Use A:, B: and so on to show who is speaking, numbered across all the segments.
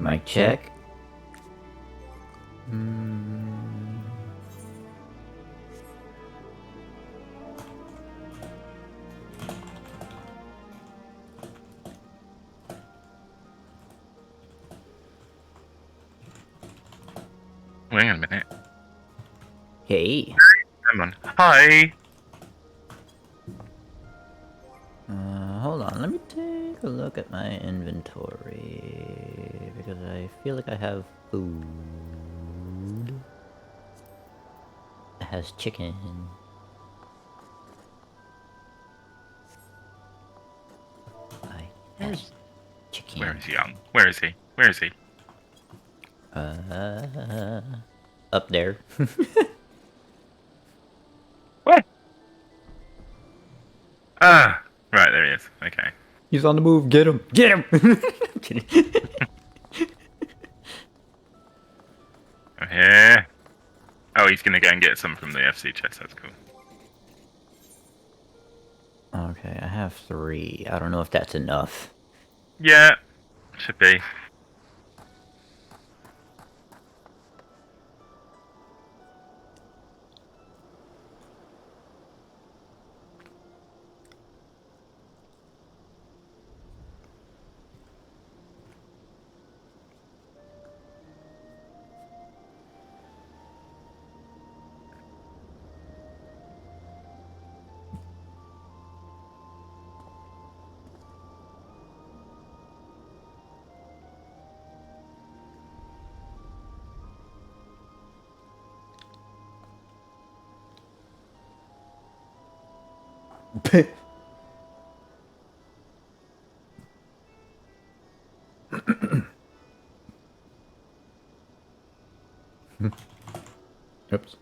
A: Mic check.
B: Hang on a minute.
A: Hey.
B: Come on. Hi.
A: Hold on. Let me take a look at my inventory because I feel like I have food. It has chicken. Has chicken.
B: Where is he, young? Where is he? Where is he?
A: Up there.
B: Where? Ah, right, there he is. Okay.
A: He's on the move. Get him. Get him. I'm kidding.
B: I'm here. Oh, he's gonna go and get some from the FC chest. That's cool.
A: Okay, I have 3. I don't know if that's enough.
B: Yeah, should be.
A: Oops.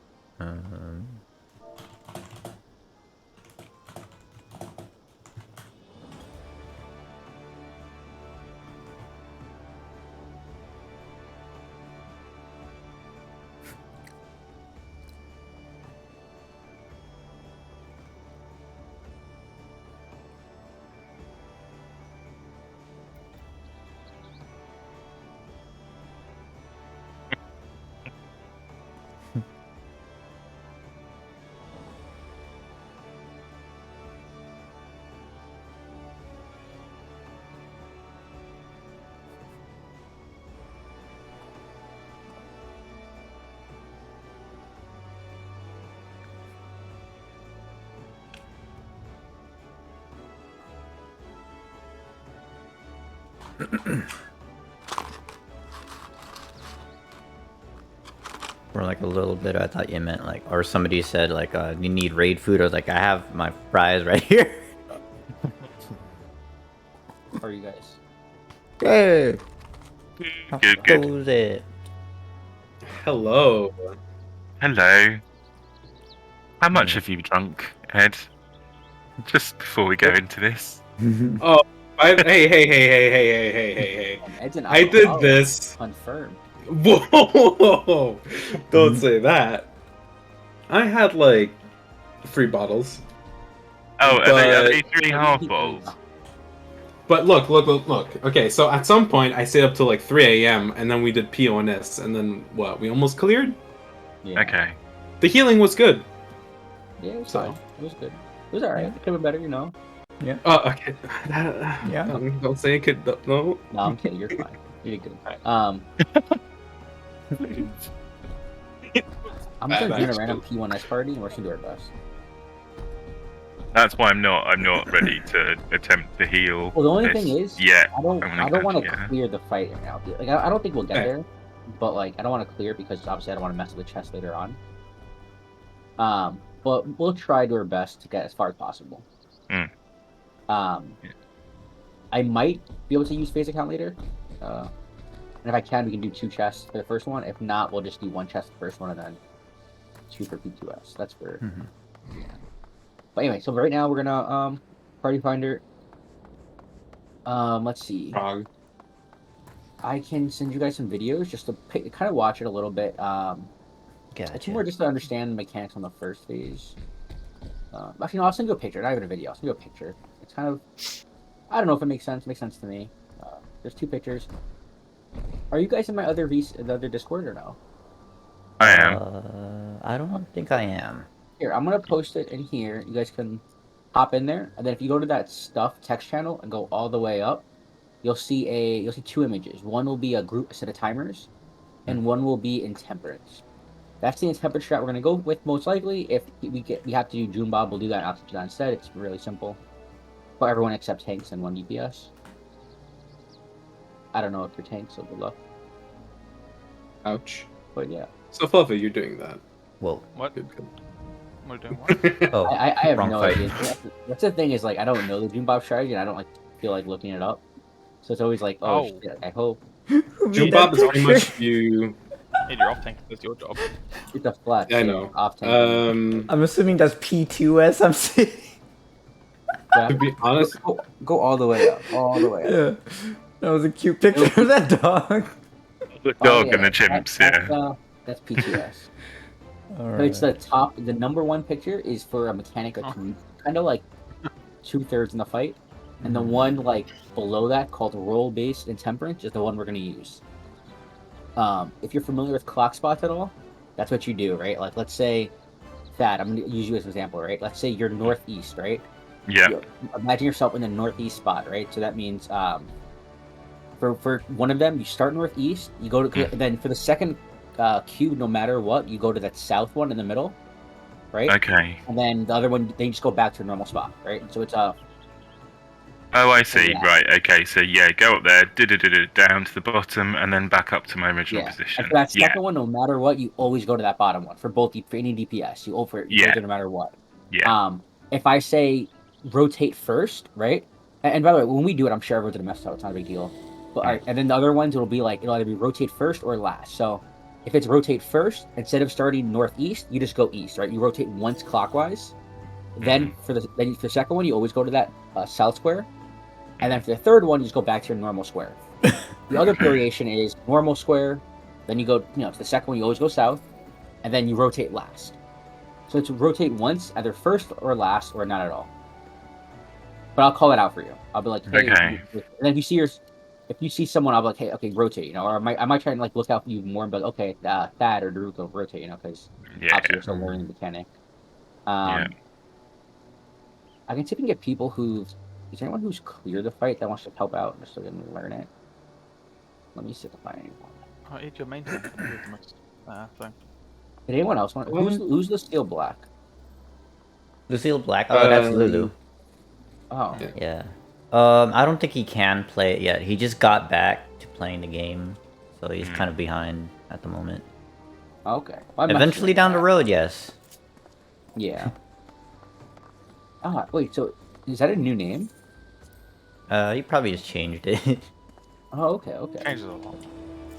A: For like a little bit, I thought you meant like, or somebody said like, you need raid food. I was like, I have my fries right here.
C: How are you guys?
A: Hey,
B: Good.
A: goes it?
D: Hello.
B: Hello. How much have you drunk, Ed? Just before we go into this.
D: Oh, hey.
C: Ed's an
D: I did
C: alcoholic.
D: this.
C: Confirmed.
D: Whoa! Don't say that. I had like 3 bottles.
B: Oh,
D: But-
B: are they 3 half bottles?
D: But look. Okay, so at some point I stayed up till like 3 a.m. and then we did P1S and then what? We almost cleared?
C: Yeah.
B: Okay.
D: The healing was good.
C: Yeah, it was
D: So-
C: fine. It was good. It was alright. It could have been better, you know.
D: Oh, okay.
A: Yeah.
D: Don't say it could. No.
C: No, I'm kidding. You're fine. You did good. I'm just gonna join a
D: Back
C: random
D: to-
C: P1S party, and we're just gonna do our best.
B: That's why I'm not ready to attempt to heal.
C: Well, the only
B: this
C: thing is,
B: yet.
C: I don't
B: gonna
C: want to
B: catch- yeah.
C: clear the fight right now. Like, I don't think we'll get
D: Yeah.
C: there, but like, I don't want to clear because obviously I don't want to mess with the chest later on. But we'll try to our best to get as far as possible.
B: Mm. Yeah.
C: I might be able to use phase account later. And if I can, we can do 2 chests for the first one. If not, we'll just do 1 chest for the first one and then 2 for P2S. That's for. But anyway, so right now we're gonna party finder. Let's see.
D: Frog.
C: I can send you guys some videos just to kind of watch it a little bit. It's more just to understand the mechanics on the first phase. Actually, no, I'll send you a picture. Not even a video. I'll send you a picture. It's kind of, I don't know if it makes sense. It makes sense to me. There's 2 pictures. Are you guys in my other the other Discord or no?
B: I am.
A: I don't think I am.
C: Here, I'm gonna post it in here. You guys can hop in there, and then if you go to that stuff text channel and go all the way up, you'll see 2 images. One will be a set of timers, and one will be intemperance. That's the intemperance strat we're gonna go with most likely. If we have to do June Bob, we'll do that. I'll do that instead. It's really simple. For everyone except tanks and 1 DPS. I don't know if you're tanks, so good luck.
D: Ouch.
C: But yeah,
D: So Fluffy, you're doing that.
A: Whoa.
E: What?
D: Good, good.
E: We're doing what?
A: Oh,
C: I have
A: wrong
C: no
A: fight.
C: idea. That's the thing is like I don't know the June Bob strategy, and I don't like feel like looking it up. So it's always like, oh,
E: Oh.
C: shit, I hope
D: June Bob is pretty much you.
E: Hey, you're off tank. That's your job.
C: it's a flex.
D: Yeah, I know.
C: Off tank.
A: I'm assuming that's P2S. I'm seeing.
C: Yeah.
D: To be honest,
C: Go all the way up. All the way up.
A: Yeah, that was a cute picture of that dog.
B: The
C: Oh,
B: dog
C: yeah,
B: and the chimps, yeah.
C: That's P2S.
A: All
C: So it's the top. The number 1 picture is for a mechanic, kind of like 2/3 in the fight, and the one like below that called roll-based intemperance is the one we're gonna use. If you're familiar with clock spots at all, that's what you do, right? Like, let's say, Thad, I'm gonna use you as an example, right? Let's say you're northeast, right?
B: Yeah.
C: Imagine yourself in the northeast spot, right? So that means for one of them, you start northeast. You go to then for the second cube, no matter what, you go to that south one in the middle, right?
B: Okay.
C: And then the other one, they just go back to your normal spot, right? So it's
B: Oh, I see.
C: Yeah.
B: Right. Okay. So yeah, go up there, down to the bottom, and then back up to my original
C: yeah.
B: position.
C: And for that
B: Yeah.
C: second one, no matter what, you always go to that bottom one for both for any DPS. You go
B: Yeah.
C: there no matter what.
B: Yeah.
C: If I say rotate first, right? And by the way, when we do it, I'm sure everyone's gonna mess up. It's not a big deal. But all right, and then the other ones, it'll be like it'll either be rotate first or last. So if it's rotate first, instead of starting northeast, you just go east, right? You rotate once clockwise. Then for the second one, you always go to that south square, and then for the third one, you just go back to your normal square. The other variation is normal square, then you go, to the second one, you always go south, and then you rotate last. So it's rotate once, either first or last, or not at all. But I'll call it out for you. I'll be like, hey,
B: Okay.
C: and then if you see someone, I'll be like, hey, okay, rotate, or I might try and like look out for you more and be like, okay, Thad or Naruto, rotate, because
B: Yeah.
C: obviously you're still learning the mechanic.
B: Yeah.
C: I can see if we can get people is there anyone who's cleared the fight that wants to help out just so they can learn it? Let me see if I find anyone.
E: Oh, it's your main tank. Thing.
C: Did anyone else want? Who's the steel black?
A: Lucille Black. Oh, that's Lulu.
C: Oh,
D: Yeah.
A: Yeah. I don't think he can play it yet. He just got back to playing the game, so he's kind of behind at the moment.
C: okay. Well, I
A: Eventually
C: messaged
A: down the
C: him.
A: road, yes.
C: Yeah. Wait. So is that a new name?
A: He probably just changed it.
C: Oh, okay. Okay.
E: Changes a lot.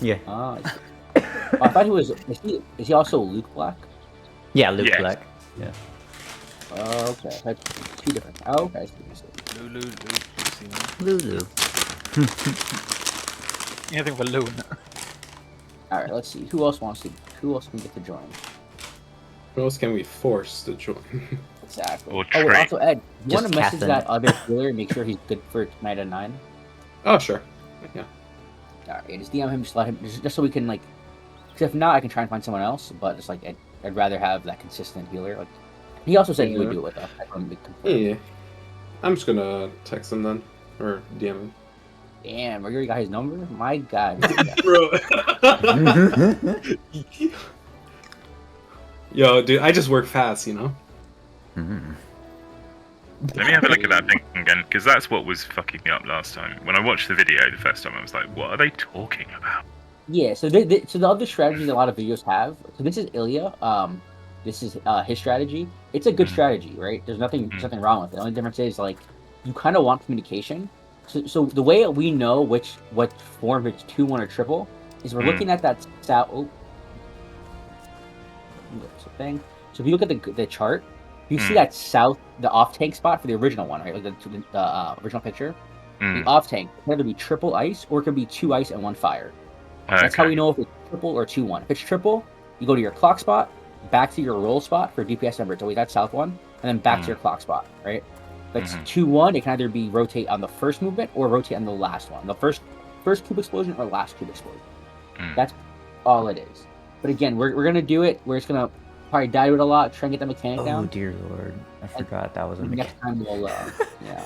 A: Yeah.
C: I see. I thought he was. Is he also Luke Black?
A: Yeah, Luke
B: Yes.
A: Black. Yeah.
C: Okay. That's 2 different. Oh, okay. I see.
E: Lulu.
A: Lulu.
E: Anything for Lou.
C: All right. Let's see. Who else can get to join?
D: who else can we force to join?
C: Exactly.
B: Or
C: Oh, wait,
B: trade.
C: also Ed, you
A: Just
C: want to message
A: Catherine.
C: that other healer and make sure he's good for tonight at 9?
D: Oh, sure. Yeah.
C: All right. Just DM him. Just let him. Just so we can like. Because if not, I can try and find someone else. But it's like I'd rather have that consistent healer. Like he also said he would do it with us. I couldn't be confirmed.
D: Yeah. I'm just gonna text him then, or DM him.
C: Damn, you already got his number? My God.
D: Bro. Yo, dude, I just work fast, you know?
A: Hmm.
B: Let me have a look at that thing again, because that's what was fucking me up last time. When I watched the video the first time, I was like, what are they talking about?
C: Yeah, so so the other strategy that a lot of videos have. So this is Ilya. This is his strategy. It's a good strategy, right? There's nothing wrong with it. The only difference is like you kind of want communication. So the way we know what form it's 2-1 or triple is we're looking at that south. Oh, there's a thing. So if you look at the chart, you see that south, the off tank spot for the original one, right? Like the original picture. The off tank can either be triple ice or it could be 2 ice and 1 fire. That's how we know if it's triple or 2-1. If it's triple, you go to your clock spot, back to your roll spot for DPS number. It's always that south one, and then back to your clock spot, right? If it's 2-1, it can either be rotate on the first movement or rotate on the last one. The first cube explosion or last cube explosion. That's all it is. But again, we're gonna do it. We're just gonna probably die to it a lot, try and get the mechanic down.
A: Oh dear lord, I forgot that was a
C: Next
A: mechanic.
C: time we'll yeah.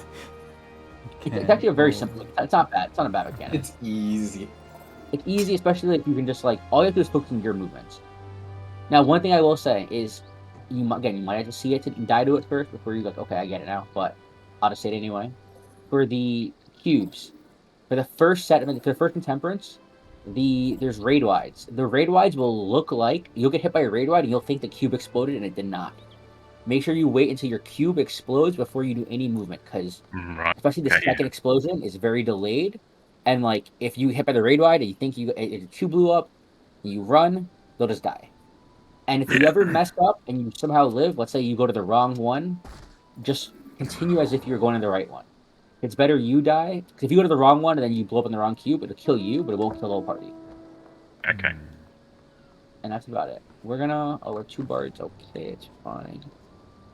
C: It's actually a very simple. It's not bad. It's not a bad mechanic.
D: It's easy.
C: It's easy, especially if you can just like all you have to do is focus on your movements. Now, one thing I will say is, you might have to see it and die to it first before you like, okay, I get it now. But I'll just say it anyway. For the cubes, for the first set, for the first Intemperance, there's raid wides. The raid wides will look like you'll get hit by a raid wide and you'll think the cube exploded and it did not. Make sure you wait until your cube explodes before you do any movement, because especially the second explosion is very delayed. And like if you hit by the raid wide and you think the cube blew up, you run, they'll just die. And if you ever mess up and you somehow live, let's say you go to the wrong one, just continue as if you're going to the right one. It's better you die, because if you go to the wrong one and then you blow up in the wrong cube, it'll kill you, but it won't kill the whole party.
B: Okay.
C: And that's about it. We're 2 bards. Okay, it's fine.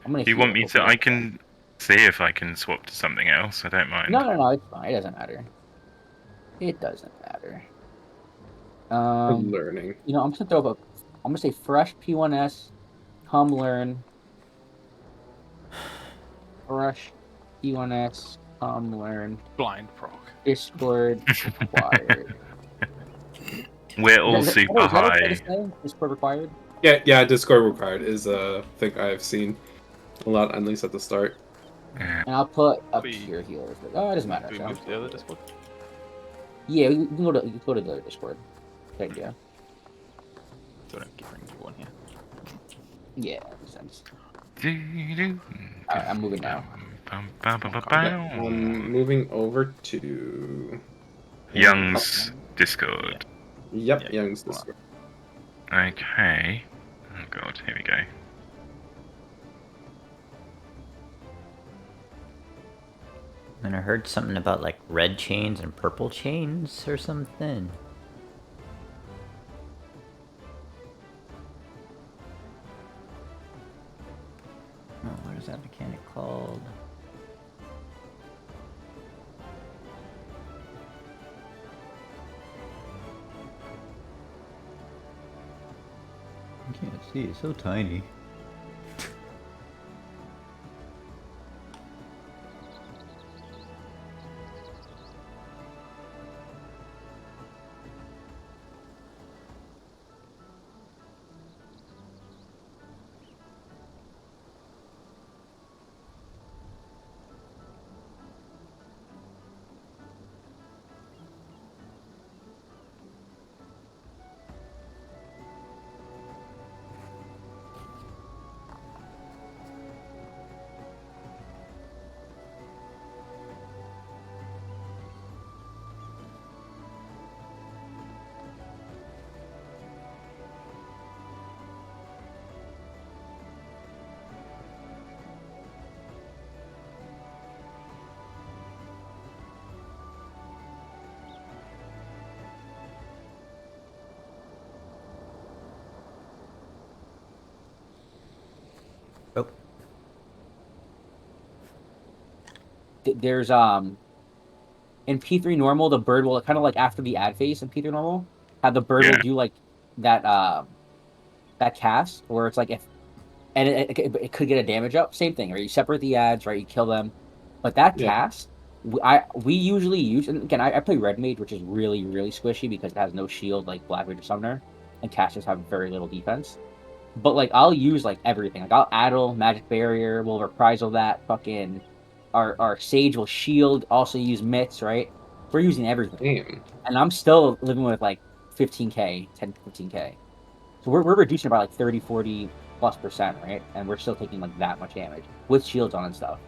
C: I'm gonna.
B: Do you want me to? I can see if I can swap to something else. I don't mind.
C: No, it's fine. It doesn't matter. It doesn't matter.
D: I'm learning.
C: You know, I'm just gonna throw up I'm gonna say fresh P1S. Come learn. Fresh P1S. Come learn.
E: Blind proc.
C: Discord required.
B: We're all super high.
C: Discord required.
D: Yeah. Discord required is a thing I've seen a lot, at least at the start.
C: And I'll put up here healers. Oh, it doesn't matter.
E: Do we
C: So.
E: move to the other Discord?
C: Yeah, you can go to the other Discord. Good idea.
E: So I don't keep bringing you one here.
C: Yeah, makes sense. Alright, I'm moving now.
D: I'm moving over to
B: Young's Discord.
D: Yep,
E: Yeah.
D: Young's Discord.
B: Okay. Oh god, here we go.
A: And I heard something about like red chains and purple chains or something. Oh, what is that mechanic called? I can't see, it's so tiny. Oh.
C: There's in P3 normal, the bird will kind of like after the ad phase in P3 normal, how the bird will do like that that cast where it's like if and it could get a damage up. Same thing, right? You separate the ads, right? You kill them, but that cast we usually use. And again, I play Red Mage, which is really squishy because it has no shield like Black Mage or Summoner, and casters have very little defense. But like I'll use like everything. Like I'll Addle, Magic Barrier, we'll Reprisal that, fucking our Sage will shield, also use Mitts, right? We're using everything.
D: Damn.
C: And I'm still living with like 15k, 10 15k. So we're reducing about like 30, 40+%, right? And we're still taking like that much damage with shields on and stuff.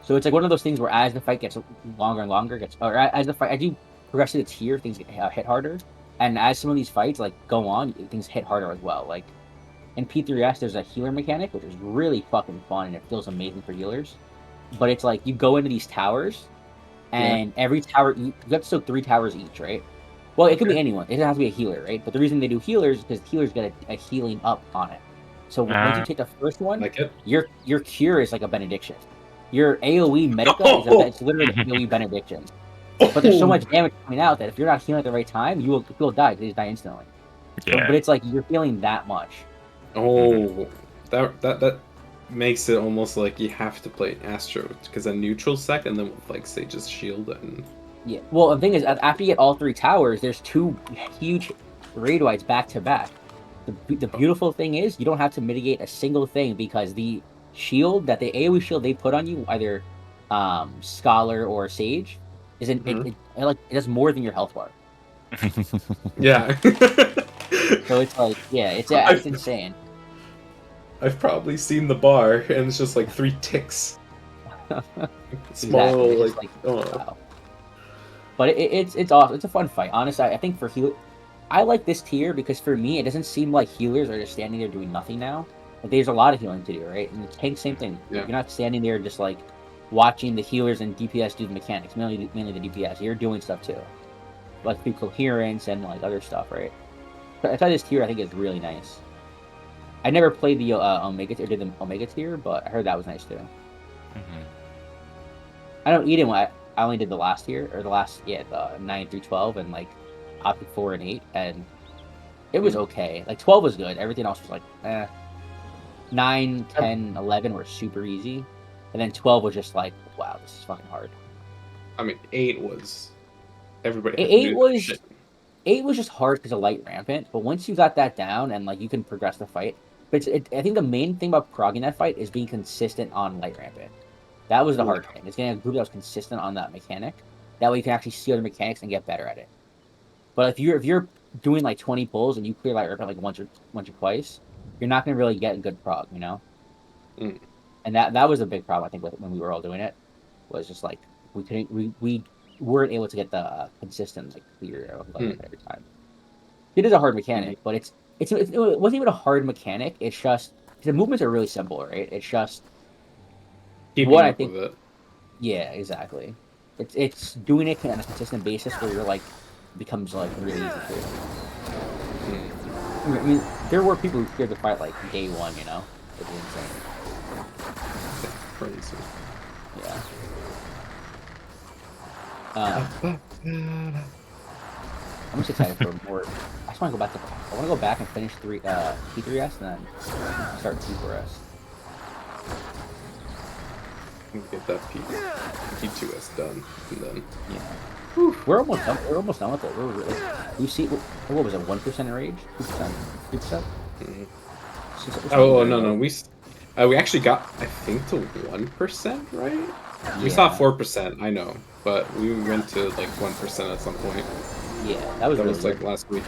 C: So it's like one of those things where as the fight gets longer and longer, as the fight, as you progress to the tier, things get hit harder. And as some of these fights like go on, things hit harder as well. Like in P3S, there's a healer mechanic, which is really fucking fun and it feels amazing for healers. But it's like you go into these towers, and every tower, you have to soak 3 towers each, right? Well, it could be anyone. It doesn't have to be a healer, right? But the reason they do healers is because healers get a healing up on it. So once you take the first one,
D: Like it?
C: your cure is like a benediction. Your AoE medica is it's literally an AoE benediction. But there's so much damage coming out that if you're not healing at the right time, you will die. They just die instantly.
B: Yeah.
C: But it's like you're feeling that much.
D: Oh, that makes it almost like you have to play Astro because a neutral sec and then with like Sage's shield and
C: Yeah. Well, the thing is, after you get all 3 towers, there's 2 huge raid wides back to back. The beautiful thing is you don't have to mitigate a single thing because the shield that the AoE shield they put on you, either Scholar or Sage, it does more than your health bar.
D: yeah.
C: So it's like, yeah, it's insane.
D: I've probably seen the bar and it's just like 3 ticks. Small
C: Exactly.
D: like, oh.
C: Wow. But it's awesome. It's a fun fight. Honestly, I think for heal, I like this tier because for me, it doesn't seem like healers are just standing there doing nothing now. Like there's a lot of healing to do, right? And the tank, same thing.
D: Yeah.
C: You're not standing there just like watching the healers and DPS do the mechanics. Mainly the DPS. You're doing stuff too, like through coherence and like other stuff, right? But I thought this tier I think is really nice. I never played the Omega tier, did the Omega tier, but I heard that was nice too. I don't eat it when I only did the last year, or the 9 through 12, and like opted 4 and 8, and it was okay. Like 12 was good, everything else was like, eh. 9, 10, 11 were super easy, and then 12 was just like, wow, this is fucking hard.
D: I mean, 8 was everybody.
C: 8 was just hard because of light rampant, but once you got that down and like you can progress the fight, but I think the main thing about progging that fight is being consistent on light rampant. That was the hard thing. It's getting a group that was consistent on that mechanic. That way you can actually see other mechanics and get better at it. But if you're doing like 20 pulls and you clear light rampant like once or twice, you're not gonna really get a good prog, you know. And that was a big problem I think when we were all doing it, was just like we weren't able to get the consistent like clear of light rampant every time. It is a hard mechanic, but it wasn't even a hard mechanic. It's just the movements are really simple, right? It's just
D: I think with it.
C: Yeah, exactly. It's doing it on a consistent basis where you're like becomes like really easy for you. I mean, there were people who cleared the fight like day 1, you know? It was insane.
D: Crazy.
C: Yeah. I'm just excited for more. I just want to go back to. I want to go back and finish P3S and then start P4S.
D: Get that P2S done, and then
C: We're almost done. We're almost done with it. We're really. We see what was it? 1% rage? 2%? 3%?
D: Oh no, we actually got I think to 1%, right? We saw 4%, I know, but we went to like 1% at some point.
C: Yeah, that was
D: like last week.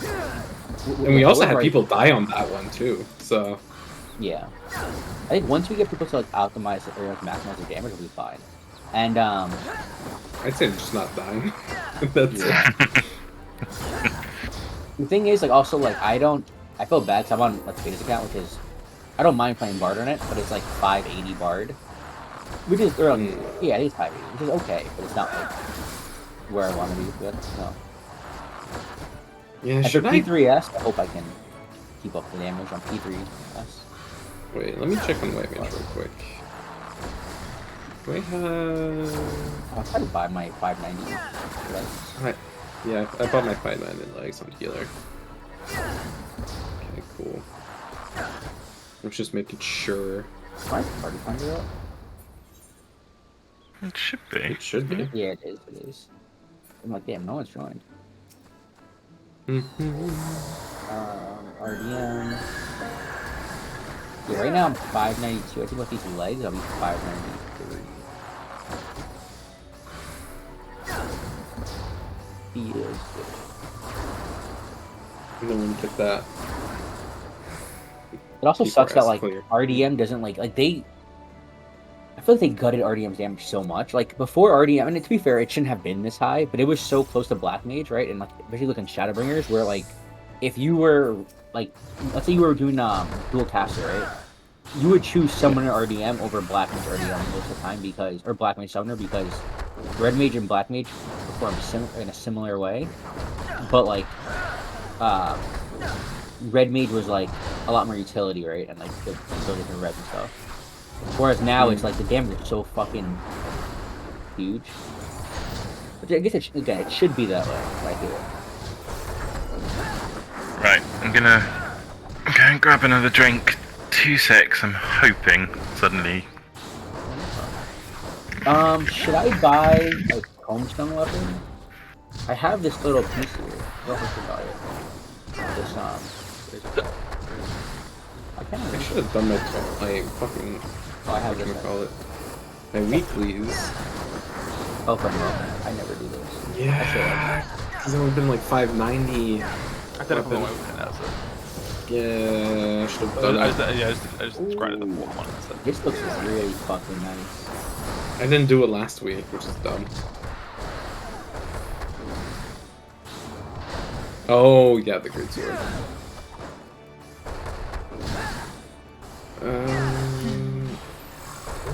D: And we also had people die on that one too, so.
C: Yeah. I think once we get people to like optimize or like maximize their damage, we'll be fine. And
D: I'd say just not dying. That's it.
C: The thing is, like, also like I feel bad because I'm on like Beta's account, which is I don't mind playing Bard on it, but it's like 580 Bard, which is yeah, it is 580, which is okay, but it's not like where I want to be with it. No.
D: Yeah,
C: after P3S, I hope I can keep up the damage on P3S.
D: Wait, let me check on Wayman real quick. Do I have...
C: I'll try to buy my 590 legs.
D: Yeah, I bought my 590 legs on healer. Okay, cool. I was just making sure.
C: My party finder up?
B: It should be.
D: It should be.
C: Yeah, it is. It is. I'm like, damn, no one's joined. Yeah, right now I'm 592. I think with these legs, I'll be 593. Feels good.
D: No one get that.
C: It also sucks that like
D: clear.
C: RDM doesn't like they. I feel like they gutted RDM's damage so much. Like before RDM, I mean to be fair, it shouldn't have been this high, but it was so close to Black Mage, right? And like especially looking Shadowbringers, where like if you were like, let's say you were doing dual caster, right? You would choose Summoner RDM over Black Mage RDM most of the time because, or Black Mage Summoner because Red Mage and Black Mage perform in a similar way, but like Red Mage was like a lot more utility, right? And like the so different reds and stuff. Whereas now it's like the damage is so fucking huge. But I guess again, it should be that way right here.
B: Right, I'm gonna go and grab another drink. 2 secs, I'm hoping suddenly.
C: Should I buy a Homestone weapon? I have this little piece here. I don't know if I buy it. This
D: I should have done my fucking.
C: Oh, I have this.
D: Call it my weeklies.
C: Oh, from I never do this.
D: Yeah, because it would have been like 590.
E: I don't know what that was.
D: Yeah, I should have done that.
E: I just grinded the fourth one instead.
C: This looks really fucking nice.
D: I didn't do it last week, which is dumb. Oh, yeah, the great sword.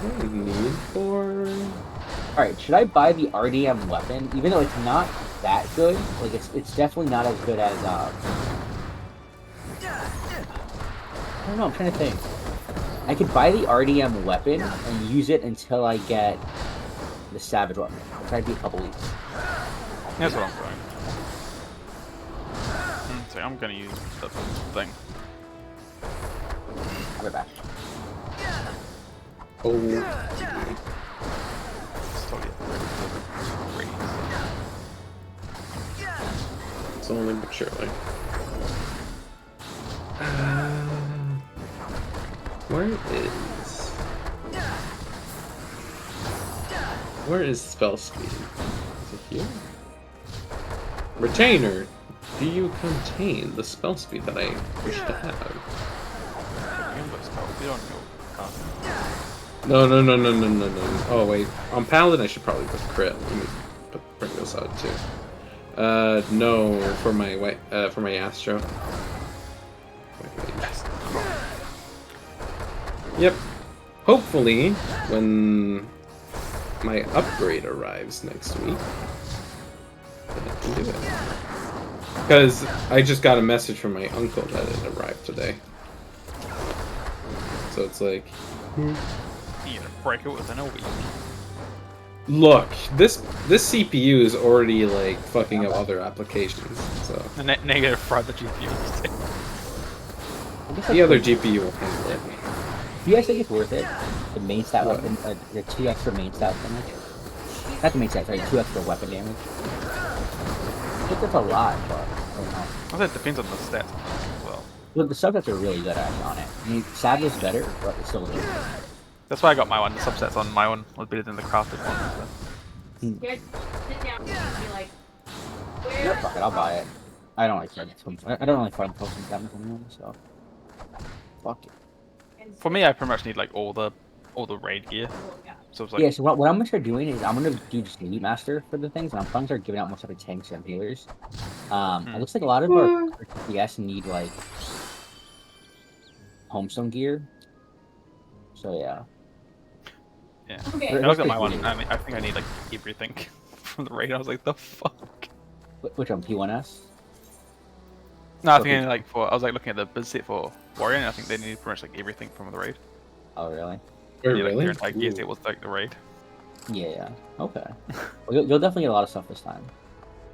D: What do I need for?
C: Alright, should I buy the RDM weapon? Even though it's not that good, like it's definitely not as good as I don't know, I'm trying to think. I could buy the RDM weapon and use it until I get the Savage weapon. Which might be a couple weeks.
E: That's what I'm doing. So I'm gonna use the thing.
C: I'll be back.
D: Oh,
E: Still get
D: slowly but surely. Where is spell speed? Is it here? Retainer. Do you contain the spell speed that I wish to have? No. Oh wait, on Paladin I should probably put crit. Let me bring this out too. No, for my Astro. Yep. Hopefully, when my upgrade arrives next week, then I can do it. Because I just got a message from my uncle that it arrived today. So it's like...
E: You gonna break it within a week.
D: Look, this CPU is already like fucking up other applications, so...
E: Negative for the GPU.
D: The other GPU will handle it.
C: Do you guys think it's worth it? The main stat weapon, the 2 extra main stat damage? Not the main stat, sorry, 2 extra weapon damage. I think that's a lot, but I don't know.
E: I think it depends on the stats as well.
C: Well, the subsets are really good on it. I mean, Savage is better, but it's still good.
E: That's why I got my one. The subsets on my one was better than the crafted one. So.
F: Sit down and be like,
C: Yep, fuck it, I'll buy it. I don't like farming. I don't like farming potions that much anymore, so fuck it.
E: For me, I pretty much need like all the raid gear. So it's like
C: Yeah, so what I'm gonna start doing is I'm gonna do just Elite Master for the things, and I'm gonna start giving out more stuff to tanks and healers. It looks like a lot of our TPS need like Homestone gear. So yeah.
E: yeah.
F: okay.
E: I looked at my one. I think I need like everything from the raid. I was like, the fuck.
C: Which one? P1S?
E: No, I think I need like I was like looking at the bid set for Warrior, and I think they need pretty much like everything from the raid.
C: Oh really?
E: Yeah, like
D: Really?
E: their entire gear set was like the raid.
C: Yeah. Okay. Well, you'll definitely get a lot of stuff this time.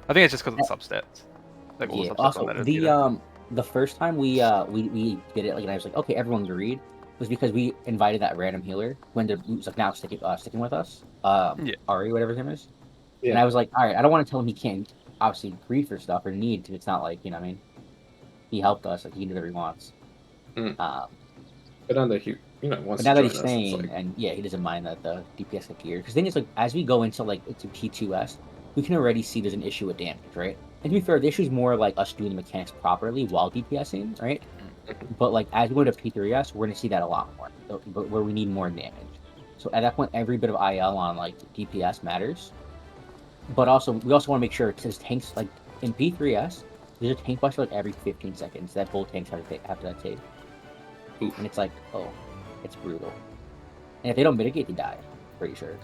E: I think it's just because of the substats. Like all
C: Yeah.
E: the substats on
C: Also,
E: that.
C: the first time we did it, like, and I was like, okay, everyone agreed, was because we invited that random healer who ended up like now sticking with us. Ari, whatever his name is.
D: Yeah.
C: And I was like, all right, I don't want to tell him he can't obviously greed for stuff or need to. It's not like, you know what I mean? He helped us, like he can do whatever he wants.
D: But now that he,
C: But
D: wants
C: now
D: to
C: that
D: join
C: he's
D: us, it's
C: staying,
D: like,
C: and yeah, he doesn't mind that the DPS get geared. Because the thing is, like, as we go into like into P2S, we can already see there's an issue with damage, right? And to be fair, the issue is more like us doing the mechanics properly while DPSing, right? But like as we go to P3S, we're gonna see that a lot more, but where we need more damage. So at that point, every bit of IL on like DPS matters. But also, we also want to make sure because tanks like in P3S, there's a tank buster like every 15 seconds that both tanks have to take,
D: oof.
C: and it's like, oh, it's brutal. And if they don't mitigate, they die. Pretty sure.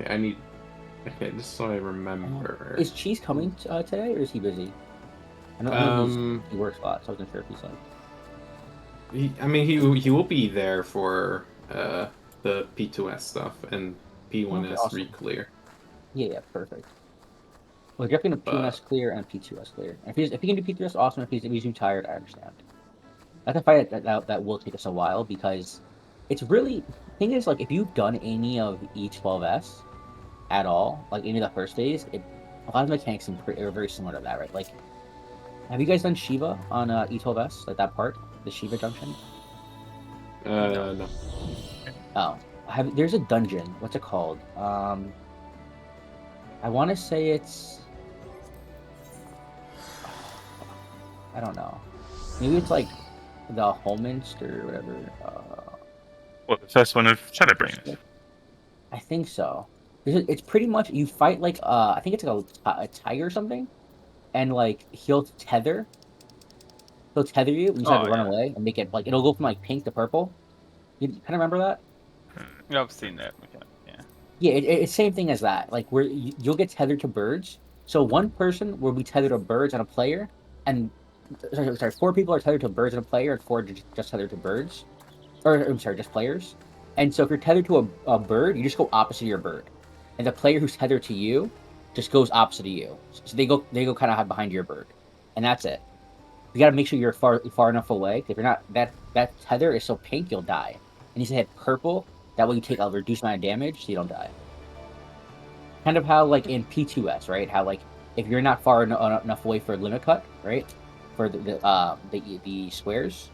D: Okay, I need. Okay, just so I remember.
C: Is Cheese coming today, or is he busy? I know he works a lot, so I wasn't sure if he's like.
D: He will be there for the P2S stuff and
C: Okay,
D: P1S
C: awesome.
D: re-clear.
C: Yeah, perfect. Well, definitely the P1S clear and P2S clear. If he can do P3S, awesome. If he's too tired, I understand. That's a fight that will take us a while because it's really thing is like if you've done any of E12S at all, like any of the first days, a lot of mechanics are very similar to that, right? Like, have you guys done Shiva on E12S, like that part, the Shiva junction?
D: No.
C: Oh, there's a dungeon. What's it called? I want to say it's. I don't know. Maybe it's like the Holminster or whatever.
B: What, the first one of Shadowbringers?
C: I think so. It's pretty much you fight like I think it's like a tiger or something, and like he'll tether you and you just have
E: Oh
C: to run
E: yeah,
C: away and make it like it'll go from like pink to purple. You kind of remember that?
E: yeah, I've seen that mechanic. Yeah.
C: Yeah, it's same thing as that. Like where you'll get tethered to birds. So one person will be tethered to birds and a player, and sorry, four people are tethered to birds and a player, and four just tethered to birds. Or I'm sorry, just players. And so if you're tethered to a bird, you just go opposite of your bird, and the player who's tethered to you just goes opposite of you. So they go kind of behind your bird, and that's it. You got to make sure you're far enough away. If you're not, that tether is so pink, you'll die. And you should hit purple. That way you take a reduced amount of damage, so you don't die. Kind of how like in P2S, right? How like if you're not far enough away for limit cut, right? For the squares,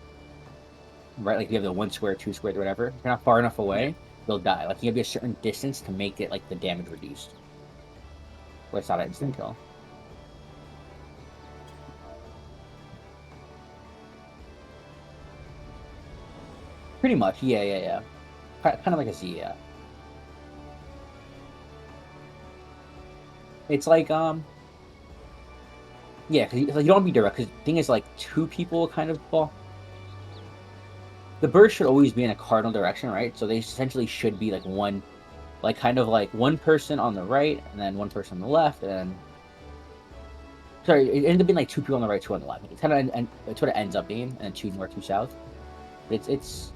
C: right? Like you have the 1 square, 2 square, whatever. If you're not far enough away, you'll die. Like you have to be a certain distance to make it like the damage reduced. Well, it's not an instant kill. Pretty much, yeah. Kind of like a Z, yeah. It's like yeah, because like, you don't want to be direct. Because the thing is, like two people kind of the bird should always be in a cardinal direction, right? So they essentially should be like one, like kind of like one person on the right and then one person on the left, and then sorry, it ended up being like two people on the right, two on the left. It's kind of and it's what it ends up being, and then two north, two south. It's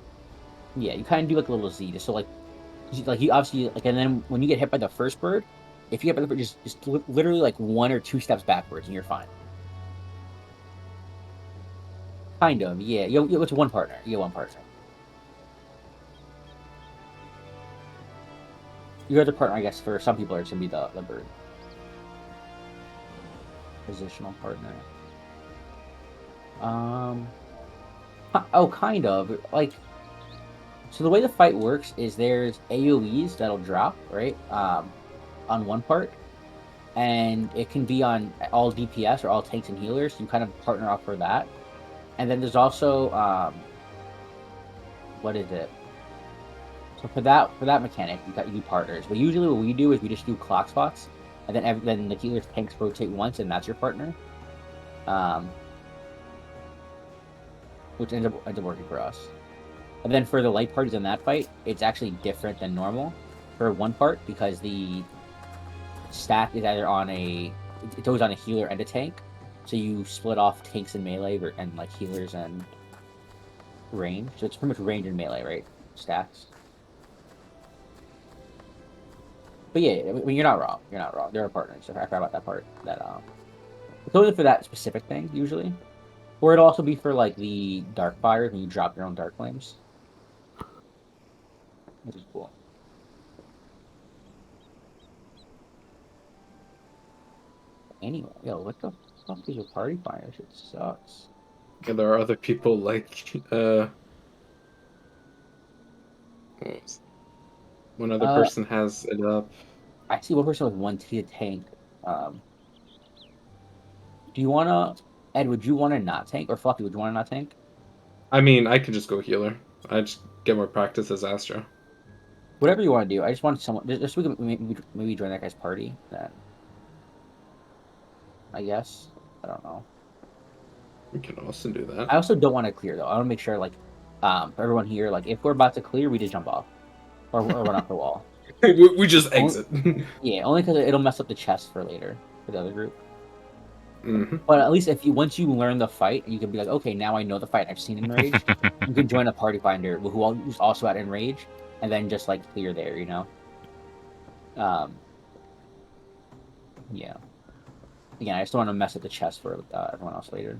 C: yeah, you kind of do like a little Z, just so like you obviously like, and then when you get hit by the first bird, if you get by the bird, just literally like 1 or 2 steps backwards, and you're fine. Kind of, yeah. It's one partner. You get one partner. Your other partner, I guess, for some people, it's gonna be the bird. Positional partner. Oh, kind of. Like, so the way the fight works is there's AoEs that'll drop, right? On one part, and it can be on all DPS or all tanks and healers. So you kind of partner off for that, and then there's also what is it? So for that mechanic, you do partners. But usually what we do is we just do clock spots, and then the healers tanks rotate once, and that's your partner. Which ends up working for us. And then for the light parties in that fight, it's actually different than normal for one part because the stack is either on it's always on a healer and a tank. So you split off tanks and melee and like healers and range. So it's pretty much range and melee, right? Stacks. But yeah, I mean, you're not wrong. You're not wrong. There are partners. I forgot about that part. It's only for that specific thing usually, or it'll also be for like the dark fires when you drop your own dark flames, which is cool. Anyway, yo, what the fuck is your party fire? Shit sucks.
D: Yeah, there are other people like One other
C: Uh,
D: person has it up.
C: I see one person with 1T to tank. Do you wanna, Ed? Would you want to not tank, or Fluffy? Would you want to not tank?
D: I mean, I could just go healer. I just get more practice as Astra.
C: Whatever you want to do. I just want someone. Just so we can maybe join that guy's party. Then I guess I don't know.
D: We can also do that.
C: I also don't want to clear though. I want to make sure like, for everyone here, like if we're about to clear, we just jump off or run off the wall.
D: We just exit.
C: Yeah, only because it'll mess up the chest for later for the other group.
D: Mm-hmm.
C: But at least if you once you learn the fight, you can be like, okay, now I know the fight. I've seen Enrage. You can join a party finder who's also at Enrage, and then just like clear there, you know. Yeah. Again, I just don't want to mess up the chest for everyone else later.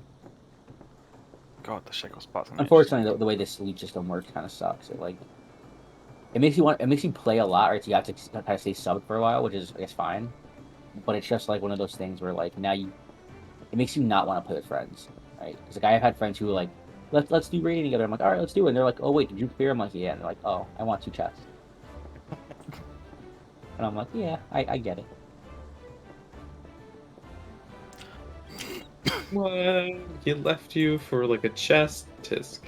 E: God, the Shackles spots.
C: Unfortunately, the way this lead system works kind of sucks. It makes you play a lot, right? So you have to kind of stay subbed for a while, which is I guess fine. But it's just like one of those things where like it makes you not want to play with friends, right? Because like I've had friends who are like, let's do raiding together. I'm like, all right, let's do it. And they're like, oh wait, did you clear? I'm like, yeah. And they're like, oh, I want 2 chests. And I'm like, yeah, I get it.
D: What? He left you for like a chest tisk.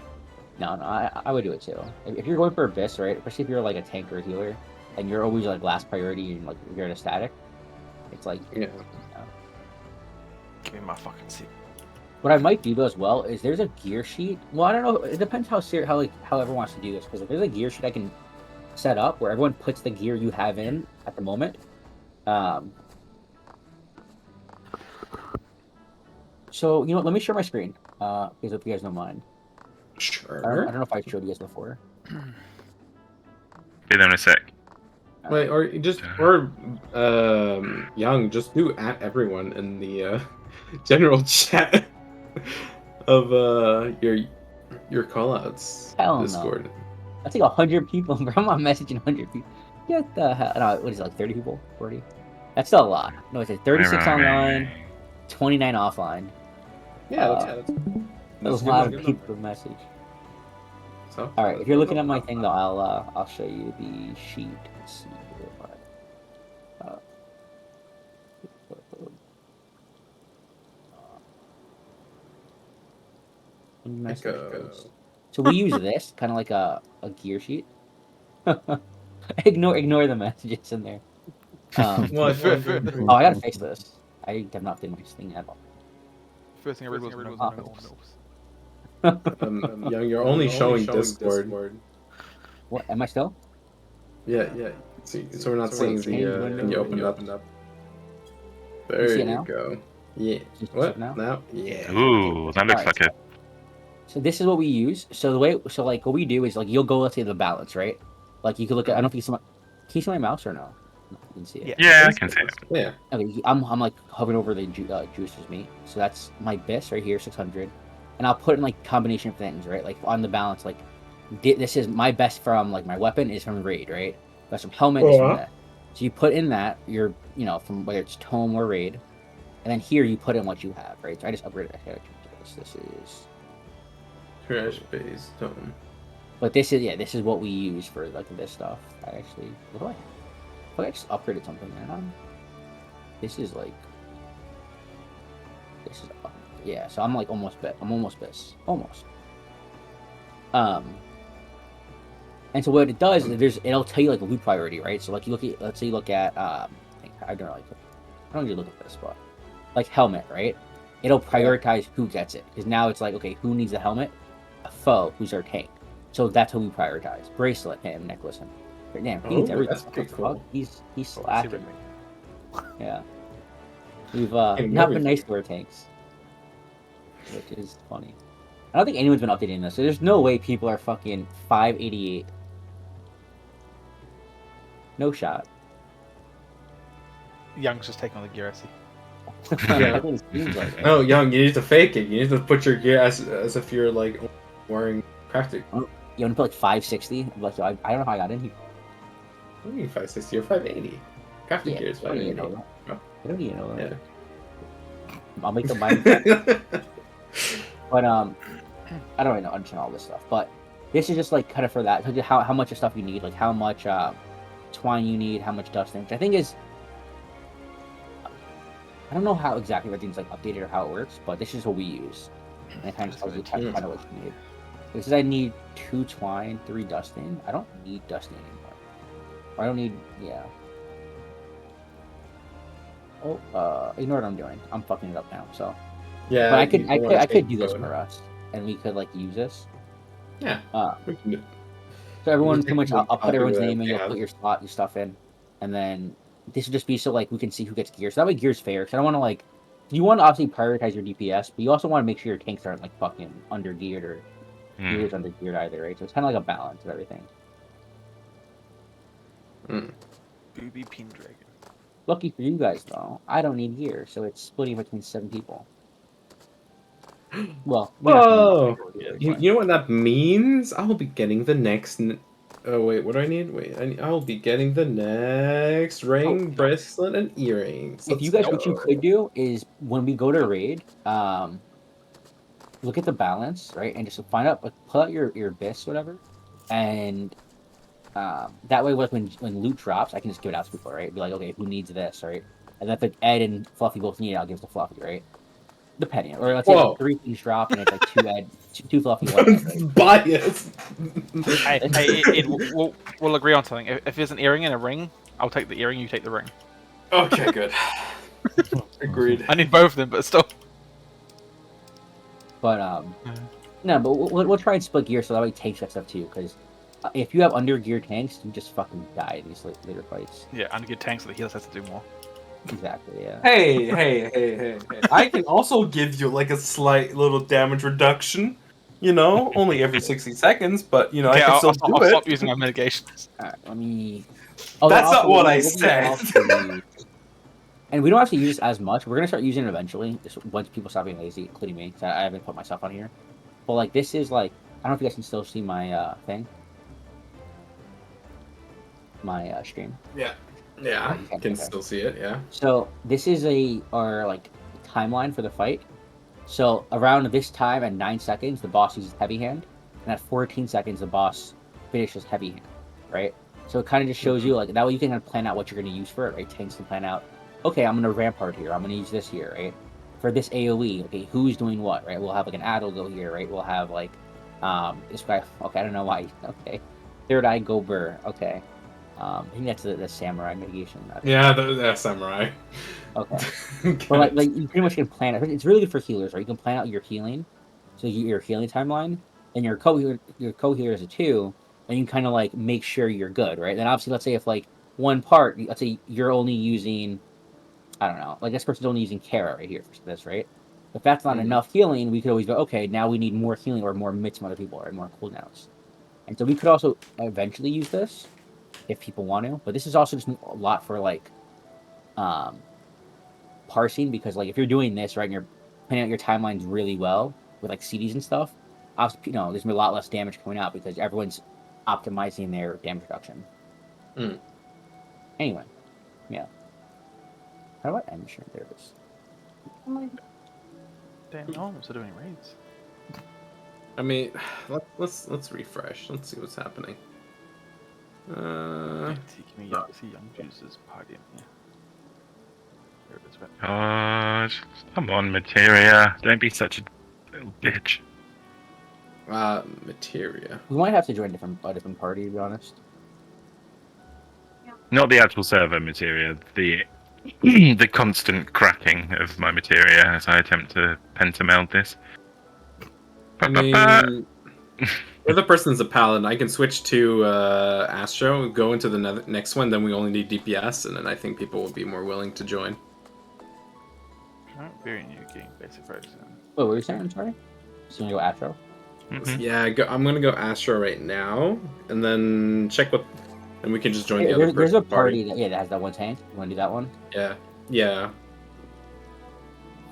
C: No, I would do it too. If you're going for Abyss, right? Especially if you're like a tank or a healer, and you're always like last priority and like you're in a static, it's like
D: Yeah.
E: Give me my fucking seat.
C: What I might do though as well is there's a gear sheet. Well, I don't know. It depends how everyone wants to do this. Because if there's a gear sheet I can set up where everyone puts the gear you have in at the moment. So you know, let me share my screen. Because if you guys don't mind.
D: Sure.
C: I don't know if I showed you guys before.
B: Be there in a sec.
D: Wait, or Young, just do at everyone in the general chat of your callouts.
C: Hell no.
D: Discord.
C: That's like 100 people, bro. I'm not messaging 100 people. Get the hell. No, what is it, like 30 people? 40? That's still a lot. No, it's like 36 online, 29 offline.
D: Yeah,
C: That's a lot of people to message.
D: So,
C: All right, if you're looking at my thing though, I'll show you the sheet. Let's see here. So we use this kind of like a gear sheet. ignore the messages in there.
D: What?
C: Oh, I gotta fix this. I have not done this thing at all.
E: First thing I read was
D: Young, you're only showing Discord.
C: What? Am I still?
D: Yeah. See, so we're not seeing the when you open it up. There
C: see it
D: you
C: now?
D: go. Yeah.
C: See it
D: What?
C: now?
D: Now? Yeah.
B: Ooh, that looks
C: Alright,
B: like a.
C: So this is what we use. So like what we do is like you'll go, let's say, the balance, right? Like you could look at. I don't know if you can you see my mouse or no? No, you can see it.
B: Yeah, I can see it.
D: Yeah.
C: Okay, I'm like hovering over the juicer's meat. So that's my BIS right here, 600, and I'll put in like combination of things, right? Like on the balance, like this is my best from like my weapon is from raid, right? Best from helmet is from that. So you put in that your from whether it's tome or raid, and then here you put in what you have, right? So I just upgraded. This is
D: Trash based tone.
C: But this is what we use for like this stuff. I actually I just upgraded something there. This is yeah. So I'm like almost bis. Almost. And so what it does is it'll tell you like loot priority, right? So like you let's say you look at I don't need to look at this, but like helmet, right? It'll prioritize who gets it because now it's like, okay, who needs the helmet? A foe, who's our tank. So that's who we prioritize. Bracelet, him, necklace, him. Damn, he needs everything.
D: That's pretty cool.
C: He's slacking. Yeah. We've not been nice to our tanks, which is funny. I don't think anyone's been updating this, so there's no way people are fucking 588. No shot.
E: Young's just taking on the gear, I see.
C: Yeah, that's what it seems like.
D: No, Young, you need to fake it. You need to put your gear as if you're like wearing crafting.
C: You want to put like 560? Like, I don't know how I got in here.
D: What do you mean 560 or 580? Crafting gear is 580.
C: I don't even know that.
D: Yeah.
C: I'll make the mind. But I don't really know understand all this stuff. But This is just like kind of for that, how much stuff you need, like how much twine you need, how much dusting, which I think is, I don't know how exactly everything's like updated or how it works, but this is what we use, and it kind of tells you kind of what you need. This is I need 2 twine, 3 dusting. I don't need dusting anymore. I don't need, yeah. Oh, ignore what I'm doing. I'm fucking it up now. So,
D: Yeah,
C: but I could do
D: you
C: this
D: go.
C: for us, and we could like use this.
D: Yeah, we can do.
C: So everyone,
D: You
C: pretty much,
D: technically
C: I'll put
D: copy
C: everyone's
D: what
C: name in.
D: we
C: You'll
D: have.
C: put your stuff in, and then this would just be so like we can see who gets gear. So that way gear's fair. So I don't want to like, you want to obviously prioritize your DPS, but you also want to make sure your tanks aren't like fucking under geared or gears under geared either, right? So it's kind of like a balance of everything.
E: Booby Pin Dragon.
C: Lucky for you guys though, I don't need gear, so it's splitting between 7 people. Well, we have to
D: Whoa!
C: gear,
D: You know what that means? I will be getting the next. Oh wait, what do I need? Wait, I will be getting the next ring, bracelet, and earrings.
C: If you
D: Let's
C: guys, what you
D: go.
C: could do is when we go to raid, look at the balance, right, and just find out, like, pull out your abyss, whatever, and that way, when loot drops, I can just give it out to people, right? Be like, okay, who needs this, right? And then if Ed and Fluffy both need it, I'll give it to Fluffy, right? Depending, or let's say like 3 things drop and it's like 2 Ed, 2 Fluffy, 1 Ed, right?
D: Bias.
E: We'll agree on something. If there's an earring and a ring, I'll take the earring. You take the ring.
D: Okay, good. Agreed.
E: I need both of them, but still.
C: But no, but we'll try and split gear so that way tanks that stuff too. Because if you have under gear tanks, you just fucking die in these later fights.
E: Yeah, and get tanks so the healers has to do more.
C: Exactly. Yeah.
G: Hey. I can also give you like a slight little damage reduction. You know, only every 60 seconds, but you know,
E: Okay,
G: I can still do
E: I'll
G: it.
E: stop using my mitigations.
C: All right, let me.
G: That's not what I
C: we
G: said.
C: also use- and we don't actually use this as much. We're gonna start using it eventually, just once people stop being lazy, including me. Cause I haven't put myself on here. But like this is like, I don't know if you guys can still see my thing, my stream.
D: Yeah,
C: you
D: can
C: okay.
D: still see it. Yeah.
C: So this is our like timeline for the fight. So around this time at 9 seconds, the boss uses heavy hand, and at 14 seconds, the boss finishes heavy hand, right? So it kind of just shows you like that way you can kind of plan out what you're going to use for it, right? Tanks can plan out, okay, I'm going to rampart here, I'm going to use this here, right? For this AOE, okay, who's doing what, right? We'll have like an Adel go here, right? We'll have like this guy. Okay, I don't know why. Okay, Third Eye go Burr. Okay. I think that's the samurai mitigation.
D: Yeah, the samurai.
C: Okay. But like you pretty much can plan it. It's really good for healers, right? You can plan out your healing, so your healing timeline, and your co-healer is a 2, and you can kind of like make sure you're good, right? Then obviously, let's say if like one part, let's say you're only using, I don't know, like this person's only using Kara right here for this, right? If that's not enough healing, we could always go, okay, now we need more healing or more mits from other people, right? More cooldowns. And so we could also eventually use this if people want to, but this is also just a lot for like parsing, because like if you're doing this right and you're planning out your timelines really well with like CDs and stuff, obviously, you know, there's gonna be a lot less damage coming out because everyone's optimizing their damage reduction. Anyway, yeah. How do I end stream? There it is.
E: Damn, no one's doing raids.
D: I mean, let's refresh. Let's see what's happening.
E: See young juices partying. Yeah. There it is, right.
B: God, come on, Materia. Don't be such a little bitch.
D: Materia.
C: We might have to join a different party, to be honest.
B: Not the actual server Materia, the constant cracking of my Materia as I attempt to pentameld this.
D: I mean, the other person's a paladin. I can switch to Astro, go into the next one. Then we only need DPS, and then I think people will be more willing to join.
E: Very new game, basic version.
C: Oh, what were you saying? I'm sorry. So you go Astro?
D: Yeah, I'm gonna go Astro right now, and then check what, and we can just join the other.
C: There's a party that has that one tank. You want to do that one?
D: Yeah.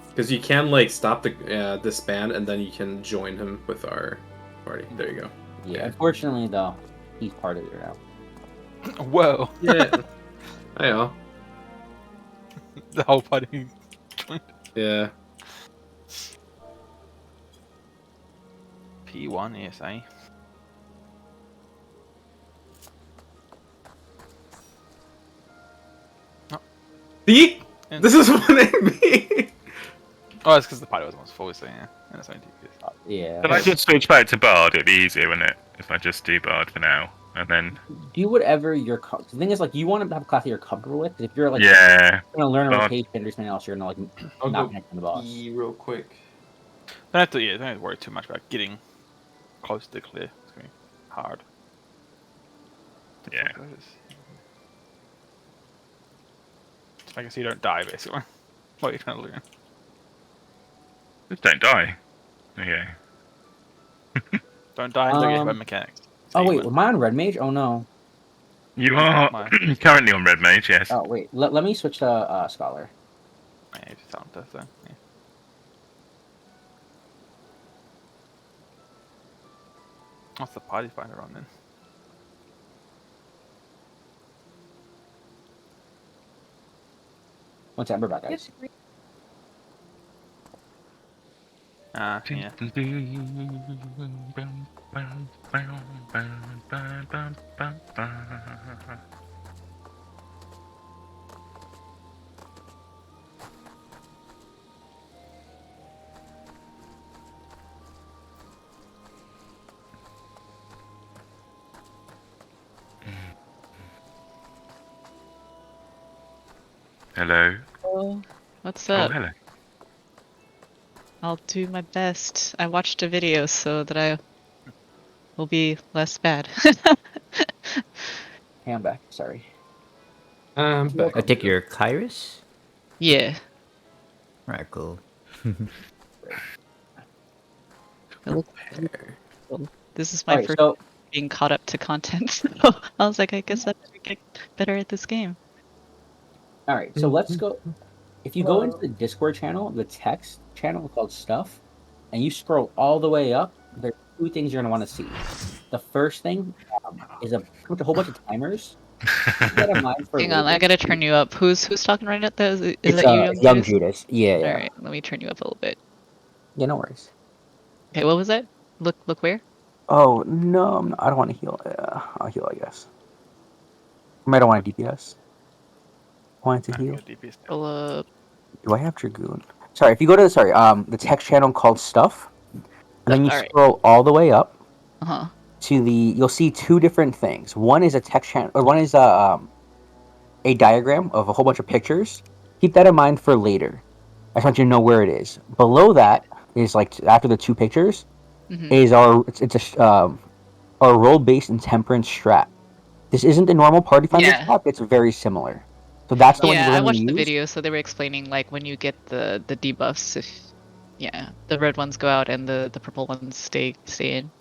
D: Because you can like stop the disband, and then you can join him with our party. There you go.
C: Yeah. Unfortunately, though, he's part of it now.
E: Whoa.
D: Yeah. I know.
E: The whole party.
D: Yeah.
E: P1S, eh?
D: See?
E: And-
D: This is what I mean.
E: Oh, it's because the party was almost full, so yeah. And it's only DPS.
C: Yeah.
B: Can I just switch back to Bard? It'd be easier, wouldn't it? If I just do Bard for now, and then
C: Do whatever you're. The thing is, like, you want to have a class that you're comfortable with. Because if you're like
B: yeah,
C: gonna learn a
B: Bard.
C: rotation or something else, you're gonna like
G: I'll
C: not
G: go
C: connect to the boss.
G: pee real quick.
E: Don't have to worry too much about getting close to clear. It's gonna be hard.
B: Yeah.
E: Just make it so you don't die, basically. What are you trying to learn?
B: Just don't die. Okay.
E: Don't die and don't get hit by
C: Um,
E: mechanics.
C: Oh
E: So you
C: wait,
E: win.
C: am I on red mage? Oh no.
B: You are
E: My-
B: currently on Red Mage, yes.
C: Oh wait, let me switch to scholar.
E: Yeah, just sound test then. Yeah. What's the party finder on then?
C: One second, we're back, guys.
E: Yeah.
B: Hello.
H: Oh, what's
B: Oh,
H: up?
B: hello.
H: I'll do my best. I watched a video so that I will be less bad.
C: Hey, I'm back. Sorry.
D: Back.
A: I take your Kairos?
H: Yeah.
A: Alright, cool.
H: This is my
C: Alright,
H: first
C: so
H: being caught up to content, so I was like, I guess I better get better at this game.
C: alright, so let's go. If you go into the Discord channel, the text channel called Stuff, and you scroll all the way up, there are two things you're gonna want to see. The first thing is a whole bunch of timers. Keep that in mind for
H: Hang on, I
C: later.
H: gotta turn you up. Who's talking right now? Is
C: It's
H: that you,
C: Young
H: Judas?
C: Judas. Yeah, yeah.
H: Alright, let me turn you up a little bit.
C: Yeah, no worries.
H: Okay, what was that? Look where?
C: Oh no, I don't want to heal. I'll heal, I guess. I don't want to DPS. Want to heal?
E: DPS.
H: Pull up.
C: Do I have Dragoon? Sorry, if you go to the text channel called Stuff, and then you
H: Alright.
C: scroll all the way up
H: Uh-huh.
C: to you'll see two different things. One is a text channel, or one is a diagram of a whole bunch of pictures. Keep that in mind for later. I just want you to know where it is. Below that is like after the two pictures
H: Mhm.
C: is our role-based intemperance strat. This isn't the normal party finder
H: Yeah.
C: strat. It's very similar. So that's the one
H: Yeah,
C: we're
H: I
C: going
H: watched
C: to
H: the
C: use.
H: video, so they were explaining like when you get the debuffs, if the red ones go out and the purple ones stay in.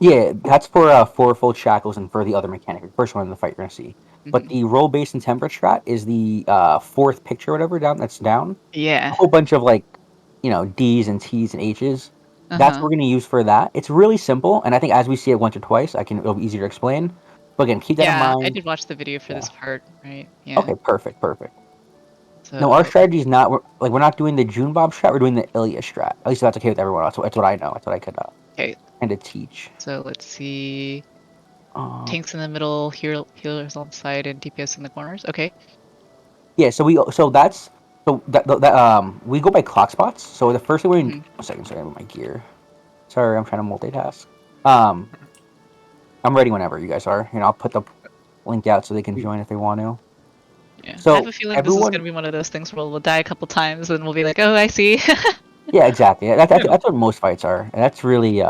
C: Yeah, that's for fourfold shackles and for the other mechanic. The first one in the fight you're gonna see. But
H: Mhm.
C: the role-based intemperance strat is the fourth picture, or whatever, that's down. A
H: Yeah.
C: whole bunch of like, D's and T's and H's. That's what we're gonna use for that. It's really simple, and I think as we see it once or twice, it'll be easier to explain. But again, keep that in
H: Yeah,
C: mind.
H: I did watch the video for
C: Yeah.
H: this part, right? Yeah.
C: Okay, perfect.
H: So,
C: No, our strategy is not we're not doing the June Bob strat. We're doing the Ilya strat. At least that's okay with everyone else. That's what I know. That's what I could
H: Okay.
C: kind of teach.
H: So let's see.
C: Uh,
H: Tanks in the middle, healers on the side, and DPS in the corners. Okay.
C: Yeah, so we go by clock spots. So the first thing we're in. One second, sorry, I have my gear. Sorry, I'm trying to multitask. I'm ready whenever you guys are. I'll put the link out so they can join if they want to.
H: Yeah.
C: So
H: I have a feeling this is
C: everyone-
H: gonna be one of those things where we'll die a couple times and we'll be like, oh, I see.
C: Yeah, exactly. That's what most fights are, and that's really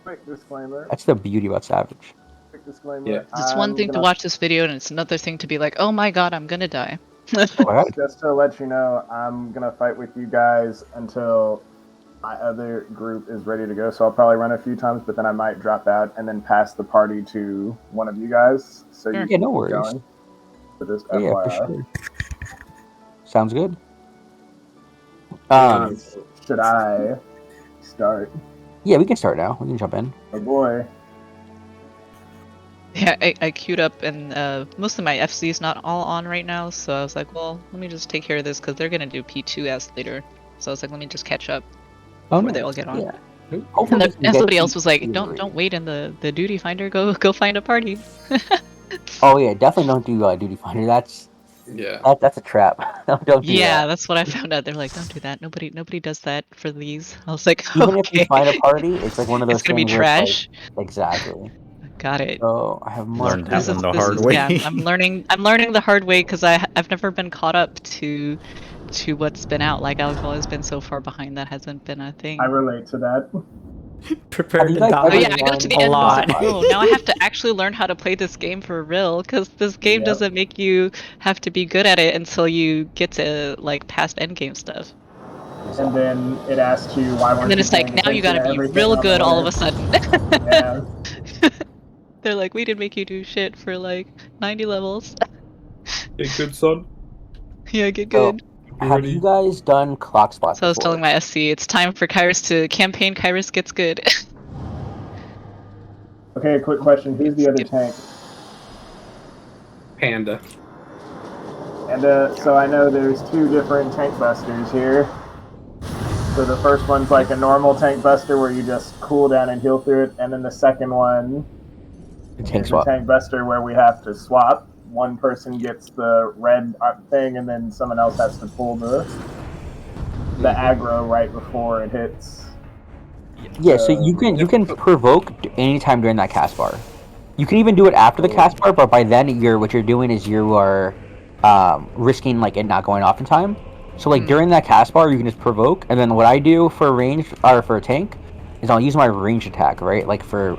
I: Quick disclaimer.
C: that's the beauty about Savage.
I: Quick disclaimer.
D: Yeah.
H: It's one thing to watch this video, and it's another thing to be like, oh my god, I'm gonna die.
C: Alright.
I: Just to let you know, I'm gonna fight with you guys until my other group is ready to go. So I'll probably run a few times, but then I might drop out and then pass the party to one of you guys. So
H: Sure.
I: you
C: Yeah, no
I: keep
C: worries.
I: going. So just
C: Yeah,
I: FYI.
C: for sure. Sounds good.
I: Should I start?
C: Yeah, we can start now. We can jump in.
I: Oh boy.
H: Yeah, I queued up, and most of my FC is not all on right now, so I was like, well, let me just take care of this, because they're going to do P2S later. So I was like, let me just catch up before they all get on.
C: Yeah.
H: And,
C: Hopefully we can get
H: somebody else
C: to
H: was like,
C: Q3.
H: don't wait in the duty finder, go find a party.
C: Oh yeah, definitely don't do duty finder. That's
D: Yeah.
C: That's a trap. Don't do
H: Yeah,
C: that.
H: that's what I found out. They're like, don't do that. Nobody does that for these. I was like,
C: Even if you
H: okay.
C: find a party, it's like one of those
H: It's gonna be
C: things where it's like
H: trash.
C: exactly.
H: Got it.
C: So I have
A: Learned that
H: This
C: markers.
H: is
A: one the
H: this
A: hard
H: is
A: way.
H: yeah. I'm learning. I'm learning the hard way because I've never been caught up to what's been out. Like I've always been so far behind that hasn't been a thing.
I: I relate to that.
A: Prepare
C: you
A: to
C: guys
A: die
H: Oh
C: ever
H: yeah, I got to the
A: a
H: end and I was like,
A: lot.
H: oh, now I have to actually learn how to play this game for real, because this game
I: Yep.
H: doesn't make you have to be good at it until you get to like past endgame stuff.
I: And then it asks you why weren't
H: And then
I: you
H: it's like,
I: paying
H: now you
I: attention
H: gotta
I: to
H: be
I: everything
H: real
I: on the
H: good all of a
I: list?
H: sudden.
I: Yeah.
H: They're like, we didn't make you do shit for like 90 levels.
D: Hey, good son.
H: Yeah, get
C: So,
H: good.
C: have you guys done clock spots
H: So I was
C: before?
H: telling my SC, it's time for Kairos to campaign Kairos gets good.
I: Okay, quick question. Who's the other tank?
D: Panda.
I: And so I know there's two different tank busters here. So the first one's like a normal tank buster where you just cool down and heal through it, and then the second one
C: Tank
I: is
C: swap.
I: a tank buster where we have to swap. One person gets the red thing, and then someone else has to pull the aggro right before it hits.
C: Yeah, so you can provoke anytime during that cast bar. You can even do it after the cast bar, but by then what you're doing is you are risking like it not going off in time. So like during that cast bar, you can just provoke, and then what I do for range or for a tank is I'll use my range attack, right? Like for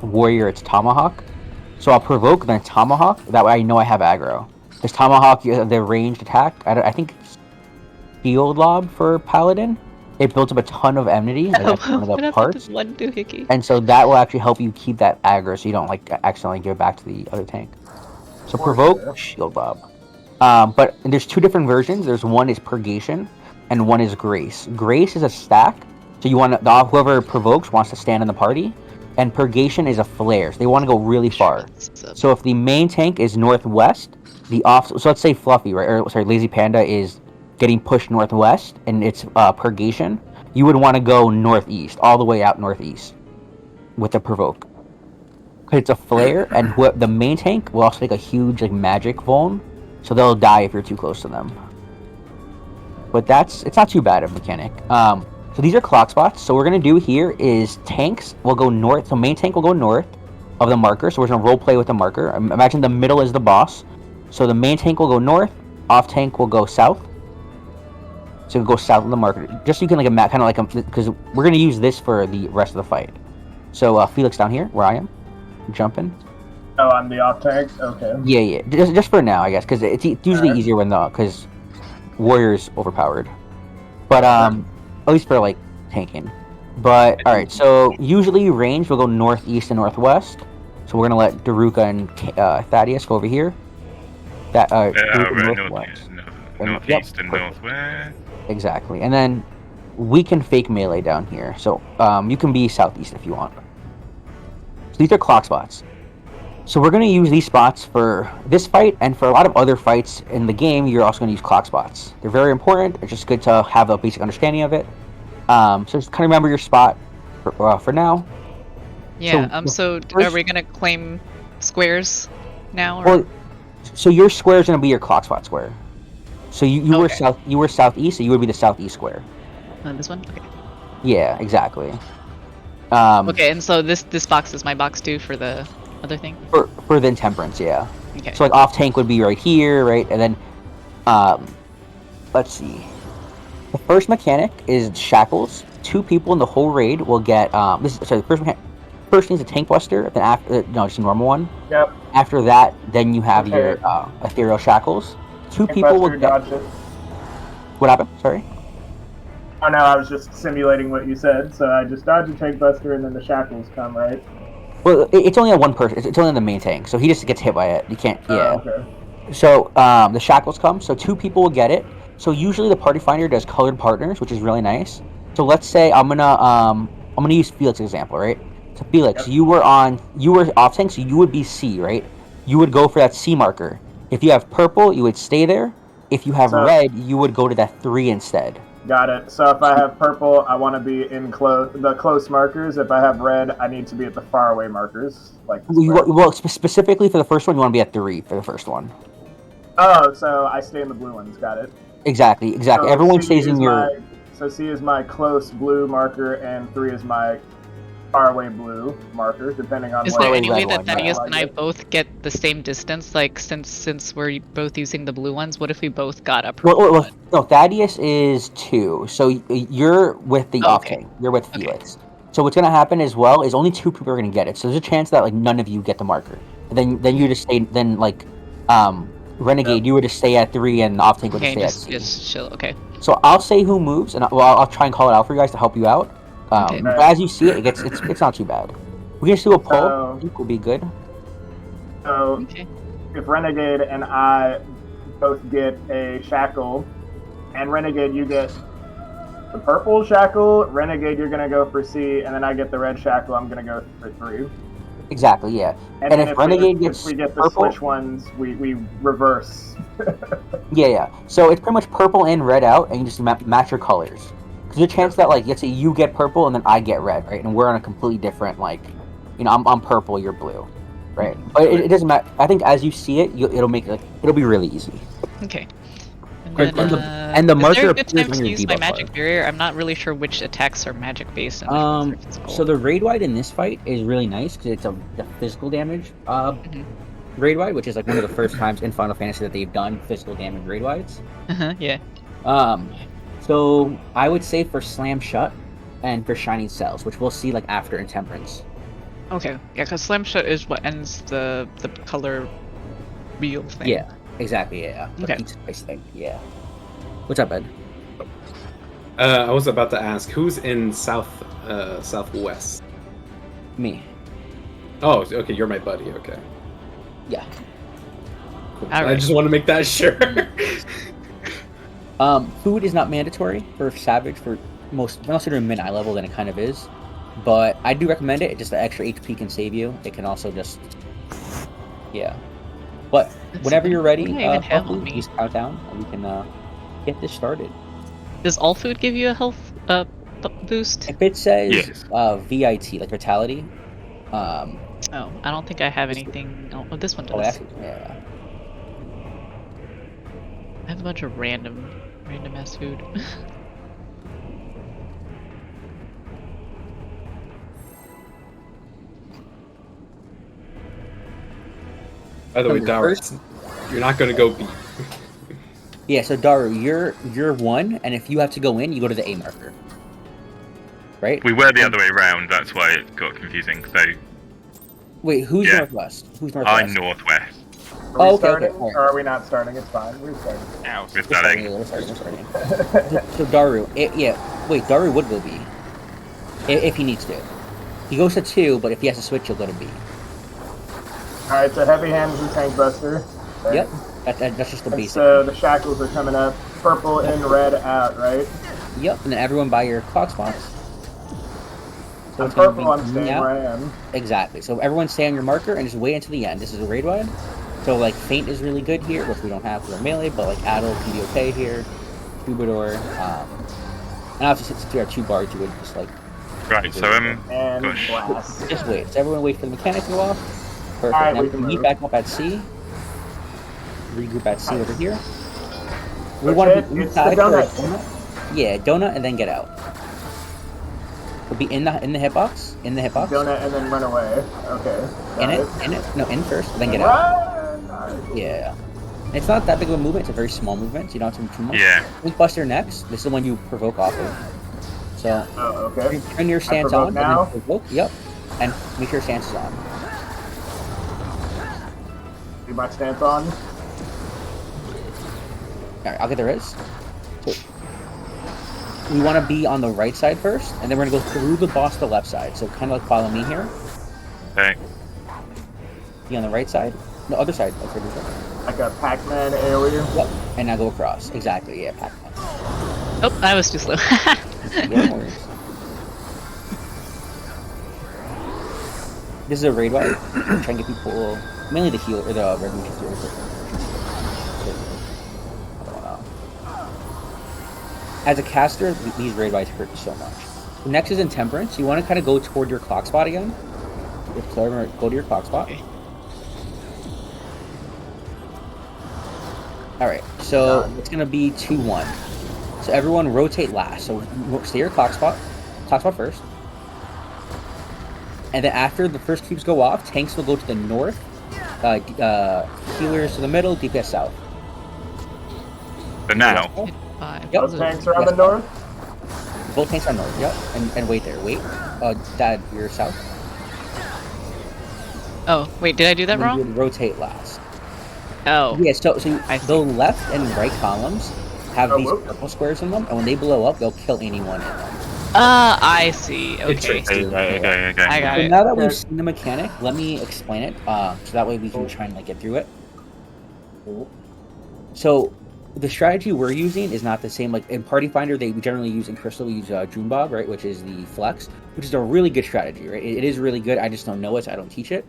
C: warrior, it's tomahawk. So I'll provoke then tomahawk. That way I know I have aggro. Because tomahawk, the ranged attack, I think it's shield lob for paladin. It builds up a ton of enmity. Like that's one of the parts.
H: One doohickey.
C: And so that will actually help you keep that aggro so you don't like accidentally give it back to the other tank. So provoke, shield lob. But there's two different versions. There's one is purgation and one is grace. Grace is a stack. So you want whoever provokes wants to stand in the party. And purgation is a flare. So they want to go really far. So if the main tank is northwest, so let's say Fluffy, right? Or sorry, Lazy Panda is getting pushed northwest and it's purgation. You would want to go northeast, all the way out northeast with the provoke. Because it's a flare, and the main tank will also take a huge like magic vuln, so they'll die if you're too close to them. But it's not too bad of a mechanic. So these are clock spots. So what we're gonna do here is tanks will go north. So main tank will go north of the marker. So we're gonna role play with the marker. Imagine the middle is the boss. So the main tank will go north. Off tank will go south. So go south of the marker, just so you can like kind of like because we're gonna use this for the rest of the fight. So Felix down here, where I am, jumping.
I: Oh, I'm the off tank. Okay.
C: Yeah. Just for now, I guess, because it's usually easier when because warrior's overpowered. But at least for like tanking. But all right, so usually range will go northeast and northwest. So we're gonna let Daruka and Thaddeus go over here.
B: Northeast and northwest.
C: Exactly, and then we can fake melee down here. So you can be southeast if you want. So these are clock spots. So we're going to use these spots for this fight, and for a lot of other fights in the game, you're also going to use clock spots. They're very important. It's just good to have a basic understanding of it. So just kind of remember your spot for now.
H: Yeah. So are we gonna claim squares now? Or?
C: Well, so your square is going to be your clock spot square. So you were southeast, so you would be the southeast square.
H: This one. Okay.
C: Yeah, exactly.
H: Okay, and so this box is my box too for the other thing.
C: For the intemperance, yeah.
H: Okay.
C: So like off tank would be right here, right, and then let's see. The first mechanic is Shackles. 2 people in the whole raid will get the first thing is a tank buster, then after just a normal one.
I: Yep.
C: After that, then you have your Ethereal Shackles. 2 people will get. What happened? Sorry.
I: Oh no, I was just simulating what you said. So I just dodge a tank buster, and then the shackles come, right?
C: Well, it's only on one person. It's only on the main tank, so he just gets hit by it. You can't. Yeah.
I: Okay.
C: So the shackles come. So 2 people will get it. So usually the party finder does colored partners, which is really nice. So let's say I'm gonna use Felix's example, right? So Felix, you were off tank, so you would be C, right? You would go for that C marker. If you have purple, you would stay there. If you have red, you would go to that 3 instead.
I: Got it. So if I have purple, I want to be in the close markers. If I have red, I need to be at the faraway markers. Like
C: well, specifically for the first one, you want to be at 3 for the first one.
I: Oh, so I stay in the blue ones. Got it.
C: Exactly.
I: So
C: Everyone
I: C
C: stays in
I: is
C: your.
I: So C is my close blue marker, and 3 is my faraway blue marker, depending on
H: Is
I: what.
H: there
C: Faraway
H: any way
C: red
H: that
C: one, yeah.
H: Thaddeus and I both get the same distance? Like, since we're both using the blue ones, what if we both got a purple one?
C: No, Thaddeus is 2, so you're with the
H: Oh,
C: off
H: okay.
C: tank. You're with
H: Okay.
C: Felix. So what's gonna happen as well is only 2 people are gonna get it. So there's a chance that like none of you get the marker. And then you just stay. Then like, Renegade, you were to stay at 3, and off tank would
H: Okay,
C: stay at
H: just
C: C.
H: just chill. Okay.
C: So I'll say who moves, and I'll try and call it out for you guys to help you out.
H: Okay.
C: But as you see it, it's not too bad. We can just do a poll. I think will be good.
I: So
H: Okay.
I: if Renegade and I both get a shackle, and Renegade you get the purple shackle, Renegade you're gonna go for C, and then I get the red shackle, I'm gonna go for 3.
C: Exactly, yeah.
I: And
C: And
I: then
C: if Renegade gets
I: if we get the
C: purple,
I: switch ones, we reverse.
C: yeah. So it's pretty much purple and red out, and you just match your colors. Because there's a chance that like, let's say you get purple and then I get red, right? And we're on a completely different like, I'm purple, you're blue, right? But it doesn't matter. I think as you see it, it'll be really easy.
H: Okay.
C: And
H: then,
C: the
H: is
C: marker
H: there a good
C: appears
H: time
C: on
H: to
C: your
H: use my
C: debuff
H: magic
C: bar.
H: barrier? I'm not really sure which attacks are magic based and which ones are physical.
C: So the raid wide in this fight is really nice because it's the physical damage raid wide, which is like one of the first times in Final Fantasy that they've done physical damage raid wides.
H: Yeah.
C: So I would say for Slam Shut and for Shining Cells, which we'll see like after Intemperance.
H: Okay. Yeah, because Slam Shut is what ends the color wheel thing.
C: Yeah, exactly. Yeah.
H: Okay.
C: The pizza thing. Yeah. What's up, Ed?
D: I was about to ask, who's in southwest?
C: Me.
D: Oh, okay, you're my buddy. Okay.
C: Yeah.
D: Cool.
H: All
D: I
H: right.
D: just want to make that sure.
C: Food is not mandatory for Savage for most, unless you're doing mid-eye level, then it kind of is. But I do recommend it. Just the extra HP can save you. It can also just, yeah. But whenever you're ready,
H: what do I even have on me?
C: please count down and we can get this started.
H: Does all food give you a health boost?
C: If it says
B: Yes.
C: VIT, like Vitality,
H: Oh, I don't think I have anything. Oh, this one does.
C: oh, actually, yeah.
H: I have a bunch of random ass food.
D: By the way, Daru, you're not gonna go B.
C: Yeah, so Daru, you're 1, and if you have to go in, you go to the A marker. Right?
B: We were the other way around, that's why it got confusing. So
C: Wait, who's
B: Yeah.
C: northwest? Who's northwest?
B: I'm northwest.
I: Are we
C: Oh, okay,
I: starting,
C: okay.
I: or are we not starting? It's fine. We're starting.
E: Ow.
B: We're
C: We're starting,
B: starting.
C: we're starting. So Daru, wait, Daru would go B. If he needs to. He goes to 2, but if he has to switch, he'll go to B.
I: Alright, so Heavy Hands and Tank Buster. Okay.
C: Yep, that's just the
I: And
C: basic.
I: so the shackles are coming up. Purple in, red out, right?
C: Yep, and then everyone buy your clock spots. So
I: I'm
C: it's gonna
I: purple,
C: be
I: I'm staying
C: me out.
I: where I am.
C: Exactly. So everyone stay on your marker and just wait until the end. This is a raid wide. So like Feint is really good here, which we don't have for melee, but like Adel can be okay here. Troubadour. And obviously since we have 2 bars, you would just like
B: Right, so
I: And
B: gosh.
I: blast.
C: just wait. So everyone wait for the mechanic to go off. Perfect.
I: Alright,
C: Now
I: we
C: we
I: can
C: can meet
I: move.
C: back up at C. Regroup at C over here. We
I: That's
C: want to
I: it?
C: be
I: It's the
C: inside for a
I: donut.
C: donut. Yeah, donut and then get out. We'll be in the hitbox. In the hitbox.
I: Donut and then run away. Okay. got
C: In it. No, in first, then get out.
I: Run! Alright.
C: Yeah. It's not that big of a movement, it's a very small movement, so you don't have to do too much.
B: Yeah.
C: Link Buster next. This is the one you provoke off of. So
I: Oh, okay.
C: turn your stance
I: provoke
C: on
I: now?
C: and then provoke. Yep. And make sure your stance is on.
I: Do my stance on.
C: Alright, I'll get the res. So we want to be on the right side first, and then we're gonna go through the boss to the left side. So kind of like follow me here.
B: Okay.
C: Be on the right side. No, other side. Other side.
I: Like a Pac-Man Aoe.
C: Yep. And now go across. Exactly. Yeah, Pac-Man.
H: Oh, I was too slow.
C: Yeah, no worries. This is a raid wide. Try and get people, mainly the heal or the revenue healer. As a caster, these raid wides hurt so much. Next is Intemperance. You want to kind of go toward your clock spot again. With Claire, go to your clock spot.
H: Okay.
C: All right, so it's gonna be 2-1. So everyone rotate last. So stay your clock spot first. And then after the first cubes go off, tanks will go to the north, healers to the middle, DPS south.
B: But now,
C: Yep.
I: Both tanks are on the north?
C: Both tanks are north, yep. And wait there, wait. Dad, you're south.
H: Oh, wait, did I do that
C: And then you
H: wrong?
C: would rotate last.
H: Oh.
C: Yeah, so
H: I see.
C: the left and right columns have these
I: whoop.
C: purple squares in them, and when they blow up, they'll kill anyone in them.
H: I see. Okay.
B: okay.
H: I got
C: So
H: it.
C: now that we've seen the mechanic, let me explain it, so that way we can try and get through it. So the strategy we're using is not the same. Like in Party Finder, we generally use in Crystal, we use Junebog, right, which is the flex, which is a really good strategy, right? It is really good. I just don't know it, so I don't teach it.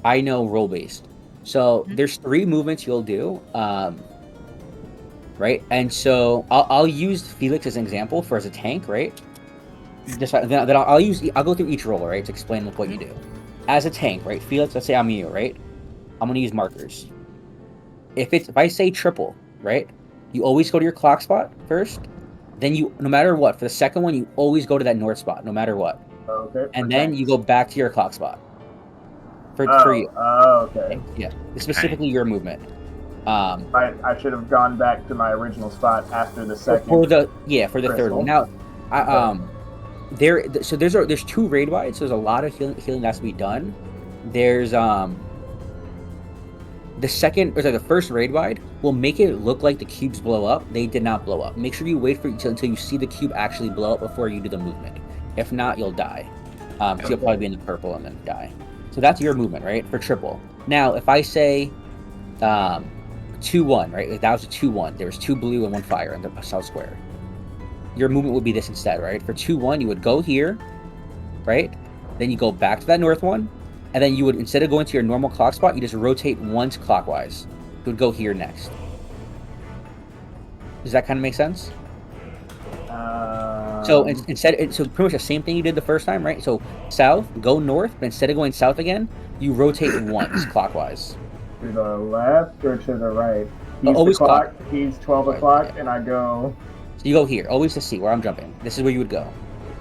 C: I know role based. So there's 3 movements you'll do, right? And so I'll use Felix as an example as a tank, right? Then I'll go through each role, right, to explain what you do. As a tank, right, Felix, let's say I'm you, right? I'm gonna use markers. If I say triple, right, you always go to your clock spot first. Then no matter what, for the second one, you always go to that north spot, no matter what.
I: Okay.
C: And then you go back to your clock spot. For you.
I: Oh, okay.
C: Yeah, specifically your movement.
I: I should have gone back to my original spot after the second.
C: For the third one. Now, there's 2 raid wides. So there's a lot of healing that has to be done. There's the first raid wide will make it look like the cubes blow up. They did not blow up. Make sure you wait until you see the cube actually blow up before you do the movement. If not, you'll die. Because you'll probably be in the purple and then die. So that's your movement, right? For triple. Now, if I say 2-1, right? If that was a 2-1. There was 2 blue and 1 fire in the south square. Your movement would be this instead, right? For 2-1, you would go here, right? Then you go back to that north one, and then you would, instead of going to your normal clock spot, you just rotate once clockwise. You would go here next. Does that kind of make sense? So so pretty much the same thing you did the first time, right? So south, go north, but instead of going south again, you rotate once clockwise.
I: To the left or to the right?
C: Always clock.
I: He's 12 o'clock, and I go.
C: So you go here, always to see where I'm jumping. This is where you would go.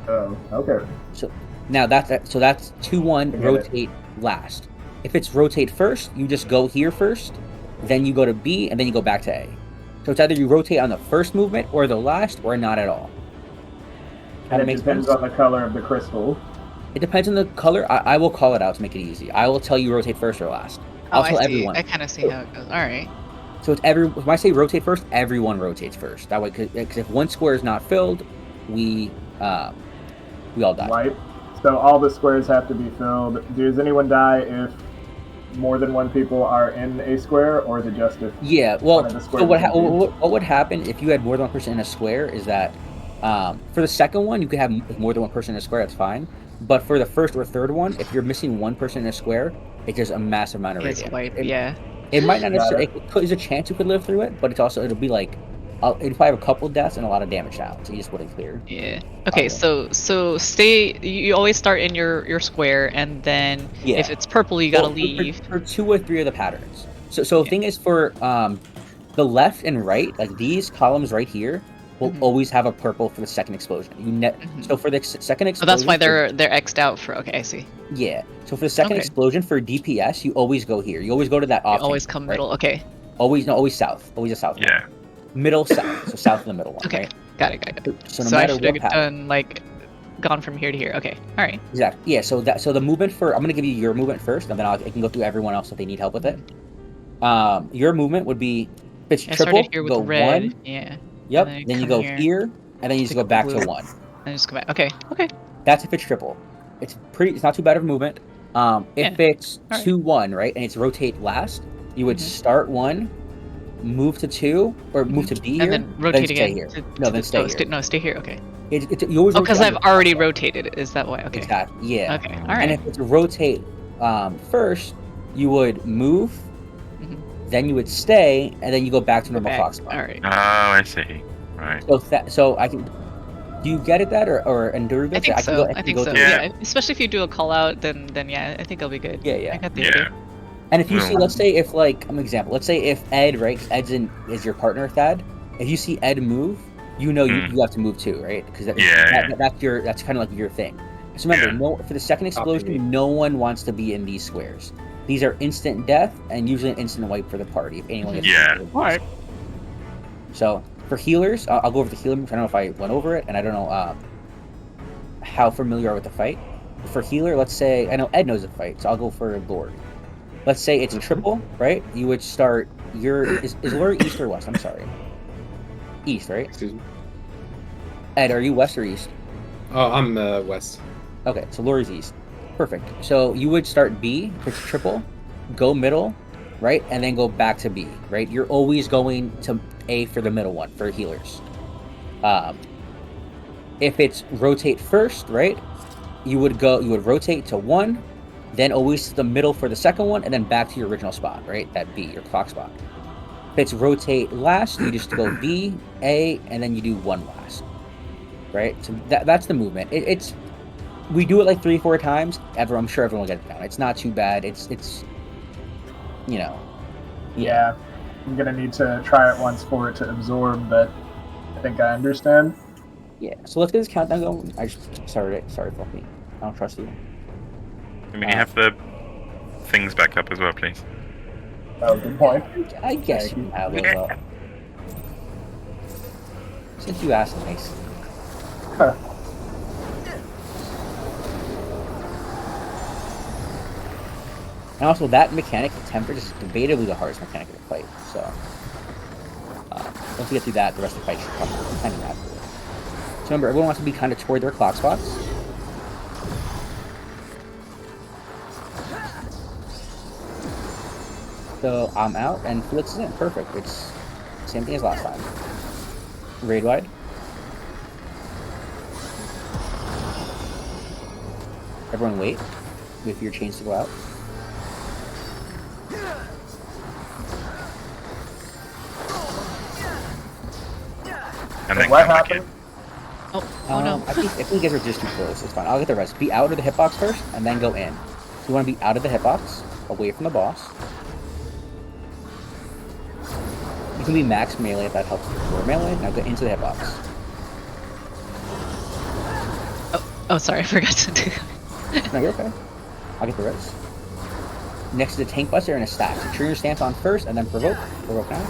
I: Oh, okay.
C: So now that's 2-1. Rotate last. If it's rotate first, you just go here first, then you go to B, and then you go back to A. So it's either you rotate on the first movement or the last, or not at all.
I: And it depends on the color of the crystal.
C: It depends on the color. I will call it out to make it easy. I will tell you rotate first or last. I'll tell everyone.
H: I kind of see how it goes. All right.
C: So it's when I say rotate first, everyone rotates first. That way, because if one square is not filled, we all die.
I: Right. So all the squares have to be filled. Does anyone die if more than 1 people are in a square, or is it just if?
C: Yeah. Well,
I: one of the
C: so
I: squares
C: what would happen if you had more than 1 person in a square is that for the second one, you could have more than 1 person in a square. That's fine. But for the first or third one, if you're missing 1 person in a square, it's just a massive amount of radiant. It might not necessarily. There's a chance you could live through it, but it'll be like it'll probably have a couple deaths and a lot of damage now, so you just wouldn't clear.
H: Yeah. Okay. So stay. You always start in your square, and then if it's purple, you gotta leave.
C: For 2 or 3 of the patterns. So the thing is, for the left and right, like these columns right here, will always have a purple for the second explosion. So for the second explosion,
H: so that's why they're X'd out for. Okay, I see.
C: Yeah. So for the second explosion for DPS, you always go here. You always go to that off.
H: Always come middle. Okay.
C: Always south. Always a south.
B: Yeah.
C: Middle south. So south of the middle one.
H: Okay.
C: Right?
H: Got it.
C: So no
H: I
C: matter
H: should
C: what
H: have done gone from here to here. Okay. All right.
C: Exactly. Yeah. So the movement I'm gonna give you your movement first, and then I can go through everyone else if they need help with it. Your movement would be if it's triple.
H: Here with
C: go
H: red.
C: 1.
H: Yeah.
C: Yep. Then you go here, and then you just go back to 1.
H: And just go back. Okay.
C: That's if it's triple. It's not too bad of a movement. If it's 2-1, right, and it's rotate last, you would start 1, move to 2, or move to B here,
H: and then rotate
C: then
H: again.
C: stay here. Then stay here.
H: Stay here. Okay.
C: You always
H: because I've already rotated. Is that why? Okay.
C: Exactly. Yeah.
H: Okay. All right.
C: And if it's rotate first, you would move, then you would stay, and then you go back to normal clock spot.
H: All right.
B: Oh, I see. Right.
C: So I can. Do you get it that or endure
H: I think so.
C: I can go through
H: Yeah. Especially if you do a call out, then yeah, I think I'll be good.
C: Yeah.
H: I got the idea.
C: And if you see, let's say if like an example, let's say if Ed, right, 'cause Ed's is your partner, Thad. If you see Ed move, you know you have to move too, right? Because that's kind of like your thing. So remember, for the second explosion, no one wants to be in these squares. These are instant death and usually an instant wipe for the party if anyone gets
B: All
E: right.
C: So for healers, I'll go over the healer moves. I don't know if I went over it, and I don't know how familiar you are with the fight. For healer, let's say I know Ed knows the fight, so I'll go for Lord. Let's say it's triple, right? You would start is Lord east or west? I'm sorry. East, right?
D: Excuse me.
C: Ed, are you west or east?
D: Oh, I'm west.
C: Okay, so Lori's east. Perfect. So you would start B, which is triple, go middle, right? And then go back to B, right? You're always going to A for the middle one, for healers. If it's rotate first, right? You would rotate to 1, then always to the middle for the second one, and then back to your original spot, right? That B, your clock spot. If it's rotate last, you just go B, A, and then you do 1 last. Right? So that's the movement. We do it like 3-4 times. I'm sure everyone will get it down. It's not too bad. It's you know.
I: Yeah. I'm gonna need to try it once for it to absorb, but I think I understand.
C: Yeah. So let's get this countdown going. Sorry, fuck me. I don't trust you.
B: Can you have the things back up as well, please?
I: Oh, good point.
C: I guess you have as well. Since you asked nice.
I: Huh.
C: And also, that mechanic, the temper, is debatably the hardest mechanic in the fight. So, once we get through that, the rest of the fight should come kind of naturally. So remember, everyone wants to be kind of toward their clock spots. So I'm out, and Felix is in. Perfect. It's same thing as last time. Raid wide. Everyone wait for your chains to go out.
B: And then
I: what
B: come back
I: happened?
B: in.
H: Oh no.
C: I think you guys are just too close. It's fine. I'll get the rest. Be out of the hitbox first, and then go in. So you want to be out of the hitbox, away from the boss. You can be max melee if that helps you. Or melee. Now get into the hitbox.
H: Oh, sorry, I forgot to do that.
C: No, you're okay. I'll get the rest. Next to the tank buster and a stack. So turn your stance on first, and then provoke. Provoke now.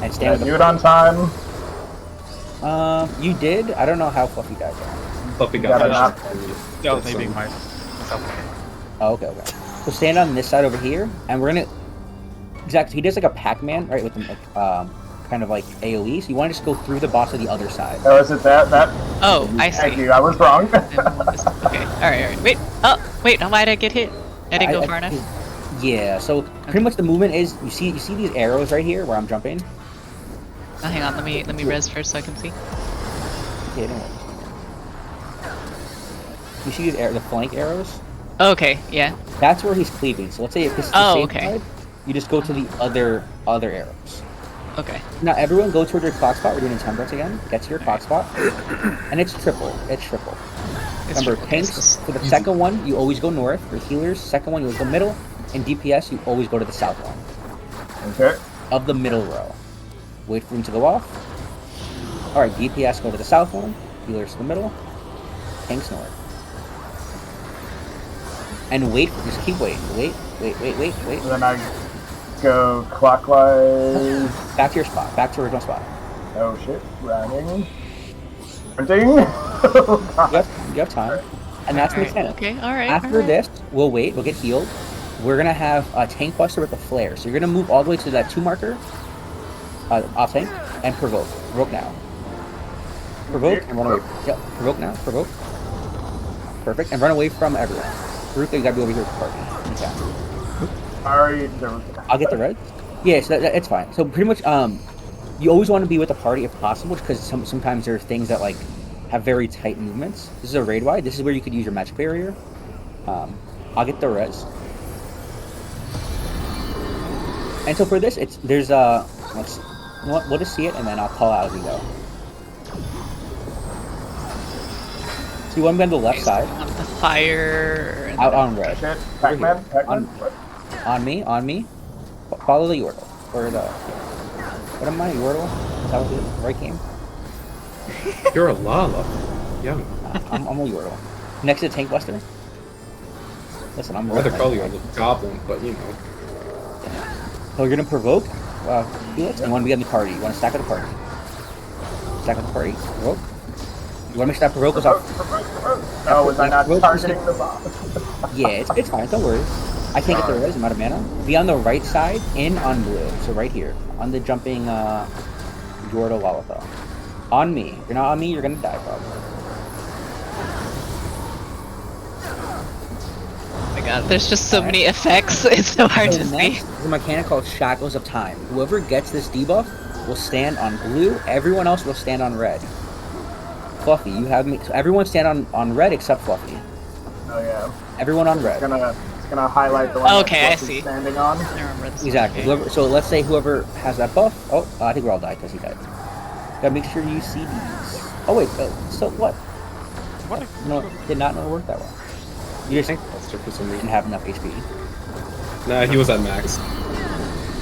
C: And stand with
I: Do it on time.
C: You did. I don't know how fluffy guys are.
D: Fluffy
I: Got
D: got
I: enough.
E: That was maybe myself.
C: Oh, okay. So stand on this side over here, and we're gonna. Exactly. He does like a Pac-Man, right? With the kind of like AOE. So you want to just go through the boss of the other side.
I: Oh, is it that?
H: Oh, I see.
I: Thank you. I was wrong.
H: Okay. All right. Wait. Oh, wait. Why did I get hit? I didn't go far enough.
C: Yeah. So pretty much the movement is you see these arrows right here where I'm jumping.
H: Oh, hang on. Let me res first so I can see.
C: Okay, don't worry. You see these the flank arrows?
H: Oh, okay. Yeah.
C: That's where he's cleaving. So let's say if this is the same
H: okay.
C: side, you just go to the other arrows.
H: Okay.
C: Now everyone go toward your clock spot. We're doing intemperance again. Get to your clock spot, and it's triple. Remember, tanks for the second one, you always go north. For healers, second one you always go middle, and DPS you always go to the south one.
I: Okay.
C: Of the middle row. Wait for him to go off. All right, DPS go to the south one. Healers to the middle. Tanks north. And wait. Just keep waiting. Wait.
I: And then I go clockwise.
C: Back to your spot. Back to your original spot.
I: Oh shit! Running. Sprinting.
C: You have time. And that's the mechanic.
H: Okay. All right.
C: After this, we'll wait. We'll get healed. We're gonna have a tank buster with a flare. So you're gonna move all the way to that 2 marker. Off tank and provoke. Provoke now. Provoke and run away. Yep. Provoke now. Provoke. Perfect. And run away from everyone. Ruth, you gotta be over here with the party. Okay.
I: Sorry.
C: I'll get the reds. Yeah, so it's fine. So pretty much, you always want to be with the party if possible, because sometimes there are things that like have very tight movements. This is a raid wide. This is where you could use your magic barrier. I'll get the res. And so for this, there's let's see. We'll just see it, and then I'll call out as we go. See, one on the left side.
H: On the fire. and
C: Out
H: then-
C: on red.
I: Shit, Pac-Man? Pac-Man? What?
C: On me. Follow the Yordle. Or the... What am I, Yordle? Is that what the right game?
D: You're a Lala. Young.
C: I'm a Yordle. Next to the Tank Buster? Listen, I'm
D: I'd rather
C: rolling
D: call you
C: like-
D: a Goblin, but you know.
C: Oh, you're gonna provoke? Felix? And you wanna be on the party. You wanna stack with the party. Stack with the party. Provoke? You wanna make sure that provoke is off.
I: Oh, was I not
C: Provoke is-
I: targeting the boss?
C: Yeah, it's fine, don't worry. I can't get the res, I'm out of mana. Be on the right side, in on blue. So right here. On the jumping Yordle Lollipop. On me. If you're not on me, you're gonna die probably.
H: Oh my god, there's just so many effects. It's so hard to
C: So
H: see.
C: next is a mechanic called Shackles of Time. Whoever gets this debuff will stand on blue, everyone else will stand on red. Fluffy, you have me. So everyone stand on red except Fluffy.
I: Oh yeah.
C: Everyone on red.
I: It's gonna highlight the one
H: Okay, I
I: that's
H: see.
I: standing on.
H: I remember this.
C: Exactly.
H: Okay.
C: Whoever, so let's say whoever has that buff. Oh, I think we're all died because he died. Gotta make sure you see these. Oh wait, so what?
E: What?
C: No, did not know it worked that well. You just
D: Tank Buster for some
C: didn't
D: reason.
C: have enough HP.
D: Nah, he was at max.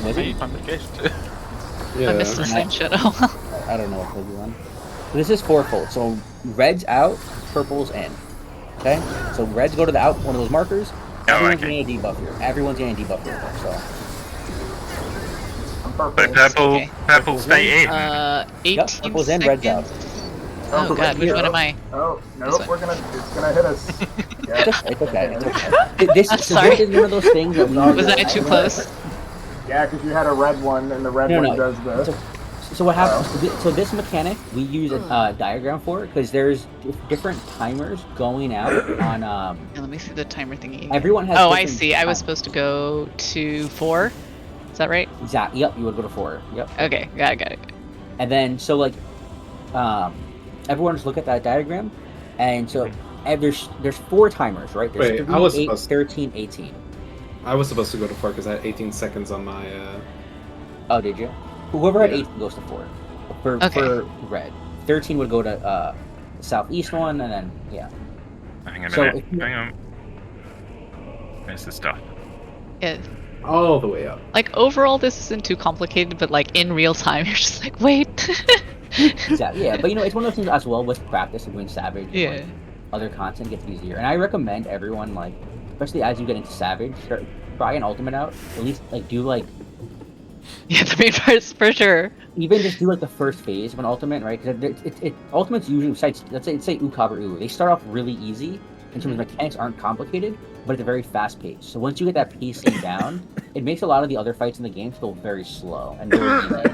C: Was
E: I
C: it?
E: need complication too.
D: Yeah.
H: I missed the same shit. Oh well.
C: I don't know what killed you on. So this is fourfold. So red's out, purple's in. Okay? So reds go to the out one of those markers.
B: Oh,
C: Everyone's
B: okay.
C: getting a debuff here. Everyone's getting a debuff here. So
I: I'm
B: So
I: purple.
B: purple,
H: Okay.
B: purple stay in.
H: 18
C: purple's in, red's out.
H: seconds. Oh god, which one am I?
I: Oh,
H: This
I: nope,
H: one.
I: it's gonna hit us. Yeah.
C: It's okay. It's okay. This,
H: I'm
C: so
H: sorry.
C: this is one of those things that we
H: Was that too close?
I: Yeah, because you had a red one, and the red
C: No,
I: one
C: no.
I: does the...
C: So what happens? So this mechanic we use a diagram for because there's different timers going out on.
H: Yeah, let me see the timer thingy.
C: Everyone has.
H: Oh, I
C: different
H: see. I was
C: timers.
H: supposed to go to 4. Is that right?
C: Exactly. Yep. You would go to 4. Yep.
H: Okay, got it.
C: And then so like, everyone just look at that diagram, and so there's 4 timers, right? There's
D: Wait,
C: 3,
D: I was
C: 8,
D: supposed-
C: 13, 18.
D: I was supposed to go to 4 because I had 18 seconds on my.
C: Oh, did you? Whoever had
D: Yeah.
C: 18 goes to 4. For
H: Okay.
C: red, 13 would go to the southeast one, and then yeah.
B: Hang on a
C: So
B: minute.
C: if you-
B: Hang on. There's the stuff.
H: Yeah.
D: All the way up.
H: Like overall, this isn't too complicated, but like in real time, you're just like, wait.
C: Exactly. Yeah, but you know, it's one of those things as well with practice and doing Savage. and,
H: Yeah.
C: like, other content gets easier, and I recommend everyone like, especially as you get into Savage, try an ultimate out. At least like do like
H: Yeah, the main part's for sure.
C: even just do like the first phase of an ultimate, right? Because ultimates usually besides let's say Ukab or Uwu, they start off really easy in terms of mechanics aren't complicated, but at a very fast pace. So once you get that pacing down, it makes a lot of the other fights in the game feel very slow and very easy,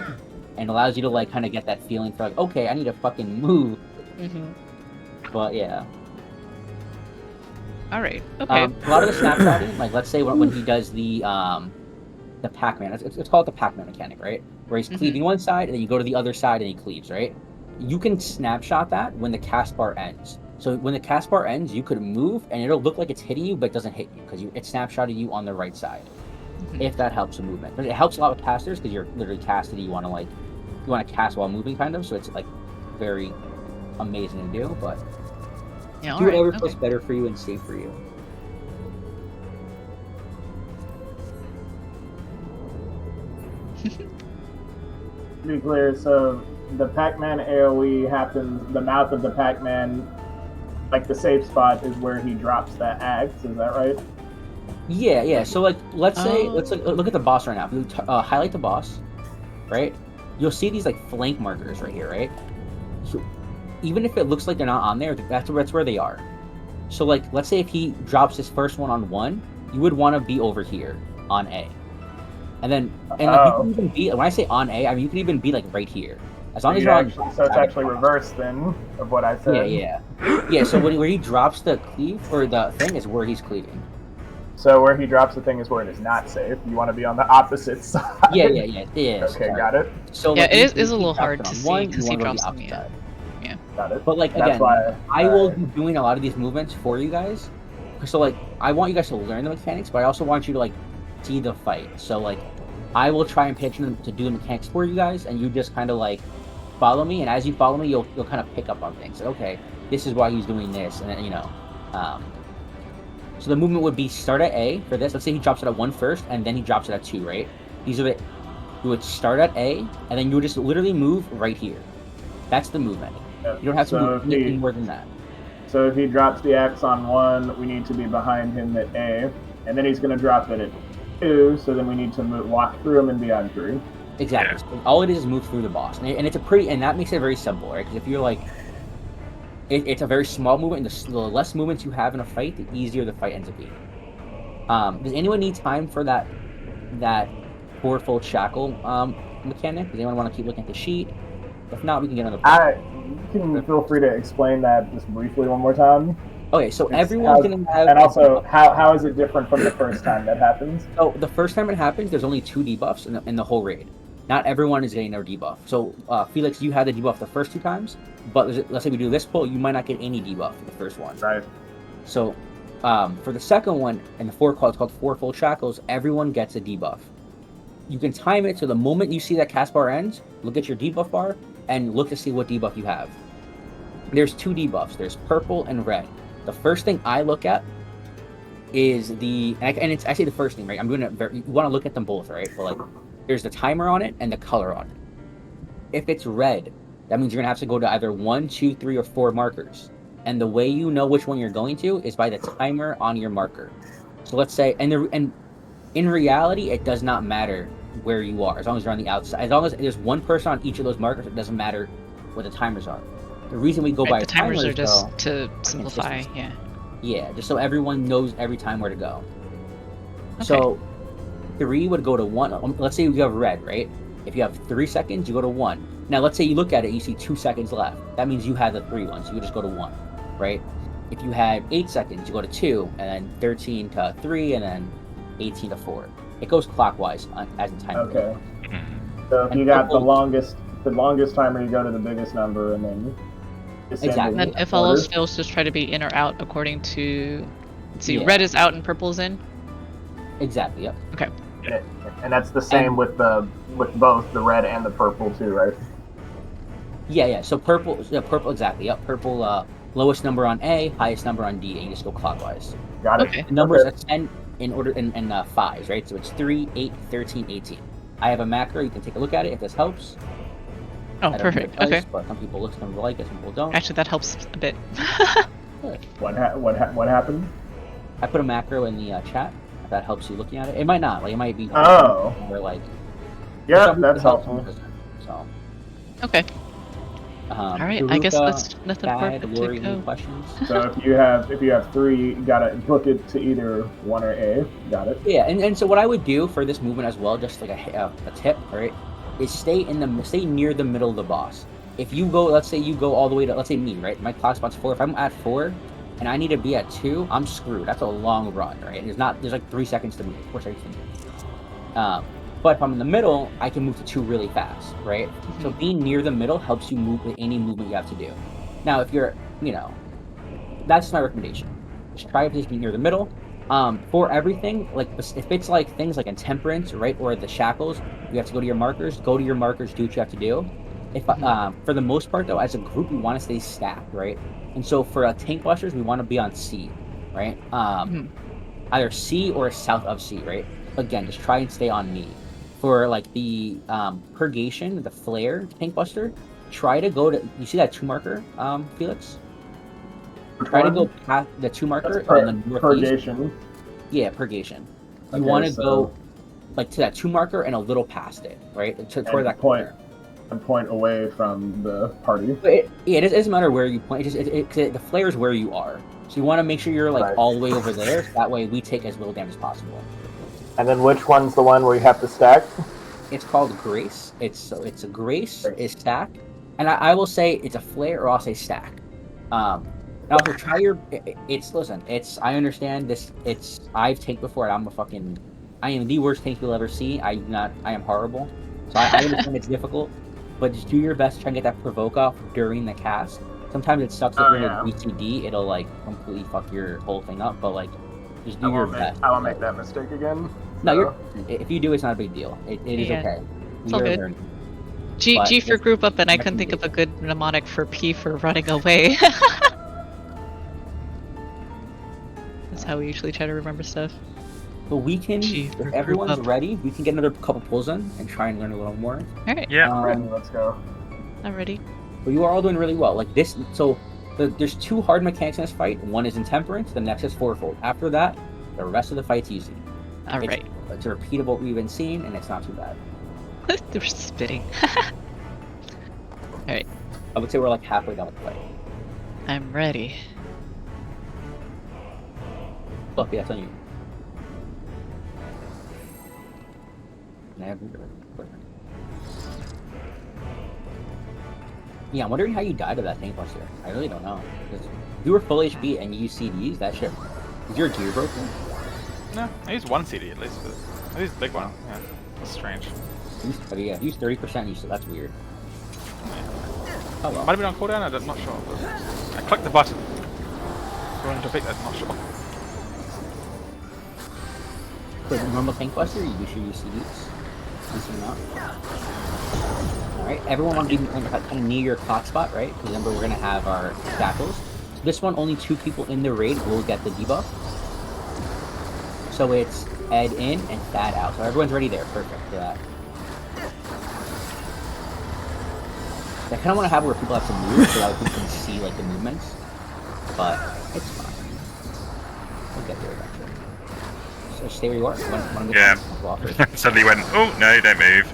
C: and allows you to like kind of get that feeling for like, okay, I need to fucking move.
H: Mm-hmm.
C: But yeah.
H: All right. Okay.
C: A lot of the snapshotting, like let's say when he does the Pac-Man, it's called the Pac-Man Mechanic, right? Where he's cleaving one side and then you go to the other side and he cleaves, right? You can snapshot that when the cast bar ends. So when the cast bar ends, you could move and it'll look like it's hitting you, but it doesn't hit you because it snapshotted you on the right side. If that helps with movement, but it helps a lot with casters because you're literally casting. You want to cast while moving, kind of. So it's like very amazing to do, but.
H: Yeah,
C: Do whatever
H: alright,
C: feels
H: okay.
C: better for you and safe for you.
I: To be clear, so the Pac-Man Aoe happens, the mouth of the Pac-Man, like the safe spot is where he drops the axe, is that right?
C: Yeah. So like, let's say,
H: Oh.
C: let's look at the boss right now. If you highlight the boss, right? You'll see these like flank markers right here, right? So even if it looks like they're not on there, that's where they are. So like, let's say if he drops his first one on 1, you would want to be over here on A. And then, and like, you can even be, when I say on A, I mean, you can even be like right here. As long as you're on.
I: So it's actually reversed then of what I said.
C: Yeah, so where he drops the cleave, or the thing, is where he's cleaving.
I: So where he drops the thing is where it is not safe. You want to be on the opposite side.
C: Yeah.
I: Okay,
C: sorry.
I: got it.
C: So
H: Yeah,
C: like,
H: it
C: if
H: is a
C: he
H: little
C: drops
H: hard
C: it
H: to
C: on
H: see
C: one,
H: 'cause
C: you
H: he
C: wanna go
H: drops
C: the
H: them,
C: opposite
H: yeah.
C: side.
I: Got it.
C: But like
I: That's
C: again,
I: why
C: I will be doing a lot of these movements for you guys. So like, I want you guys to learn the mechanics, but I also want you to like see the fight. So like, I will try and pitch them to do the mechanics for you guys, and you just kind of like follow me. And as you follow me, you'll kind of pick up on things. Okay, this is why he's doing this, and then, you know. So the movement would be start at A for this. Let's say he drops it at 1 first, and then he drops it at 2, right? These are the. You would start at A, and then you would just literally move right here. That's the movement.
I: Yep.
C: You don't have to
I: So
C: move anything more than that.
I: So if he drops the axe on 1, we need to be behind him at A, and then he's going to drop it at 2. So then we need to walk through him and be on 3.
C: Exactly. So all it is move through the boss, and it's a pretty, and that makes it very simple, right? Because if you're like, it's a very small movement, and the less movements you have in a fight, the easier the fight ends up being. Does anyone need time for that 4-fold shackle mechanic? Does anyone want to keep looking at the sheet? If not, we can get on the.
I: You can feel free to explain that just briefly one more time.
C: Okay, so everyone's gonna have.
I: And also, how is it different from the first time that happens?
C: So the first time it happens, there's only 2 debuffs in the whole raid. Not everyone is getting their debuff. So Felix, you had the debuff the first 2 times, but let's say we do this pull, you might not get any debuff for the first one.
I: Right.
C: So for the second one, and it's called 4-fold shackles, everyone gets a debuff. You can time it so the moment you see that cast bar ends, look at your debuff bar and look to see what debuff you have. There's 2 debuffs. There's purple and red. The first thing I look at is I say the first thing, right? I'm doing it. You want to look at them both, right? But like, there's the timer on it and the color on it. If it's red, that means you're gonna have to go to either 1, 2, 3, or 4 markers. And the way you know which one you're going to is by the timer on your marker. So let's say, and in reality, it does not matter where you are as long as you're on the outside. As long as there's one person on each of those markers, it doesn't matter what the timers are. The reason we go by
H: the timers are just
C: though,
H: to simplify, yeah.
C: Yeah, just so everyone knows every time where to go.
H: Okay.
C: So 3 would go to 1. Let's say you have red, right? If you have 3 seconds, you go to 1. Now let's say you look at it, you see 2 seconds left. That means you had the 3 ones, so you would just go to 1, right? If you had 8 seconds, you go to 2, and then 13 to 3, and then 18 to 4. It goes clockwise as the timer.
I: Okay. So if you got the longest timer, you go to the biggest number, and then
C: Exactly.
H: And then if all else fails, just try to be in or out according to. Let's see, red is out and purple's in.
C: Exactly. Yep.
H: Okay.
I: And that's the same with both the red and the purple too, right?
C: Yeah. So purple, exactly. Yep. Purple, lowest number on A, highest number on D, and you just go clockwise.
I: Got it.
H: Okay.
C: The numbers are 10 in order in 5s, right? So it's 3, 8, 13, 18. I have a macro. You can take a look at it if this helps.
H: Oh, perfect. Okay.
C: But some people like it, some people don't.
H: Actually, that helps a bit.
I: What happened?
C: I put a macro in the chat. If that helps you looking at it. It might not. Like it might be.
I: Oh.
C: Where like.
I: Yeah, that's helpful.
C: So.
H: Okay. All right. I guess that's nothing
C: Bad,
H: for
C: Lori,
H: to
C: any
H: go.
C: questions?
I: So if you have 3, you gotta book it to either 1 or A. Got it.
C: Yeah, and so what I would do for this movement as well, just like a tip, right, is stay near the middle of the boss. If you go, let's say you go all the way to, let's say me, right, my clock spot's 4. If I'm at 4 and I need to be at 2, I'm screwed. That's a long run, right? There's like 3 seconds to move, 4 seconds to move. But if I'm in the middle, I can move to 2 really fast, right?
H: Mm-hmm.
C: So being near the middle helps you move with any movement you have to do. Now, if you're, that's my recommendation. Just try to be near the middle. For everything, like if it's like things like Intemperance, right, or the Shackles, you have to go to your markers. Go to your markers. Do what you have to do. If for the most part, though, as a group, we want to stay stacked, right? And so for tank busters, we want to be on C, right? Either C or south of C, right? Again, just try and stay on me. For like the Purgation, the Flare tank buster, try to go to. You see that 2 marker, Felix? Try to go past the 2 marker on the northeast.
I: Purgation.
C: Yeah, Purgation. You
I: Okay,
C: want to
I: so-
C: go like to that 2 marker and a little past it, right? Toward that
I: point
C: corner.
I: and point away from the party.
C: But it doesn't matter where you point. The flare is where you are. So you want to make sure you're like
I: Right.
C: all the way over there. So that way we take as little damage as possible.
I: And then which one's the one where you have to stack?
C: It's called Grace. It's a Grace is stack, and I will say it's a flare or I'll say stack. And also try your. It's. I understand this. I've tanked before. And I am the worst tank you'll ever see. I am horrible. So I understand it's difficult, but just do your best to try and get that provoke off during the cast. Sometimes it sucks if you're in a BCD. It'll like completely fuck your whole thing up. But like, just do your best.
I: I won't make that mistake again.
C: No, if you do, it's not a big deal. It is okay.
H: It's all good.
C: Learning.
H: G
C: But
H: for
C: just
H: group up, and I couldn't think of a good mnemonic for P for running away. That's how we usually try to remember stuff.
C: But we can,
H: Gee,
C: if
H: group
C: everyone's
H: up.
C: ready, we can get another couple pulls in and try and learn a little more.
H: Alright,
B: Yeah.
I: Ready, let's go.
H: I'm ready.
C: But you are all doing really well. Like this, so there's 2 hard mechanics in this fight. One is Intemperance, the next is Fourfold. After that, the rest of the fight's easy.
H: Alright.
C: It's a repeat of what we've been seeing, and it's not too bad.
H: They're spitting. Alright,
C: I would say we're like halfway down the fight.
H: I'm ready.
C: Fluffy, that's on you. Yeah, I'm wondering how you died of that tank buster. I really don't know. Because if you were full HP and you use CDs, that shit. Is your gear broken?
E: No, I used 1 CD at least. But I used the big one. Yeah, that's strange.
C: Yeah, use 30% use, so that's weird. Oh well.
E: Might have been on cooldown. I'm not sure. But I clicked the button. Going to pick that. I'm not sure.
C: For the normal tank buster, you should use CDs. Alright, everyone want to be kind of near your clock spot, right? Because remember, we're going to have our Shackles. So this one, only 2 people in the raid will get the debuff. So it's Ed in and Thad out. So everyone's ready there. Perfect for that. I kind of want to have where people have to move so that we can see like the movements. But it's fine. We'll get there eventually. So stay where you are.
B: Yeah. Suddenly went, oh, no, don't move.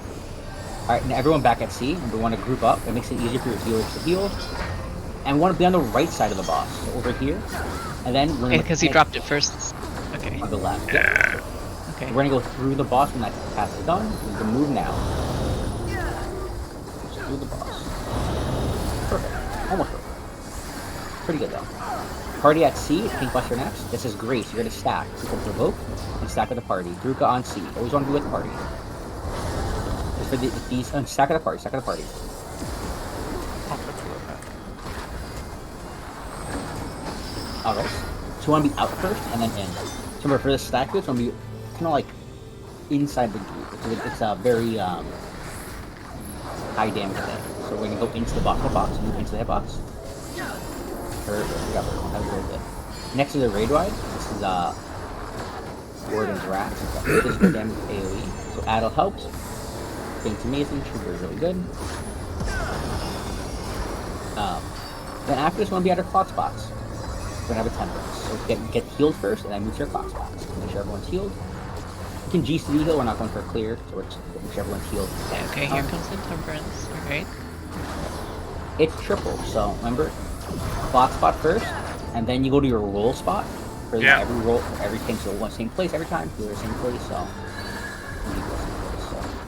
C: Alright, now everyone back at C, and we want to group up. It makes it easier for your healers to heal. And we want to be on the right side of the boss, so over here. And then we're
H: Okay, because he dropped it first. Okay.
C: on the left.
B: Yeah.
H: Okay.
C: We're going to go through the boss when that task is done. We can move now. Just through the boss. Perfect. Almost perfect. Pretty good though. Party at C, Pink Buster next. This is Grace. You're going to stack. So you can provoke and stack with the party. Druka on C. Always want to be with party. Just for these, stack at the party. Stack at the party. Alright. So you want to be out first and then in. So remember, for the stack boots, you want to be kind of like inside the group. It's a very high damage thing. So we're going to go into the box, move into the hitbox. Perfect. We got that was really good. Next is the raid ride. This is Warden's Wrath. Physical damage AoE. So Addle helps. Faint's amazing. Trooper is really good. Then after this, we want to be at our clock spots. We're gonna have a temperance. So get healed first, and then move to your clock spots. Make sure everyone's healed. You can GCD heal. We're not going for clear, so we're just make sure everyone's healed.
H: Okay, here comes the temperance. Alright.
C: It's triple. So remember, clock spot first, and then you go to your roll spot. For every roll, everything. So one same place every time. Healer same place. So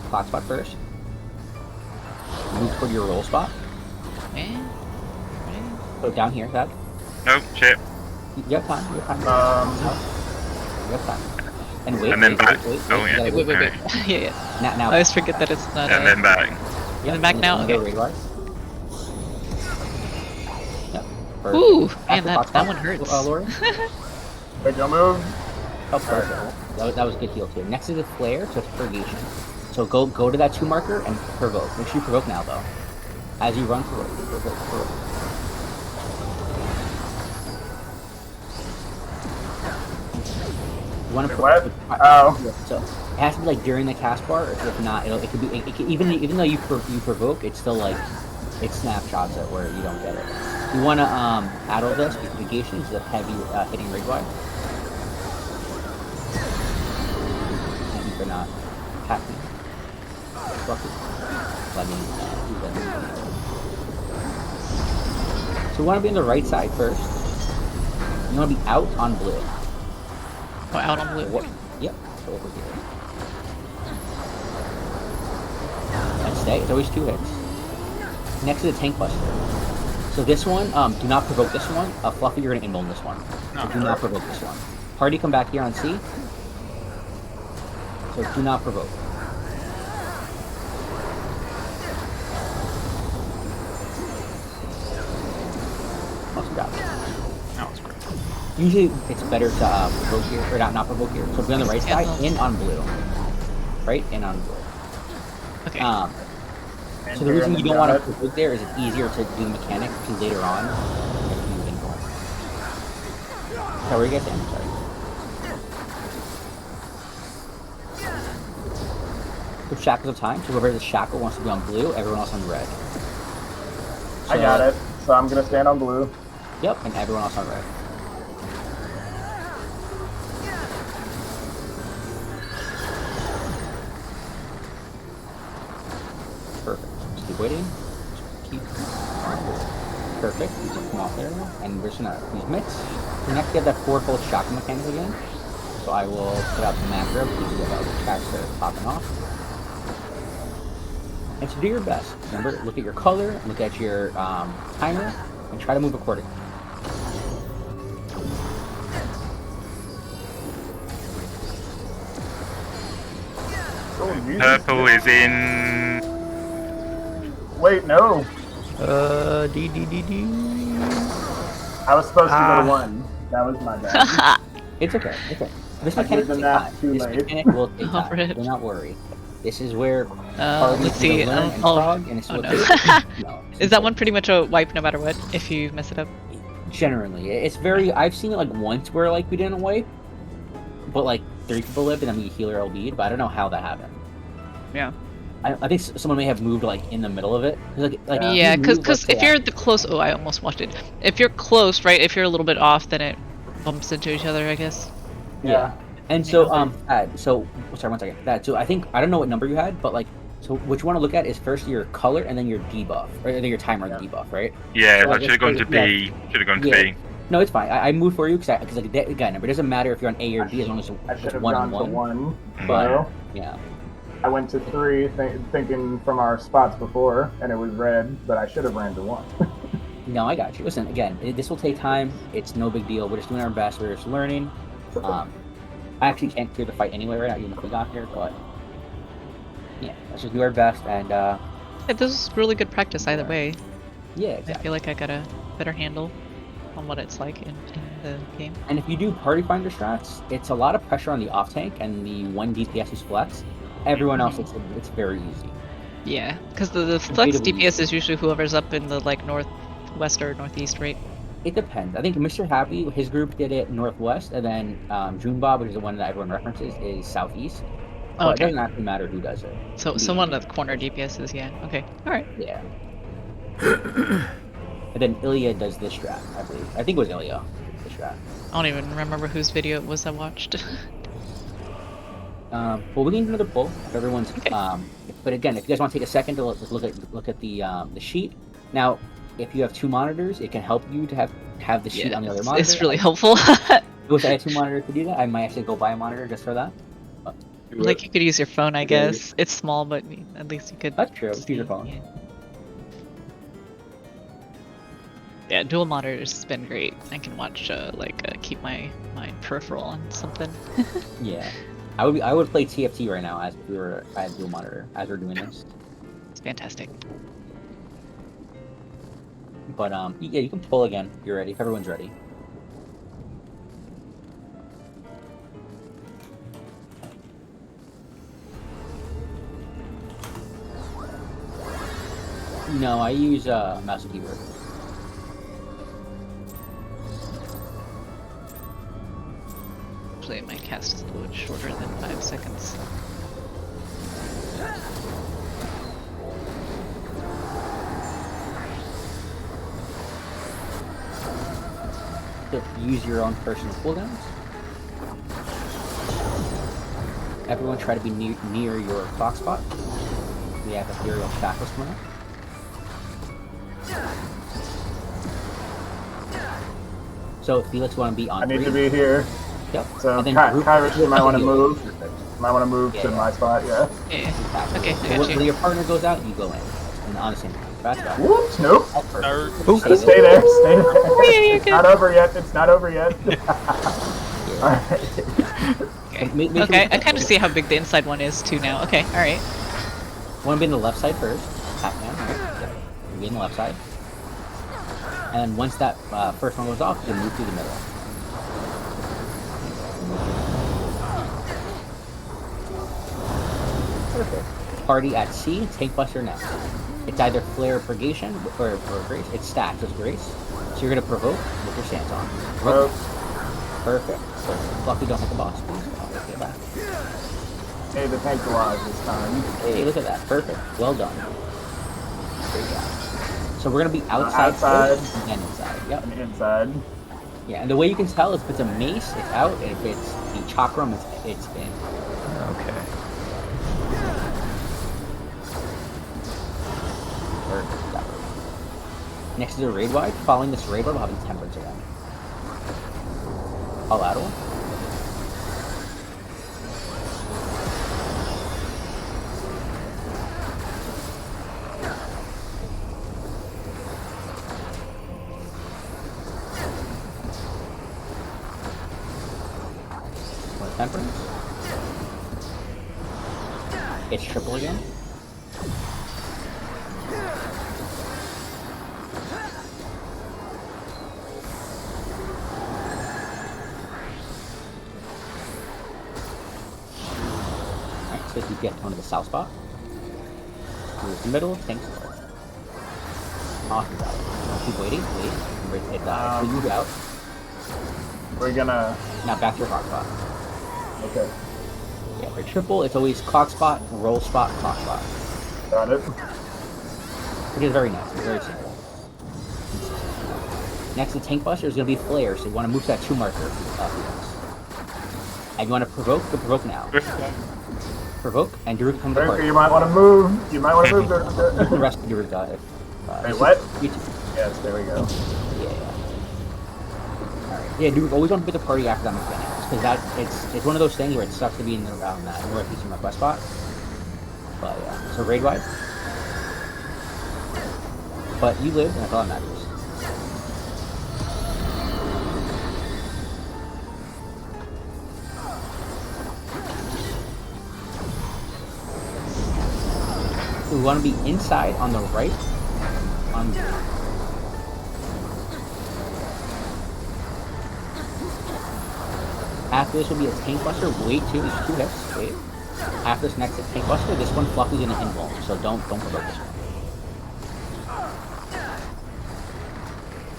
C: clock spot first. Move toward your roll spot.
H: Okay.
C: So down here, that.
B: Oh, shit.
C: You have time. You have time. You have time. And wait.
B: And then back.
C: Wait.
B: Oh, yeah.
H: Wait. Yeah.
C: Now.
H: I always forget that it's not.
B: And then back.
C: Yeah,
H: and back now? Okay.
C: Yep.
H: Ooh, man, that one hurts.
C: Lori?
I: Wait, don't move.
C: Oh, perfect. That was a good heal too. Next is a flare, so it's purgation. So go to that 2 marker and provoke. Make sure you provoke now though. As you run, provoke. You want to
I: what? Oh.
C: So it has to be like during the cast bar, or if not, it could be. It could, even though you provoke, it's still like it snapshots it where you don't get it. You want to add all this negation instead of heavy hitting rig wide. Thank you for not hacking. Let me do that. So we want to be on the right side first. You want to be out on blue.
H: Oh, out on blue.
C: Yep. So over here. And stay. It's always 2 hits. Next is the tank buster. So this one, do not provoke this one. Fluffy, you're gonna inmoln this one. So do not provoke this one. Party, come back here on C. So do not provoke. Awesome job.
E: That was great.
C: Usually it's better to provoke here, or not provoke here. So be on the right side, in on blue. Right? In on blue.
H: Okay.
C: So the reason you don't want to provoke there is it's easier to do the mechanic, because later on, if you invuln. So where you guys at? I'm sorry. Shackles of Time. So whoever the shackle wants to be on blue, everyone else on red.
I: I got it. So I'm gonna stand on blue.
C: Yep, and everyone else on red. Perfect. Just keep waiting. Just keep. Perfect. You can come off there, and we're just gonna use mix. Next, we have that fourfold Shackle Mechanic again. So I will put out the macro because you have other tracks that are popping off. And to do your best, remember, look at your color, look at your timer, and try to move accordingly.
B: Purple is in.
I: Wait, no.
A: D.
I: I was supposed to go to 1. That was my bad.
C: It's okay. It's okay. This
I: I
C: mechanic
I: did the
C: take
I: math
C: time.
I: too
C: This
I: late.
C: mechanic will take time.
H: Alright.
C: Do not worry. This is where parties
H: let's see.
C: need to learn and frog, and it's
H: oh
C: what
H: no.
C: no.
H: Is that one pretty much a wipe no matter what if you mess it up?
C: Generally, it's very. I've seen it like once where like we didn't wipe, but like 3 people lived and then we healer LB'd, but I don't know how that happened.
H: Yeah.
C: I think someone may have moved like in the middle of it. Like
H: Yeah,
C: you move, let's
H: because
C: say,
H: if you're the close, oh, I almost watched it. If you're close, right? If you're a little bit off, then it bumps into each other, I guess.
C: Yeah. And so Thad, so sorry, 1 second. Thad, so I think I don't know what number you had, but like so what you want to look at is first your color and then your debuff, or then your timer and debuff, right?
B: Yeah,
C: So
B: I should have gone to B. Should have gone to B.
C: No, it's fine. I moved for you because like again, it doesn't matter if you're on A or B as long as
I: I should
C: it's
I: have
C: 1
I: gone
C: and
I: to
C: 1.
I: 1.
C: But
I: So
C: yeah.
I: I went to 3 thinking from our spots before, and it was red, but I should have ran to 1.
C: No, I got you. Listen, again, this will take time. It's no big deal. We're just doing our best. We're just learning. I actually can't clear the fight anyway right now, even if we got here, but yeah, let's just do our best and
H: Yeah, this is really good practice either way.
C: yeah,
H: I
C: exactly.
H: feel like I got a better handle on what it's like in the game.
C: And if you do party finder strats, it's a lot of pressure on the off tank and the 1 DPS is flex. Everyone else, it's very easy.
H: Yeah, because the flex DPS is usually whoever's up in the like northwest or northeast, right?
C: It depends. I think Mr. Happy, his group did it northwest, and then June Bob, which is the one that everyone references, is southeast.
H: Oh,
C: But it
H: okay.
C: doesn't actually matter who does it.
H: So one of the corner DPSs, yeah. Okay, all right.
C: Yeah. And then Ilya does this strat, I believe. I think it was Ilya. The strat.
H: I don't even remember whose video it was I watched.
C: Well, we need another poll if everyone's.
H: Okay.
C: But again, if you guys want to take a second to look at the sheet. Now, if you have 2 monitors, it can help you to have the sheet
H: Yeah,
C: on the other monitor.
H: it's really helpful.
C: Wish I had 2 monitors to do that. I might actually go buy a monitor just for that.
H: Like you could use your phone, I guess. It's small, but at least you could.
C: That's true. Use your phone.
H: Yeah. Yeah, dual monitors has been great. I can watch keep my peripheral on something.
C: Yeah, I would play TFT right now as I had dual monitor as we're doing this.
H: It's fantastic.
C: But yeah, you can pull again. If you're ready. If everyone's ready. No, I use mouse and keyboard.
H: Actually, my cast is a little bit shorter than 5 seconds.
C: So use your own personal cooldowns. Everyone try to be near your clock spot. We have Ethereal Shackles coming up. So Felix want to be on.
I: I need
C: 3.
I: to be here.
C: Yep.
I: So
C: And then
I: Kyrus, you might want to move.
C: Perfect.
I: Might want to move to
C: Yeah.
I: my spot, yeah.
H: Yeah.
C: Exactly.
H: Okay, I
C: So
H: got
C: when
H: you.
C: your partner goes out, you go in. And on the same time. That's right.
I: Whoops, nope.
C: That's perfect.
A: Ooh.
I: Stay there, stay there.
H: Yeah, you're
I: It's
H: good.
I: not over yet, it's not over yet. Alright.
H: Okay,
C: Make sure
H: okay,
C: you-
H: I kind of see how big the inside one is too now. Okay, all right.
C: Want to be on the left side first. Pac-Man, right? Yep. You be on the left side. And then once that first one goes off, you can move through the middle. Perfect. Party at C, Tank Buster next. It's either Flare or Purgation, or Grace. It's stacked with Grace. So you're going to provoke with your stance on.
I: Provoke.
C: Perfect. Luckily don't hit the boss, please. I'll get back.
I: Hey, the tank garage this time.
C: Hey, look at that. Perfect. Well done. Great job. So we're gonna be outside first and then inside. Yep.
I: And inside.
C: Yeah, and the way you can tell is if it's a mace, it's out, and if it's the chakram, it's in.
A: Okay.
C: Perfect. That way. Next is a raid wide. Following this raid wide, we'll have Intemperance again. All out one. Temperance. It's triple again. Alright, so if you get one of the south spot. Move the middle, thanks. Awesome. Don't keep waiting, wait. It move out.
I: We're gonna.
C: Now back to your hot spot.
I: Okay.
C: Yeah, for triple, it's always clock spot, roll spot, clock spot.
I: Got it.
C: Which is very nice. It's very simple. Next to Tank Buster is going to be Flare, so you want to move to that 2 marker. And you want to provoke now. Provoke, and Daruka comes to party.
I: You might want to move. You might want to move.
C: The rest of Daruka.
I: Wait, what? Yes, there we go.
C: Yeah. Alright. Yeah, Daruka always want to put the party after that mechanic. Because it's one of those things where it sucks to be in the north piece of my quest spot. But yeah, so raid wide. But you live, and that's all that matters. So we want to be inside on the right. After this will be a Tank Buster. Wait, there's 2 hits. Wait. After this next Tank Buster, this one Fluffy's gonna invuln, so don't provoke this one.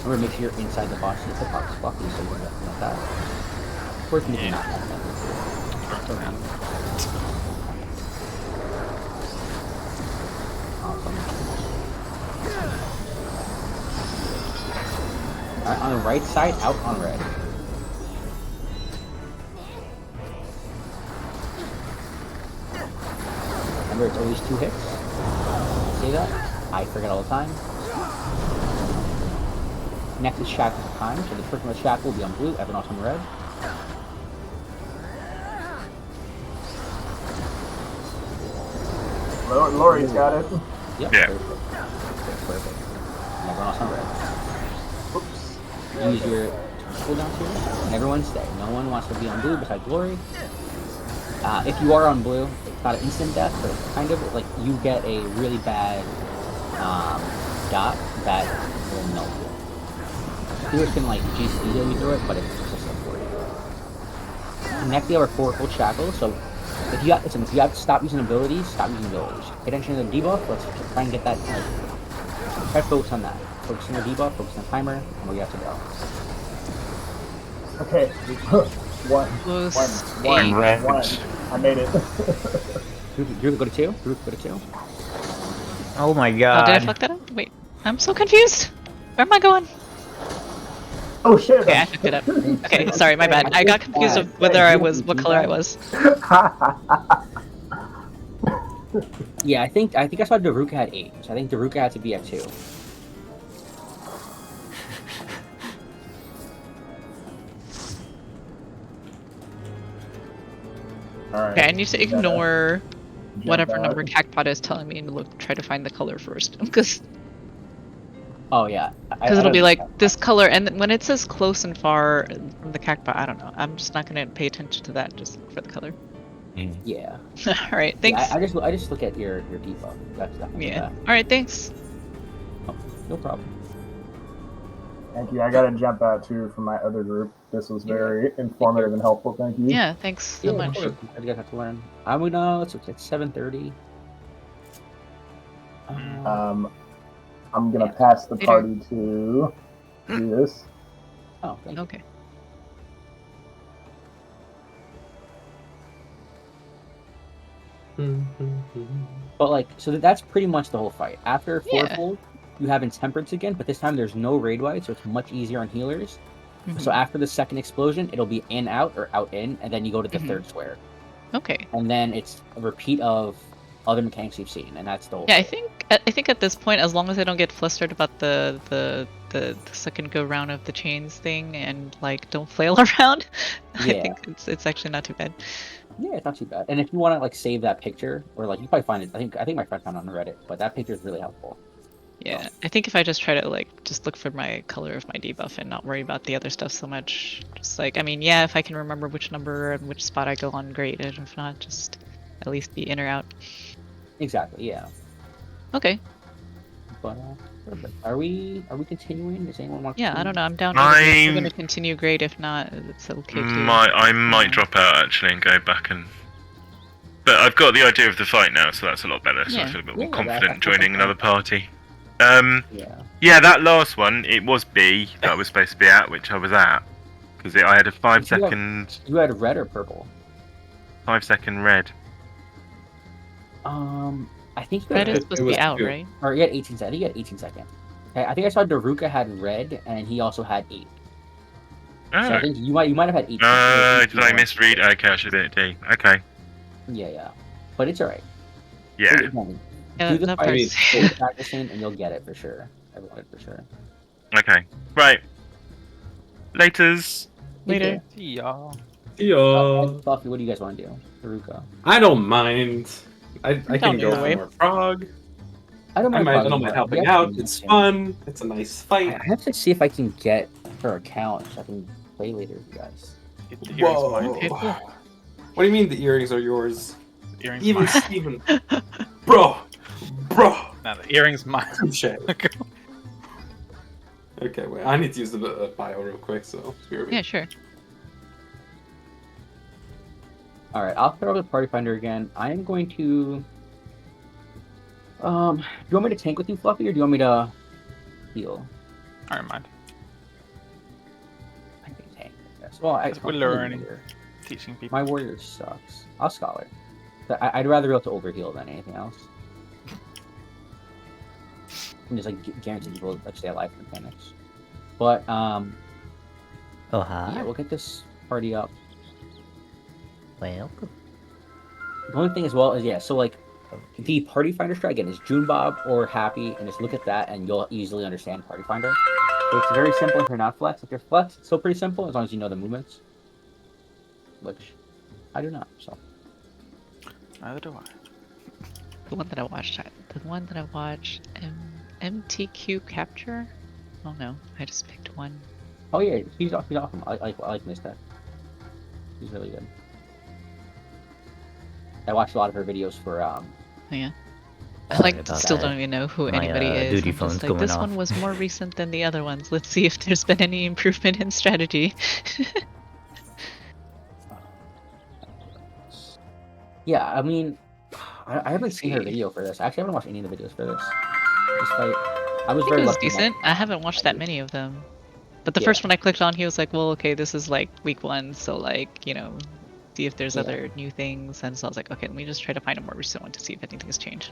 C: Remember, make sure you're inside the boss. It's a box Fluffy, so we're nothing like that. Worth me not that. Around. Awesome. Alright, on the right side, out on red. Remember, it's always 2 hits. Say that? I forget all the time. Next is Shackles of Time. So the first one with Shackle will be on blue, everyone else on red.
I: Lori's got it.
C: Yep.
B: Yeah.
C: Perfect. And everyone else on red. Oops. Use your cooldown here, and everyone stay. No one wants to be on blue besides Glory. If you are on blue, it's not an instant death, but it's kind of like you get a really bad dot that will melt you. Heroes can like GC heal you through it, but it's just a for you. Next, we have our 4 full shackles. So if you have to stop using abilities, stop using abilities. Pay attention to the debuff. Let's try and get that. Try to focus on that. Focus on the debuff. Focus on the timer, and we have to go.
I: Okay. One. I made it.
C: Drew, go to 2. Drew, go to 2.
A: Oh my
H: Oh,
A: god.
H: did I fuck that up? Wait, I'm so confused. Where am I going?
I: Oh shit.
H: Okay, I fucked it up. Okay, sorry, my bad. I got confused of whether I was, what color I was.
C: Yeah, I think I saw Daruka had 8, so I think Daruka had to be at 2.
I: Alright.
H: Okay, I need to ignore whatever number Cacpot is telling me and try to find the color first. Because
C: Oh yeah.
H: it'll be like this color, and when it says close and far from the Cacpot, I don't know. I'm just not gonna pay attention to that. Just look for the color.
C: Yeah.
H: All right, thanks.
C: Yeah, I just look at your debuff. That's definitely
H: Yeah.
C: that.
H: All right, thanks.
C: Oh, no problem.
I: Thank you. I gotta jump out too from my other group. This was very informative and helpful. Thank you.
H: Yeah, thanks so
C: Yeah,
H: much.
C: of course. You guys have to learn. I'm gonna let's look at 7:30.
I: I'm gonna pass the party to do this.
C: Oh, thank you.
H: Okay.
C: Alright, 7:30. But like, so that's pretty much the whole fight. After
H: Yeah.
C: fourfold, you have Intemperance again, but this time there's no raid wide, so it's much easier on healers.
H: Mhm.
C: So after the second explosion, it'll be in out or out in, and then you go to the third square,
H: Okay.
C: and then it's a repeat of other mechanics you've seen, and that's the whole.
H: Yeah,
C: fight.
H: I think at this point, as long as I don't get flustered about the second go round of the chains thing and like don't flail around, I
C: Yeah.
H: think it's actually not too bad.
C: Yeah, it's not too bad. And if you want to like save that picture, or like you probably find it. I think my friend found it on Reddit, but that picture is really helpful.
H: Yeah, I think if I just try to like just look for my color of my debuff and not worry about the other stuff so much, just like I mean, yeah, if I can remember which number and which spot I go on, great. And if not, just at least be in or out.
C: Exactly. Yeah.
H: Okay.
C: But perfect. Are we continuing? Does anyone want?
H: Yeah,
C: to
H: I don't know. I'm down. We're gonna continue. Great. If not, it's okay too.
B: I might drop out actually and go back and. But I've got the idea of the fight now, so that's a lot better. So I
H: Yeah.
B: feel a bit more
C: Yeah,
B: confident
C: that's
B: joining
C: fine.
B: another party.
C: Yeah.
B: Yeah, that last one, it was B that I was supposed to be at, which I was at, because I had a 5
C: You have-
B: second,
C: You had red or purple?
B: 5-second red.
C: I think you
H: Red
C: had
H: is supposed to be out, right?
C: or you had 18 seconds. I think you had 18 seconds. Okay, I think I saw Daruka had red, and he also had 8. So I
B: Oh,
C: think you might have had 8.
B: did I misread? Okay, I should have been at D. Okay,
C: Yeah. But it's alright.
B: yeah.
C: Do the
H: that
C: fight,
H: part's-
C: stay practicing, and you'll get it for sure. Everyone for sure.
B: Okay, right. Laters.
H: Later.
E: Yeah.
C: Buffy, what do you guys want to do? Daruka.
D: I don't mind. I can
H: Don't
D: go
H: either
D: for
H: way.
D: more frog.
C: I don't
D: I
C: mind.
D: don't
C: Buffy,
D: mind
C: but
D: helping
C: we have
D: out.
C: to
D: It's
C: mention-
D: fun. It's a nice fight.
C: I have to see if I can get her account so I can play later with you guys.
E: Get the earrings of mine.
H: Okay, cool.
G: What do you mean the earrings are yours?
E: The earrings
G: Even
E: mine.
G: Steven. Bro!
E: Now the earrings mine.
G: Touche. Okay, wait. I need to use the bio real quick, so bear with me.
H: Yeah, sure.
C: Alright, I'll throw the party finder again. I am going to. Do you want me to tank with you, Fluffy, or do you want me to heal?
E: I don't mind.
C: I can tank. Yes. Well,
E: We're
C: I'm
E: learning.
C: warrior.
E: Teaching people.
C: My warrior sucks. I'll scholar. But I'd rather be able to overheal than anything else. And just like guarantee people like stay alive for mechanics. But
A: Oh, hi.
C: yeah, we'll get this party up.
A: Well,
C: The only thing as well is so like the party finder strat again is June Bob or Happy, and just look at that and you'll easily understand party finder. So it's very simple if you're not flex. If you're flex, it's still pretty simple as long as you know the movements. Which I do not. So
E: Neither do I.
H: The one that I watched, MTQ capture. Oh no, I just picked one.
C: oh yeah, he's awesome. I like this deck. He's really good. I watched a lot of her videos for
H: Oh yeah. I
A: Sorry
H: like
A: about
H: still
A: that.
H: don't even know who
A: My,
H: anybody is.
A: duty
H: I'm just
A: phone's
H: like,
A: going
H: this
A: off.
H: one was more recent than the other ones. Let's see if there's been any improvement in strategy.
C: yeah. I mean, I haven't seen her video for this. Actually, I haven't watched any of the videos for this. Just like I was
H: I think
C: very
H: it was
C: lucky enough-
H: decent. I haven't watched that many of them. But the
C: Yeah.
H: first one I clicked on, he was like, well, okay, this is like week 1, so like, see if there's
C: Yeah.
H: other new things. And so I was like, okay, let me just try to find a more recent one to see if anything has changed.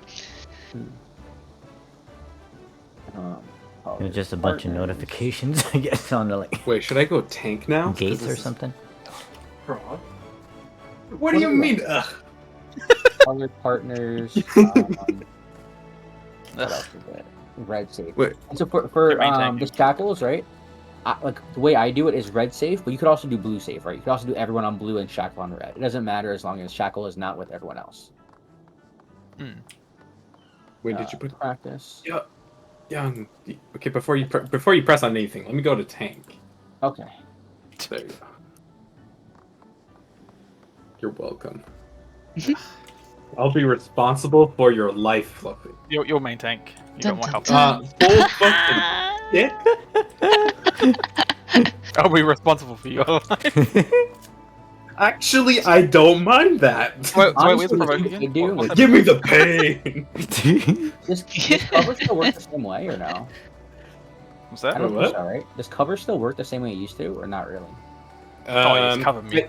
A: it was just a bunch of
C: partners.
A: notifications, I guess, on the like
D: Wait, should I go tank now?
A: gates
D: This
A: or
D: is-
A: something.
G: Frog? What do you
C: do you
G: mean? Ugh.
C: Other partners. What else is it? Red safe.
D: Wait.
C: And so for
E: Your main tank.
C: the shackles, right? Like the way I do it is red safe, but you could also do blue safe, right? You could also do everyone on blue and shackle on red. It doesn't matter as long as shackle is not with everyone else.
D: Wait, did you put
C: practice?
D: young? Okay, before you press on anything, let me go to tank.
C: Okay.
D: There you go. You're welcome.
G: I'll be responsible for your life, Fluffy.
E: Your main tank. You got more help.
G: Full fucking shit.
E: I'll be responsible for your life.
G: Actually, I don't mind that.
E: Wait,
C: Honestly,
E: where's the provoke
C: what
E: again?
C: they do
E: What's
C: is-
E: that?
G: Give me the pain.
C: Does cover still work the same way or no?
E: What's
C: I
E: that?
C: don't
G: What?
C: think so, right? Does cover still work the same way it used to, or not really?
E: Oh, it's cover me.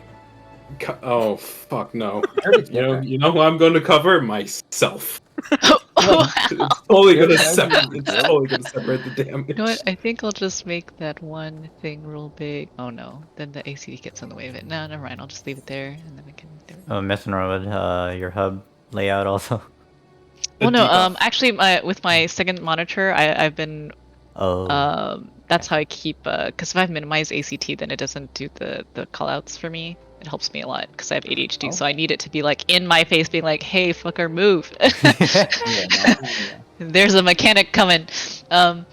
D: Oh fuck no!
C: It's
D: You know,
C: different.
D: you know who I'm going to cover? Myself.
H: Wow.
D: It's totally gonna
C: Really?
D: separate the damage.
H: You know what? I think I'll just make that one thing real big. Oh no, then the AC gets in the way of it. No, never mind. I'll just leave it there, and then we can.
A: Oh, messing around with your hub layout also.
H: Well, no.
D: debuff.
H: Actually, with my second monitor, I've been.
A: Oh.
H: That's how I keep. Because if I've minimized ACT, then it doesn't do the callouts for me. It helps me a lot because I have ADHD, so I need it to be like in my face, being like, "Hey, fucker, move!" There's a mechanic coming. So
D: want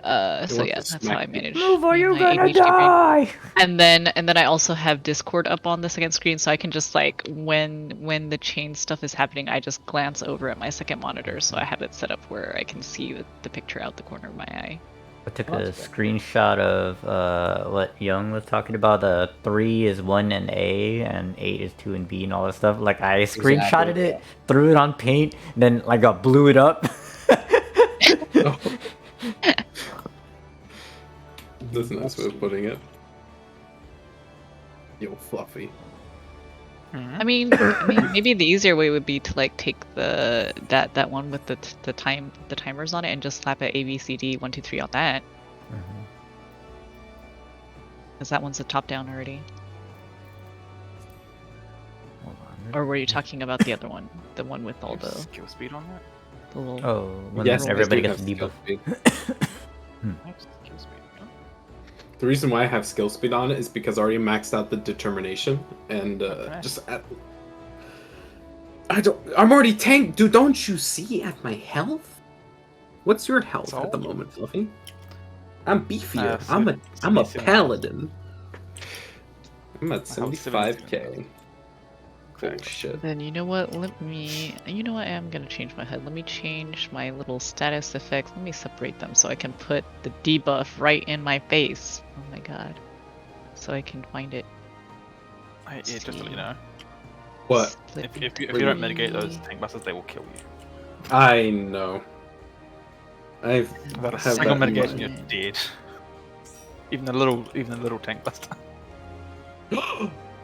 H: yeah,
D: to
H: that's how
D: smack
H: I
D: you.
H: manage.
A: Move or
H: me
A: you're
H: and my
A: gonna
H: ADHD brain.
A: die!
H: And then I also have Discord up on the second screen, so I can just like when the chain stuff is happening, I just glance over at my second monitor, so I have it set up where I can see the picture out the corner of my eye.
A: I took a screenshot of what Young was talking about. The 3 is 1 and A, and 8 is 2 and B, and all that stuff. Like I screenshotted it, threw it on Paint, and then like I blew it up.
D: That's a nice way of putting it. Yo, Fluffy.
H: I mean, maybe the easier way would be to like take that one with the timers on it and just slap a ABCD 1 2 3 on that. Because that one's a top down already. Or were you talking about the other one, the one with all the
E: skill speed on that?
H: the little?
A: Oh, when
D: Yes,
A: everybody
D: I do
A: gets
D: have
A: debuff.
D: skill speed.
E: I have skill speed. Huh?
D: The reason why I have skill speed on it is because I already maxed out the determination and I'm already tanked, dude. Don't you see at my health? What's your health at the moment, Fluffy? I'm beefier. I'm a paladin. I'm at 75k. Oh shit.
H: Then you know what? You know what? I'm gonna change my HUD. Let me change my little status effects. Let me separate them so I can put the debuff right in my face. Oh my god. So I can find it.
E: Yeah, just to let you know.
D: What?
E: If you don't mitigate those tank busters, they will kill you.
D: I know.
E: Without a
D: have
E: single
D: that in
E: mitigation,
D: mind.
E: you're dead. Even a little tank buster.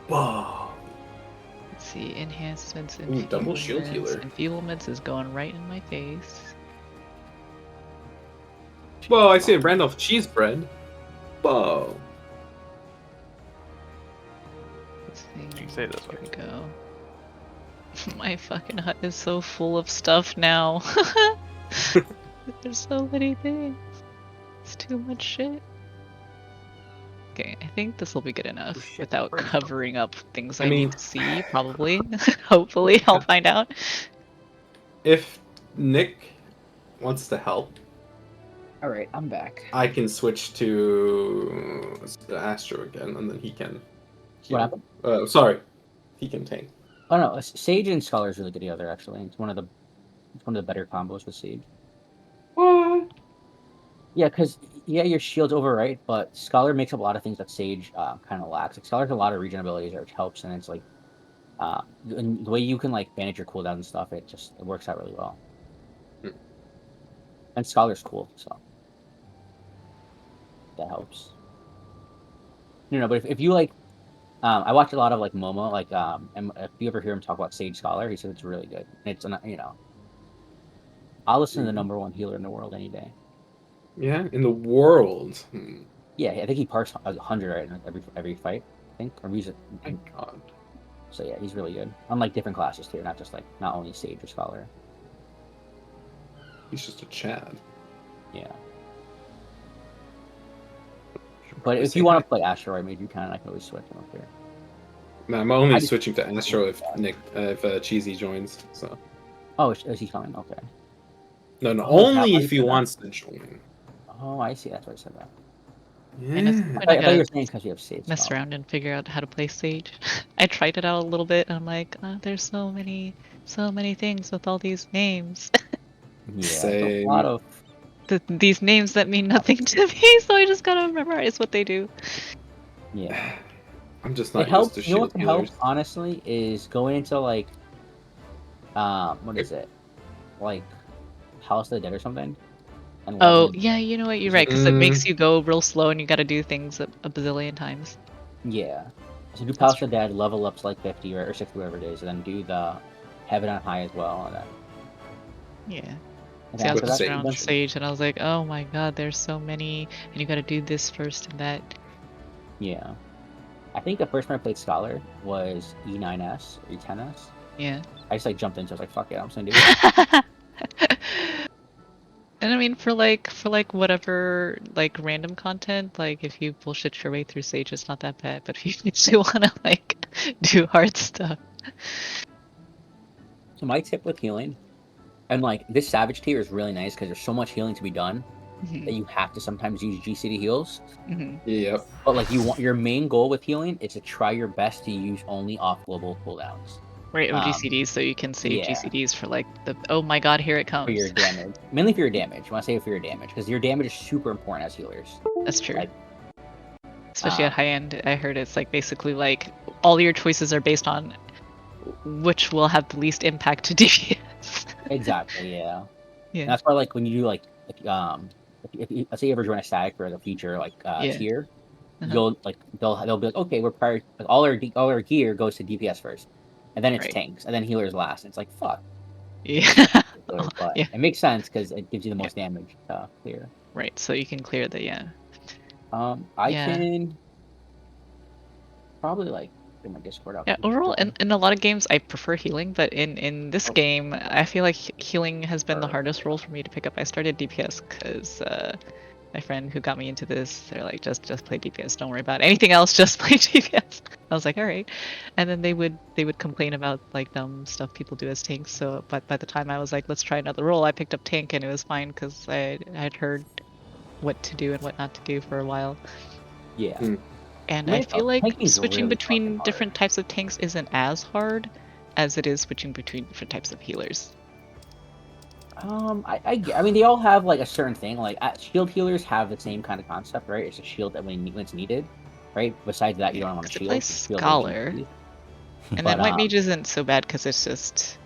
D: Whoa.
H: Let's see, enhancements,
D: Ooh, double shield healer.
H: Enfeeblements is going right in my face.
D: Whoa, I see a Randolph cheese bread. Whoa.
H: Let's see.
E: You can say it this way.
H: Here we go. My fucking hut is so full of stuff now. There's so many things. It's too much shit. Okay, I think this will be good enough without covering up things I need to see, probably. Hopefully, I'll find out.
D: If Nick wants to help,
C: Alright, I'm back.
D: I can switch to Astro again, and then he can.
C: What happened?
D: Sorry, he can tank.
C: Oh no, Sage and Scholar is really good together. Actually, it's one of the better combos with Sage.
D: What?
C: Yeah, because your shield's overwrite, but Scholar makes up a lot of things that Sage kind of lacks. Like Scholar has a lot of regen abilities, which helps, and it's like and the way you can like manage your cooldowns and stuff, it works out really well. And Scholar's cool, so that helps. But if you like, I watch a lot of like Momo, like and if you ever hear him talk about Sage Scholar, he says it's really good. And it's I'll listen to the #1 healer in the world any day.
D: Yeah, in the world.
C: Yeah, I think he parks 100 right in every fight. I think, or he's
D: Thank God.
C: So yeah, he's really good. Unlike different classes too, not only Sage or Scholar.
D: He's just a Chad.
C: Yeah. But if you want to play Asteroid Mage, you can. I can always switch him up here.
D: No, I'm only switching to Astro if Cheesy joins. So.
C: Oh, is he coming? Okay.
D: No, only if he wants to join.
C: Oh, I see. That's why I said that.
D: Yeah.
C: I thought you were saying because you have Sage.
H: Mess around and figure out how to play Sage. I tried it out a little bit, and I'm like, there's so many things with all these names.
C: Yeah,
D: Same.
C: a lot of
H: these names that mean nothing to me, so I just gotta memorize what they do.
C: Yeah.
D: I'm just not
C: It helps.
D: used to
C: You know what
D: shield
C: can help,
D: healers.
C: honestly, is going into like, what is it? Like, House of the Dead or something. And
H: Oh,
C: Legend.
H: yeah, you know what? You're right, because it makes you go real slow and you gotta do things a bazillion times.
C: Yeah. So do Palace of the Dead, level up to like 50 or 60, whatever it is, and then do the Heaven on High as well, and then.
H: Yeah.
C: And
H: See, I was
D: With
H: messing
D: Sage.
H: around with Sage, and I was like, oh my god, there's so many, and you gotta do this first and that.
C: Yeah. I think the first time I played Scholar was E9S or E10S.
H: Yeah.
C: I just like jumped into it. I was like, fuck it, I'm just gonna do it.
H: And I mean, for whatever like random content, like if you bullshit your way through Sage, it's not that bad. But if you actually want to like do hard stuff,
C: So my tip with healing, and like this Savage tier is really nice because there's so much healing to be done that you have to sometimes use GCD heals.
D: Yep.
C: But like you want your main goal with healing is to try your best to use only off global cooldowns.
H: right? OGCDs, so you can save
C: yeah.
H: GCDs for like the oh my god, here it comes.
C: For your damage, mainly for your damage. When I say for your damage, because your damage is super important as healers.
H: That's true.
C: Like,
H: especially at high end, I heard it's like basically like all your choices are based on which will have the least impact to DPS.
C: Exactly. Yeah.
H: Yeah.
C: And that's why like when you do like if let's say you ever join a static for the future like
H: Yeah.
C: tier, you'll like they'll be like, okay, we're prior like all our gear goes to DPS first, and then it's
H: Right.
C: tanks, and then healers last. And it's like fuck.
H: Yeah.
C: But
H: Yeah.
C: it makes sense because it gives you the most damage to clear.
H: Right. So you can clear the
C: I
H: Yeah.
C: can probably like get my Discord out.
H: Yeah, overall, in a lot of games, I prefer healing, but in this game, I feel like healing has been the hardest role for me to pick up. I started DPS because my friend who got me into this, they're like, just play DPS, don't worry about anything else, just play DPS. I was like, all right, and then they would complain about like dumb stuff people do as tanks. So, but by the time I was like, let's try another role, I picked up tank, and it was fine because I had heard what to do and what not to do for a while.
C: Yeah.
H: And I feel like switching
C: really
H: between different types of tanks isn't as hard as it is switching between different types of healers.
C: I mean, they all have like a certain thing. Like shield healers have the same kind of concept, right? It's a shield that when it's needed, right? Besides that, you don't want a shield.
H: Play Scholar, and then White Mage isn't so bad because it's just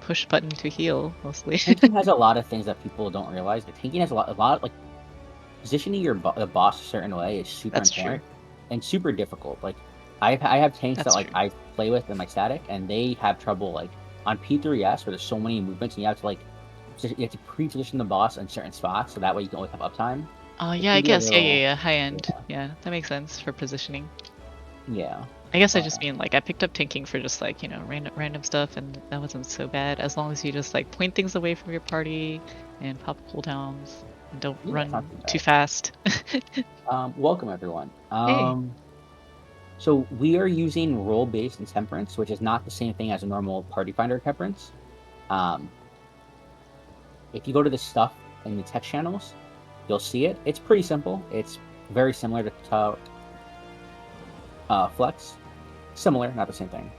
H: push button to heal mostly.
C: Tanking has a lot of things that people don't realize. Like tanking has a lot like positioning the boss a certain way is super important and super difficult. Like I have tanks that like I play with in my static, and they have trouble like on P3S where there's so many movements, and you have to pre-position the boss in certain spots so that way you can always have uptime.
H: Oh yeah, I guess yeah, high end. Yeah, that makes sense for positioning.
C: Yeah.
H: I guess I just mean like I picked up tanking for just like random stuff, and that wasn't so bad as long as you just like point things away from your party and pop cooldowns. Don't run too fast.
C: Welcome everyone.
H: Hey.
C: So we are using role-based intemperance, which is not the same thing as a normal party finder intemperance. If you go to the stuff in the text channels, you'll see it. It's pretty simple. It's very similar to Flex. Similar, not the same thing.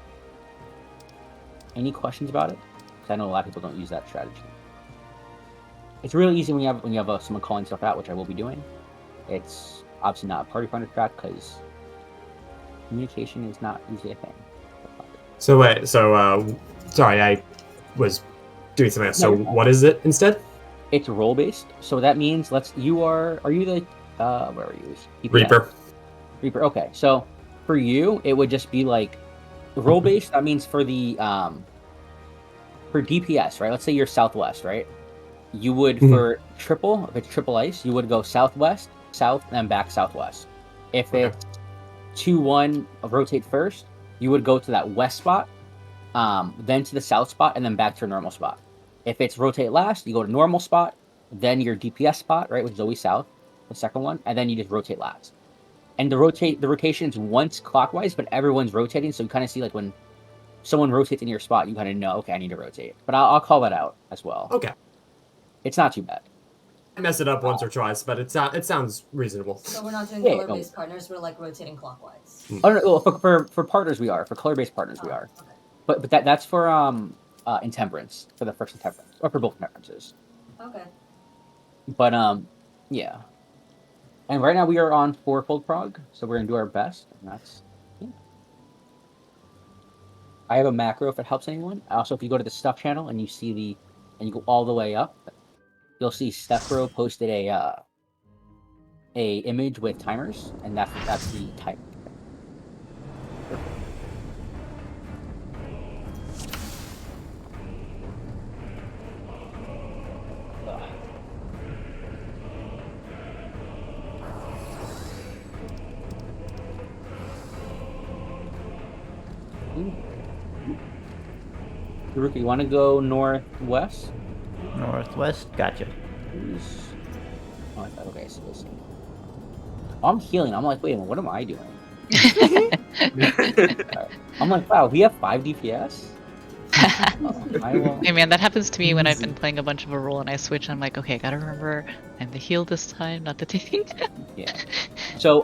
C: Any questions about it? Because I know a lot of people don't use that strategy. It's really easy when you have someone calling stuff out, which I will be doing. It's obviously not a party finder track because communication is not usually a thing.
J: So wait, sorry, I was doing something else. So what is it instead?
C: It's role based. So that means are you the where are you?
J: Reaper.
C: Reaper. Okay, so for you, it would just be like role based. That means for the for DPS, right? Let's say you're Southwest, right? You would for triple, if it's triple ice, you would go Southwest, South, and then back Southwest. If it's 2-1 rotate first, you would go to that west spot, then to the south spot, and then back to your normal spot. If it's rotate last, you go to normal spot, then your DPS spot, right, which is always south, the second one, and then you just rotate last. And the rotation is once clockwise, but everyone's rotating, so you kind of see like when someone rotates in your spot, you kind of know, okay, I need to rotate. But I'll call that out as well.
J: Okay.
C: It's not too bad.
J: I messed it up once or twice, but it sounds reasonable.
F: So we're not doing color-based partners, we're like rotating clockwise.
C: Oh no, well, for partners we are. For color-based partners we are.
F: Okay.
C: But that's for intemperance, for the first intemperance, or for both intemperances.
F: Okay.
C: But yeah. And right now we are on 4-fold prog, so we're gonna do our best, and that's I have a macro if it helps anyone. Also, if you go to the stuff channel and you see and you go all the way up, you'll see Stephro posted a image with timers, and that's the type. Ruka, you want to go northwest?
A: Northwest? Gotcha.
C: Oh, I thought, okay, so this. I'm healing. I'm like, wait a minute, what am I doing? I'm like, wow, we have 5 DPS?
H: Hey man, that happens to me when I've been playing a bunch of a role and I switch. I'm like, okay, I gotta remember I'm the heal this time, not the tank.
C: Yeah. So,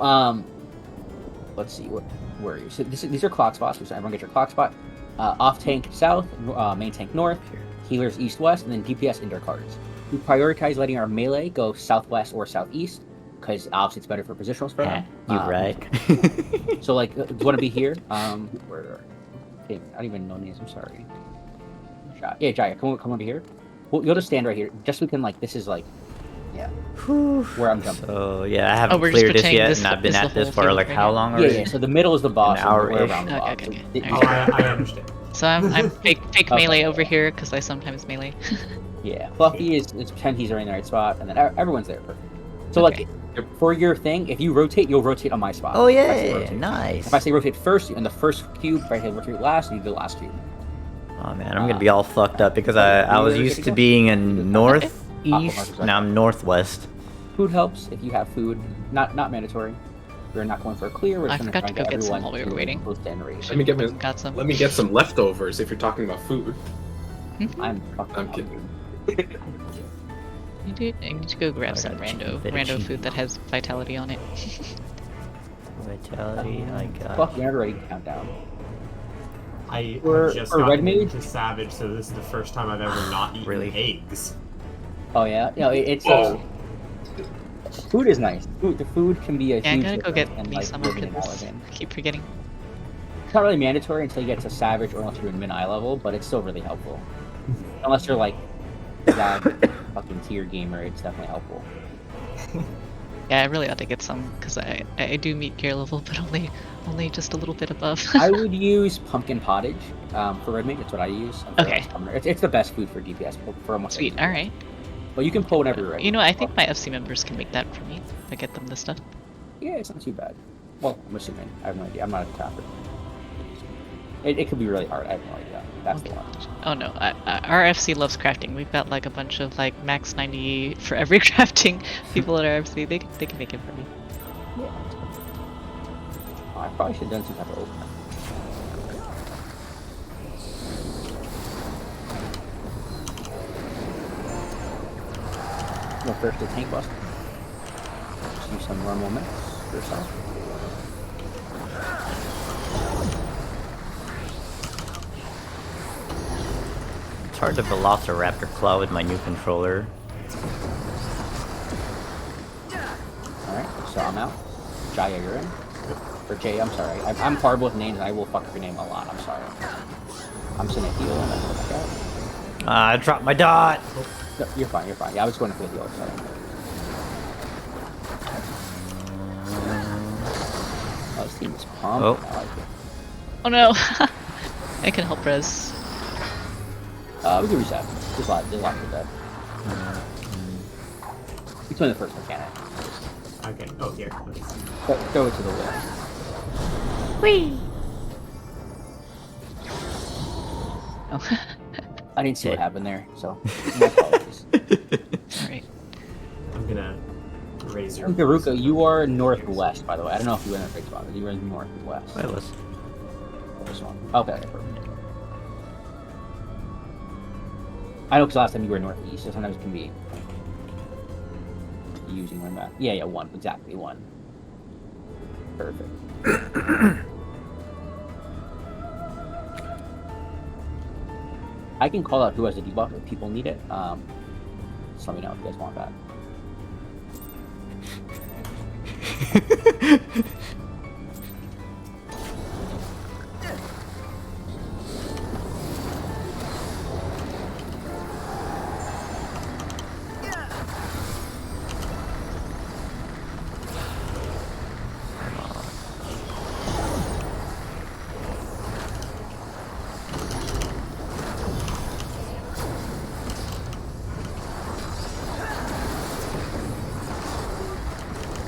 C: let's see, where are you? So these are clock spots, so everyone get your clock spot. Off tank south, main tank north, healers east west, and then DPS indoor cards. We prioritize letting our melee go southwest or southeast, because obviously it's better for positional spread.
A: You're right.
C: So, like, do you want to be here? Where? Okay, I don't even know names. I'm sorry. Yeah, Jaya, come over here. You'll just stand right here, just so we can, like, this is like, yeah, where I'm jumping.
A: So yeah, I haven't cleared this yet, and I've been at this for like how long already?
C: Yeah. So the middle is the boss.
A: An hour
C: around the boss.
H: Okay.
J: I understand.
H: So I'm fake melee over here because I sometimes melee.
C: Yeah, Fluffy is pretend he's in the right spot, and then everyone's there. Perfect. So like, for your thing, if you rotate, you'll rotate on my spot.
A: Oh yeah, nice.
C: If I say rotate first, in the first cube, right here, rotate last, and you do the last cube.
A: Oh man, I'm gonna be all fucked up because I was used to being in northeast, now I'm northwest.
C: Food helps if you have food, not mandatory. We're not going for a clear. We're
H: I
C: just
H: forgot to go get some while we were waiting.
D: Let me get some leftovers if you're talking about food.
C: I'm
D: kidding.
H: I need to go grab some rando food that has vitality on it.
A: Vitality, I got.
C: Fuck, you're never ready to count down.
J: I just
C: got
J: into Savage, so this is the first time I've ever not eaten eggs.
C: Oh yeah, it's food is nice. The food can be a huge.
H: I'm gonna go get me
C: like,
H: some of this. I keep forgetting.
C: It's not really mandatory until you get to Savage or unless you're in mid-eye level, but it's still really helpful. Unless you're like that fucking tier gamer, it's definitely helpful.
H: Yeah, I really ought to get some because I do meet gear level, but only just a little bit above.
C: I would use pumpkin pottage for red meat. That's what I use.
H: Okay.
C: It's the best food for DPS for almost.
H: Sweet. All right.
C: But you can pull whenever you're ready.
H: You know, I think my FC members can make that for me. If I get them this stuff.
C: Yeah, it's not too bad. Well, I'm assuming. I have no idea. I'm not a crafter. It could be really hard. I have no idea. That's the one.
H: Oh no, our FC loves crafting. We've got like a bunch of like max 90 for every crafting people at our FC. They can make it for me.
C: Yeah. Oh, I probably should have done some type of opener. Go first to tank bust. Just use some more moments for yourself.
A: It's hard to Velociraptor Claw with my new controller.
C: Alright, so I'm out. Jaya, you're in. Or Jay, I'm sorry. I'm horrible with names and I will fuck your name a lot. I'm sorry. I'm just gonna heal and then go back out.
A: I dropped my dot!
C: No, you're fine. Yeah, I was going for the heal. Sorry. Oh, this team is pumped.
A: Oh.
C: I like it.
H: Oh no! I can help res.
C: We can reset. There's a lot of that. It's only the first mechanic.
J: Okay. Oh, here.
C: Throw it to the wall.
H: Whee! Oh.
C: I didn't see what happened there, so my apologies.
H: Alright.
J: I'm gonna raise your.
C: Garuka, you are northwest, by the way. I don't know if you went in a big spot, but you were in northwest.
A: I was.
C: This one. Okay, perfect. I know because last time you were northeast, so sometimes it can be using one back. Yeah, 1. Exactly, 1. Perfect. I can call out who has a debuff if people need it. Just let me know if you guys want that.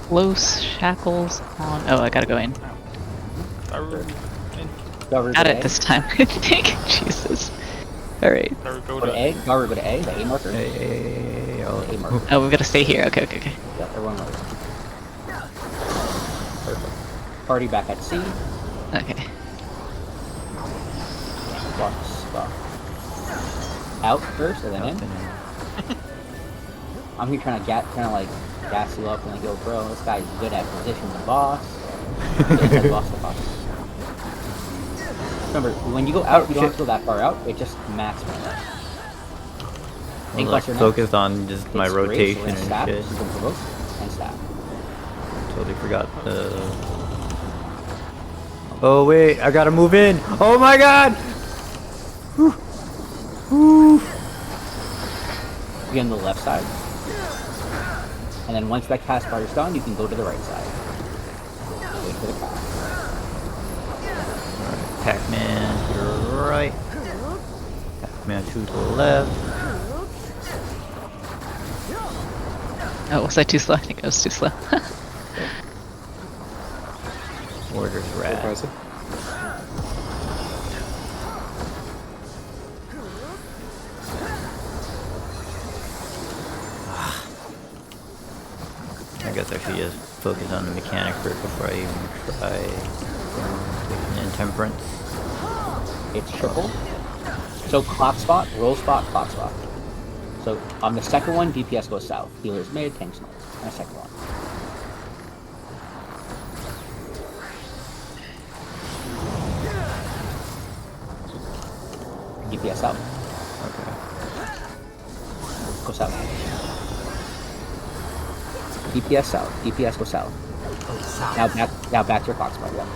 H: Close shackles on. Oh, I gotta go in.
C: Go
H: Got
C: to
H: it
C: A.
H: this time, I think. Jesus. Alright.
C: Go to A. Go to A. The A marker.
A: Hey,
C: The A marker.
H: Oh, we've got to stay here. Okay, okay, okay.
C: Yep, everyone loads. Perfect. Party back at C.
H: Okay.
C: Box. Out first, and then in. I'm here trying to gas you up and like, yo, bro, this guy's good at position the boss. The boss. Remember, when you go out, you don't have to go that far out. It just max minutes.
A: I'm like focused on just my rotation and
C: stab,
A: shit.
C: so you can provoke and stab.
A: Totally forgot the. Oh wait, I gotta move in. Oh my god! Whew. Whew.
C: Be on the left side. And then once that cast bar is done, you can go to the right side. Wait for the cast.
A: Alright, Pac-Man to the right. Pac-Man to the left.
H: Oh, was I too slow? I think I was too slow.
A: Order's rad. I guess I should just focus on the mechanic first before I even try Intemperance.
C: It's triple. So clock spot, roll spot, clock spot. So on the second one, DPS goes south. Healer's mid, tanks north. On the second one. DPS out.
A: Okay.
C: Go south. DPS south. DPS go south. Now back to your clock spot, yeah.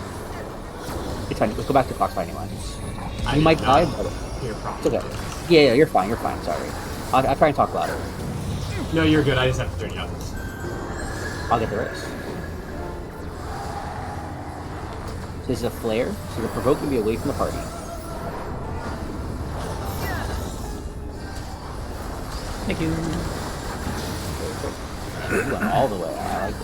C: It's fine. Let's go back to clock spot anyway. You might die, but it's okay. Yeah, you're fine. You're fine. Sorry. I'll try and talk louder.
J: No, you're good. I just have to turn you up.
C: I'll get the rest. So this is a flare, so the provoke can be away from the party.
A: Thank you.
C: You went all the way. I like it.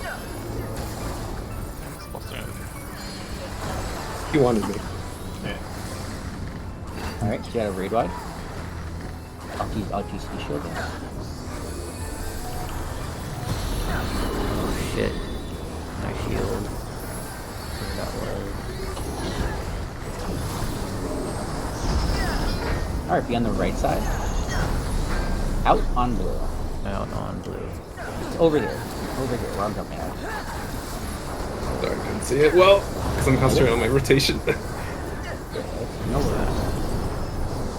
D: He wanted me.
C: Alright, so you got a raid wide. I'll GC shield it.
A: Oh shit. My shield. Where that was.
C: Alright, be on the right side. Out on blue.
A: Out on blue.
C: It's over here. Over here, where I'm jumping out.
D: Sorry, I couldn't see it well, because I'm concentrating on my rotation.
C: No worries.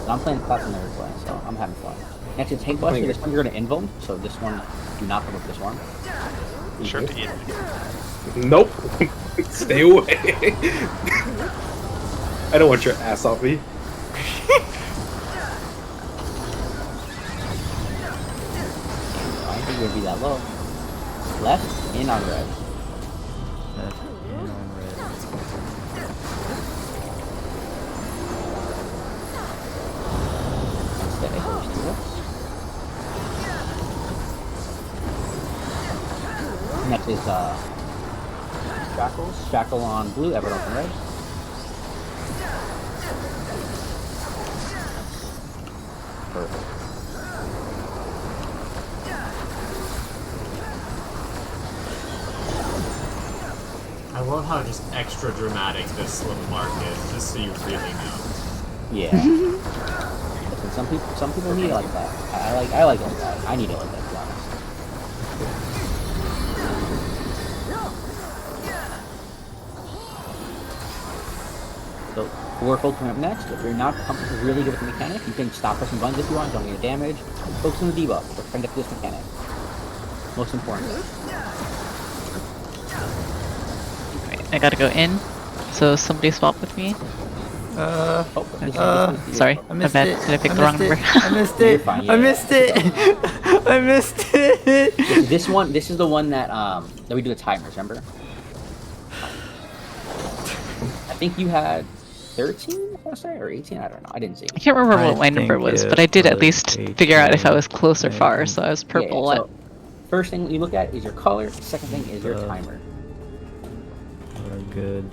C: I'm playing class and never playing, so I'm having fun. Next to tank buster, this one you're gonna invuln, so this one, do not provoke this one.
E: Sure to eat.
D: Nope. Stay away. I don't want your ass off me.
C: I think you'll be that low. Left, in on red.
A: Left, in on red.
C: Steady, first to this. Next is Shackles. Shackle on blue, Everett on red. Perfect.
J: I love how just extra dramatic this little mark is, just so you really know.
C: Yeah. Listen, some people need it like that. I like it like that. I need it like that, to be honest. So, 4 folk coming up next. If you're not really good with the mechanic, you can stop pressing buttons if you want, don't get damage. Focus on the debuff. We're trying to get this mechanic. Most important.
H: Right, I gotta go in. So somebody swap with me. Sorry,
A: I
H: my
A: missed
H: bad.
A: it.
H: Did I pick the wrong number?
A: I missed it. I missed it. I missed it.
C: This is the one that we do the timers, remember? I think you had 13, I want to say, or 18, I don't know. I didn't see it.
H: I can't remember what my number was, but I did at least figure out if I was close or far, so I was purple.
C: Yeah, so first thing you look at is your color, second thing is your timer.
A: We're good.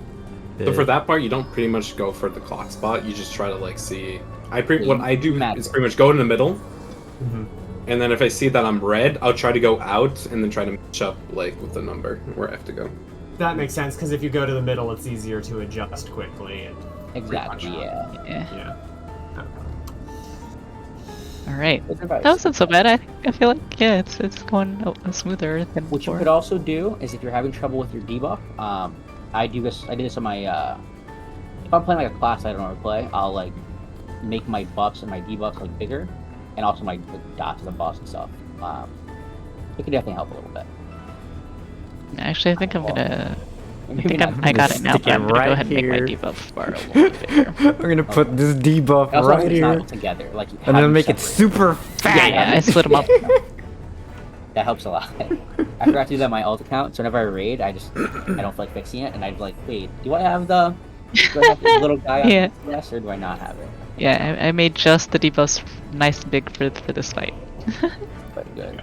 D: So for that part, you don't pretty much go for the clock spot. You just try to like see. What I do is pretty much go in the middle, and then if I see that I'm red, I'll try to go out and then try to match up like with the number where I have to go.
J: That makes sense because if you go to the middle, it's easier to adjust quickly. And
C: exactly.
H: Yeah. All right. That wasn't so bad. I feel like it's going smoother than
C: what
H: before.
C: you could also do is if you're having trouble with your debuff, I do this on my if I'm playing like a class I don't know how to play, I'll like make my buffs and my debuffs like bigger, and also my dots and the boss and stuff. It can definitely help a little bit.
H: Actually, I think I'm gonna. I got it now. But I'm gonna go ahead and make my debuff bar a little bit bigger.
A: I'm gonna put this debuff right here,
C: together, like
A: and then make it super fat.
H: Yeah, I split them up.
C: That helps a lot. I forgot to do that on my alt account, so whenever I raid, I don't feel like fixing it, and I'd be like, wait, do I have this little guy on yes, or do I not have it?
H: Yeah, I made just the debuffs nice and big for this fight.
C: Very good.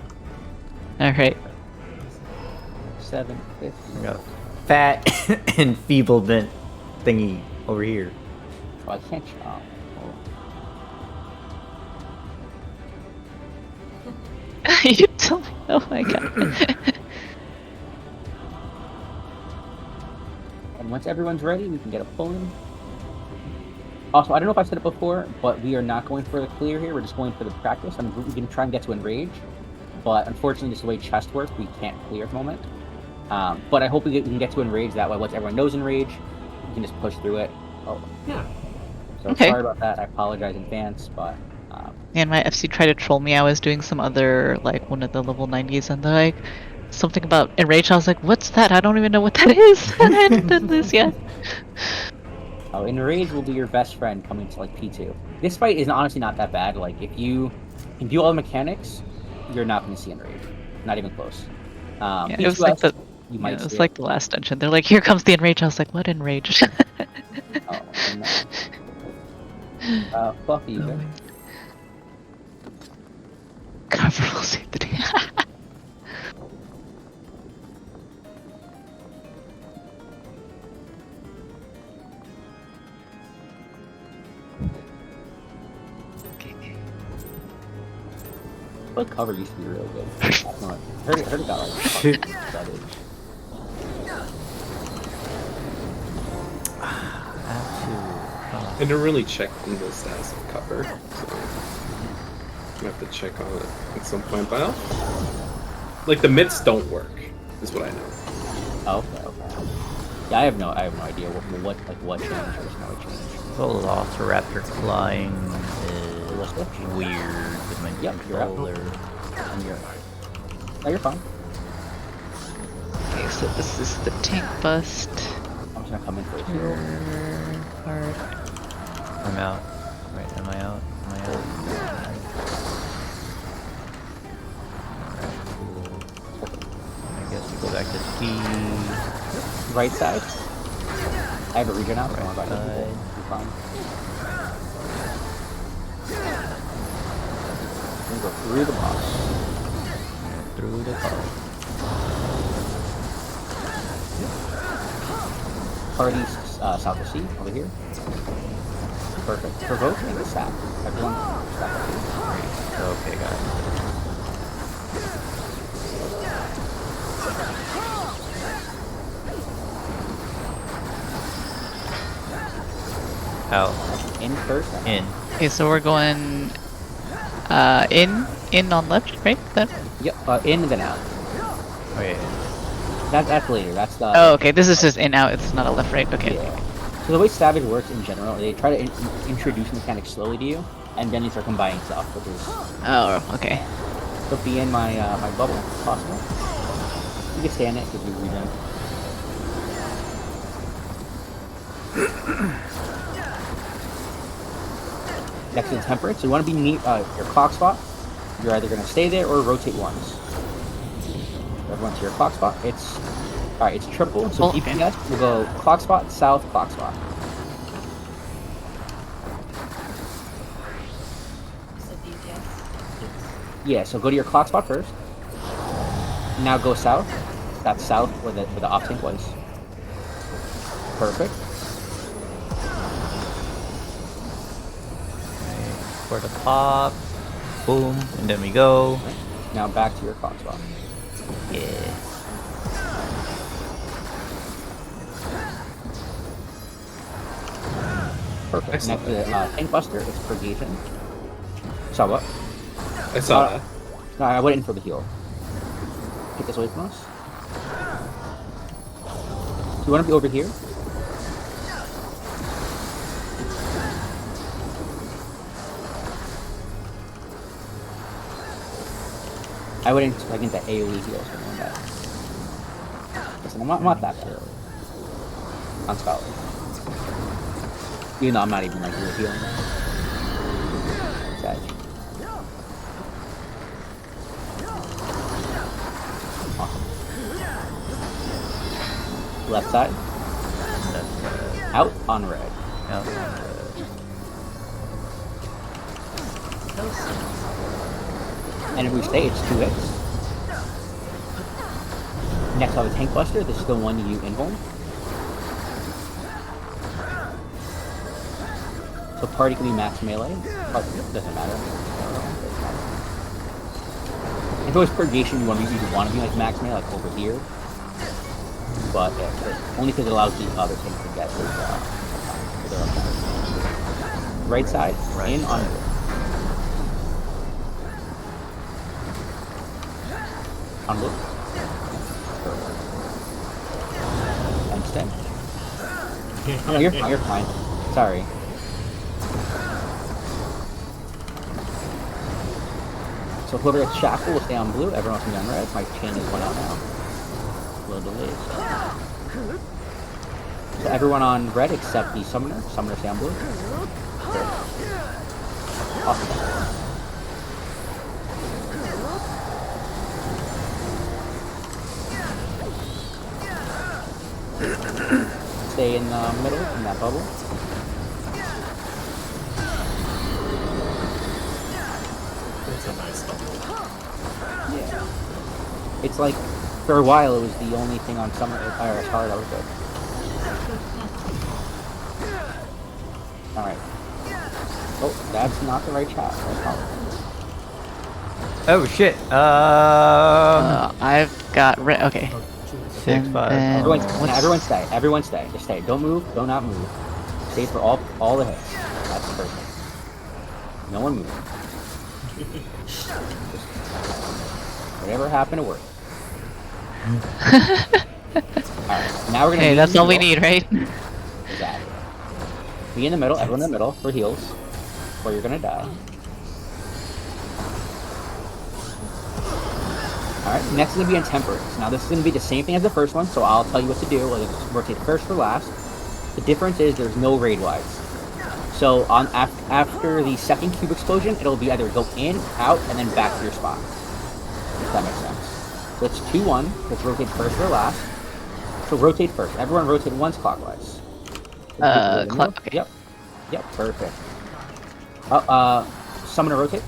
H: Alright.
C: 750.
A: Fat and feeblement thingy over here.
C: Oh, I can't chop.
H: You tell me. Oh my god.
C: And once everyone's ready, we can get a pull-in. Also, I don't know if I've said it before, but we are not going for the clear here. We're just going for the practice. We're going to try and get to Enrage. But unfortunately, this is the way chest works. We can't clear at the moment. But I hope we can get to Enrage. That way, once everyone knows Enrage, we can just push through it. Oh.
J: Yeah.
C: So okay. Sorry about that. I apologize in advance, but...
H: And my FC tried to troll me. I was doing some other, like, one of the level 90s, and they're like, something about Enrage. I was like, what's that? I don't even know what that is. I haven't done this yet.
C: Oh, Enrage will be your best friend coming to, like, P2. This fight is honestly not that bad. Like, if you can do all the mechanics, you're not going to see Enrage. Not even close.
H: Yeah, it was like the... You might it was like the last dungeon. They're like, here comes the Enrage. I was like, what Enrage?
C: Oh, no. Fuck you, guys.
H: Cover will save the day.
C: But cover used to be really good. I heard it got like garbage.
D: I don't really check on the stats of cover, so I have to check on it at some point. But like the mitts don't work, is what I know.
C: Oh, okay. Yeah, I have no idea what changed or no change.
A: The Velociraptor flying is weird with my controller.
C: No, you're fine.
H: Okay, so this is the tank bust.
C: I'm just gonna come in first.
A: I'm out. Wait, am I out? Am I out? Alright, cool. I guess we go back to T.
C: Right side? I have a regen out, so
A: right
C: I'm about to be fine. I'm gonna go through the boss.
A: Through the boss.
C: Party south of C, over here. Perfect. Provoke and a stack. Everyone stack up here.
A: Okay, got it. Out.
C: In first?
A: In.
H: Okay, so we're going in on left, right? Then?
C: Yep, in and then out.
A: Wait.
C: That's later. That's the...
H: Oh, okay. This is just in, out. It's not a left, right. Okay.
C: Yeah. So the way Savage works in general, they try to introduce mechanics slowly to you, and then you start combining stuff, which is...
H: Oh, okay.
C: So be in my my bubble, if possible. You can stay in it because you regen. Next to the temperate, so you want to be near your clock spot. You're either going to stay there or rotate once. Everyone to your clock spot. It's alright. It's triple. So DPS will go clock spot, south, clock spot. Yeah. So go to your clock spot first. Now go south. That's south where the off tank was. Perfect.
A: for the pop. Boom, and then we go.
C: Now back to your clock spot.
A: Yeah.
C: Perfect. Next to the Tank Buster, it's Purgation. Saw what?
D: I saw that.
C: No, I went in for the heal. Take this away from us. Do you want to be over here? I went into like into AoE heal or something like that. Listen, I'm not that bad early. On Scholar. Even though I'm not even like really healing. Sad. Awesome. Left side. Out on red.
A: Out on red.
C: And if we stay, it's 2 hits. Next on the Tank Buster, this is the one you invuln. So party can be max melee. Party doesn't matter. If it was Purgation, you want to be like max melee, like over here. But only because it allows the other things to get to their right side, right in on. On blue. And stay. Oh, you're fine. You're fine. Sorry. So whoever gets Shackle will stay on blue. Everyone else can be on red. My chain is 1 out now. A little delayed. So everyone on red except the Summoner. Summoner stay on blue. Awesome. Stay in the middle, in that bubble.
J: It's a nice bubble.
C: Yeah. It's like, for a while, it was the only thing on Summer or Star that was good. Alright. Oh, that's not the right shot.
A: Oh shit.
H: I've got red. Okay.
A: 6, 5.
C: Everyone stay. Everyone stay. Just stay. Don't move. Do not move. Stay for all the hits. That's perfect. No one move. Whatever happened to work. Alright, now we're gonna.
H: Hey, that's all we need, right?
C: Exactly. Be in the middle. Everyone in the middle for heals, or you're gonna die. Alright, next is going to be Intemperance. Now this is going to be the same thing as the first one, so I'll tell you what to do. We'll rotate first for last. The difference is there's no raid wides. So after the second cube explosion, it'll be either go in, out, and then back to your spot. If that makes sense. So it's 2-1. Let's rotate first for last. So rotate first. Everyone rotate once clockwise.
H: Okay.
C: Yep. Yep, perfect. Summoner rotate.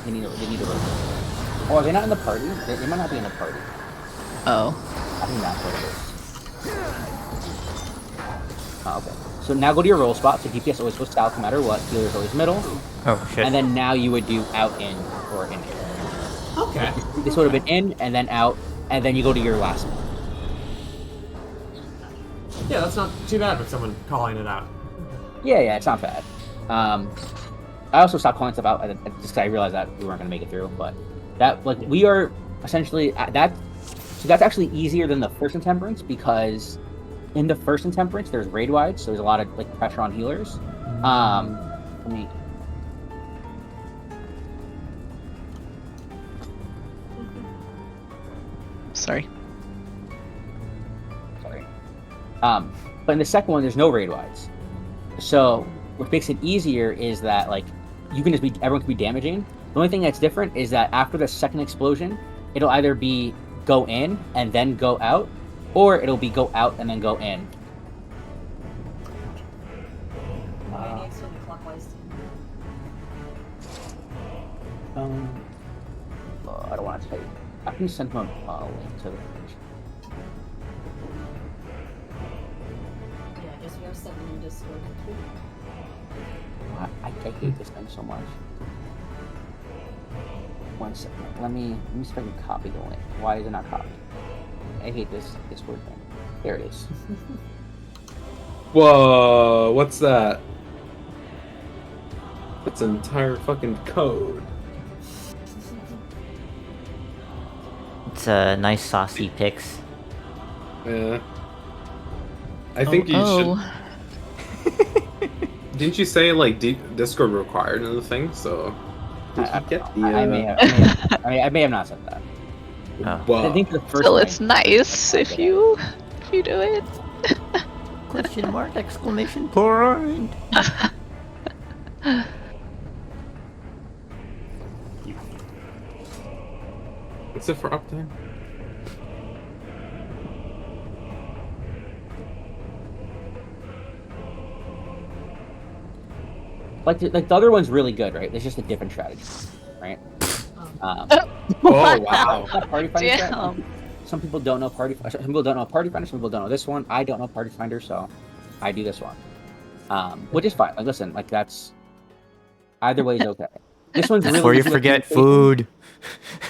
C: They need to rotate. Oh, are they not in the party? They might not be in the party.
H: Oh.
C: I think that's what it is. Oh, okay. So now go to your roll spot. So DPS always goes south no matter what. Healer's always middle.
A: Oh, shit.
C: And then now you would do out, in, or in.
J: Okay.
C: This would have been in, and then out, and then you go to your last one.
J: Yeah, that's not too bad with someone calling it out.
C: Yeah, it's not bad. I also stopped calling stuff out just because I realized that we weren't going to make it through, but that, like, we are essentially at that. So that's actually easier than the first Intemperance, because in the first Intemperance there's raid wide, so there's a lot of like pressure on healers. Let me.
H: Sorry.
C: But in the second one there's no raid wides. So what makes it easier is that like you can just be everyone can be damaging. The only thing that's different is that after the second explosion, it'll either be go in and then go out, or it'll be go out and then go in. I don't want to tell you. I can send him a link to the page.
F: Yeah, I guess we have 7 in Discord.
C: I can't hate this thing so much. 1 second. Let me see if I can copy the link. Why is it not copied? I hate this Discord thing. There it is.
D: Whoa, what's that? That's an entire fucking code.
A: It's a nice saucy pics.
D: Yeah. I think you should. Didn't you say like Discord required in the thing? So did you get the?
C: I may have not said that.
A: Oh.
D: Wow.
C: I think the first.
H: Still, it's nice if you do it.
A: Question mark! Exclamation point!
D: What's it for uptime?
C: Like the other one's really good, right? It's just a different strategy, right?
D: Oh wow!
C: Party Finder
H: Damn.
C: strategy. Some people don't know Party. Some people don't know Party Finder. Some people don't know this one. I don't know Party Finder, so I do this one, which is fine. Like, listen, like that's either way is okay. This one's really.
A: Before you
C: easy with
A: forget
C: communication.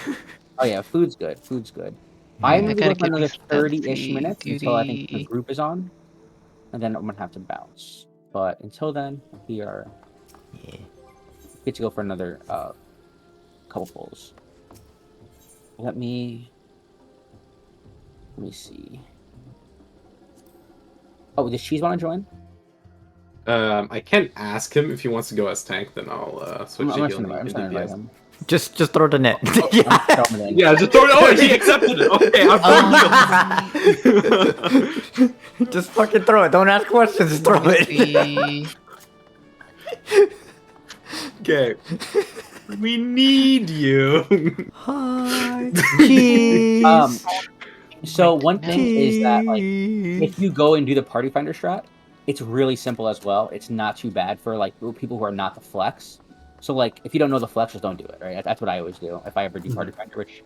A: food.
C: Oh yeah, food's good. Food's good.
H: I
C: I'm gonna
H: gotta
C: go for
H: get me
C: another
H: some
C: 30-ish
H: fancy
C: minutes until I think the
H: duty.
C: group is on, and then I'm gonna have to bounce. But until then, we are good to go for another couple pulls. Let me see. Oh, does Cheese want to join?
D: I can ask him if he wants to go as tank. Then I'll switch to healing.
C: I'm just gonna invite him.
A: Just throw the net.
D: Yeah, just throw it. Oh, he accepted it. Okay, I'm
A: Just fucking throw it. Don't ask questions. Just throw it.
D: Okay. We need you.
A: Hi, cheese.
C: So one thing is that like if you go and do the Party Finder strat, it's really simple as well. It's not too bad for like people who are not the flex. So like if you don't know the flex, just don't do it. Right? That's what I always do if I ever do Party Finder. Which,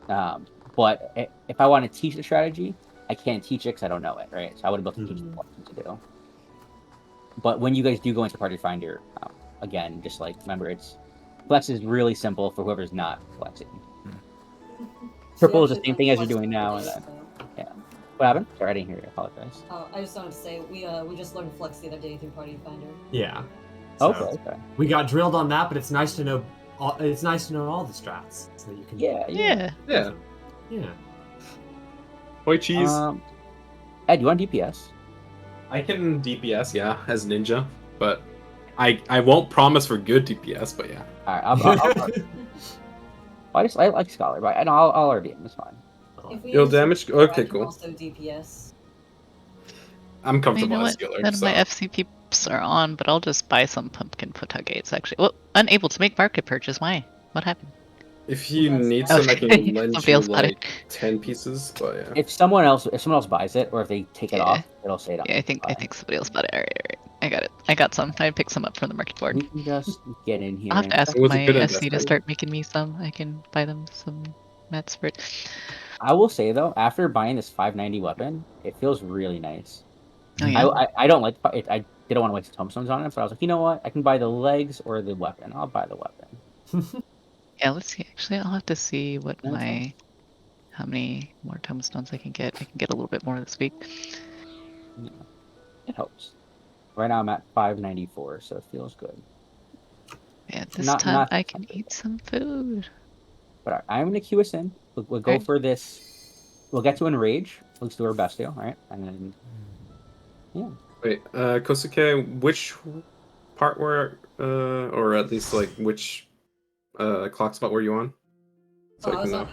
C: but if I want to teach the strategy, I can't teach it because I don't know it. Right? So I wouldn't be able to teach the flex to do. But when you guys do go into Party Finder, again, just like remember, flex is really simple for whoever's not flexing. Triple is the same thing as you're doing now, and then yeah. What happened? Sorry, I didn't hear you. I apologize.
F: Oh, I just wanted to say we just learned flex the other day through Party Finder.
J: Yeah. So
C: Okay.
J: we got drilled on that, but it's nice to know. It's nice to know all the strats so that you can.
H: Yeah.
D: Boy, cheese.
C: Ed, you want DPS?
D: I can DPS, yeah, as ninja, but I won't promise for good DPS, but yeah.
C: Alright, I like Scholar, but I'll RDM. It's fine.
D: You'll damage. Okay, cool.
F: Also DPS.
D: I'm comfortable
H: You know
D: as
H: what?
D: skiller.
H: None of my FC peeps are on, but I'll just buy some pumpkin gates. Actually, well, unable to make market purchase. Why? What happened?
D: If you need some, I can lend
H: Somebody
D: you
H: else bought
D: like 10 pieces, but yeah.
C: If someone else buys it, or if they take it off, it'll say it on.
H: Yeah, I think somebody else bought it. All right. I got it. I got some. I picked some up from the market board.
C: We can just get in here.
H: I'll have to ask
D: It was a
H: my
D: good
H: FC to
D: investment.
H: start making me some. I can buy them some mats for it.
C: I will say though, after buying this 590 weapon, it feels really nice.
H: Oh, yeah.
C: I don't like it. I didn't want to waste tombstones on it, so I was like, you know what? I can buy the legs or the weapon. I'll buy the weapon.
H: Yeah, let's see. Actually, I'll have to see what how many more tombstones I can get. I can get a little bit more this week.
C: Yeah. It helps. Right now I'm at 594, so it feels good.
H: Yeah, this
C: Not
H: I can eat some food.
C: But all right, I'm gonna queue us in. We'll go for this. We'll get to Enrage. Let's do our best deal, all right? And then, yeah.
D: Wait, Kosuke, which part were, or at least like which clock spot were you on? So I can know.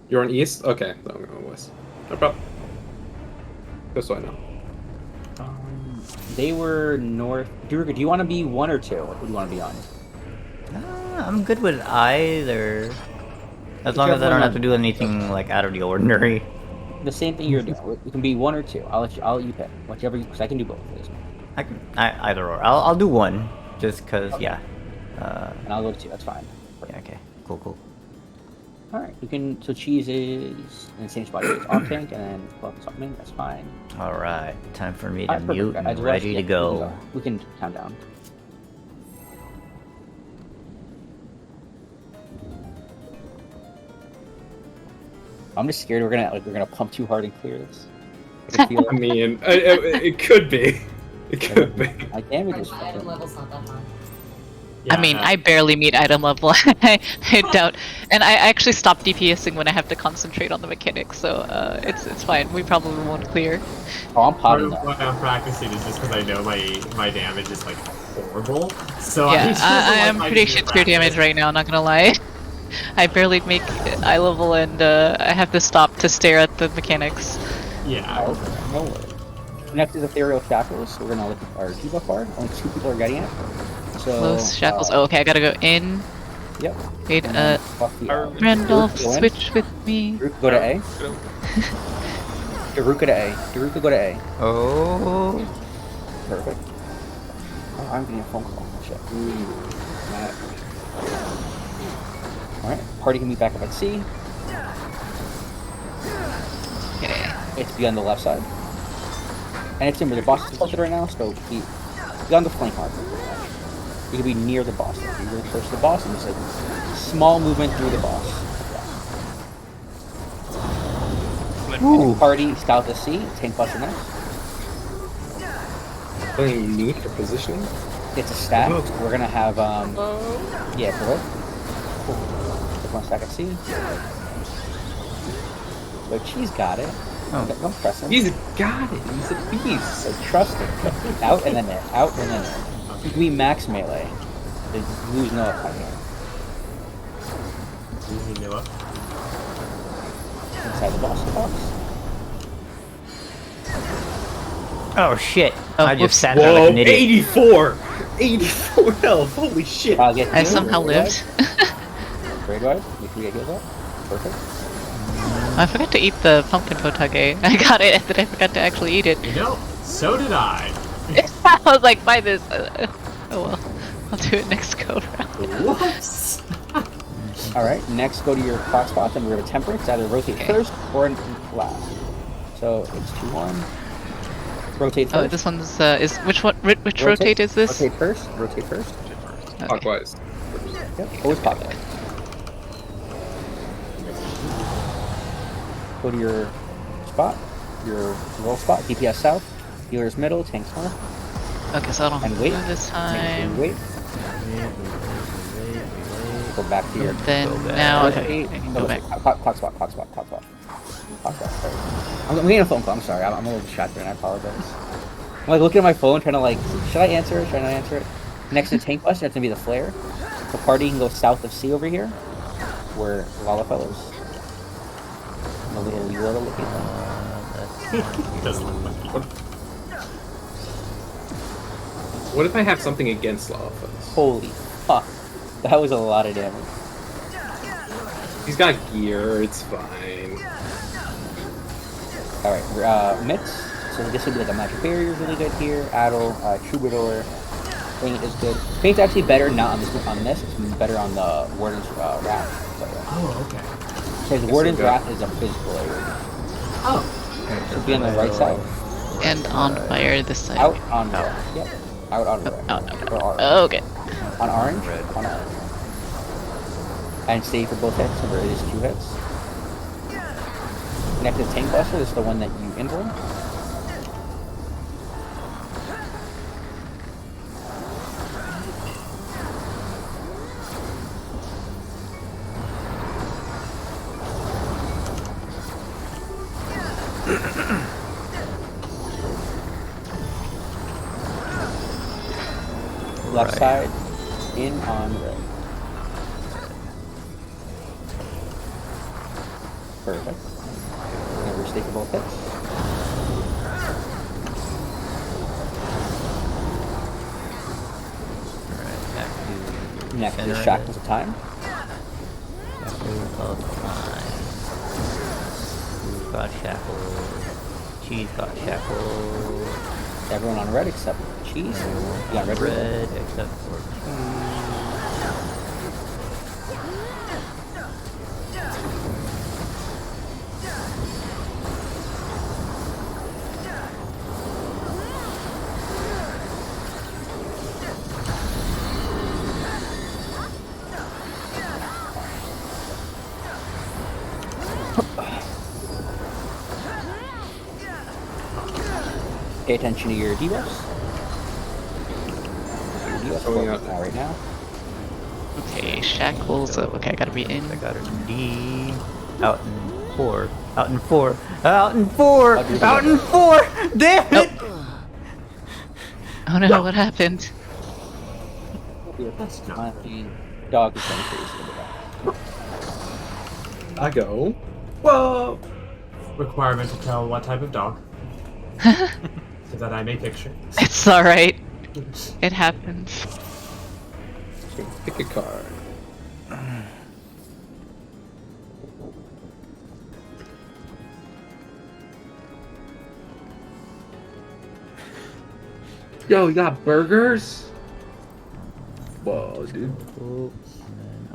D: You're on east? Okay, so I'm going west. No problem. Just so I know.
C: They were north. Do you want to be 1 or 2? What do you want to be on?
A: I'm good with either. As long as I don't have to do anything like out of the ordinary.
C: The same thing you're doing. You can be 1 or 2. I'll let you pick. Whichever, because I can do both of these.
A: Either or. I'll do 1, just cause yeah.
C: And I'll go to 2. That's fine.
A: Yeah. Okay. Cool.
C: All right. We can. So cheese is in the same spot. It's off tank and then fluff something. That's fine.
A: All right. Time for me to
C: Perfect.
A: mute and ready to go.
C: We can count down. I'm just scared we're gonna pump too hard and clear this. I can feel
D: I mean, it could be. It could be.
C: my damage is
F: My item
C: fucking.
F: level's not that high.
J: Yeah,
H: I mean, I barely meet item level. I doubt, and I actually stopped DPSing when I have to concentrate on the mechanics, so it's fine. We probably won't clear.
C: Oh, I'm
J: part
C: potting
J: of
C: that.
J: why I'm practicing is just because I know my damage is like horrible. So
H: Yeah,
J: I
H: am pretty shit tier damage right now. Not gonna lie. I barely make eye level, and I have to stop to stare at the mechanics.
J: Yeah.
C: No way. Next is Ethereal Shackles, so we're gonna look at our debuff bar. Only 2 people are getting it. So,
H: Close shackles. Oh, okay, I gotta go in.
C: Yep.
H: Wait,
C: And then buff the,
H: Randolph,
C: Go in.
H: switch with me.
C: Daruka, go to A. Daruka to A. Daruka, go to A.
A: Oh.
C: Perfect. Oh, I'm getting a phone call. Shit. Alright, party can meet back up at C.
H: Okay.
C: It's be on the left side. And it's in where the boss is tilted right now, so be on the flank marker. You can be near the boss. You're really close to the boss, and just like small movement through the boss. Ooh. Party south of C, tank buster next.
D: Something unique for positioning?
C: It's a stack. We're gonna have yeah, correct. Take one stack at C. But she's got it. Don't press him.
D: He's got it. He's a beast.
C: So trust him. Out and then there. Out and then there. You can be max melee. They lose no up on here.
J: Losing no up.
C: Inside the boss box.
A: Oh shit!
H: Oh,
A: I
H: whoops.
A: just sat there like an idiot.
D: 84! 84 health, holy shit!
H: I somehow lived.
C: Raid Wide, you can get healed up. Perfect.
H: I forgot to eat the pumpkin potage. I got it, and then I forgot to actually eat it.
J: You know, so did I.
H: I was like, buy this. Oh well, I'll do it next go round.
J: Whoops.
C: Alright, next go to your clock spots and we're going to temperate. Either rotate first or in last. So it's 2-1. Rotate first.
H: Oh, this one's is which one? Which rotate is this?
C: Rotate first. Rotate first.
H: Okay.
D: Clockwise.
C: Yep, always clockwise. Go to your spot, your roll spot, DPS south, healers middle, tanks north.
H: Okay, so I don't
C: And
H: have
C: wait.
H: to do this time.
C: Wait. Go back to your.
H: Then now, okay, I can go back.
C: Clock spot. I'm getting a phone call. I'm sorry. I'm a little distracted and I apologize. I'm like looking at my phone, trying to like, should I answer it? Should I not answer it? Next to tank buster, that's gonna be the flare. The party can go south of C over here, where Lalafellows. A little Yoda looking thing.
J: Doesn't look like you.
D: What if I have something against Lawfus?
C: Holy fuck. That was a lot of damage.
D: He's got gear, it's fine.
C: Alright, mix. So this would be like a magic barrier is really good here. Addle, Troubadour. Paint is good. Paint's actually better not on this. It's better on the Warden's Wrath.
J: Oh, okay.
C: Because Warden's Wrath is a physical area.
J: Oh.
C: So be on the right side.
H: And on fire this side.
C: Out on red. Yep. Out on red. Or orange.
H: Oh, okay.
C: On orange? On orange. And stay for both hits, so there is 2 hits. Next is Tank Buster, this is the one that you invuln. Left side, in on red. Perfect. Never stake both hits.
A: Alright, back to
C: Next is Shackles of Time.
A: Shackles of Time. Who's got shackles? Cheese got shackles.
C: Everyone on red except Cheese. You got red.
A: Red except for cheese.
C: Pay attention to your debuffs. Your debuffs
D: Going
C: focus
D: out.
C: right now.
H: Okay, Shackles up. Okay, I gotta be in.
A: I got a D. Out in 4. Out in 4. Out in 4. Out in 4. Damn it!
H: Oh no, what happened?
C: That's not the dog is going crazy.
D: I go.
J: Whoa! Requirement to tell what type of dog. So that I may picture.
H: It's alright. It happens.
D: Just gonna pick a card. Yo, you got burgers? Whoa, dude.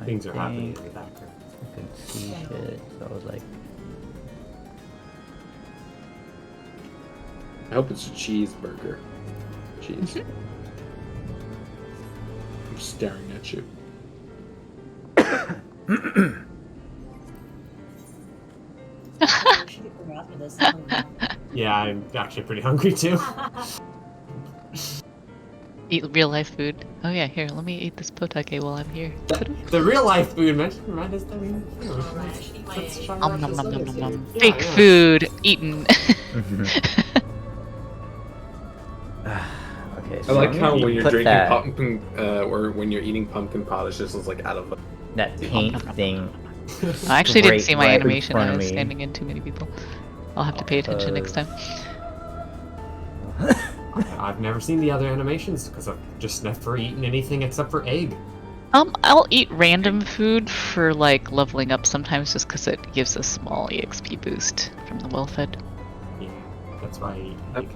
J: Things are happening in the background.
A: I can see shit, so I was like...
D: I hope it's a cheeseburger. Cheese. I'm staring at you.
J: Yeah, I'm actually pretty hungry too.
H: Eat real life food. Oh yeah, here, let me eat this potake while I'm here.
J: The real life food, man. Remind us that we
H: Nom nom nom nom nom nom. Fake food eaten.
A: Okay,
D: I like how when you're drinking
A: that,
D: pumpkin, or when you're eating pumpkin pot, it's just like out of.
A: that paint thing.
H: I actually didn't see my
A: right in
H: animation.
A: front
H: I
A: of
H: was
A: me.
H: standing in too many people. I'll have to pay attention next time.
J: I've never seen the other animations because I've just never eaten anything except for egg.
H: I'll eat random food for like leveling up sometimes just because it gives a small EXP boost from the well-fed.
J: Yeah, that's why I eat egg.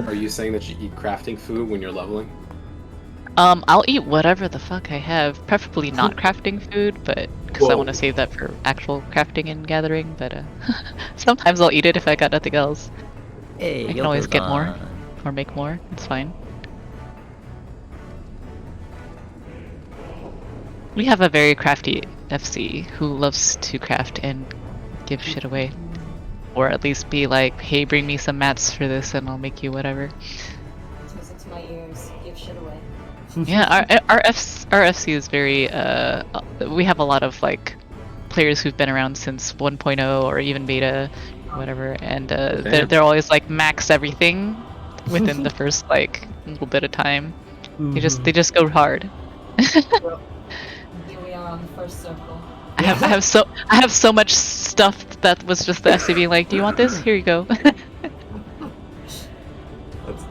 D: Are you saying that you eat crafting food when you're leveling?
H: I'll eat whatever the fuck I have, preferably not crafting food, but because I want to save that for actual crafting and gathering. But sometimes I'll eat it if I got nothing else.
A: Hey,
H: I can always get more or make more. It's fine. We have a very crafty FC who loves to craft and give shit away. Or at least be like, hey, bring me some mats for this and I'll make you whatever.
F: It's music to my ears. Give shit away.
H: Yeah, our FC is very, we have a lot of like players who've been around since 1.0 or even beta, whatever, and they're always like max everything within the first like little bit of time. They just go hard.
F: Here we are on the first circle.
H: I have so much stuff that was just the FC being like, do you want this? Here you go.
J: That's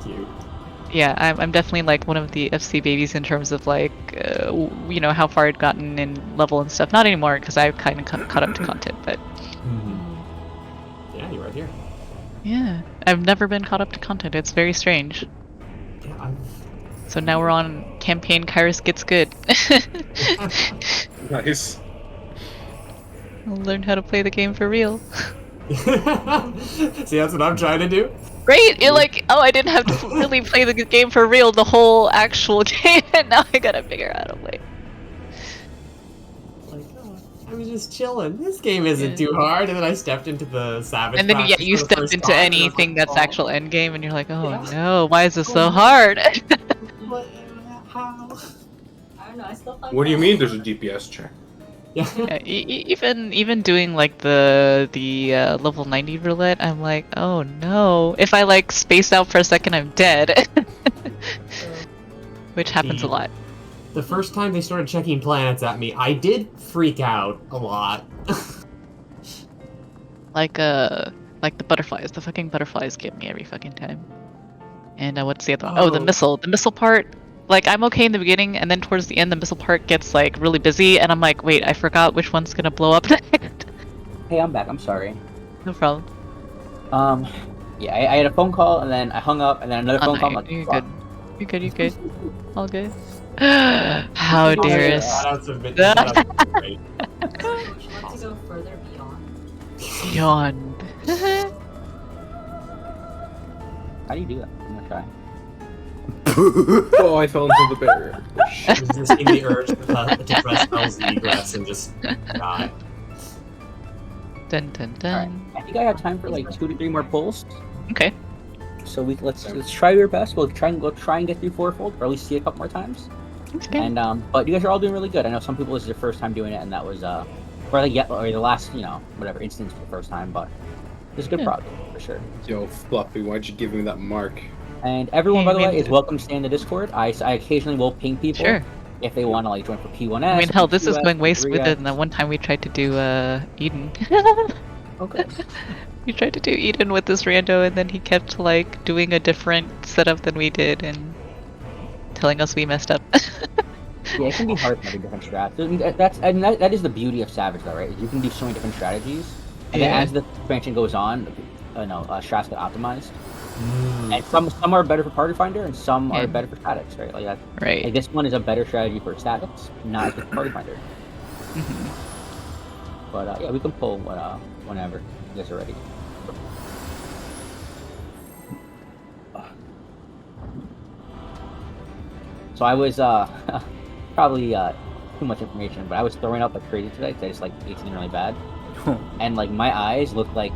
J: cute.
H: Yeah, I'm definitely like one of the FC babies in terms of like, you know, how far I'd gotten in level and stuff. Not anymore because I've kind of caught up to content, but.
J: Yeah, you're right here.
H: Yeah, I've never been caught up to content. It's very strange.
J: Yeah,
H: So now we're on campaign Kairos Gets Good.
D: Nice.
H: I'll learn how to play the game for real.
J: See, that's what I'm trying to do.
H: Right? You're like, oh, I didn't have to really play the game for real, the whole actual game, and now I gotta figure out a way.
J: Like, oh, I was just chilling. This game isn't too hard, and then I stepped into the savage.
H: And then yeah, you stepped into anything that's actual end game, and you're like, oh no, why is this so hard?
F: I don't know. I still find.
D: What do you mean? There's a DPS check?
H: Yeah, even doing like the level 90 roulette, I'm like, oh no. If I like space out for a second, I'm dead. Which happens a lot.
J: The first time they started checking planets at me, I did freak out a lot.
H: Like the butterflies. The fucking butterflies get me every fucking time. And what's the other one? Oh, the missile. The missile part. Like, I'm okay in the beginning, and then towards the end, the missile part gets, like, really busy, and I'm like, wait, I forgot which one's gonna blow up next.
C: Hey, I'm back. I'm sorry.
H: No problem.
C: Yeah, I had a phone call, and then I hung up, and then another phone call. I'm like,
H: You're
C: fuck.
H: good. You're good. All good. How dearest.
J: Shoutouts have been great.
F: Would you like to go further beyond?
H: Beyond.
C: How do you do that? I'm gonna try.
D: Oh, I fell into the barrier.
J: Resisting the urge to press LZ grass and just die.
H: Dun dun dun.
C: Alright. I think I have time for like 2 to 3 more pulls.
H: Okay.
C: So let's try your best. We'll try and get through fourfold, or at least see a couple more times.
H: Okay.
C: And but you guys are all doing really good. I know some people this is their first time doing it, and that was or the last whatever instance for the first time, but it's good progress for sure.
D: Yo, Fluffy, why'd you give me that mark?
C: And everyone,
H: Hey,
C: by the
H: I
C: way,
H: mean-
C: is welcome to stay in the Discord. I occasionally will ping people
H: Sure.
C: if they want to like join for P1S.
H: I mean, hell, this is
C: P2S,
H: going way
C: 3S.
H: smoother than the one time we tried to do Eden.
C: Okay.
H: We tried to do Eden with this rando, and then he kept like doing a different setup than we did, and telling us we messed up.
C: Yeah, it can be hard having different strats. That is the beauty of Savage, though, right? You can do so many different strategies, and then
H: Yeah.
C: as the expansion goes on, strats get optimized. And some are better for Party Finder, and some are better for statics, right? Like that.
H: Right.
C: Like this one is a better strategy for statics, not as good for Party Finder. But yeah, we can pull whenever you guys are ready. So I was probably too much information, but I was throwing up like crazy today because I just like ate something really bad, and like my eyes look like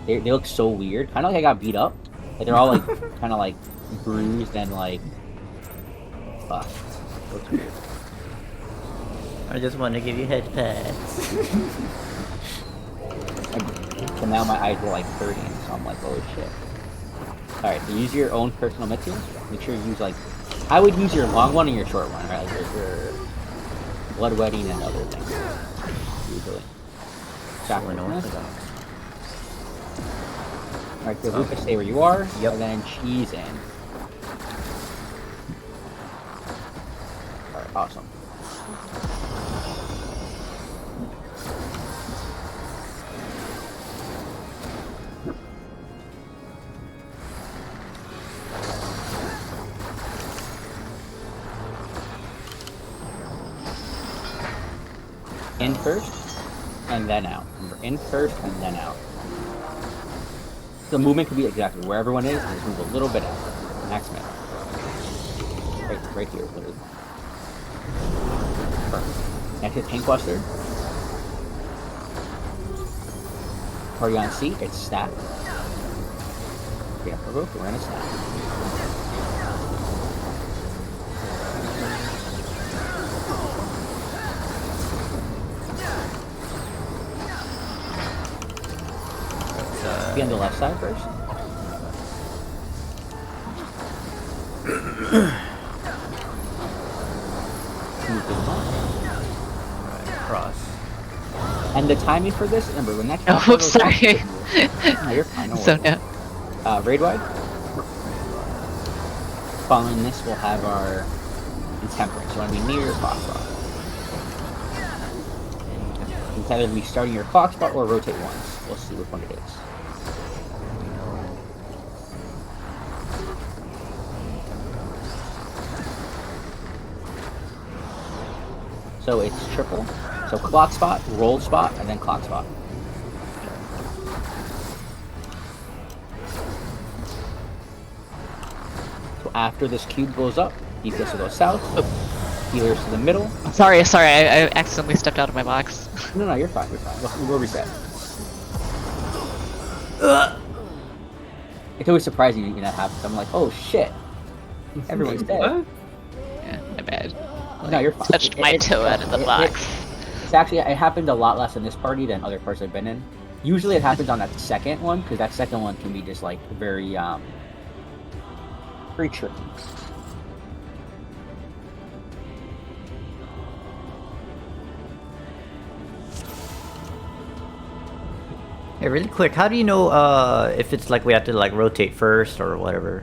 C: they look so weird, kind of like I got beat up. Like they're all like kind of like bruised and like looks weird.
A: I just want to give you head pats.
C: So now my eyes are like hurting, so I'm like, oh shit. Alright, so use your own personal mixer. Make sure you use like, I would use your long one and your short one, right? Like your bloodwetting and other things. Usually. Alright, so Lucas, stay where you are.
A: Yep.
C: And then cheese in. Alright, awesome. In first, and then out. Remember, in first, and then out. The movement could be exactly where everyone is, and just move a little bit out. Next minute. Right here, literally. Perfect. Next is Tank Buster. Party on C, it's stack. Yeah, we're gonna stack. Be on the left side first.
A: Cross.
C: And the timing for this, remember, when that
H: Oh, oops, sorry.
C: No, you're fine.
H: So no.
C: Raid wide. Following this, we'll have our Intemperance. You want to be near your clock spot. You can either be starting your clock spot or rotate once. We'll see which one it is. So it's triple. So clock spot, roll spot, and then clock spot. So after this cube goes up, DPS will go south, healers to the middle.
H: Sorry, I accidentally stepped out of my box.
C: No, you're fine, We'll reset. It's always surprising when that happens. I'm like, oh shit, everyone's dead.
D: What?
H: Yeah, my bad.
C: No, you're fine.
H: Touched my toe out of the box.
C: It's actually, it happened a lot less in this party than other parts I've been in. Usually it happens on that second one, because that second one can be just like very tricky.
A: Hey, really quick, how do you know if it's like we have to like rotate first or whatever?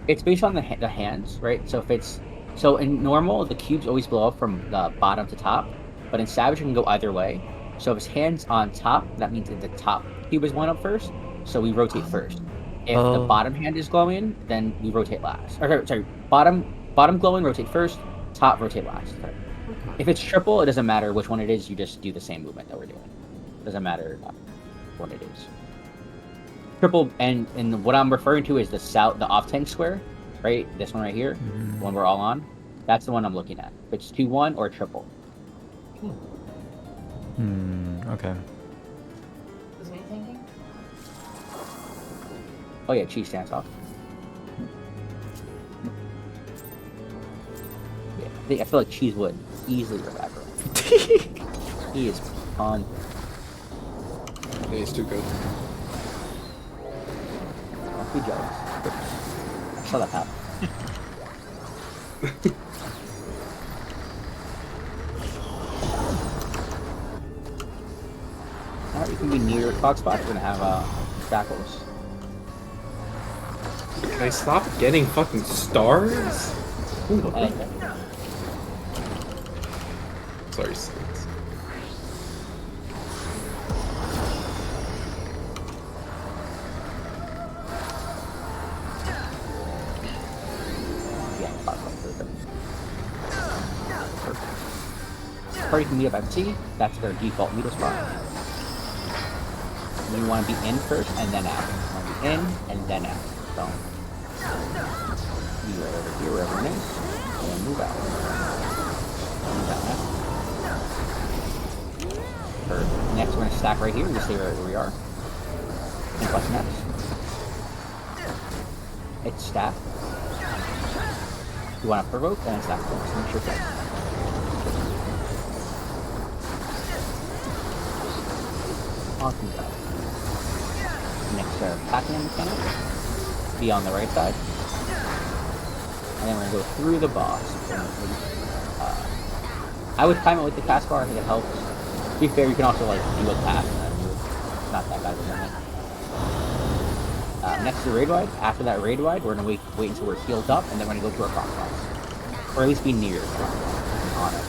C: It's based on the hands, right? So if it's in normal, the cubes always blow up from the bottom to top, but in Savage it can go either way. So if it's hands on top, that means that the top cube is one up first, so we rotate first. If the bottom hand is glowing, then we rotate last. Or sorry, bottom glowing, rotate first, top rotate last. Sorry. If it's triple, it doesn't matter which one it is. You just do the same movement that we're doing. It doesn't matter what it is. Triple, and what I'm referring to is the off tank square, right? This one right here, the one we're all on. That's the one I'm looking at. If it's 2-1 or triple.
A: Okay.
F: Was me thinking?
C: Oh yeah, cheese stands off. Yeah, I feel like cheese would easily evaporate. He is on.
D: Yeah, he's too good.
C: Don't be jealous. I saw that happen. Alright, you can be near Clock Spot. We're gonna have Shackles.
D: Can I stop getting fucking stars? Sorry, Saints.
C: Yeah, Clock Spot. Perfect. Party can meet up at C. That's their default meet spot. You want to be in first and then out. You want to be in and then out. So, be right over here, wherever it is, and then move out. Move out now. Perfect. Next, we're going to stack right here. We'll stay right where we are. And what's next? It's stack. You want to provoke and then stack first. Make sure it's right. Awesome job. Next, Pac-Man Mechanic. Be on the right side. And then we're going to go through the boss. I would time it with the cast bar, I think it helps. To be fair, you can also like do a pass and then move. It's not that bad of a movement. Next to the raid wide. After that raid wide, we're going to wait until we're healed up, and then we're going to go to our cross box. Or at least be near the cross box. On it.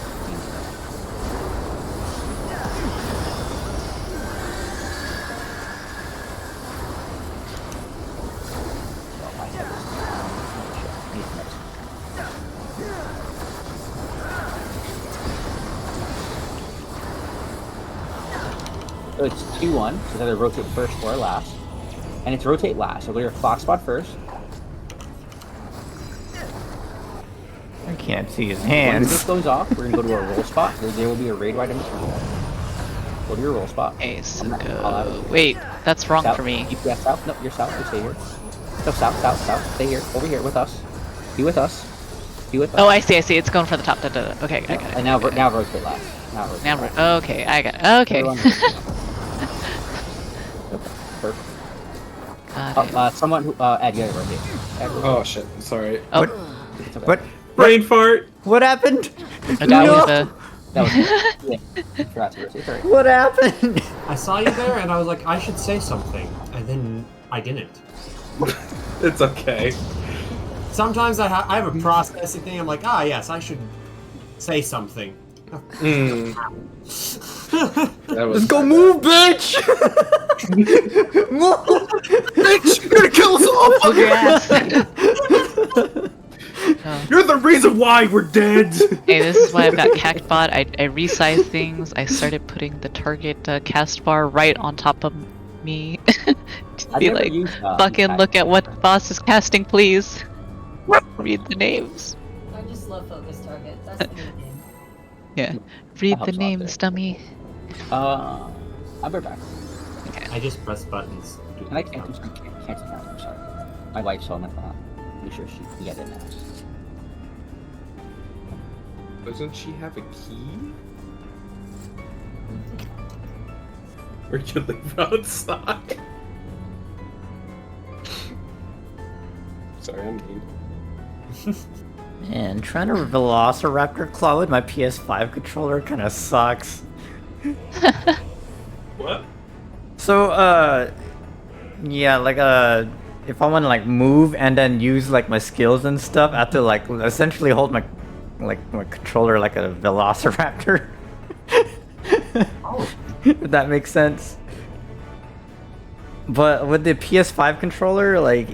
C: So it's 2-1, so it's either rotate first or last. And it's rotate last, so go to your clock spot first.
A: I can't see his
C: When
A: hands.
C: this goes off, we're gonna go to our roll spot. There will be a raid right in between. Go to your roll spot.
H: Okay, so go... Wait, that's wrong
C: South.
H: for me.
C: Yeah, south. No, you're south. You stay here. No, south, south, south. Stay here. Over here with us. Be with us. Be with us.
H: Oh, I see. It's going for the top. Okay, I got it.
C: And now rotate last. Now rotate last.
H: Okay, I got it. Okay.
C: Perfect.
H: Got it.
C: Someone who Ed, you gotta rotate. Ed, rotate.
D: Oh shit, sorry.
H: Oh,
C: It's okay.
A: What?
D: Brain fart!
A: What happened?
H: that
A: No!
H: was the...
C: That was yeah. Forgot to rotate. Sorry.
A: What happened?
J: I saw you there, and I was like, I should say something, and then I didn't.
D: It's okay.
J: Sometimes I have a processing thing. I'm like, yes, I should say something.
A: Let's go move, bitch! Move! Bitch! You're gonna kill us all!
H: Move your ass.
G: You're the reason why we're dead!
H: Hey, this is why I've got Cactbot. I resized things. I started putting the target cast bar right on top of me. To be like, fucking look at what the boss is casting, please. Read the names.
F: I just love focus target. That's the new name.
H: Yeah. Read the
C: helps a lot
H: names, dummy.
C: I'll be back.
J: I just press buttons.
C: And I can't do some cancel count. I'm sorry. My wife's home. I'm pretty sure she can get it now.
D: Doesn't she have a key? Or you live outside? Sorry, I'm mean.
A: Man, trying to Velociraptor claw with my PS5 controller kind of sucks.
G: What?
A: So, yeah, like, if I want to, like, move and then use, like, my skills and stuff, I have to, like, essentially hold my controller like a Velociraptor. If that makes sense. But with the PS5 controller, like,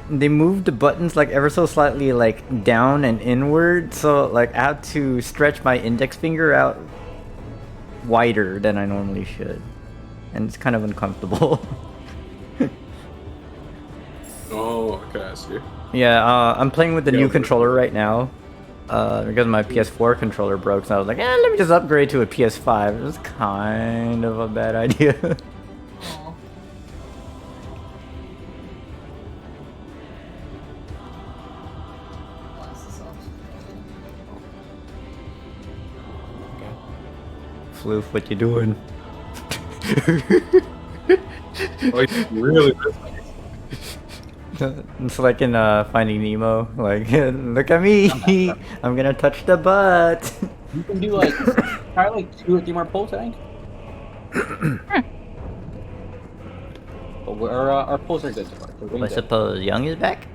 A: they moved the buttons, like, ever so slightly, like, down and inward, so, like, I have to stretch my index finger out wider than I normally should. And it's kind of uncomfortable.
D: Oh, okay, I see.
A: Yeah, I'm playing with the new controller right now. Because my PS4 controller broke, so I was like, let me just upgrade to a PS5. It was kind of a bad idea. Floof, what you doing?
D: Oh, he's really.
A: It's like in Finding Nemo. Like, look at me. I'm gonna touch the butt.
C: You can do like try like 2 or 3 more pulls, I think. But our pulls are good so far. So
A: I suppose Young is back.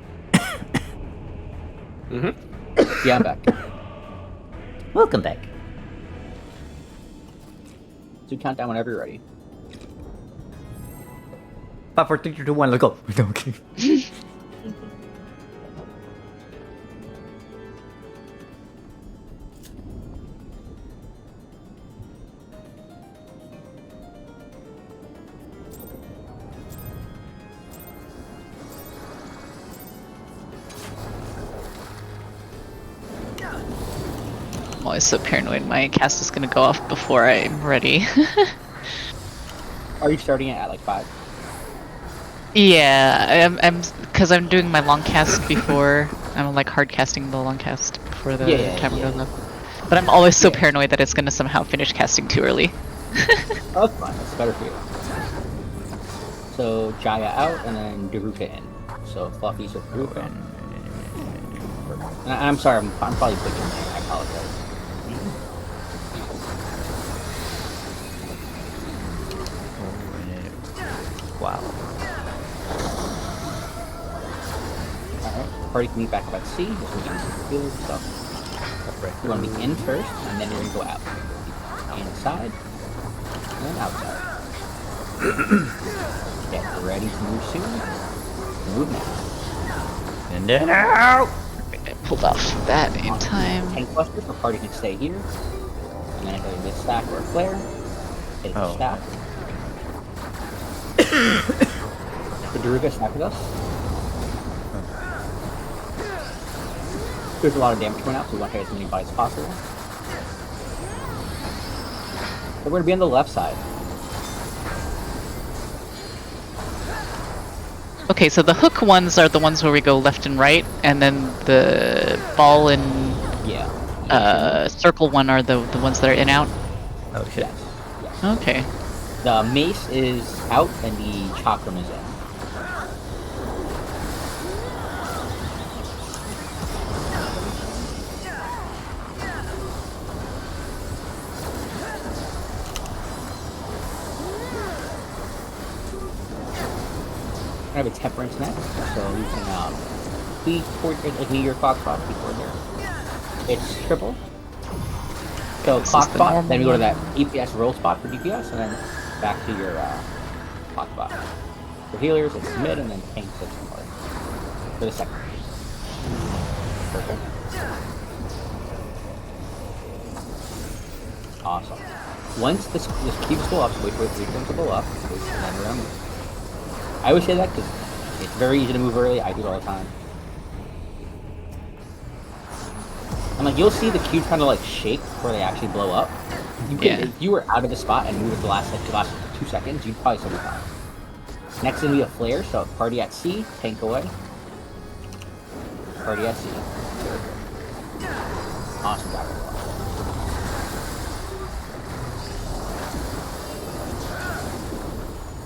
C: Yeah, I'm back.
A: Welcome back.
C: So count down whenever you're ready.
A: 5, 4, 3, 2, 1, let's go. Okay.
H: I'm always so paranoid my cast is gonna go off before I'm ready.
C: Are you starting it at like 5?
H: Yeah, because I'm doing my long cast before. I'm like hard casting the long cast before the timer goes up. But I'm always so paranoid that it's gonna somehow finish casting too early.
C: Oh, that's fine. That's better for you. So Jaya out and then Daruka in. So Fluffy's with Daruka. And I'm sorry, I'm probably butchering it. I apologize.
A: Wow.
C: Alright, party can meet back up at C. Just we can do and stuff. You want to be in first, and then you're going to go out. Inside, and then outside. Get ready to move soon. Move now.
A: And then out!
H: I pulled off that in time.
C: Tank Buster, the party can stay here. And then if I get a stack or a flare, hit the stack. The Daruga stack with us. There's a lot of damage going out, so we want to hit as many bodies as possible. We're going to be on the left side.
H: Okay, so the hook ones are the ones where we go left and right, and then the ball and circle one are the ones that are in out.
A: Oh shit.
C: Yes.
H: Okay.
C: The mace is out and the chakram is in. I have a temperance next, so you can be toward like near your clock spot before there. It's triple. So clock spot, then we go to that EPS roll spot for DPS, and then back to your clock spot. For healers, it's mid, and then tanks it's more. For the second. Perfect. Awesome. Once this keeps go up, so wait for them to go up, and then we're gonna move. I always say that because it's very easy to move early. I do it all the time. And like you'll see the cubes kind of like shake before they actually blow up. You can, if you were out of the spot and moved the last 2 seconds, you'd probably still be fine. Next is gonna be a flare, so party at C, tank away. Party at C. Awesome job.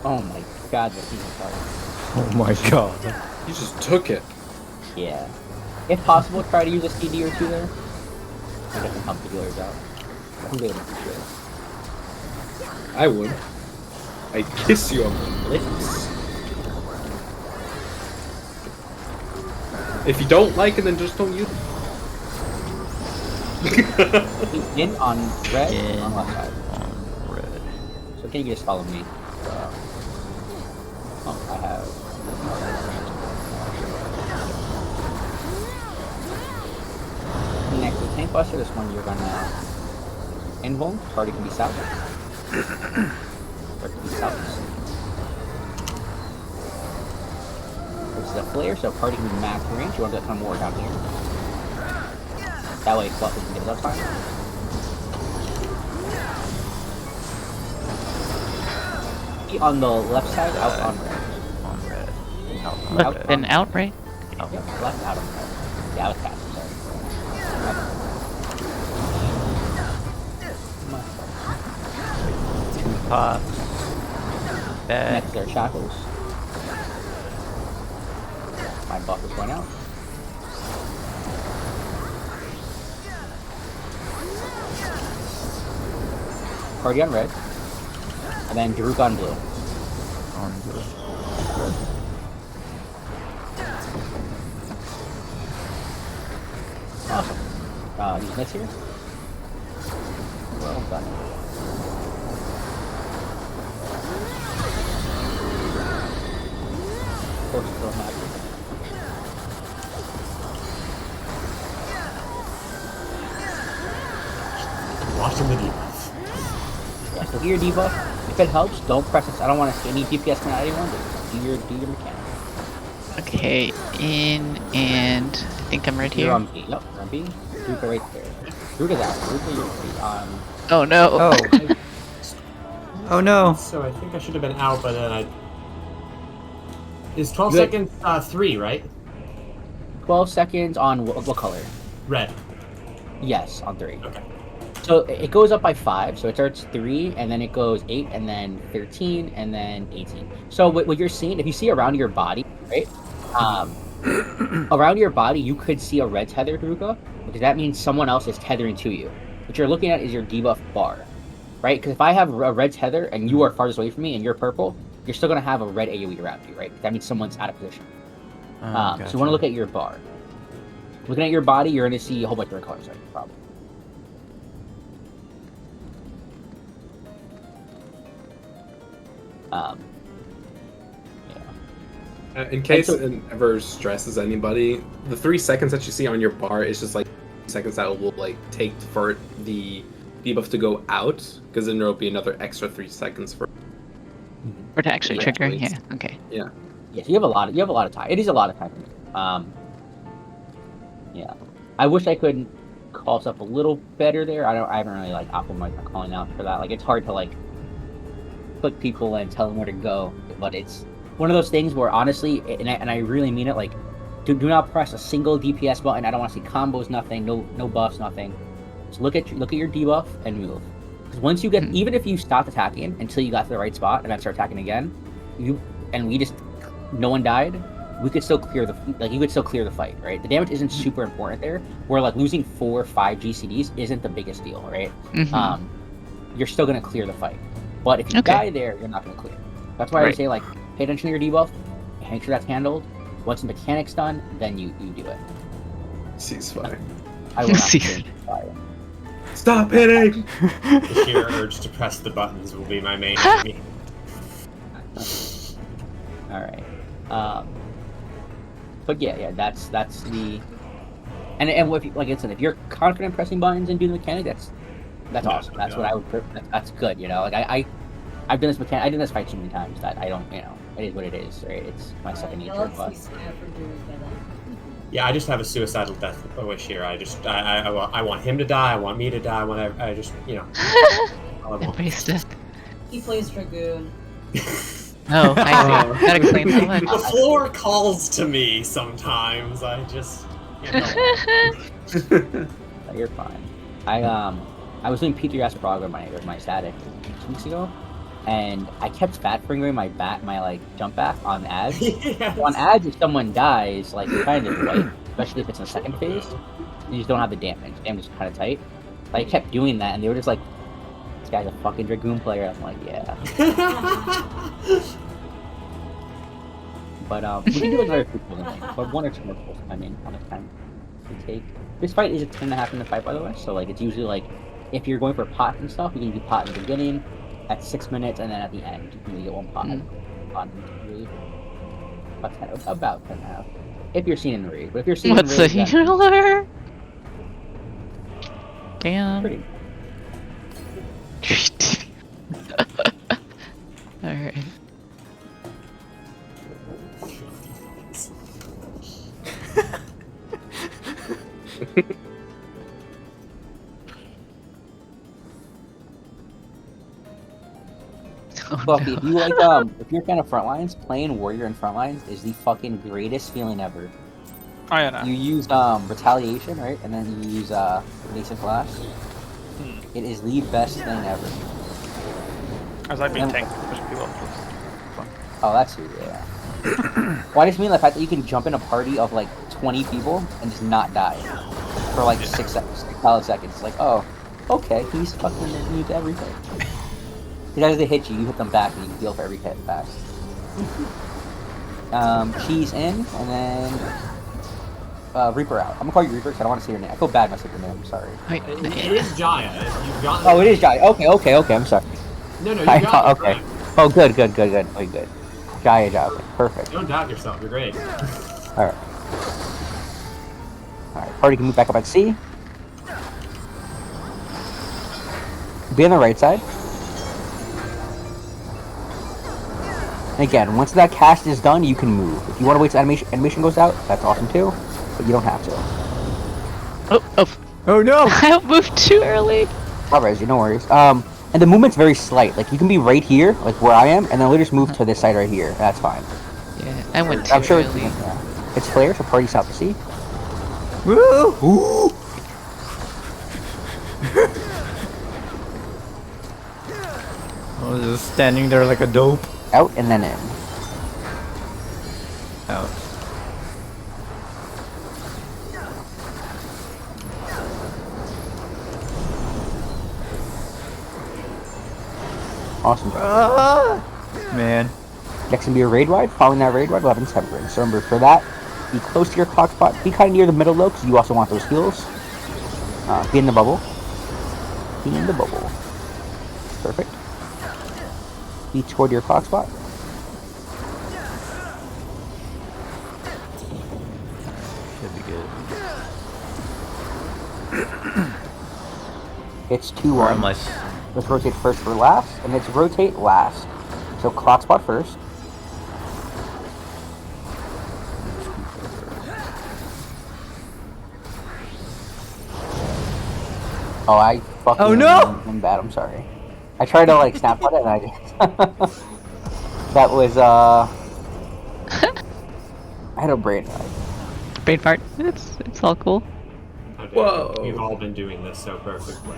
C: Oh my god, the season started.
A: Oh my god.
D: You just took it.
C: Yeah. If possible, try to use a CD or 2 there. I guess help the dealers out. I think they would appreciate it.
D: I would. I'd kiss you on the lips. If you don't like it, then just don't use it.
C: In on red,
A: In
C: on left side.
A: on red.
C: So can you just follow me? I have... Next to Tank Buster, this one you're gonna invuln. Party can be south. Or it can be south. This is a flare, so party can be max range. You want to come more down here. That way Fluffy can get it up time. On the left side, out on red.
A: On red.
H: Left and out, right?
C: Yep, left out on red. Yeah, I was casting, sorry.
A: pop. Bad.
C: Next, there are Shackles. My buff is going out. Party on red. And then Daruk on blue.
A: On blue.
C: Awesome. These nets here. Well done. Of course, it don't matter.
J: Watching the debuff.
C: Yeah, so do your debuff. If it helps, don't press it. I don't want to see any DPS coming out of anyone, but do your mechanic.
H: Okay, in and I think I'm right here.
C: You're on B. Yep, you're on B. Druka right there. Druka's out. Druka, you're on.
H: Oh no!
A: Oh. Oh no!
J: So I think I should have been out, but then I. Is 12
C: Good.
J: seconds 3, right?
C: 12 seconds on what color?
J: Red.
C: Yes, on 3.
J: Okay.
C: So it goes up by 5, so it starts 3, and then it goes 8, and then 13, and then 18. So what you're seeing, if you see around your body, right? Around your body, you could see a red tether, Druka, because that means someone else is tethering to you. What you're looking at is your debuff bar, right? Because if I have a red tether and you are farthest away from me and you're purple, you're still going to have a red AoE around you, right? That means someone's out of position.
A: Gotcha.
C: So you want to look at your bar. Looking at your body, you're going to see a whole bunch of red colors, right? Probably.
D: In case it ever stresses anybody, the 3 seconds that you see on your bar is just like seconds that will like take for the debuff to go out, because then there will be another extra 3 seconds for.
H: Or to actually
C: Yeah,
H: trigger?
D: please.
H: Yeah. Okay.
D: Yeah.
C: Yeah, so you have a lot of time. It is a lot of time. Yeah. I wish I could call stuff a little better there. I haven't really like optimized my calling out for that. Like it's hard to like click people and tell them where to go, but it's one of those things where honestly, and I really mean it, like do not press a single DPS button. I don't want to see combos, nothing, no buffs, nothing. Just look at your debuff and move. Because once you get, even if you stopped attacking until you got to the right spot and then start attacking again, no one died, we could still clear you could still clear the fight, right? The damage isn't super important there. Where like losing 4 or 5 GCDs isn't the biggest deal, right? You're still gonna clear the fight. But if you die there, you're not gonna clear. That's why I would say like pay attention to your debuff, make sure that's handled. Once the mechanic's done, then you do it.
D: Ceasefire.
C: I will not change fire.
D: Stop hitting!
J: The sheer urge to press the buttons will be my main enemy.
C: Alright. But yeah, that's the and if you, like I said, if you're confident pressing buttons and doing the mechanic, that's awesome. That's what I would. That's good, you know. Like I've done this mechanic. I did this fight so many times that I don't, you know, it is what it is, right? It's my second nature. But
J: Yeah, I just have a suicidal death wish here. I want him to die. I want me to die. I just, you know.
H: Embrace death.
F: He plays Dragoon.
H: Oh, I see. That explains so much.
J: The floor calls to me sometimes. I just, you know.
C: You're fine. I was doing P3S prog with my static 2 weeks ago, and I kept fat fingering my like jump back on ads.
J: Yes.
C: On ads, if someone dies, like you're kind of white, especially if it's in the second phase, you just don't have the damage. Damage is kind of tight. Like, I kept doing that, and they were just like, "This guy's a fucking Dragoon player." I'm like, "Yeah." But we can do another 2 pulls, but 1 or 2 more pulls. I mean, how much time to take? This fight is a 10.5 minute fight, by the way. So like, it's usually like, if you're going for pot and stuff, you can do pot in the beginning, at 6 minutes, and then at the end, you can really get 1 pot. Really, about 10.5. If you're seeing in the raid, but if you're seeing
H: What's
C: in the
H: the
C: raid,
H: healer? Damn.
C: pretty.
H: Alright.
C: Buffy, if you like, if you're a fan of Frontlines, playing Warrior in Frontlines is the fucking greatest feeling ever.
E: Oh yeah, no.
C: You use Retaliation, right? And then you use Nascent Flash. It is the best thing ever.
E: As I've been
C: And-
E: tank pushing people off.
C: Oh, that's it, yeah. Well, I just mean the fact that you can jump in a party of like 20 people and just not die for like 6 seconds, 6 solid seconds. Like, oh, okay, he's fucking immune to everything. Because as they hit you, you hit them back and you can deal for every hit back. Cheese in, and then Reaper out. I'm gonna call you Reaper because I don't want to say your name. I feel bad messing up your name. I'm sorry.
J: It is Jaya. You've got.
C: Oh, it is Jaya. Okay. I'm sorry.
J: No, you got it.
C: Okay. Oh, good. Okay, good. Jaya. Okay, perfect.
J: Don't doubt yourself. You're great.
C: All right. Party can move back up at C. Be on the right side. And again, once that cast is done, you can move. If you want to wait till animation goes out, that's awesome too, but you don't have to.
A: Oh no!
H: I moved too early.
C: Alright, no worries. And the movement's very slight. Like, you can be right here, like where I am, and then we'll just move to this side right here. That's fine.
H: Yeah, I went too
C: I'm sure
H: early.
C: it's flare, so party south to see.
A: Woo! Ooh. I was just standing there like a dope.
C: Out and then in.
A: Out.
C: Awesome.
A: Man.
C: Next can be a raid ride. Following that raid ride, we'll have Intemperance. So remember, for that, be close to your clock spot. Be kind of near the middle though, because you also want those heals. Be in the bubble. Be in the bubble. Perfect. Be toward your clock spot.
A: Should be good.
C: It's 2-1.
A: Unless...
C: Let's rotate first for last, and let's rotate last. So clock spot first. Oh, I fucking...
A: Oh, no!
C: I'm bad, I'm sorry. I tried to, like, snap on it, and I didn't. That was, I had a brain fart.
H: Brain fart. It's all cool.
D: Whoa.
J: We've all been doing this so perfectly.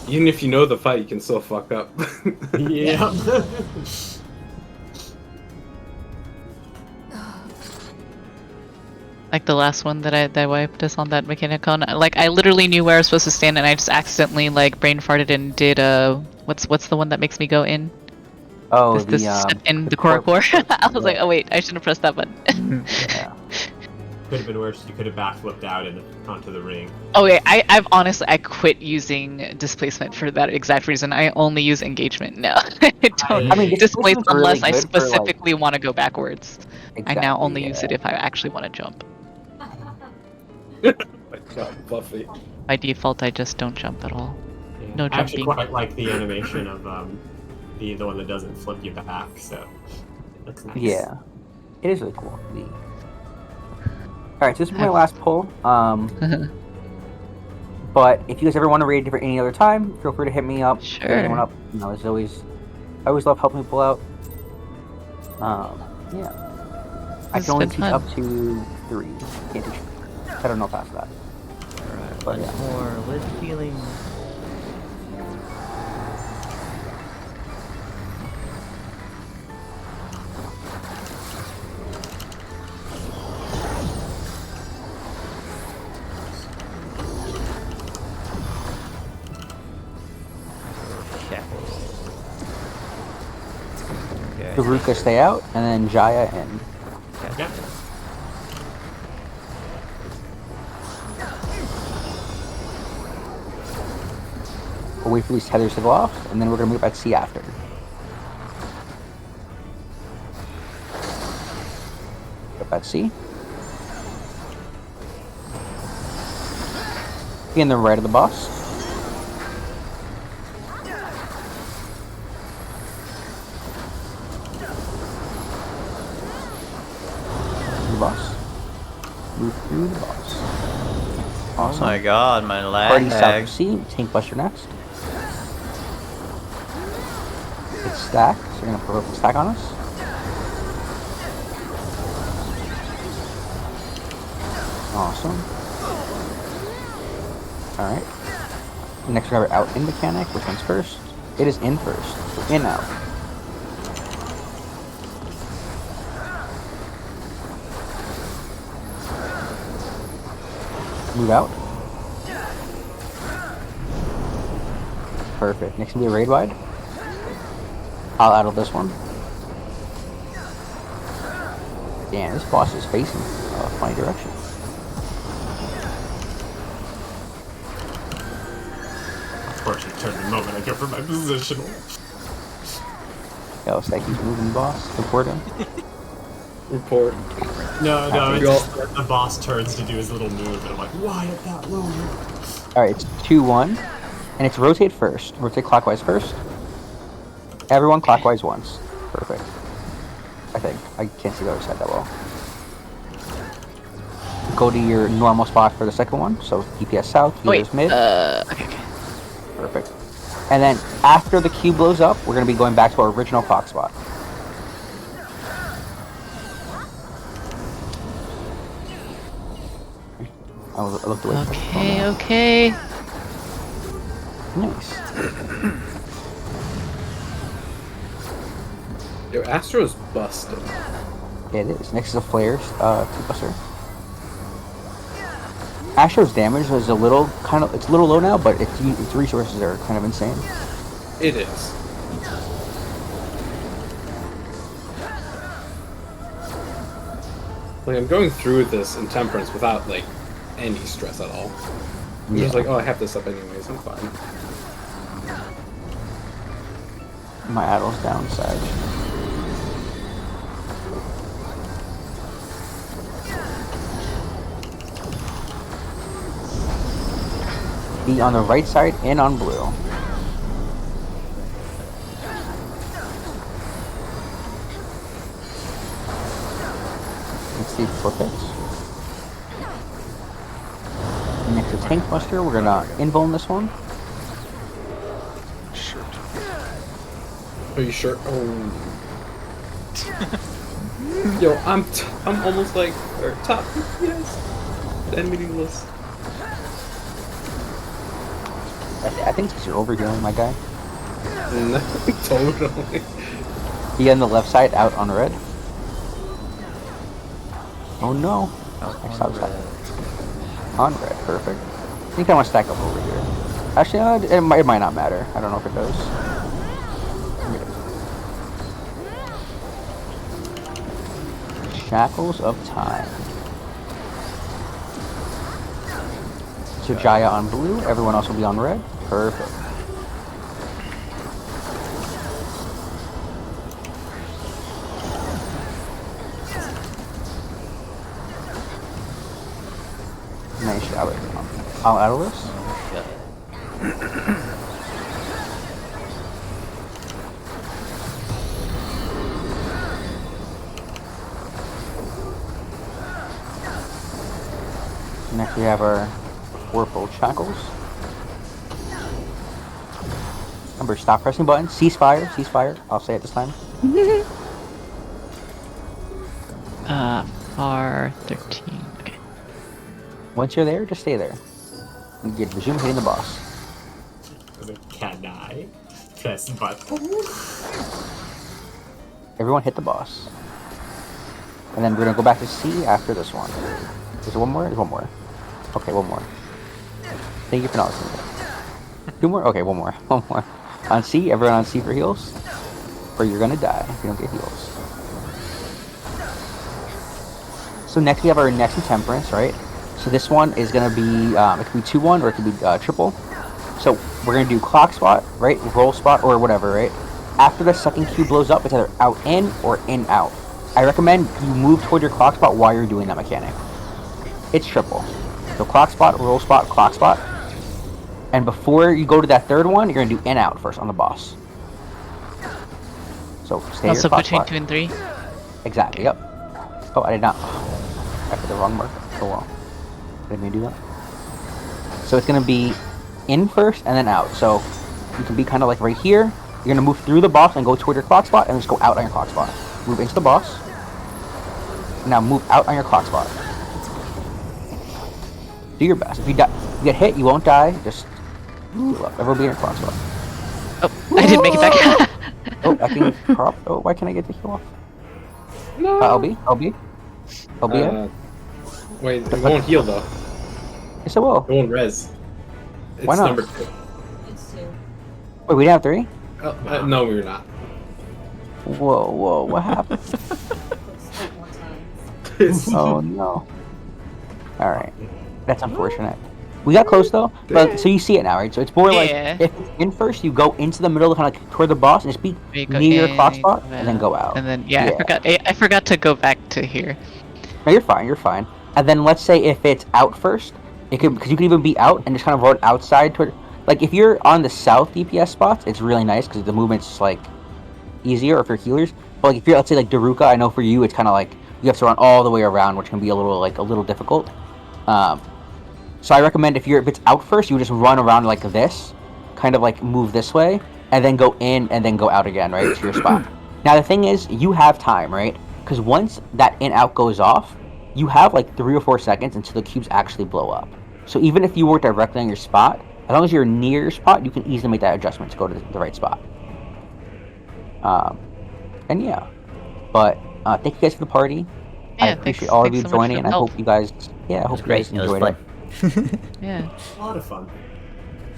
D: Even if you know the fight, you can still fuck up.
J: Yeah.
H: Like the last one that I wiped us on that mechanic con. Like I literally knew where I was supposed to stand, and I just accidentally like brain farted and did what's the one that makes me go in?
C: Oh,
H: this step in the core. I was like, oh wait, I shouldn't have pressed that button.
C: Yeah.
J: Could have been worse. You could have backflipped out onto the ring.
H: Okay, I've honestly I quit using displacement for that exact reason. I only use engagement now. I don't
C: I mean,
H: displace
C: displacement's
H: unless
C: really
H: I
C: good for, like-
H: specifically want to go backwards. I now
C: Exactly,
H: only use it
C: yeah.
H: if I actually want to jump.
D: My God, Buffy.
H: By default, I just don't jump at all.
J: Yeah.
H: No
J: I actually
H: jumping.
J: quite like the animation of the one that doesn't flip you back. So it looks nice.
C: Yeah. It is really cool. Alright, so this is my last pull. But if you guys ever want to raid different any other time, feel free to hit me up.
H: Sure.
C: Hit anyone up. You know, I always love helping people out. Yeah. I
H: It's
C: can only
H: been
C: teach
H: fun.
C: up to 3. Can't teach. I don't know past that.
A: Alright,
C: But
A: once
C: yeah.
A: more with feeling. Shackles. Okay.
C: Garuka stay out, and then Jaya in.
J: Yeah.
C: We'll wait for these tethers to go off, and then we're gonna move back to C after. Go back to C. Be on the right of the boss. The boss. Move through the boss.
A: Oh
C: Awesome.
A: my god, my
C: Party south
A: lag.
C: of C. Tank Buster next. It's stack, so you're gonna provoke the stack on us. Awesome. Alright. Next we have our out in mechanic. Which one's first? It is in first. In out. Move out. Perfect. Next can be a raid wide. I'll addle this one. Damn, this boss is facing a funny direction.
J: Of course, you turn the moment I go for my positional.
C: Yo, Stacky's moving, boss. Support him.
D: Report.
J: No, it's just that the boss turns to do his little move, and I'm like, why at that moment?
C: Alright, it's 2-1. And it's rotate first. Rotate clockwise first. Everyone clockwise once. Perfect. I think. I can't see the other side that well. Go to your normal spot for the second one. So DPS south, healers mid.
H: Okay.
C: Perfect. And then after the cube blows up, we're going to be going back to our original clock spot. I looked away from it.
H: Okay.
C: Nice.
D: Yo, Astro's busted.
C: Yeah, it is. Next is a flare, two-buster. Astro's damage is a little it's a little low now, but its resources are kind of insane.
D: It is. Like, I'm going through this Intemperance without, like, any stress at all. I'm just like, oh, I have this up anyways, I'm fine.
C: My addle's down, Sag. Be on the right side and on blue. Let's see flip it. Next to Tank Buster, we're gonna invuln this one.
D: Are you sure? Oh. Yo, I'm almost like top DPS. End meaningless.
C: I think you're overhealing, my guy.
D: No, totally.
C: He on the left side, out on red. Oh no! I saw that. On red, perfect. I think I want to stack up over here. Actually, it might not matter. I don't know if it does. Shackles of Time. So Jaya on blue, everyone else will be on red. Perfect. Nice shower. I'll add this. Next we have our Ethereal Shackles. Remember, stop pressing button. Ceasefire. Ceasefire. I'll say it this time.
H: R13. Okay.
C: Once you're there, just stay there. You get resume hitting the boss.
J: Can I press button?
C: Everyone hit the boss. And then we're gonna go back to C after this one. Is there one more? There's one more. Okay, one more. Thank you for not listening. Two more? Okay, one more. One more. On C, everyone on C for heals. Or you're gonna die if you don't get heals. So next we have our next Intemperance, right? So this one is gonna be, it could be 2-1 or it could be triple. So we're gonna do clock spot, right? Roll spot or whatever, right? After the second cube blows up, it's either out in or in out. I recommend you move toward your clock spot while you're doing that mechanic. It's triple. So clock spot, roll spot, clock spot. And before you go to that third one, you're gonna do in out first on the boss. So stay
H: Also
C: your clock
H: between
C: spot.
H: 2 and 3?
C: Exactly, yep. Oh, I did not. I put the wrong mark. Oh well. Did I do that? So it's gonna be in first and then out. So you can be kind of like right here. You're gonna move through the boss and go toward your clock spot and just go out on your clock spot. Move into the boss. Now move out on your clock spot. Do your best. If you get hit, you won't die. Just move up. Everyone be in your clock spot.
H: Oh, I didn't make it back.
C: Oh, I can crop. Oh, why can't I get the heal off?
D: No.
C: LB?
D: Wait, it won't heal though.
C: Yes, it will.
D: It won't res. It's
C: Why not?
D: number 2.
F: It's 2.
C: Wait, we didn't have 3?
D: No, we're not.
C: Whoa, what happened?
F: Like more times.
C: Oh no. Alright. That's unfortunate. We got close though. But, so you see it now, right? So it's more like
H: Yeah.
C: if it's in first, you go into the middle, kind of like toward the boss, and just be
H: You go
C: near your
H: in,
C: clock
H: you
C: spot,
H: go
C: and then go out.
H: And then I forgot to go back to here.
C: No, you're fine. And then let's say if it's out first, it could because you could even be out and just kind of run outside toward. Like if you're on the south DPS spots, it's really nice because the movement's like easier if you're healers. But like if you're, let's say like Daruka, I know for you it's kind of like you have to run all the way around, which can be a little difficult. So I recommend if it's out first, you just run around like this, kind of like move this way, and then go in and then go out again, right, to your spot. Now the thing is, you have time, right? Because once that in-out goes off, you have like 3 or 4 seconds until the cubes actually blow up. So even if you weren't directly on your spot, as long as you're near your spot, you can easily make that adjustment to go to the right spot. And yeah. But thank you guys for the party.
H: Yeah,
C: I appreciate all of you
H: thanks so much
C: joining,
H: for
C: and
H: the
C: I
H: help.
C: hope you guys, I hope you guys
A: It was
C: enjoyed
A: fun.
C: it.
H: Yeah.
J: A lot of fun.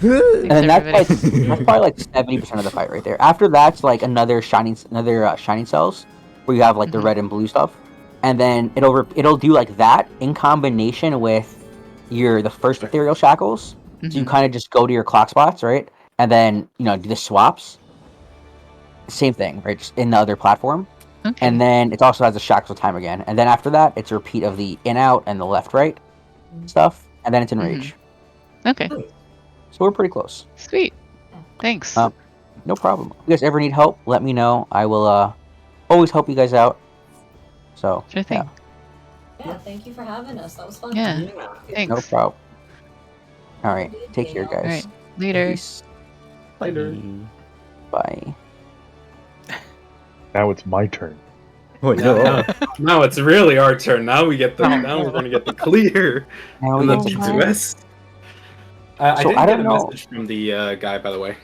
C: And then that's
H: everybody.
C: that's probably like 70% of the fight right there. After that's like another shining cells, where you have like the red and blue stuff, and then it'll do like that in combination with the first ethereal shackles. So you kind of just go to your clock spots, right, and then do the swaps. Same thing, right, just in the other platform.
H: Okay.
C: And then it also has the Shackles of Time again. And then after that, it's a repeat of the in-out and the left-right stuff. And then it's in Rage.
H: Okay.
C: So we're pretty close.
H: Sweet. Thanks.
C: No problem. If you guys ever need help, let me know. I will always help you guys out. So,
H: Sure thing.
F: Yeah, thank you for having us. That was fun.
H: Yeah. Thanks.
C: No problem. All right. Take care, guys.
H: All right. Later.
C: Peace.
J: Later.
C: Bye.
K: Now it's my turn.
A: Oh, no.
D: Now it's really our turn. Now we're gonna get the clear
C: Now
D: and
C: we
D: the
C: get to
D: P2S. I
C: So
D: didn't
C: I
D: get
C: don't
D: a
C: know-
D: message from the guy, by the way.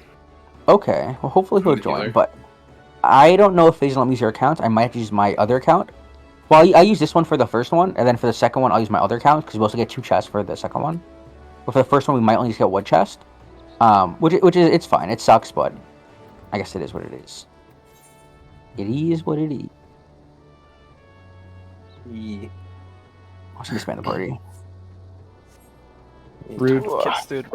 C: Okay. Well, hopefully he'll
D: From the
C: join.
D: dealer.
C: But I don't know if he's gonna let me use your account. I might have to use my other account. Well, I use this one for the first one, and then for the second one, I'll use my other account because we also get 2 chests for the second one. But for the first one, we might only just get 1 chest. Which is it's fine. It sucks, but I guess it is what it is. It is what it is.
G: Yeah.
C: I should expand the party.
E: Rude kids, dude.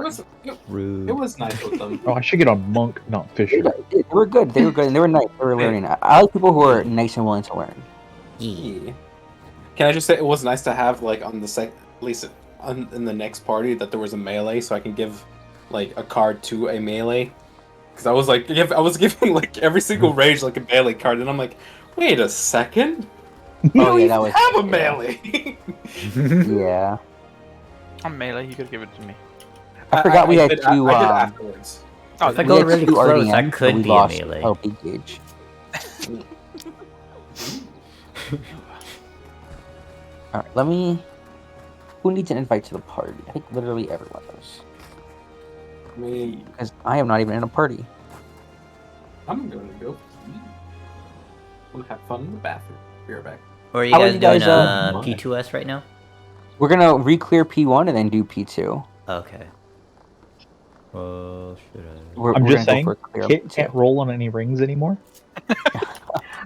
A: Rude.
G: It was nice with them.
K: Oh, I should get on Monk, not Fisher.
C: They were good. They were good, and they were nice. They were learning. I like people who are nice and willing to learn.
G: Yeah. Can I just say it was nice to have like on the at least in the next party that there was a melee, so I can give like a card to a melee. Because I was like, I was giving like every single rage like a melee card, and I'm like, wait a second,
C: Oh yeah, that was.
G: have a melee.
C: Yeah,
E: I'm melee, you could give it to me.
C: I forgot we had
G: did,
C: 2.
G: I did afterwards.
E: Oh,
A: If I
C: We
A: go
C: had
A: really
C: 2
A: close,
C: RDMs,
A: I
C: but
A: could
C: we
A: be a
C: lost
A: melee.
C: LP gauge. All right, let me. Who needs an invite to the party? I think literally everyone does.
G: I mean,
C: Because I am not even in a party.
G: I'm going to go. We'll have fun in the bathroom. Be right back.
A: Or are you
C: How are
A: guys
C: you
A: doing
C: guys,
A: P2S right now?
C: We're gonna re-clear P1 and then do P2.
A: Okay. Well, should I?
K: I'm
C: We're
K: just
C: gonna
K: saying,
C: go for clear
K: Kit
C: P2.
K: can't roll on any rings anymore.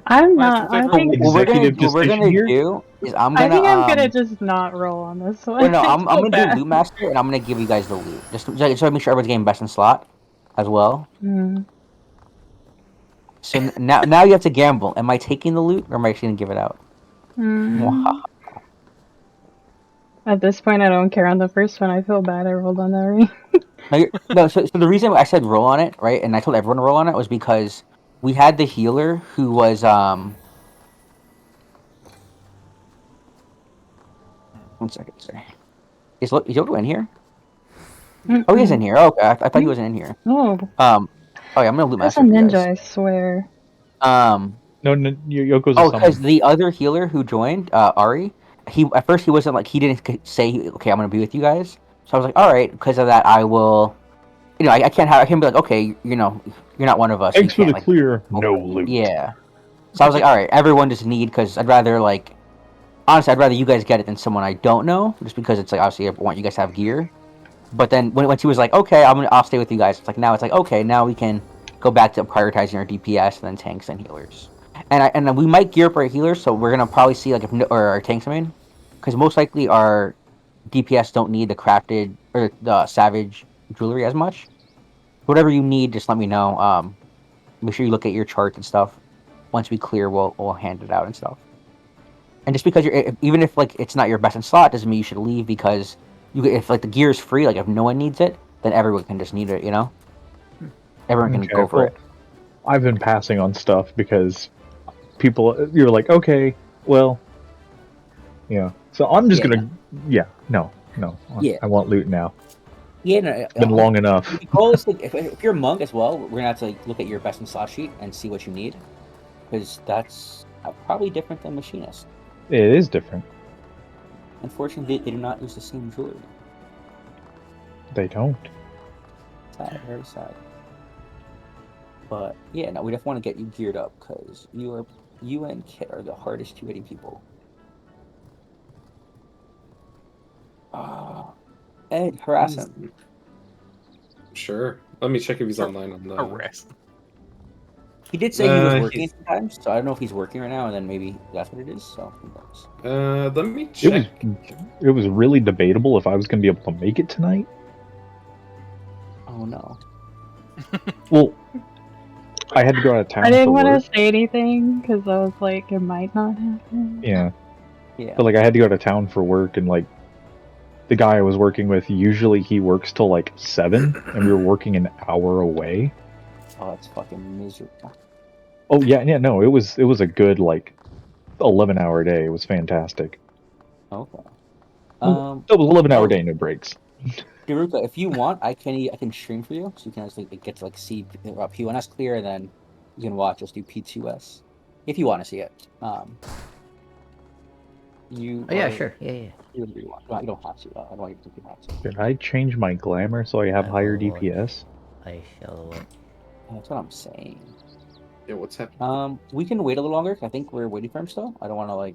L: I'm
E: Well,
L: not. I
E: it's
L: think.
C: What we're gonna,
K: Executive
C: what we're
K: decision
C: gonna
K: here?
C: do is I'm
L: I
C: gonna.
L: think I'm gonna just not roll on this one.
C: Well, no, I'm
L: I feel
C: gonna
L: bad.
C: do Loot Master and I'm gonna give you guys the loot. Just so I make sure everyone's getting best in slot as well.
L: Hmm.
C: So now you have to gamble. Am I taking the loot or am I actually gonna give it out?
L: Hmm. At this point, I don't care on the first one. I feel bad I rolled on that ring.
C: No, so the reason I said roll on it, right, and I told everyone to roll on it was because we had the healer who was One second, sorry. Is Yoko in here? Oh, he's in here. Oh, okay, I thought he wasn't in here.
L: Oh,
C: Oh yeah, I'm gonna loot
L: that's
C: master
L: a
C: for you
L: ninja,
C: guys.
L: I swear.
K: No, Yoko's a
C: Oh, because
K: summon.
C: the other healer who joined, Ari, at first he wasn't like he didn't say okay I'm gonna be with you guys. So I was like, all right, because of that I will I can't be like, okay, you're not one of us.
K: Thanks
C: you
K: for
C: can't,
K: the clear. No loot.
C: Yeah. So I was like, all right, everyone just need, because I'd rather honestly, I'd rather you guys get it than someone I don't know, just because it's like obviously I want you guys to have gear. But then once he was like, okay, I'll stay with you guys. It's like okay, now we can go back to prioritizing our DPS and then tanks and healers. And then we might gear up our healers, so we're gonna probably see or our tanks, because most likely our DPS don't need the crafted or the savage jewelry as much. Whatever you need, just let me know. Make sure you look at your charts and stuff. Once we clear, we'll hand it out and stuff. And just because even if it's not your best in slot, doesn't mean you should leave, because if the gear is free, if no one needs it, then everyone can just need it. Everyone can go for it.
K: I've been passing on stuff because you're like, okay, well, yeah. So I'm just gonna, no.
C: Yeah.
K: I want loot now.
C: Yeah, no,
K: It's been long enough.
C: The goal is if you're a monk as well, we're gonna have to look at your best in slot sheet and see what you need, because that's probably different than machinist.
K: It is different.
C: Unfortunately, they do not use the same jewelry.
K: They don't.
C: Sad, very sad. But yeah, no, we definitely want to get you geared up, because you and Kit are the hardest 280 people. Ed, harass him.
D: Sure. Let me check if he's online on the...
E: Harass.
C: He did say he was working sometimes, so I don't know if he's working right now, and then maybe that's what it is, so who knows.
D: Let me check.
K: It was really debatable if I was going to be able to make it tonight.
C: Oh no.
K: Well, I had to go out of town.
L: I didn't want to say anything because I was like, it might not happen.
K: Yeah.
C: Yeah.
K: But I had to go to town for work, and the guy I was working with, usually he works till 7, and we were working an hour away.
C: Oh, that's fucking miserable.
K: Oh yeah, no, it was a good 11-hour day. It was fantastic.
C: Okay.
K: It was 11-hour day, no breaks.
C: Daruka, if you want, I can stream for you, so you can actually get to see P1S clear, and then you can watch us do P2S if you want to see it.
A: Yeah, sure. Yeah.
C: You don't have to. I don't want you to think you have to.
K: Did I change my glamour so I have higher DPS?
A: I shall look.
C: That's what I'm saying.
D: Yeah, what's happening?
C: We can wait a little longer. I think we're waiting for him still. I don't want to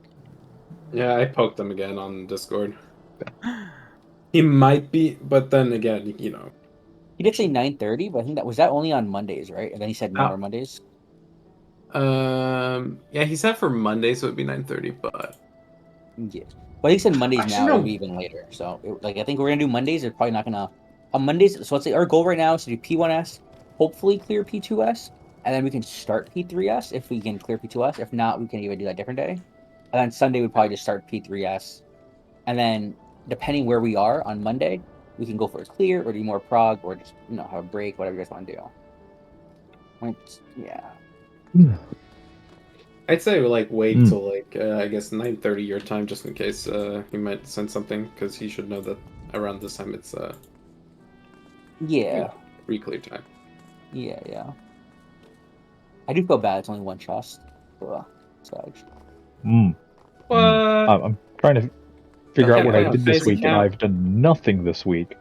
D: Yeah, I poked him again on Discord. He might be, but then again,
C: He did say 9:30, but I think that only on Mondays, right? And then he said no more Mondays.
D: Yeah, he said for Monday, so it'd be 9:30, but
C: yeah. But he said Mondays
D: Actually,
C: now.
D: no.
C: It'll be even later. So I think we're gonna do Mondays. They're probably not gonna on Mondays. So let's say our goal right now is to do P1S, hopefully clear P2S, and then we can start P3S if we can clear P2S. If not, we can even do that different day. And then Sunday we'd probably just start P3S, and then depending where we are on Monday, we can go for a clear or do more prog or just have a break, whatever you guys want to do. Yeah.
D: I'd say wait till I guess 9:30 your time, just in case he might send something, because he should know that around this time it's re-clear time.
C: Yeah. I do feel bad. It's only one chest.
K: I'm trying to figure out what I did this week, and I've done nothing this week.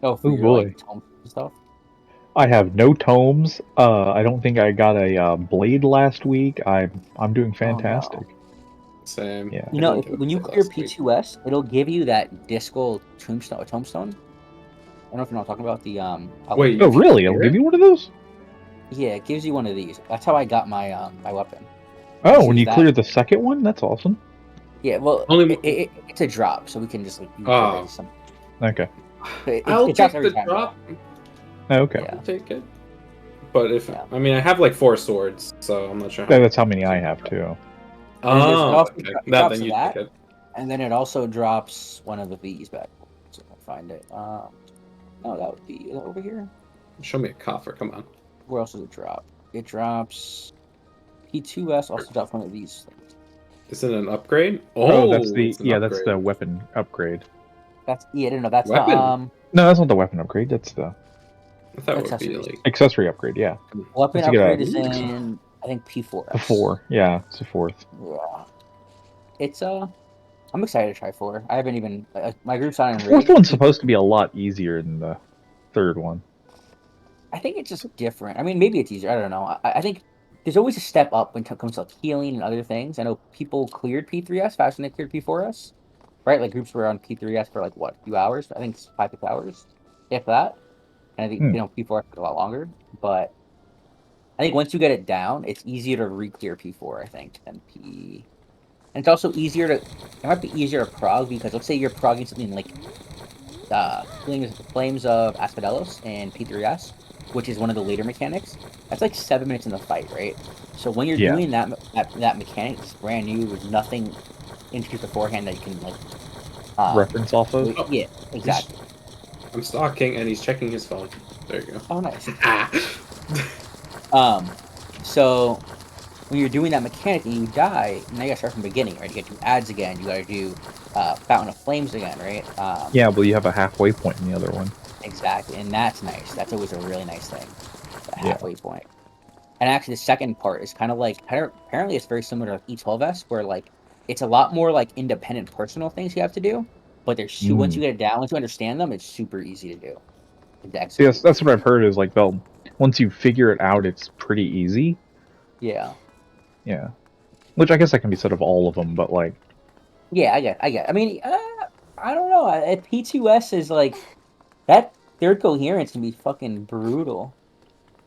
C: Oh, for your,
K: boy.
C: Tomes and stuff?
K: I have no tomes. I don't think I got a blade last week. I'm doing fantastic.
C: Oh, no.
D: Same.
K: Yeah.
C: When you clear P2S, it'll give you that discal tombstone. I don't know if you know what I'm talking about. The
K: Wait. Oh, really? It'll give you one of those?
C: Yeah, it gives you one of these. That's how I got my my weapon.
K: Oh, when you cleared the second one? That's awesome.
C: Yeah, well, it's a drop, so we can just use some.
K: Okay.
D: I'll take the drop.
K: Okay.
C: Yeah.
D: I'll take it. But I mean, I have 4 swords, so I'm not sure.
K: That's how many I have too.
D: Oh, okay. Then you take it.
C: And then it also drops one of these back. So if I find it. No, that would be over here.
D: Show me a coffer. Come on.
C: Where else does it drop? It drops. P2S also drops one of these things.
D: Is it an upgrade?
K: Oh, that's that's the weapon upgrade.
C: That's no, that's
D: weapon.
K: No, that's not the weapon upgrade. That's the.
D: I thought it would be
K: accessory upgrade. Yeah.
C: Weapon upgrade is in I think P4.
K: The 4. Yeah, it's the 4th.
C: Yeah. It's I'm excited to try 4. I haven't even my group's on.
K: The 4th one's supposed to be a lot easier than the third one?
C: I think it's just different. I mean, maybe it's easier. I don't know. I think there's always a step up when it comes to like healing and other things. I know people cleared P3S faster than they cleared P4S, right? Like groups were on P3S for like what, a few hours? I think it's 5 hours, if that. And I think P4S took a lot longer. But I think once you get it down, it's easier to re-clear P4, I think, than P. And it's also easier to. It might be easier to prog because let's say you're progging something like Flames of Asphodelos and P3S, which is one of the later mechanics. That's like 7 minutes in the fight, right? So when you're doing that mechanic, it's brand new with nothing introduced beforehand that you can like
K: reference off of.
C: Yeah, exactly.
D: I'm stalking, and he's checking his phone. There you go.
C: Oh, nice. So when you're doing that mechanic and you die, now you gotta start from the beginning, right? You gotta do ads again. You gotta do Fountain of Flames again, right?
K: Yeah, well, you have a halfway point in the other one.
C: Exactly, and that's nice. That's always a really nice thing. The halfway point. And actually, the second part is kind of like apparently it's very similar to like E12S, where like it's a lot more like independent personal things you have to do. But there's once you get it down, once you understand them, it's super easy to do.
K: Yes, that's what I've heard. Is like, well, once you figure it out, it's pretty easy.
C: Yeah.
K: Yeah. Which I guess that can be said of all of them, but like.
C: Yeah, I get. I mean, I don't know. P2S is like that third coherence can be fucking brutal.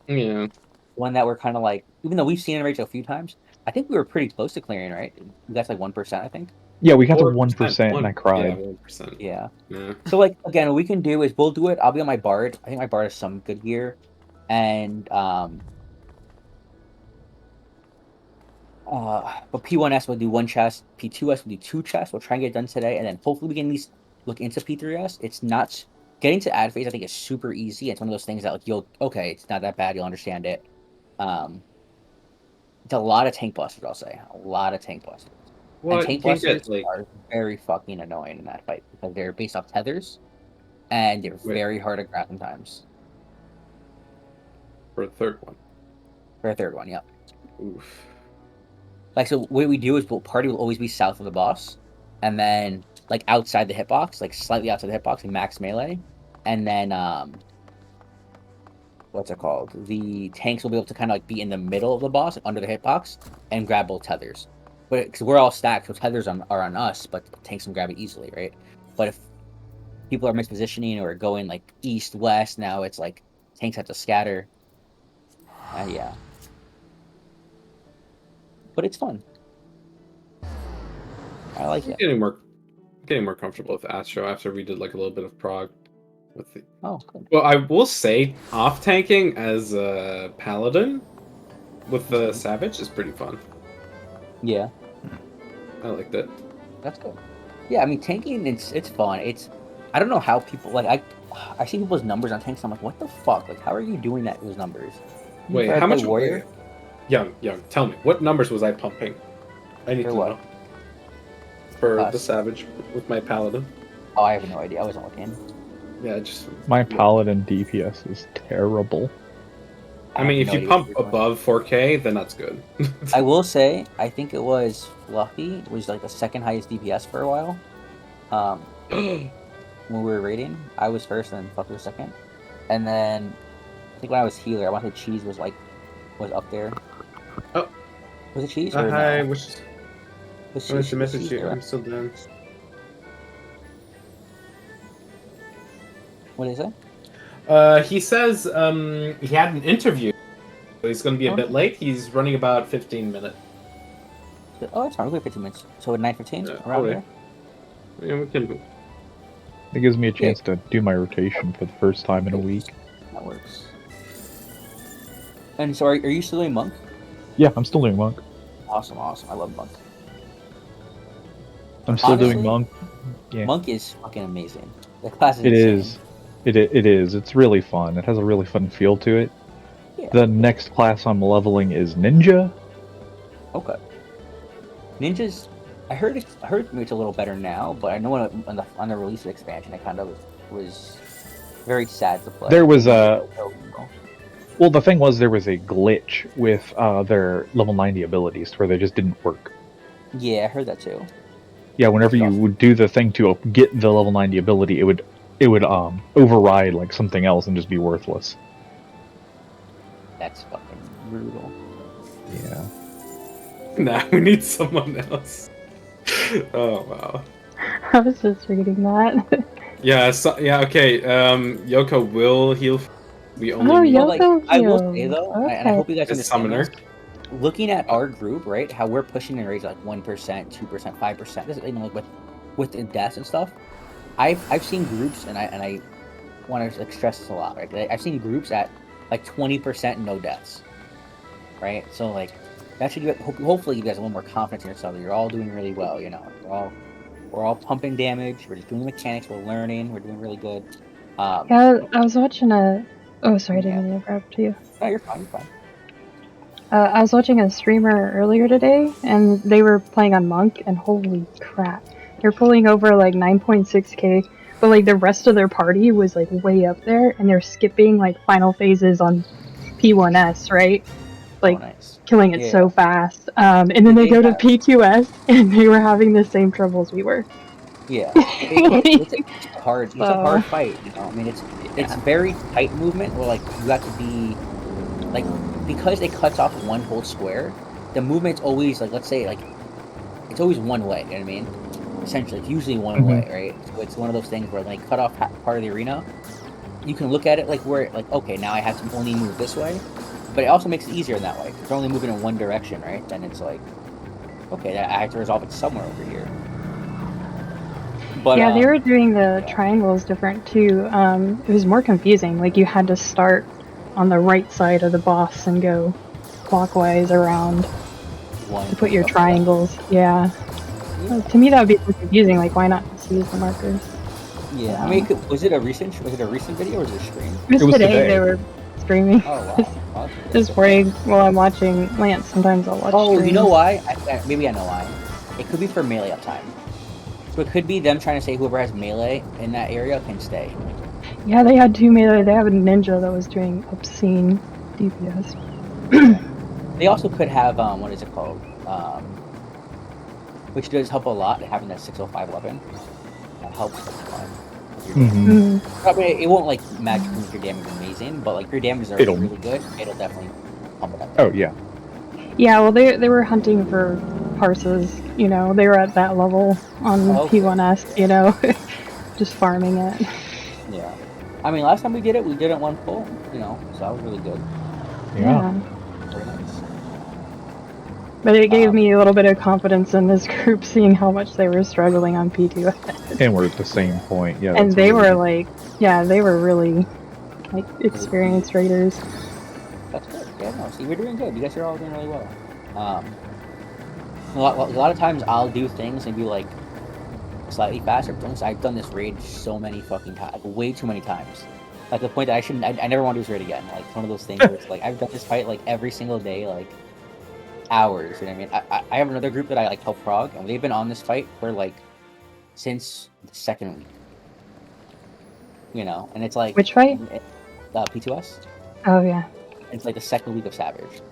D: Yeah.
C: One that we're kind of like, even though we've seen it Rachel a few times, I think we were pretty close to clearing, right? We got like 1%, I think.
K: Yeah, we got to 1%, and I cried.
D: Yeah, 1%.
C: Yeah. So like again, what we can do is we'll do it. I'll be on my Bard. I think my Bard has some good gear, and but P1S will do 1 chest. P2S will do 2 chests. We'll try and get it done today, and then hopefully we can at least look into P3S. It's not getting to ad phase. I think is super easy. It's one of those things that like it's not that bad. You'll understand it. It's a lot of tank busters. I'll say a lot of tank busters.
D: Well,
C: and tank busters are very fucking annoying in that fight because they're based off tethers, and they're very hard to grab sometimes.
D: For a third one.
C: For a third one, yep.
D: Oof.
C: Like, so what we do is party will always be south of the boss, and then like outside the hitbox, like slightly outside the hitbox, like max melee, and then what's it called? The tanks will be able to kind of like be in the middle of the boss, like, under the hitbox, and grab both tethers. But because we're all stacked, so tethers are on us, but the tanks can grab it easily, right? But if people are mispositioning or going like east west, now it's like tanks have to scatter. Yeah. But it's fun. I like it.
D: Getting more comfortable with Astro after we did like a little bit of prog with the.
C: Oh, cool.
D: Well, I will say off tanking as a paladin with the savage is pretty fun.
C: Yeah.
D: I liked it.
C: That's good. Yeah, I mean tanking it's fun. I don't know how people like I see people's numbers on tanks. I'm like, what the fuck? Like, how are you doing that? Those numbers.
D: Wait, how much? Warrior? Young, tell me, what numbers was I pumping? I need to know. For the Savage with my Paladin.
C: Oh, I have no idea. I wasn't looking.
D: Yeah, just...
K: My Paladin DPS is terrible.
D: I mean, if you pump above 4K, then that's good.
C: I will say, I think it was Fluffy. It was like the second highest DPS for a while. When we were raiding, I was first and Fluffy was second. And then, I think when I was healer, I wanted Cheese was up there.
D: Oh.
C: Was it Cheese?
D: Hi,
C: no?
D: I wanted to message you. I'm still down.
C: What is it?
D: He says he had an interview. So he's going to be a bit late. He's running about 15 minutes.
C: Oh, that's fine. We'll 15 minutes. So at 9:15 around there.
D: Yeah, we can.
K: It gives me a chance to do my rotation for the first time in a week.
C: That works. And so, are you still doing Monk?
K: Yeah, I'm still doing Monk.
C: Awesome. I love Monk.
K: I'm still doing Monk. Yeah.
C: Monk is fucking amazing. The class is
K: It
C: insane.
K: is. It is. It's really fun. It has a really fun feel to it.
C: Yeah.
K: The next class I'm leveling is Ninja.
C: Okay. Ninja's. I heard it's a little better now, but I know on the release of expansion, it kind of was very sad to play.
K: There was a. Well, the thing was, there was a glitch with their level 90 abilities where they just didn't work.
C: Yeah, I heard that too.
K: Yeah, whenever you would do the thing to get the level 90 ability, it would it would override like something else and just be worthless.
C: That's fucking brutal.
K: Yeah.
D: Nah, we need someone else. Oh wow.
L: I was just reading that.
D: Yeah, yeah, okay. Yoko will heal. We only
L: Oh,
D: need
L: Yoko
C: I will say
L: heals.
C: though, and I
L: Okay.
C: hope you guys
D: a
C: understand
D: summoner.
C: this. Looking at our group, right? How we're pushing in raids like 1%, 2%, 5%. This, you know, like with the deaths and stuff. I've seen groups, and I want to like stress this a lot, right? I've seen groups at like 20% no deaths, right? So like that should give, hopefully you guys have a little more confidence in yourself. You're all doing really well, you know. We're all pumping damage. We're just doing the mechanics. We're learning. We're doing really good.
L: Yeah, I was watching a. Oh, sorry, I didn't
C: Yeah.
L: mean to interrupt you.
C: No, you're fine. You're fine.
L: I was watching a streamer earlier today, and they were playing on Monk, and holy crap, they're pulling over like 9.6k, but like the rest of their party was like way up there, and they're skipping like final phases on P1S, right? Like
C: nice.
L: killing it so
C: Yeah.
L: fast. And then they go to PQS, and they were having the same troubles we were.
C: Yeah, it's a hard
L: So-
C: fight. You know, I mean, it's very tight movement where like you have to be like, because it cuts off one whole square. The movement's always like, let's say like it's always one way. You know what I mean? Essentially, it's usually one way, right? So it's one of those things where like cut off part of the arena. You can look at it like where like, okay, now I have to only move this way, but it also makes it easier in that way. If you're only moving in one direction, right? Then it's like, okay, I have to resolve it somewhere over here. But,
L: yeah, they were doing the triangles different too. It was more confusing. Like you had to start on the right side of the boss and go clockwise around to put your triangles. Yeah. To me, that would be more confusing. Like, why not just use the markers?
C: Yeah, I mean, was it a recent video or was it a stream?
L: It was today. They were streaming.
C: Oh wow.
L: This morning while I'm watching Lance. Sometimes I'll watch.
C: Oh,
L: streams.
C: you know why? Maybe I know why. It could be for melee uptime. So it could be them trying to say whoever has melee in that area can stay.
L: Yeah, they had 2 melee. They have a ninja that was doing obscene DPS.
C: They also could have what is it called? Which does help a lot, having that 605 weapon. That helps a lot. I mean, it won't like magically make your damage amazing, but like if your damage is already really good, it'll definitely pump it up.
K: Oh yeah.
L: Yeah, well, they were hunting for parses. You know, they were at that level on P1S. You know, just farming it.
C: Yeah. I mean, last time we did it one full. You know, so that was really good.
L: Yeah.
C: Very nice.
L: But it gave me a little bit of confidence in this group, seeing how much they were struggling on P2S.
K: And we're at the same point. Yeah.
L: And they were like, yeah, they were really like experienced raiders.
C: That's good. Yeah, no, see, we're doing good. You guys are all doing really well. A lot of times I'll do things and be like slightly faster. But I've done this raid so many fucking times, like, way too many times. Like the point that I never want to do this raid again. Like one of those things where it's like I've done this fight like every single day, like hours. You know what I mean? I have another group that I like help prog, and they've been on this fight for like since the second week. You know, and it's like
L: Which fight?
C: P2S.
L: Oh yeah.
C: It's like the second week of Savage,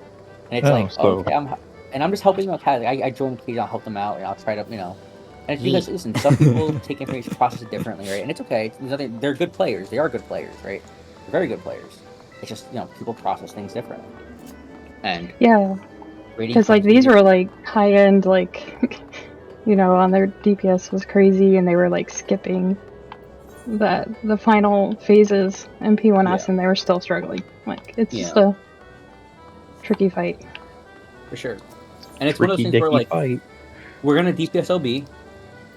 C: and it's okay, I'm just helping them out. Like, I join the page, I'll help them out, and I'll try to, you know. And it's because listen, some people take information, process it differently, right? And it's okay. There's nothing. They're good players. They are good players, right? They're very good players. It's just, you know, people process things differently. And
L: yeah, because like these were like high end, like you know, on their DPS was crazy, and they were like skipping the final phases in P1S, and they were still struggling. Like it's just a tricky fight.
C: For sure. And it's one of those things where like we're gonna DPS LB,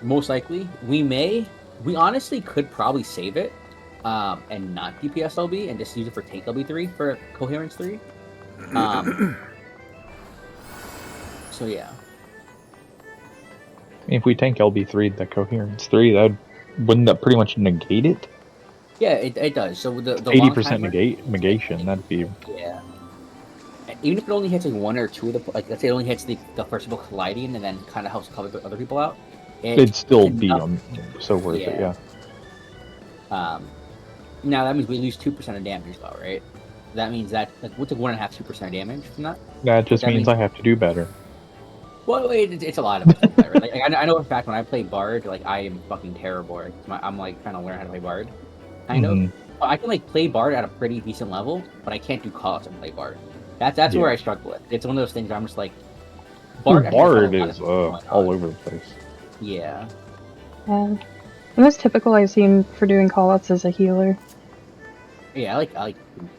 C: most likely. We honestly could probably save it, and not DPS LB and just use it for take LB3 for Coherence 3. So yeah.
K: If we tank LB3, the Coherence 3, wouldn't that pretty much negate it?
C: Yeah, it does. So the
K: 80% negation. That'd be.
C: Yeah. Even if it only hits like one or two of the, like let's say it only hits the first people colliding and then kind of helps cover other people out.
K: It'd still be so worth it, yeah.
C: Now that means we lose 2% of damage though, right? That means that like we took 1.5-2% damage from that.
K: That just means I have to do better.
C: Well, it's a lot of it. Right? Like, I know for a fact when I play Bard, like I am fucking terrible. I'm like trying to learn how to play Bard, kind of. But I can like play Bard at a pretty decent level, but I can't do calls and play Bard. That's where I struggle with. It's one of those things where I'm just like,
K: Bard is all over the place.
C: Yeah.
L: Yeah. The most typical I've seen for doing callouts is a healer.
C: Yeah, I like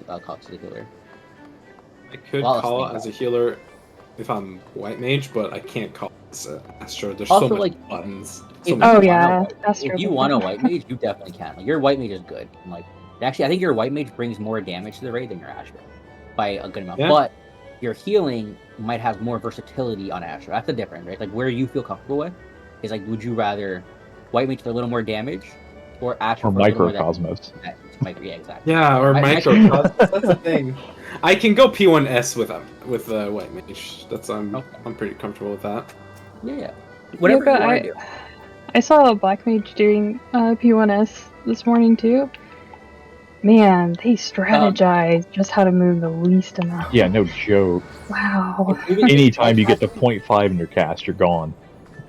C: callouts as a healer.
D: I could call as a healer if I'm white mage, but I can't call as a Astro. There's
C: Also,
D: so many
C: like,
D: buttons.
C: If you want a white mage, you definitely can. Like, your white mage is good. And, like, actually, I think your white mage brings more damage to the raid than your Astro by a good amount.
D: Yeah.
C: But your healing might have more versatility on Astro. That's the difference, right? Like, where you feel comfortable with is like, would you rather white mage for a little more damage or Astro
K: or
C: for a little more
K: microcosmos?
C: Yeah, exactly.
D: Yeah, or microcosmos. That's the thing. I can go P1S with white mage. I'm pretty comfortable with that.
C: Yeah. Whatever you want to do.
L: I saw a black mage doing P1S this morning too. Man, they strategize just how to move the least amount.
K: Yeah, no joke.
L: Wow.
K: Anytime you get to 0.5 in your cast, you're gone.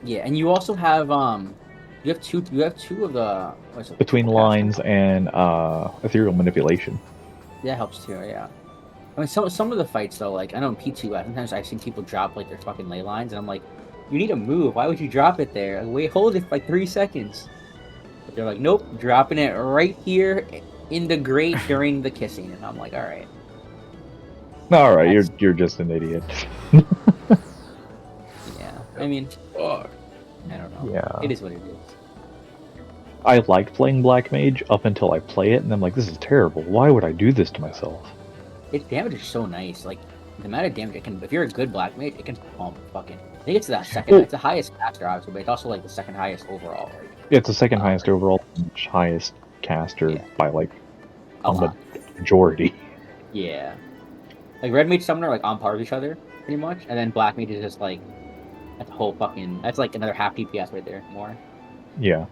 C: Yeah, and you also have you have two of the
K: Between lines and ethereal manipulation.
C: That helps too, yeah. I mean, some of the fights though, like I know in P2, sometimes I've seen people drop like their fucking ley lines, and I'm like, you need to move. Why would you drop it there? Like, wait, hold it for like 3 seconds. But they're like, nope, dropping it right here in the grate during the kissing, and I'm like, all right.
K: All right, you're just an idiot.
C: Yeah, I mean, I don't know.
K: Yeah.
C: It is what it is.
K: I liked playing Black Mage up until I play it, and I'm like, this is terrible. Why would I do this to myself?
C: Its damage is so nice. Like, the amount of damage it can... If you're a good Black Mage, it can pump fucking... I think it's that second... It's the highest caster, obviously, but it's also, like, the second highest overall. Like,
K: It's the second highest overall, highest caster by, like, on the majority.
C: Yeah. Like, Red Mage Summoner, like, on par with each other, pretty much. And then Black Mage is just, like... That's a whole fucking... That's, like, another half DPS right there, more.
K: Yeah.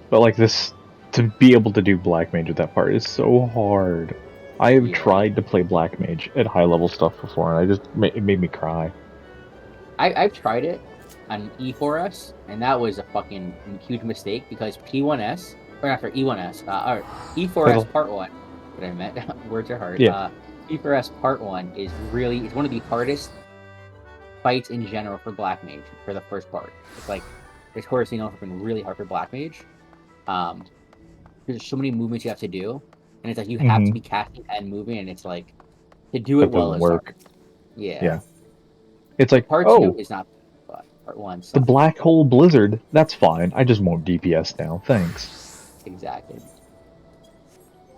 K: But, like, this... To be able to do Black Mage with that part is so hard. I have tried to play Black Mage at high level stuff before, and it made me cry.
C: I've tried it on E4S, and that was a fucking huge mistake because P1S, or after E1S, or E4S Part 1, what I meant, words are hard.
K: Yeah.
C: E4S Part 1 is really, it's one of the hardest fights in general for Black Mage for the first part. It's like, this course, you know, has been really hard for Black Mage. There's so many movements you have to do, and it's like you have to be casting and moving, and it's like, to do it well is hard. Yeah.
K: It's like,
C: Part 2 is not, but Part 1 sucks.
K: The Black Hole Blizzard, that's fine. I just want DPS now, thanks.
C: Exactly.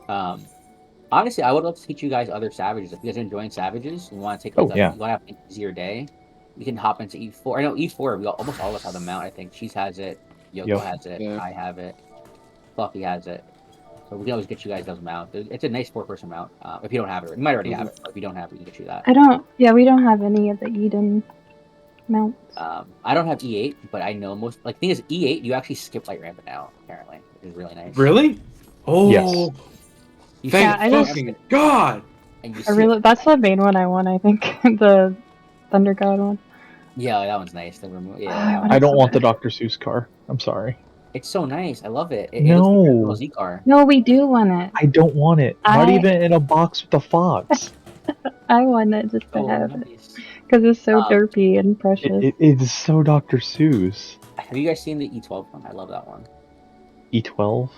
C: Honestly, I would love to teach you guys other Savages. If you guys are enjoying Savages, and you want to take you want to have an easier day, you can hop into E4. I know E4, almost all of us have the mount, I think. Cheese has it, Yoko has it, I have it, Fluffy has it. So we can always get you guys those mounts. It's a nice 4-person mount. If you don't have it, you might already have it. But if you don't have it, we can get you that.
L: We don't have any of the Eden mounts.
C: I don't have E8, but I know most. Like, the thing is, E8 you actually skip light rampant now, apparently, which is really nice.
D: Really? Oh.
K: Yes.
D: Thank fucking God.
C: And you
L: that's the main one I want. I think the Thunder God one.
C: Yeah, that one's nice.
K: I don't want the Dr. Seuss car. I'm sorry.
C: It's so nice. I love it.
K: No.
C: Looks like a Z car.
L: No, we do want it.
K: I don't want it. Not even in a box with a fox.
L: I want it just to have it. Because it's so derpy and precious.
K: It is so Dr. Seuss.
C: Have you guys seen the E12 one? I love that one.
K: E12?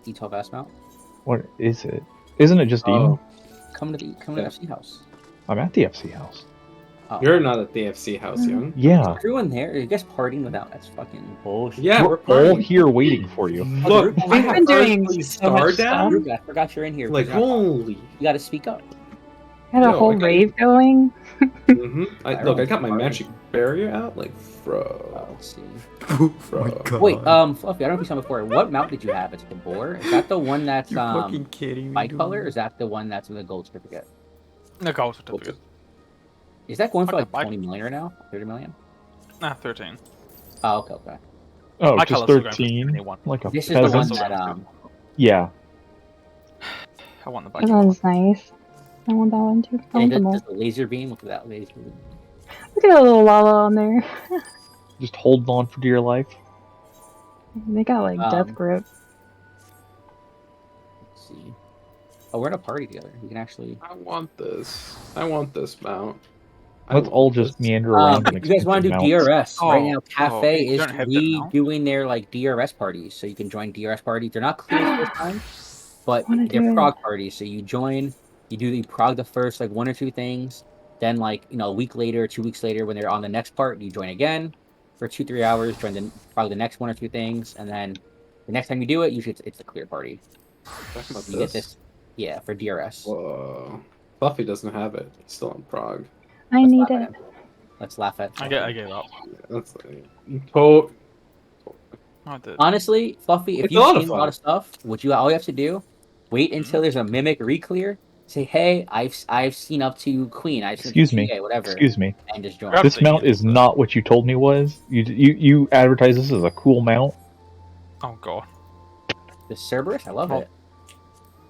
C: E12S mount?
K: What is it? Isn't it just Eden?
C: Come to the FC house.
K: I'm at the FC house.
C: Oh.
D: You're not at the FC house, Young.
K: Yeah.
C: Everyone there? Are you guys partying without? That's fucking bullshit.
D: Yeah,
K: we're all here waiting for you.
D: Look,
L: I've been doing so much
D: down.
L: stuff.
C: I forgot you're in here.
D: Like, holy.
C: You gotta speak up.
L: I had a whole rave going.
D: I got my magic barrier out. Like, bro.
C: Let's see.
D: Bro.
C: Wait, Fluffy, I don't know if you saw before. What mount did you have? It's the boar? Is that the one that's
A: fucking kidding me,
C: bicolor? Or is that the one that's with a gold certificate?
E: The gold certificate.
C: Is that going for like 20 million right now? 30 million?
E: Nah, 13.
C: Oh, okay.
K: Oh,
E: My
K: just
E: color's
K: 13? Like a
C: This
K: peasant?
C: is the one that,
K: Yeah.
E: I want the
L: That one's nice. I want that one too. I want them all.
C: Does the laser beam? Look at that laser beam.
L: Look at that little Lala on there.
K: Just holding on for dear life.
L: They got like death grip.
C: Let's see. Oh, we're in a party together. We can actually.
D: I want this. I want this mount.
K: Let's all just meander around and
C: If you guys want to do DRS right now, Cafe is redoing their like DRS parties, so you can join DRS parties. They're not clear the first time, but they're prog parties. So you join, you do the prog the first like 1 or 2 things, then like a week later, 2 weeks later, when they're on the next part, you join again for 2-3 hours. Join the prog the next 1 or 2 things, and then the next time you do it, usually it's the clear party.
D: Talking
C: You get this, yeah, for DRS.
D: Whoa. Fluffy doesn't have it. It's still in Prague.
L: I need it.
C: Let's laugh at.
E: I gave up.
D: That's
C: Honestly, Fluffy, if
D: It's
C: you've
D: a lot of
C: seen a
D: fun.
C: lot of stuff, all you have to do, wait until there's a mimic re-clear. Say, hey, I've seen up to Queen. I've seen
K: Excuse
C: up to
K: me.
C: GA, whatever.
K: Excuse me.
C: And just join.
K: This mount is not what you told me was. You advertise this as a cool mount.
E: Oh god.
C: The Cerberus, I love it.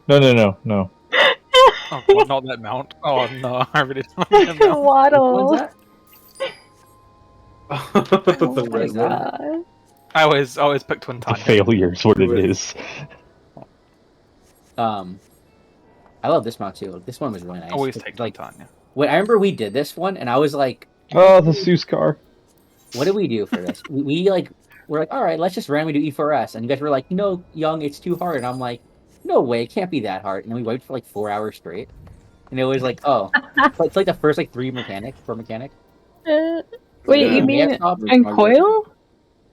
K: No.
E: Oh god, not that mount. Oh no, I really don't like that mount.
L: Waddle.
C: What
D: The
C: is that?
E: I always pick Twin
K: The
E: Tanya.
K: failure is what it is.
C: I love this mount too. This one was really nice.
E: Always
C: It's
E: take
C: like,
E: Twin Tanya.
C: wait, I remember we did this one, and I was like,
K: Oh, the Seuss car.
C: what did we do for this? we're like, all right, let's just randomly do E4S, and you guys were like, no, Young, it's too hard, and I'm like, no way, it can't be that hard. And then we waited for like 4 hours straight, and it was like, oh, it's like the first like 3 mechanic.
L: Wait, you mean and coil?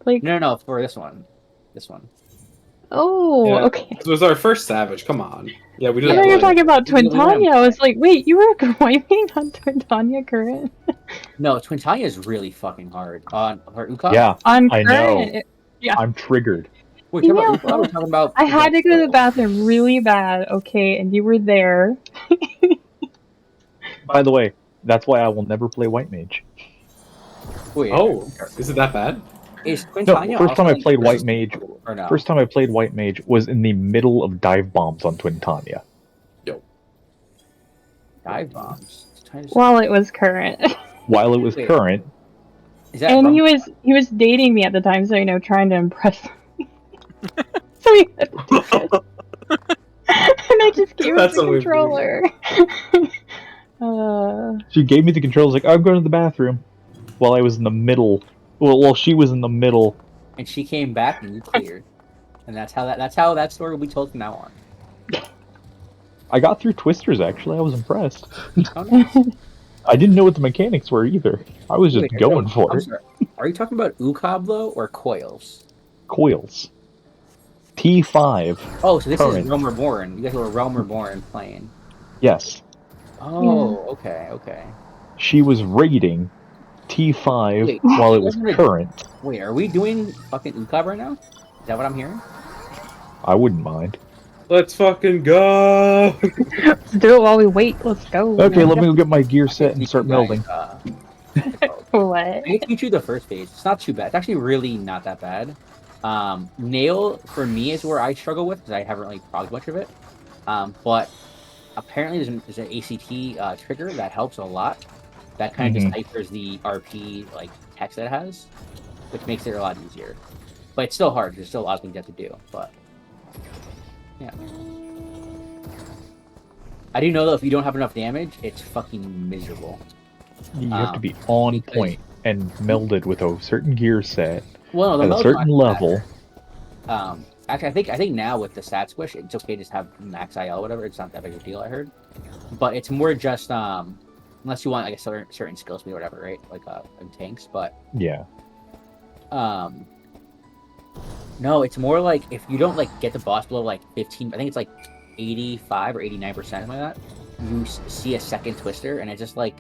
L: Like
C: no, for this one.
L: Oh,
D: Yeah,
L: okay.
D: This was our first Savage. Come on. Yeah, we did.
L: I thought you were talking about Twin
C: We went-
L: Tanya. I was like, wait, you were wiping on Twin Tanya current?
C: No, Twin Tanya is really fucking hard on her Ukop.
K: Yeah,
L: On
K: I know.
L: current, yeah.
K: I'm triggered.
C: We're talking
L: Yeah.
C: about Ukop. We're talking about.
L: I had to go to the bathroom really bad, okay, and you were there.
K: By the way, that's why I will never play White Mage.
C: Wait,
D: Oh, is it that bad?
C: is Twin
K: No,
C: Tanya
K: first time I
C: also
K: played White
C: resistant
K: Mage.
C: or no?
K: First time I played White Mage was in the middle of dive bombs on Twin Tanya.
C: Dive bombs.
L: While it was current.
K: While it was
C: Wait.
K: current,
C: Is that
L: And
C: from-
L: he was dating me at the time, so trying to impress me. So he had to do it. And I just gave him
D: That's
L: the
D: a weird
L: controller.
K: she gave me the controls like, I'm going to the bathroom. While I was in the middle. Well, she was in the middle.
C: and she came back and you cleared, and that's how that story will be told from now on.
K: I got through Twisters, actually. I was impressed.
C: Oh, nice.
K: I didn't know what the mechanics were either. I was just
C: Wait,
K: going for
C: I'm
K: it.
C: sorry. Are you talking about Ukop though, or coils?
K: Coils. T5.
C: Oh, so this
K: Current.
C: is Realm Reborn. You guys were Realm Reborn playing.
K: Yes.
C: Oh, okay.
K: She was raiding T5
C: Wait,
K: while it
C: you
K: was
C: guys were-
K: current.
C: Wait, are we doing fucking Ukop right now? Is that what I'm hearing?
K: I wouldn't mind.
D: Let's fucking go!
L: Let's do it while we wait. Let's go.
K: Okay, let me go get my gear set and start melding.
L: What?
C: I get you through the first page. It's not too bad. It's actually really not that bad. Nail for me is where I struggle with because I haven't really progged much of it. But apparently there's an ACT trigger that helps a lot. That kind of deciphers the RP like text that it has, which makes it a lot easier. But it's still hard. There's still a lot of things you have to do. But yeah, I do know that if you don't have enough damage, it's fucking miserable.
K: You have to be on point and melded with a certain gear set
C: Well, no, the
K: at a
C: meld's
K: certain
C: not
K: level.
C: Actually, I think now with the stat squish, it's okay to just have max IL, whatever. It's not that big of a deal, I heard. But it's more just unless you want like a certain skill speed or whatever, right? Like in tanks. But
K: Yeah.
C: no, it's more like if you don't like get the boss below like 15, I think it's like 85 or 89%, something like that. You see a second twister, and it's just like,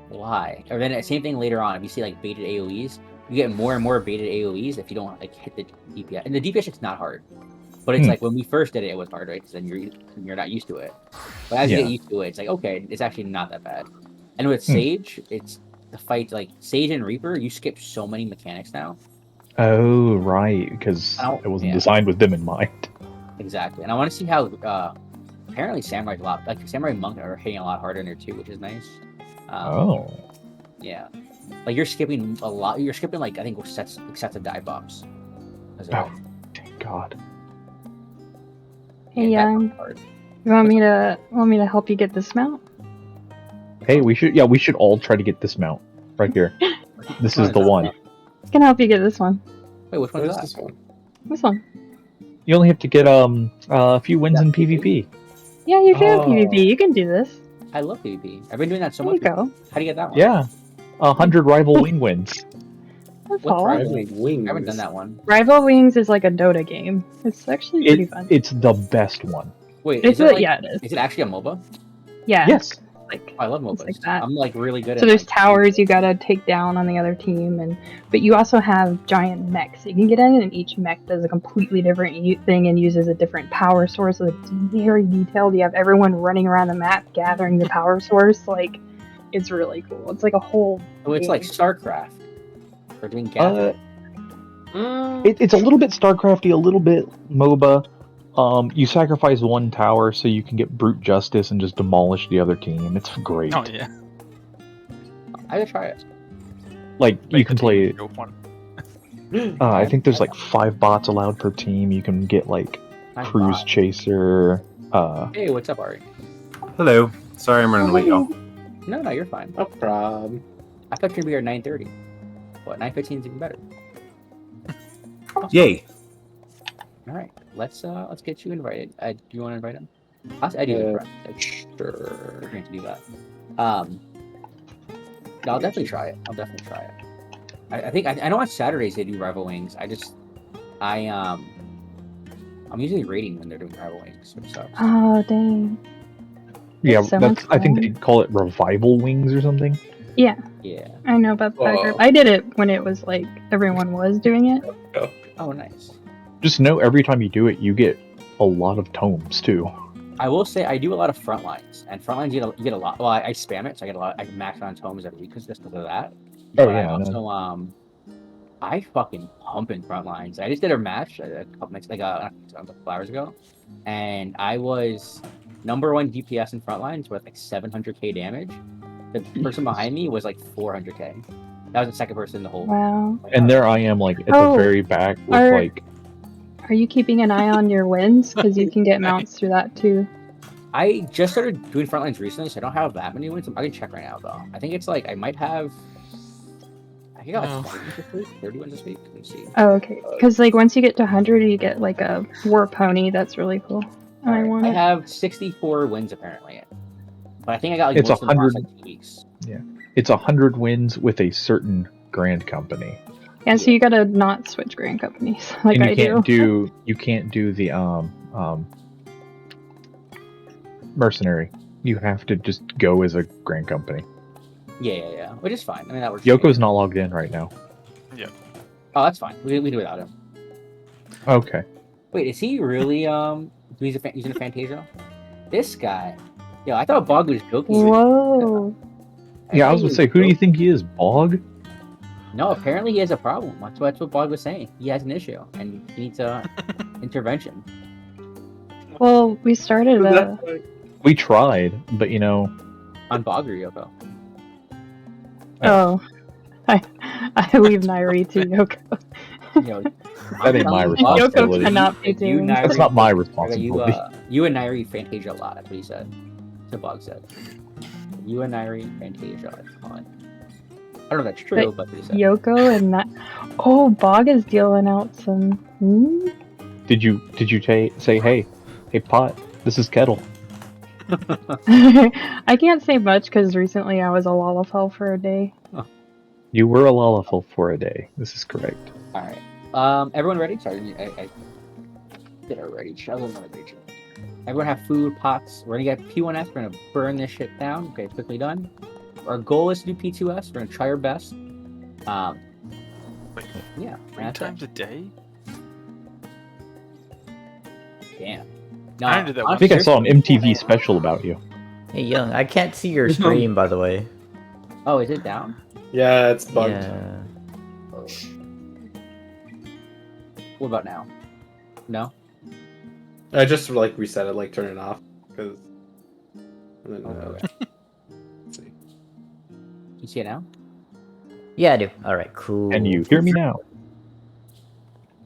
C: why? Or then the same thing later on. If you see like baited AOEs, you get more and more baited AOEs if you don't like hit the DPS. And the DPS it's not hard, but it's like when we first did it, it was hard, right? Because then you're not used to it. But as you get used to it, it's like okay, it's actually not that bad. And with Sage, it's the fight like Sage and Reaper. You skip so many mechanics now.
K: Oh, right, because it wasn't designed with them in mind.
C: Exactly, and I want to see how apparently Samurai's a lot like Samurai Monk are hitting a lot harder in there too, which is nice.
K: Oh.
C: Yeah. Like you're skipping a lot. You're skipping like I think sets of die bombs.
K: Oh, thank God.
L: Hey, you want me to help you get this mount?
K: Hey, we should all try to get this mount right here. This is the one.
L: I can help you get this one.
C: Wait, which one is
D: this one?
L: This one.
K: You only have to get a few wins in PvP.
L: Yeah, you can PvP. You can do this.
C: I love PvP. I've been doing that so
L: There
C: much.
L: you go.
C: How do you get that one?
K: Yeah, 100 rival wing wins.
L: That's
C: What's
L: all.
C: Rival Wings? I haven't done that one.
L: Rival Wings is like a Dota game. It's actually pretty fun.
K: It's the best one.
C: Wait,
L: It's
C: is it like,
L: yeah, it is.
C: Is it actually a MOBA?
L: Yeah.
K: Yes.
L: Like
C: I love MOBAs.
L: like that.
C: I'm like really good
L: So
C: at.
L: there's
C: like,
L: towers you gotta take down on the other team, but you also have giant mechs you can get in, and each mech does a completely different thing and uses a different power source. So it's very detailed. You have everyone running around the map gathering the power source. Like, it's really cool. It's like a whole.
C: So it's
L: game.
C: like StarCraft. We're doing gathering.
K: It's a little bit StarCrafty, a little bit MOBA. You sacrifice one tower so you can get brute justice and just demolish the other team. It's great.
E: Oh yeah.
C: I gotta try it.
K: Like you can play.
E: Go fun.
K: I think there's like 5 bots allowed per team. You can get like
C: 5
K: Cruise
C: bots.
K: Chaser.
C: Hey, what's up, Ari?
M: Hello. Sorry I'm running late, y'all.
C: No, you're fine.
D: No problem.
C: I thought you'd be here at 9:30. What? 9:15 is even better.
M: Yay.
C: All right, let's get you invited. Do you want to invite him? I do.
D: Yeah,
C: Sure. We're going to do that. No, I'll definitely try it. I think I know on Saturdays they do Rival Wings. I'm usually rating when they're doing Rival Wings, which sucks.
L: Oh dang.
K: Yeah,
L: so
K: that's.
L: much
K: I think
L: fun.
K: they call it Revival Wings or something.
L: Yeah.
C: Yeah.
L: I know about that group. I did it when it was like everyone was doing it.
C: Oh, nice.
K: Just know every time you do it, you get a lot of tomes too.
C: I will say I do a lot of front lines, and front lines you get a lot. Well, I spam it, so I get a lot. I max on tomes every week because of that.
K: Oh,
C: But
K: yeah,
C: I
K: I
C: also I fucking pump in front lines. I just did a match a couple hours ago, and I was #1 DPS in front lines with like 700k damage. The person behind me was like 400k. That was the second person in the whole.
L: Wow.
K: And there I am, like at the
L: Oh,
K: very back with like.
L: Are you keeping an eye on your wins? Because you can get mounts through that too.
C: I just started doing front lines recently, so I don't have that many wins. I can check right now though. I think it's like I might have. I think I got like 20 wins this week, 30 wins this week. Let me see.
L: Oh, okay. Because like once you get to 100, you get like a war pony. That's really cool. And I want
C: I
L: it.
C: have 64 wins apparently, but I think I got like
K: It's
C: most of them last
K: 100.
C: like 2 weeks.
K: Yeah, it's 100 wins with a certain grand company.
L: Yeah, so you gotta not switch grand companies like
K: And you
L: I
K: can't
L: do.
K: you can't do the mercenary. You have to just go as a grand company.
C: Yeah. Which is fine. I mean that works.
K: Yoko's not logged in right now.
E: Yeah.
C: Oh, that's fine. We do without him.
K: Okay.
C: Wait, is he really using a Fantasia? This guy. Yo, I thought Bog was joking.
L: Whoa.
K: Yeah, I was gonna say, who do you think he is, Bog?
C: No, apparently he has a problem. That's what Bog was saying. He has an issue and he needs intervention.
L: Well, we started
K: We tried, but you know.
C: On Bog or Yoko?
L: Oh. I leave Nairi to Yoko.
C: Yo,
K: That ain't my responsibility.
L: Yoko cannot be doing that.
K: That's not my responsibility.
C: You and Nairi Fantasia a lot. That's what he said. That's what Bog said. You and Nairi Fantasia a ton. I don't know if that's true, but he said.
L: Yoko and that. Oh, Bog is dealing out some.
K: Did you say hey Pot, this is Kettle?
L: I can't say much because recently I was a Lalafell for a day.
K: You were a Lalafell for a day. This is correct.
C: All right. Everyone ready? Sorry, I did already. Everyone have food, pots. We're gonna get P1S. We're gonna burn this shit down. Okay, quickly done. Our goal is to do P2S. We're gonna try our best.
E: Wait,
C: yeah.
E: 3 times a day?
C: Damn.
E: No, I did that
K: I think I saw an MTV special about you.
A: Hey, Young, I can't see your stream, by the way.
C: Oh, is it down?
D: Yeah, it's bugged.
A: Yeah.
C: Oh. What about now? No?
D: I just like reset it, like turn it off. Because.
C: Okay. Let's see. You see it now?
A: Yeah, I do. All right, cool.
K: Can you hear me now?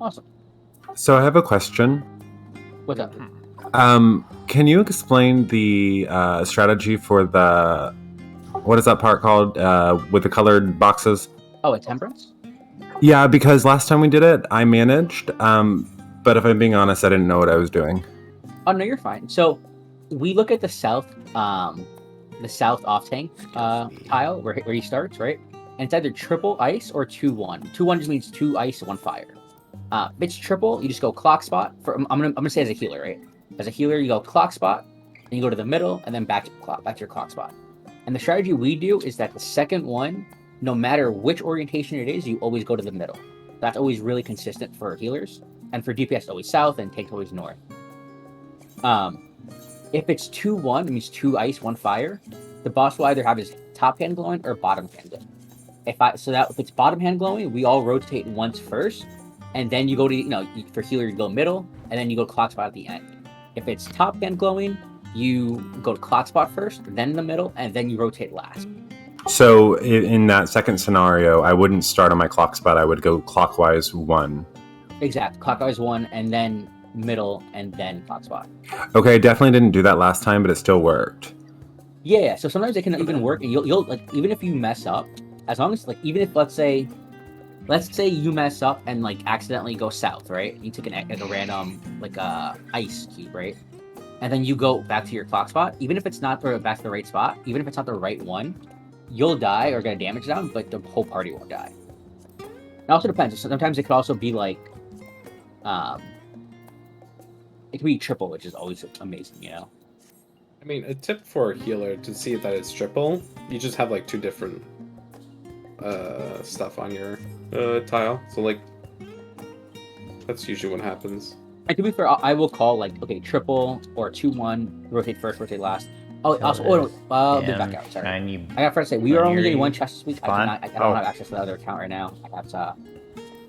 C: Awesome.
M: So I have a question.
C: What's up?
M: Can you explain the strategy for the what is that part called with the colored boxes?
C: Oh, a temperance?
M: Yeah, because last time we did it, I managed. But if I'm being honest, I didn't know what I was doing.
C: Oh no, you're fine. So we look at the south off tank tile where he starts, right? And it's either triple ice or 2-1. 2-1 just means 2 ice, 1 fire. If it's triple, you just go clock spot. I'm gonna say as a healer, right? As a healer, you go clock spot, then you go to the middle, and then back to your clock spot. And the strategy we do is that the second one, no matter which orientation it is, you always go to the middle. That's always really consistent for healers, and for DPS always south and tank always north. If it's 2-1, it means 2 ice, 1 fire. The boss will either have his top hand glowing or bottom hand glowing. If it's bottom hand glowing, we all rotate once first, and then you go to for healer you go middle, and then you go clock spot at the end. If it's top hand glowing, you go to clock spot first, then the middle, and then you rotate last.
M: So in that second scenario, I wouldn't start on my clock spot. I would go clockwise 1.
C: Exactly, clockwise 1, and then middle, and then clock spot.
M: Okay, I definitely didn't do that last time, but it still worked.
C: Yeah, so sometimes it can even work, and you'll like even if you mess up, as long as even if let's say you mess up and accidentally go south, right? You took a random ice cube, right? And then you go back to your clock spot, even if it's not back to the right spot, even if it's not the right one, you'll die or get a damage down, but the whole party won't die. It also depends. Sometimes it could also be it could be triple, which is always amazing,
D: I mean, a tip for a healer to see that it's triple, you just have 2 different stuff on your tile. So that's usually what happens.
C: And to be fair, I will call okay, triple or 2-1, rotate first, rotate last. Oh, also, back out. Sorry, I got to say we are only getting 1 chest this week. I don't have access to the other account right now. I got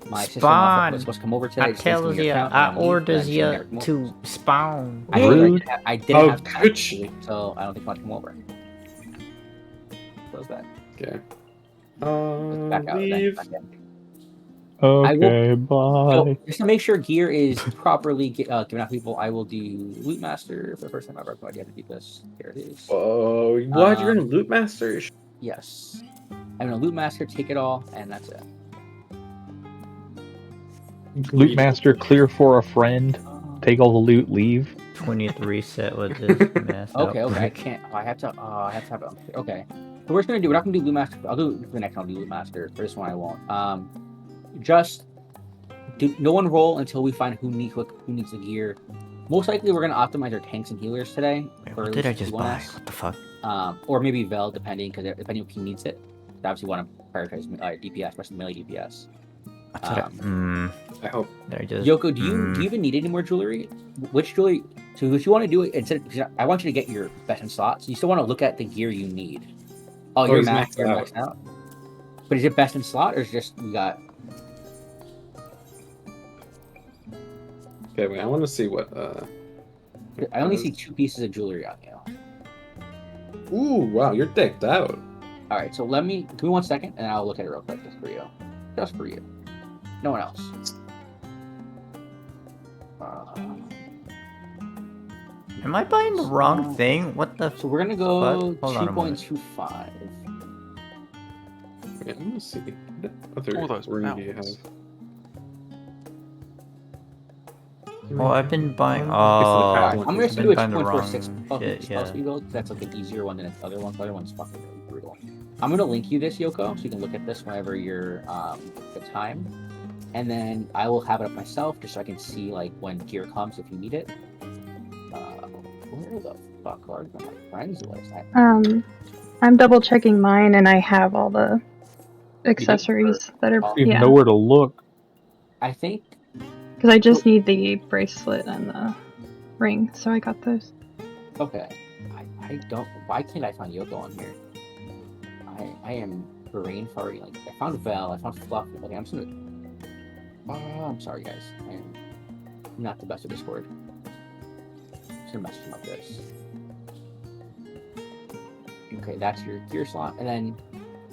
C: my sister was supposed to come over today.
A: I tell you, I orders you to spawn.
C: I didn't have time, so I don't think I want to come over. Close that.
D: Okay.
C: Back out.
D: Leave.
C: Back in.
K: Okay, bye.
C: So, just to make sure gear is properly given out to people, I will do Loot Master for the first time ever. I have to keep this. Here it is.
D: Oh, what? You're gonna Loot Master?
C: Yes. I'm gonna Loot Master, take it all, and that's it.
K: Loot Master, clear for a friend. Take all the loot, leave.
A: 20th reset with this mess.
C: Okay, I can't. I have to have it. Okay. So we're just gonna do. We're not gonna do Loot Master. I'll do the next one. I'll do Loot Master. For this one, I won't. Just no one roll until we find who needs the gear. Most likely, we're gonna optimize our tanks and healers today.
A: Wait, what did I just buy? What the fuck?
C: Or maybe Vel, depending if he needs it. Obviously, want to prioritize DPS, especially melee DPS.
D: I hope.
C: Yoko, do you even need any more jewelry? Which jewelry? So if you want to do it instead, I want you to get your best in slots. So you still want to look at the gear you need. Oh, you're maxed out. But is it best in slot, or is it just we got?
D: Okay, wait. I want to see what.
C: I only see 2 pieces of jewelry on you.
D: Ooh, wow, you're decked out.
C: All right, so give me 1 second, and I'll look at it real quick just for you. No one else.
A: Am I buying the wrong thing? What the?
C: So we're gonna go 2.25.
D: Yeah, I'm gonna see. What other ring do you have?
A: Well, I've been buying.
C: I'm gonna do a
A: 2.46
C: plus rebuild. That's an easier one than the other one. The other one's fucking really brutal. I'm gonna link you this, Yoko, so you can look at this whenever you're the time, and then I will have it up myself just so I can see when gear comes if you need it. Where the fuck are my friends list?
L: I'm double checking mine, and I have all the accessories that are.
K: You have nowhere to look.
C: I think.
L: Because I just need the bracelet and the ring, so I got those.
C: Okay. I don't. Why can't I find Yoko on here? I am brain farting. I found Val. I found Fluff. Okay, I'm just gonna. Oh, I'm sorry, guys. I am not the best at Discord. I'm just gonna message him up this. Okay, that's your gear slot, and then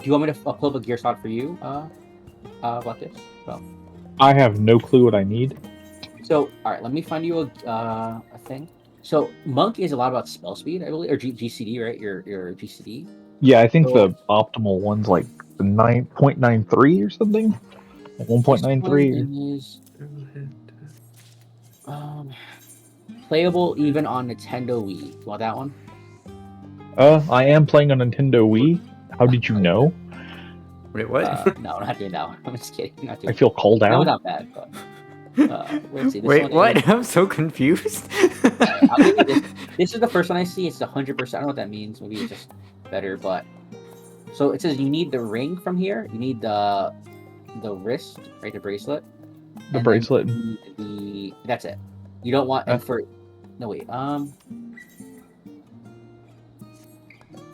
C: you want me to pull up a gear slot for you, about this? Well,
K: I have no clue what I need.
C: so all right, let me find you a thing. So monk is a lot about spell speed, I believe, or GCD, right? Your GCD.
K: Yeah, I think
C: So
K: the optimal one's like 9.93 or something. Like 1.93.
C: is playable even on Nintendo Wii. You want that one?
K: I am playing on Nintendo Wii. How did you know?
A: Wait, what?
C: No, I'm not doing that one. I'm just kidding. Not doing
K: I feel called
C: that. No,
K: out.
C: not bad, but let's see. This
A: Wait,
C: one
A: what?
C: Is,
A: I'm so confused.
C: I'll give you this. This is the first one I see. It's 100%. I don't know what that means. Maybe it's just better, but so it says you need the ring from here. You need the wrist, right? The bracelet.
K: The bracelet.
C: That's it. You don't want and for no wait.
K: I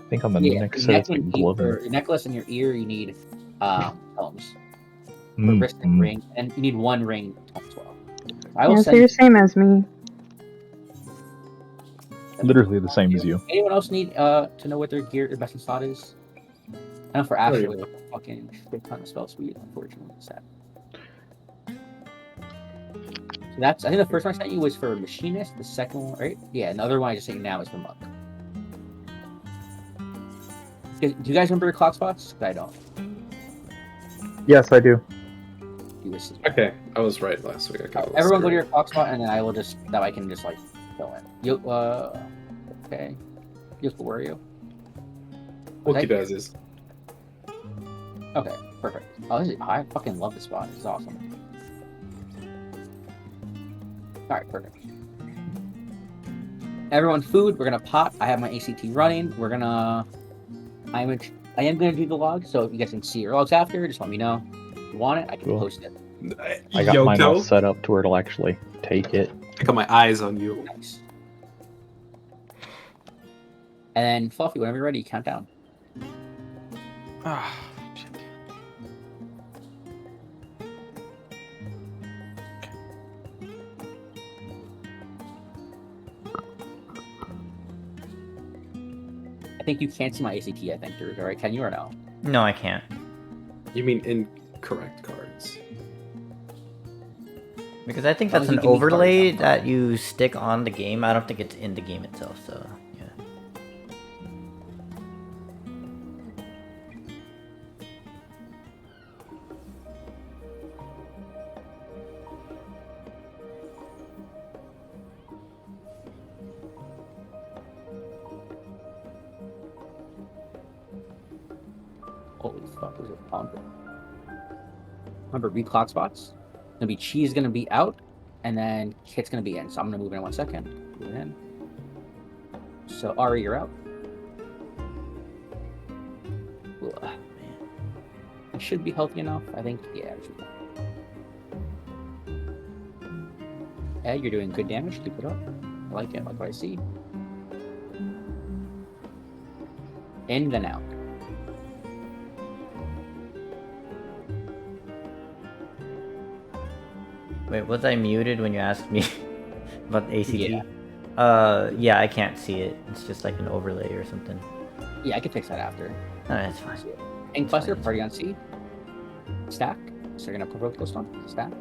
K: think on the next set it's like
C: For your necklace and your ear, you need combs. For
K: Mm,
C: wrist and ring, and you need one ring as well. I will
L: Yeah, so you're same as me.
K: Literally the same as you.
C: Anyone else need to know what their best in slot is? I know for Ashley, we have a fucking shit ton of spell speed. Unfortunately, sad. So that's. I think the first one I sent you was for machinist. The second one, right? Yeah. Another one I just sent you now is for monk. Do you guys remember your clock spots? I don't.
K: Yes, I do.
D: Okay, I was right last week.
C: Everyone go to your clock spot, and then I will just I can just like go in. You okay. Where are you?
D: We'll keep it as is.
C: Okay, perfect. Oh, I fucking love this spot. It's awesome. Alright, perfect. Everyone, food. We're gonna pot. I have my ACT running. We're gonna. I am gonna do the log, so if you guys can see your logs after, just let me know. If you want it, I can post it.
K: I got mine all set up to where it'll actually take it.
G: I got my eyes on you.
C: Nice. And then Fluffy, whenever you're ready, count down.
E: Ah, shit.
C: I think you can't see my ACT, I think, Drew, right? Can you or no?
A: No, I can't.
G: You mean incorrect cards?
A: Because I think that's an overlay that you stick on the game. I don't think it's in the game itself, so yeah.
C: Holy fuck, was it pumping? Remember, read clock spots. Gonna be Cheese gonna be out, and then Kit's gonna be in. So I'm gonna move in 1 second. Move it in. So Ari, you're out. Ugh, man. It should be healthy enough. I think. Yeah. It should be. Ed, you're doing good damage. Keep it up. I like it. Like what I see. In then out.
A: Wait, was I muted when you asked me about the ACT?
C: Yeah.
A: Yeah, I can't see it. It's just like an overlay or something.
C: Yeah, I can fix that after.
A: Oh, that's fine.
C: And cluster, party on C. Stack. So you're gonna provoke this one. Stack.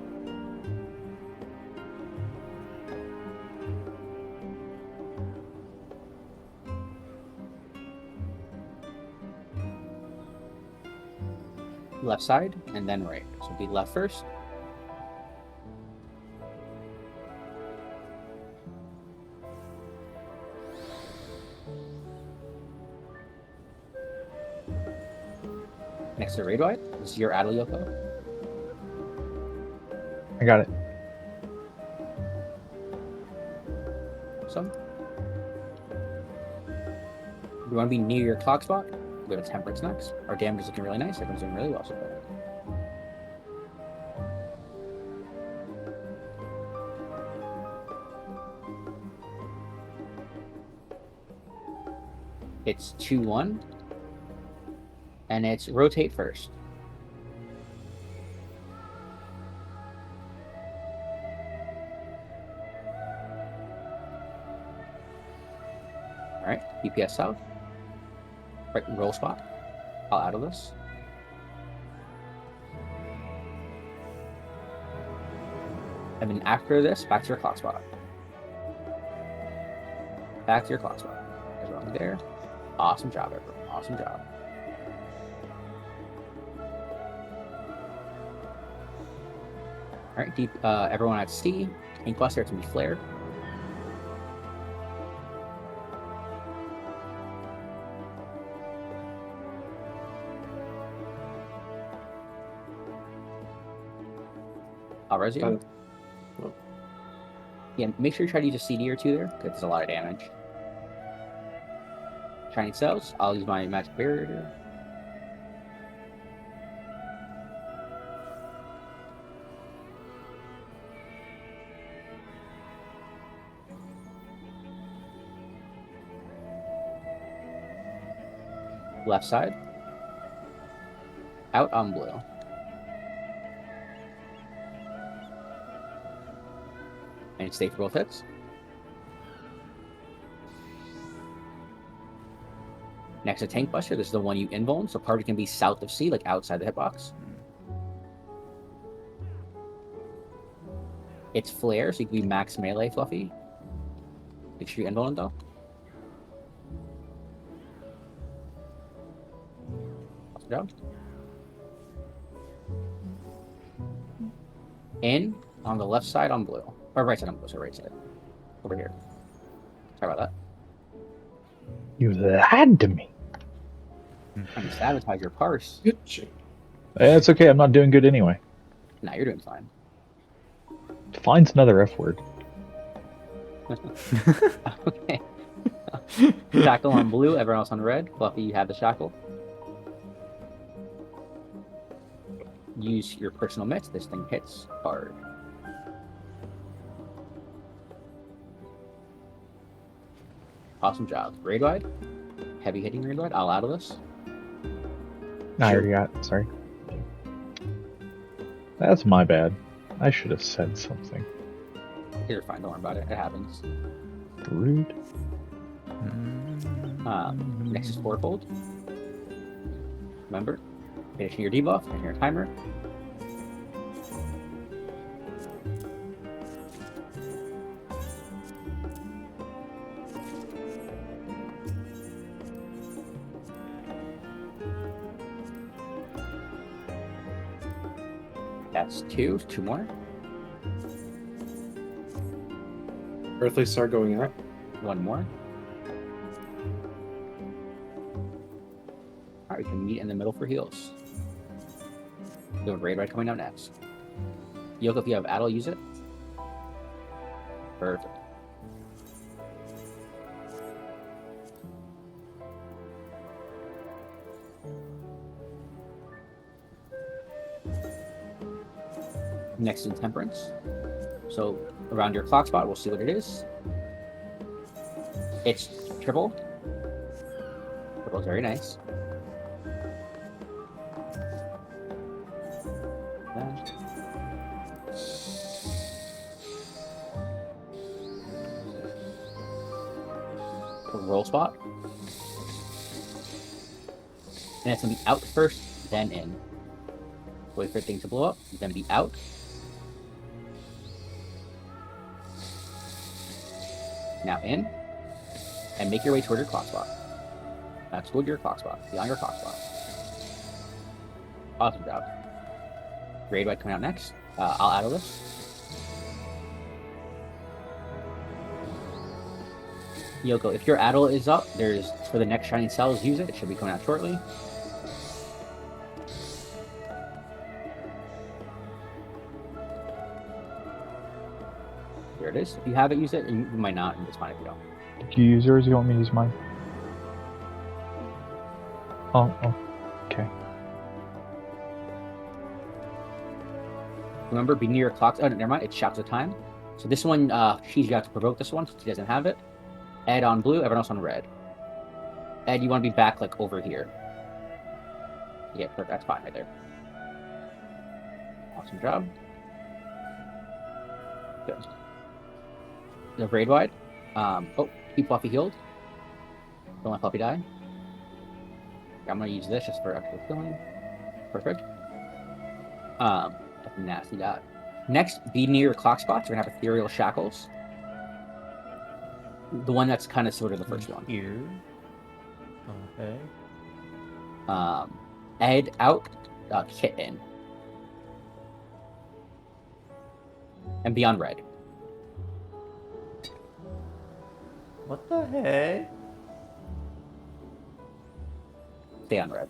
C: Left side, and then right. So be left first. Next to raid wide. This is your Adel Yoko.
K: I got it.
C: Awesome. You want to be near your clock spot? We have a temperance next. Our damage is looking really nice. Everyone's doing really well so far. It's 2-1. And it's rotate first. Alright, DPS south. Right, roll spot. I'll out of this. And then after this, back to your clock spot. Back to your clock spot. Everyone there. Awesome job, everyone. Awesome job. Alright, deep everyone at C. Ink Buster, it's gonna be Flare. I'll res you. Yeah, make sure you try to use a CD or two there, because there's a lot of damage. Shining cells, I'll use my magic barrier here. Left side. Out on blue. And stay for both hits. Next to Tank Buster, this is the one you invuln, so party can be south of C, like outside the hitbox. It's Flare, so you can be max melee Fluffy. Make sure you invuln though. Awesome job. In on the left side on blue. Or right side on blue, so right side. Over here. Sorry about that.
K: You lied to me.
C: Trying to sabotage your parse.
K: It's okay, I'm not doing good anyway.
C: Nah, you're doing fine.
K: Fine's another F word.
C: Okay. Shackle on blue, everyone else on red. Fluffy, you have the shackle. Use your personal mitts. This thing hits hard. Awesome job. Raid wide. Heavy hitting raid wide. I'll out of this.
K: I already got. Sorry. That's my bad. I should have said something.
C: You're fine. Don't worry about it. It happens.
K: Rude.
C: Next is fourfold. Remember, finishing your debuff, finishing your timer. That's two more.
D: Earthly Star going out.
C: One more. Alright, we can meet in the middle for heals. We have Raid Ride coming out next. Yoko, if you have Addle, use it. Perfect. Next is Temperance. So around your clock spot, we'll see what it is. It's triple. Triple's very nice. A roll spot. And it's gonna be out first, then in. Wait for things to blow up, then be out. Now in, and make your way toward your clock spot. That's toward your clock spot, beyond your clock spot. Awesome job. Raid White coming out next. I'll add this. Yoko, if your Addle is up, there's for the next Shining Cells, use it. It should be coming out shortly. Here it is. If you have it, use it. You might not, and it's fine if you don't.
K: Did you use yours? You want me to use mine? Oh, okay.
C: Remember, be near your clock. Oh, never mind. It's Shackles of Time. So this one, you have to provoke this one since he doesn't have it. Ed on blue, everyone else on red. Ed, you want to be back, like, over here. Yeah, perfect. That's fine right there. Awesome job. Good. The Raid Wide. Keep Fluffy healed. Don't let Fluffy die. I'm going to use this just for extra healing. Perfect. That's a nasty dot. Next, be near your clock spots. We're gonna have Ethereal Shackles. The one that's kind of sort of the first one.
A: Here. Okay.
C: Ed out, Kit in. And be on red.
A: What the heck?
C: Stay on red.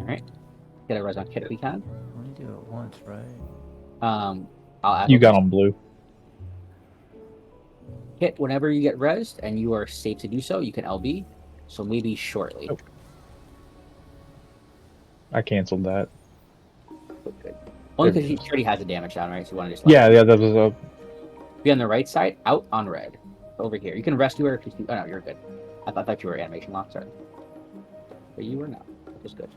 C: Alright. Get a res on Kit if we can.
A: Only do it once, right?
C: I'll add
K: You got on blue.
C: Kit, whenever you get resed and you are safe to do so, you can LB. So maybe shortly.
K: Oh. I canceled that.
C: Good. Only because he already has the damage down, right? So you want to just
K: Yeah, that was
C: be on the right side, out on red. Over here. You can rescue her if you... Oh, no, you're good. I thought you were animation locked, sorry. But you were not. That was good.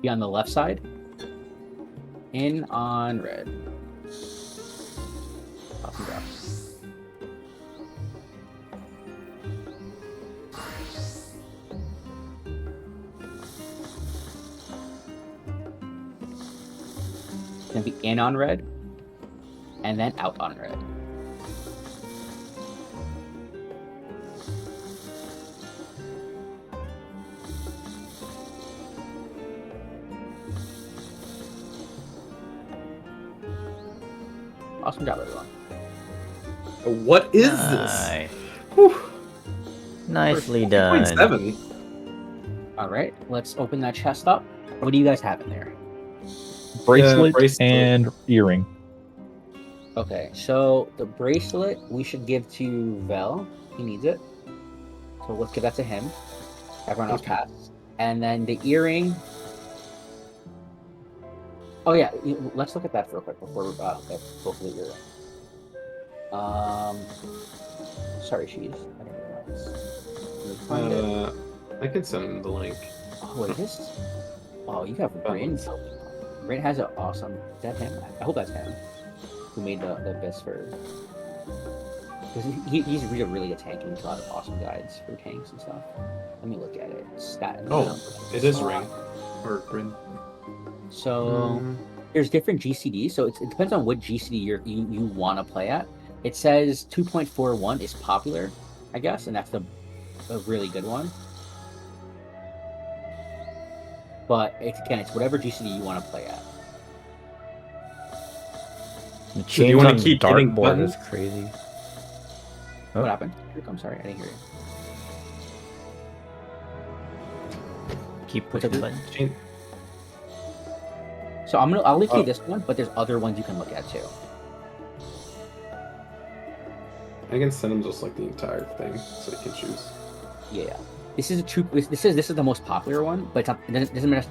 C: Be on the left side. In on red. Awesome job. Gonna be in on red, and then out on red. Awesome job, everyone.
D: What is
A: Nice.
D: this? Whew.
A: Nicely done.
D: 7.
C: All right, let's open that chest up. What do you guys have in there?
K: bracelet and earring.
C: Okay, so the bracelet we should give to Vel. He needs it. So let's give that to him. Everyone else passes. And then the earring. Oh yeah, let's look at that real quick before we both the earring. Sorry, Shees. I didn't realize.
D: I can send him the link.
C: Oh wait, this. Oh, you have Rin. Rin has an awesome. Is that him? I hope that's him. Who made the best for? He's really good tanking. He's a lot of awesome guides for tanks and stuff. Let me look at it.
D: It is Ring or Rin.
C: So there's different GCDs. So it depends on what GCD you want to play at. It says 2.41 is popular, I guess, and that's a really good one. But it's whatever GCD you want to play at.
A: The change
D: you want
A: on
D: to keep
A: dartboard
D: hitting buttons?
A: is crazy.
C: What happened? I'm sorry, I didn't hear you.
A: Keep pushing buttons.
C: So I'll link you this one, but there's other ones you can look at too.
D: I can send him just like the entire thing, so he can choose.
C: Yeah, this is this is the most popular one, but it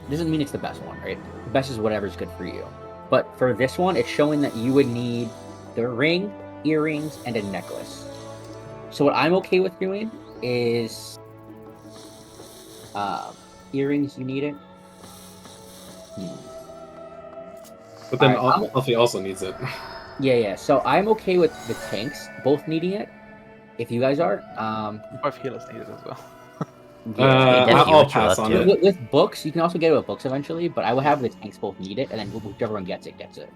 C: doesn't mean it's the best one, right? The best is whatever's good for you. But for this one, it's showing that you would need the ring, earrings, and a necklace. So what I'm okay with doing is earrings. You need it.
D: But then Alfie also needs it.
C: Yeah. So I'm okay with the tanks both needing it. If you guys are,
E: both healers need it as well.
D: I'll pass on it.
C: With books, you can also get it with books eventually, but I will have the tanks both need it, and then whichever one gets it, gets it.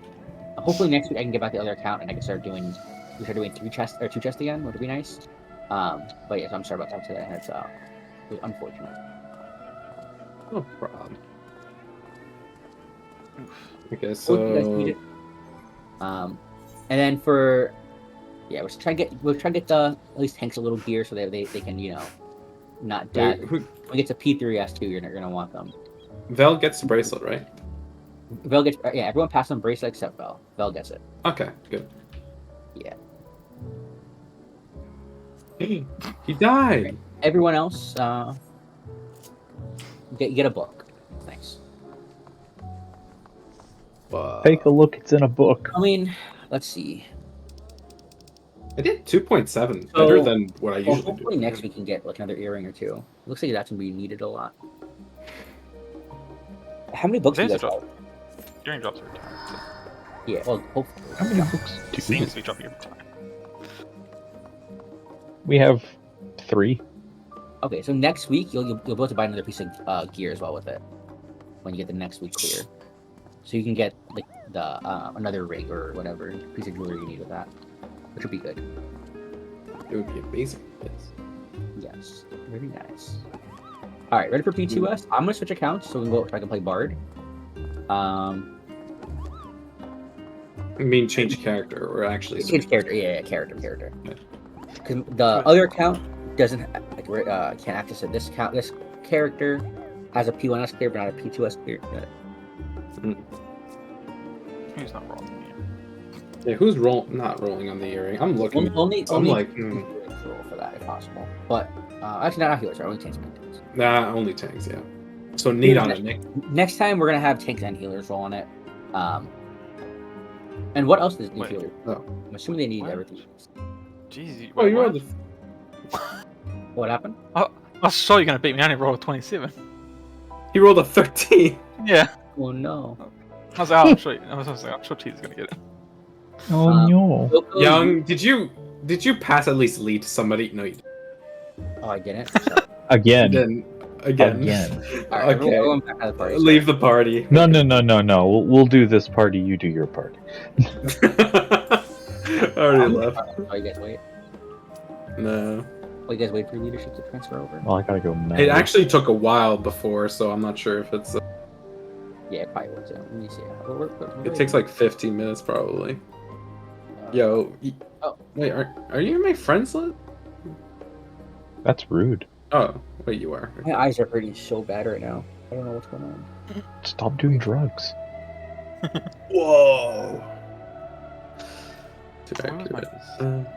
C: Hopefully next week I can get back the other account and I can start doing 3 chests or 2 chests again, which would be nice. But yes, I'm sorry about that today. It was unfortunate.
D: No problem. Okay, so
C: and then for we're trying to get the at least tanks a little gear so that they can not die. When we get to P3S2, you're gonna want them.
D: Vel gets the bracelet, right?
C: Vel gets everyone passes on bracelet except Vel. Vel gets it.
D: Okay, good.
C: Yeah.
D: He died.
C: Everyone else, get a book. Thanks.
K: Take a look. It's in a book.
C: I mean, let's see.
D: I did 2.7, better than what I usually do.
C: Hopefully next we can get like another earring or 2. Looks like that's gonna be needed a lot. How many books do you guys have?
E: Earring drops every time.
C: Yeah, well, hopefully.
K: How many books do
E: It seems to be dropping every time.
K: we have? 3.
C: Okay, so next week you'll be able to buy another piece of gear as well with it when you get the next week clear. So you can get the another rig or whatever piece of jewelry you need with that, which would be good.
D: It would be amazing.
C: Yes, very nice. All right, ready for P2S? I'm gonna switch accounts so we can go. So I can play Bard.
D: I mean, change character or actually
C: Change character. Yeah, character. Because the other account doesn't can't access it. This character has a P1S clear, but not a P2S clear.
E: Who's not rolling here?
D: Yeah, who's not rolling on the earring? I'm looking.
C: Only
D: like,
C: roll for that if possible. But actually, not healers. Only tanks.
D: Nah, only tanks. Yeah. So need on it, Nick.
C: Next time we're gonna have tanks and healers roll on it. And what else does need healers?
D: Oh.
C: I'm assuming they need everything.
E: Jeez.
D: Oh, you are the.
C: What happened?
E: I was sure you're gonna beat me. I only rolled a 27.
D: He rolled a 13.
E: Yeah.
C: Oh no.
E: I was like, I'm sure Cheese is gonna get it.
K: Oh no.
D: Young, did you pass at least lead to somebody? No, you didn't.
C: Oh, I didn't.
K: Again.
D: Again.
C: Right,
D: okay.
C: back out of the party,
D: leave the party.
K: No. We'll do this party. You do your party.
D: Already left.
C: Oh, you guys wait.
D: No.
C: Oh, you guys wait for leadership to transfer over.
K: Well, I gotta go. Mad.
D: It actually took a while before, so I'm not sure if it's.
C: Yeah, it probably was. Let me see.
D: It takes like 15 minutes probably. Yo. Wait, are you in my friends list?
K: That's rude.
D: Oh, wait, you are.
C: My eyes are hurting so bad right now. I don't know what's going on.
K: Stop doing drugs.
D: Whoa. Too
E: Where was my-
D: accurate.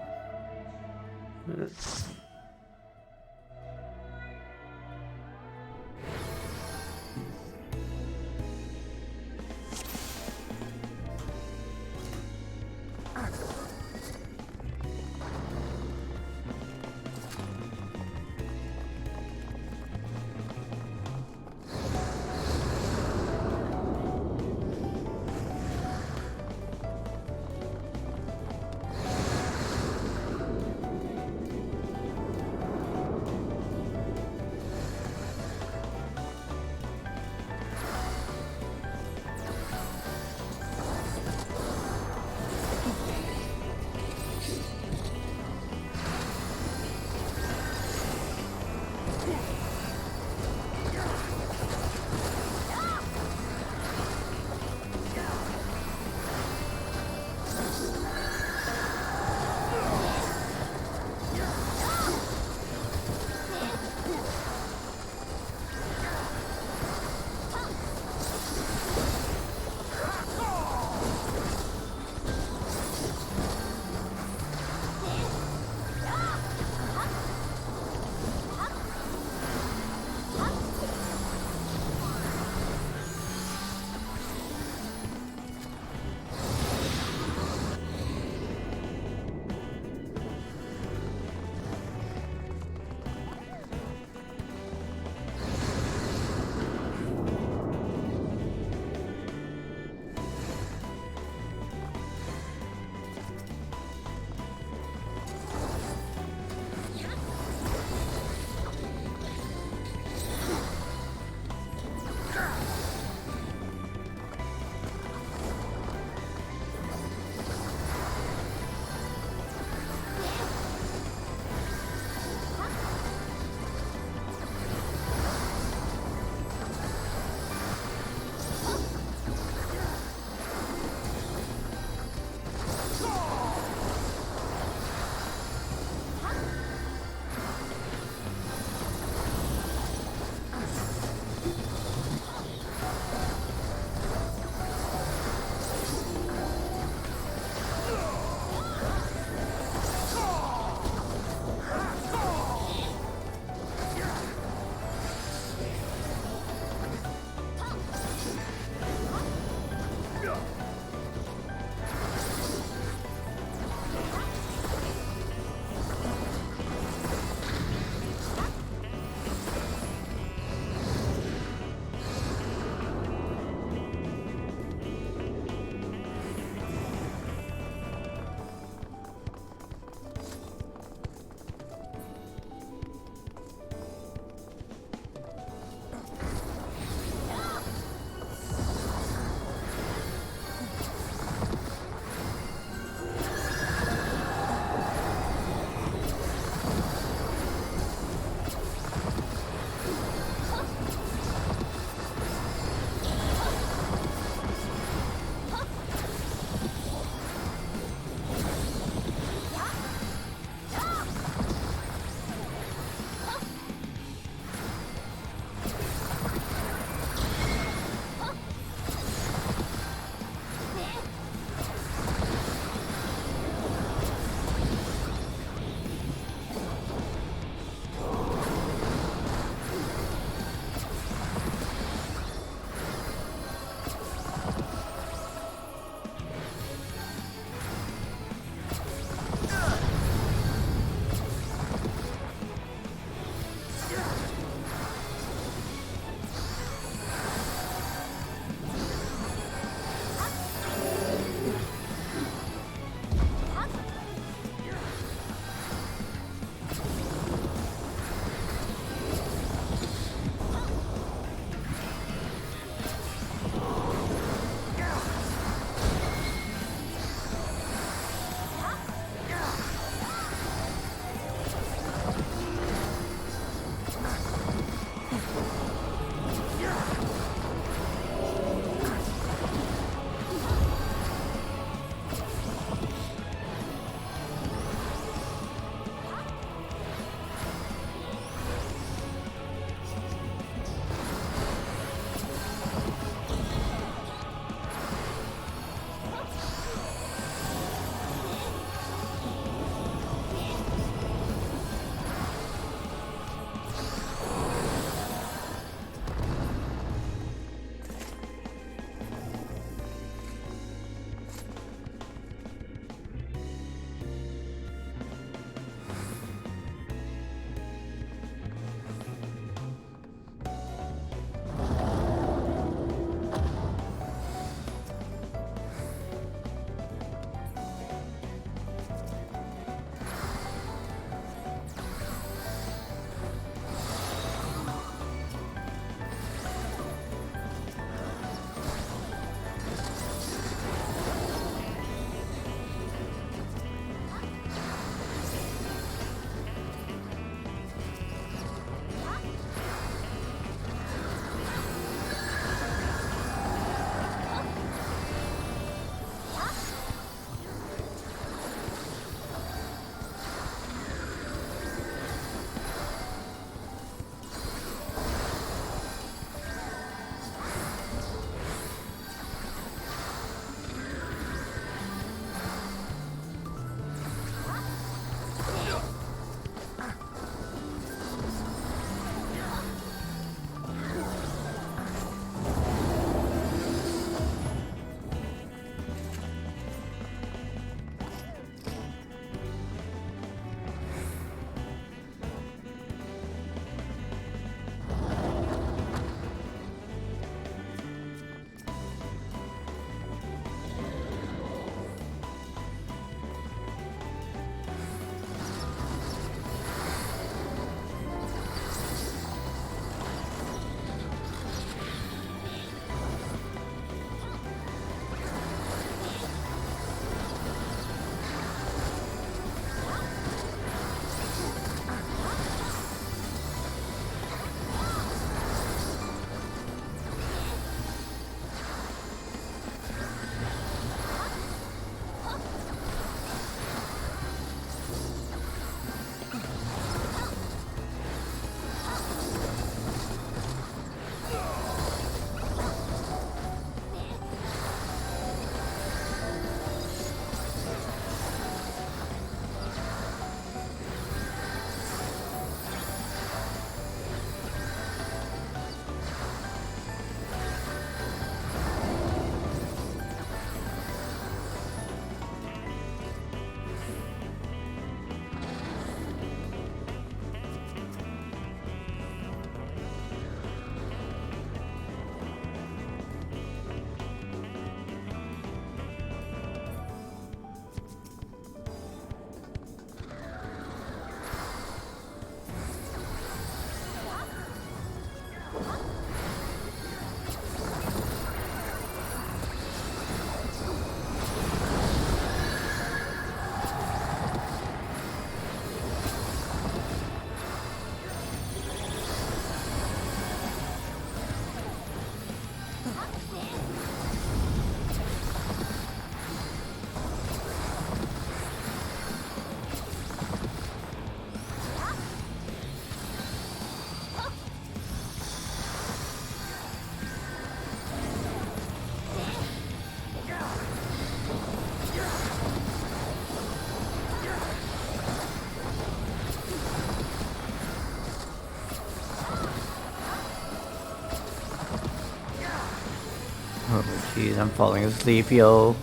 A: Oh jeez, I'm falling asleep, yo.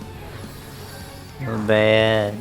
A: So bad.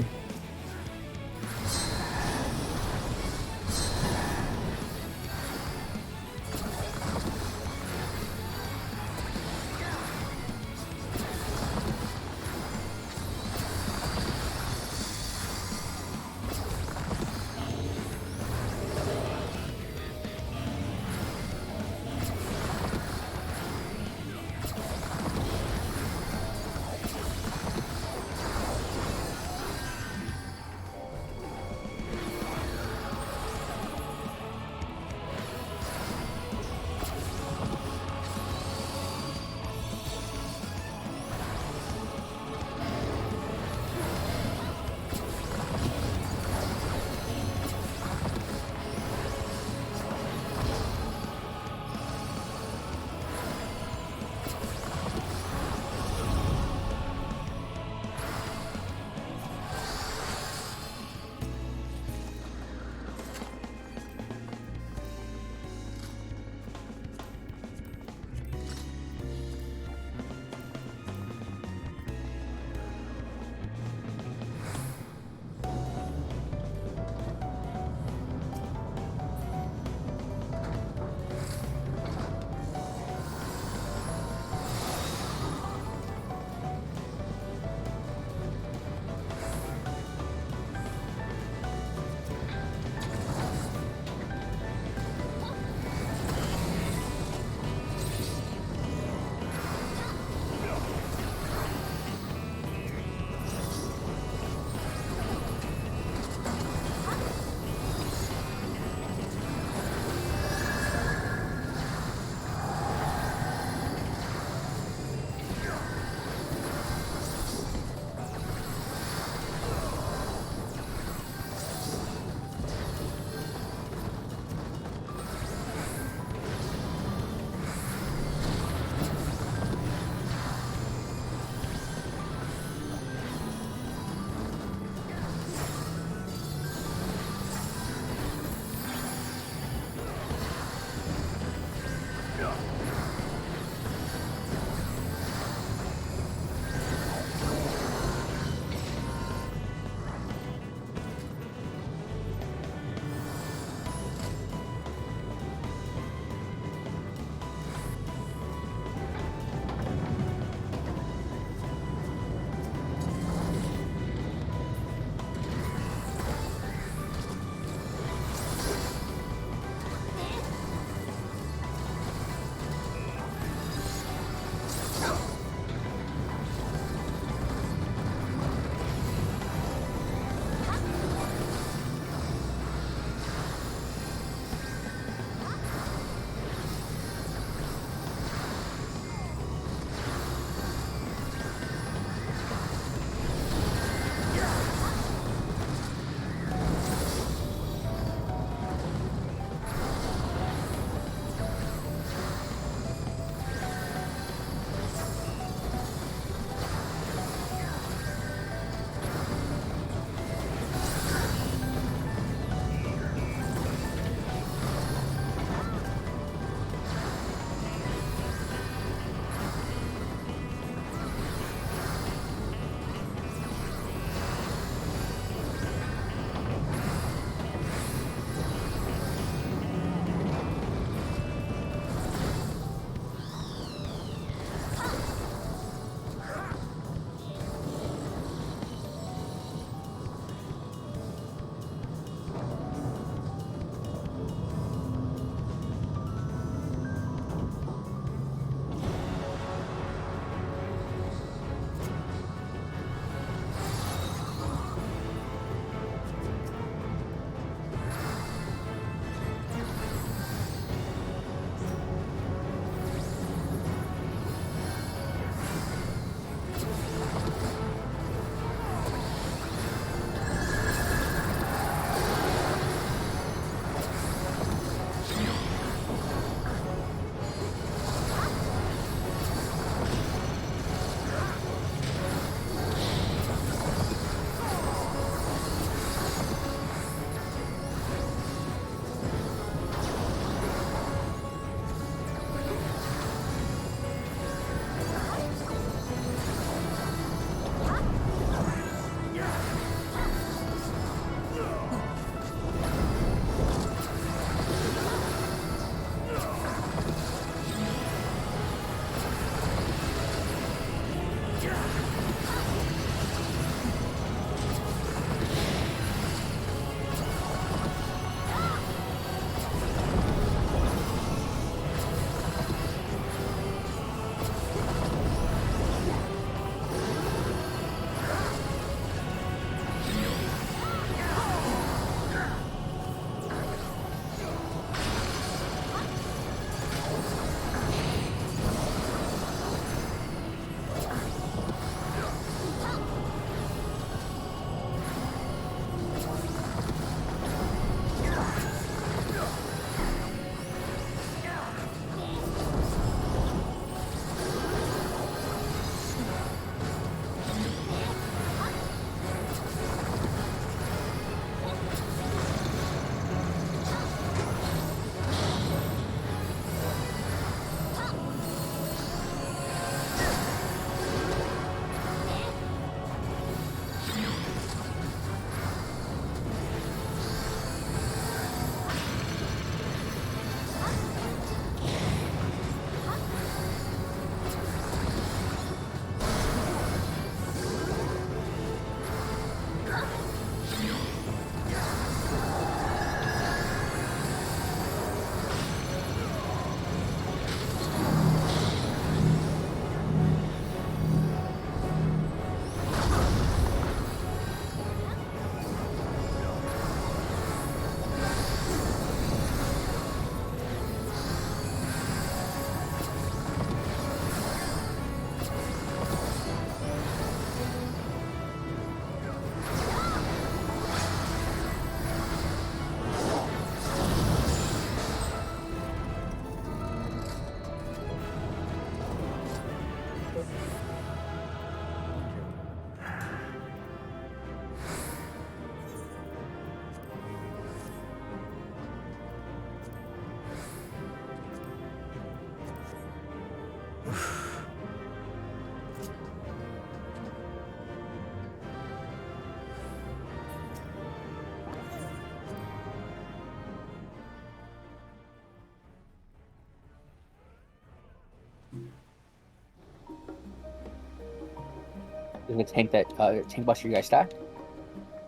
C: There's a tank that tank buster you guys stack.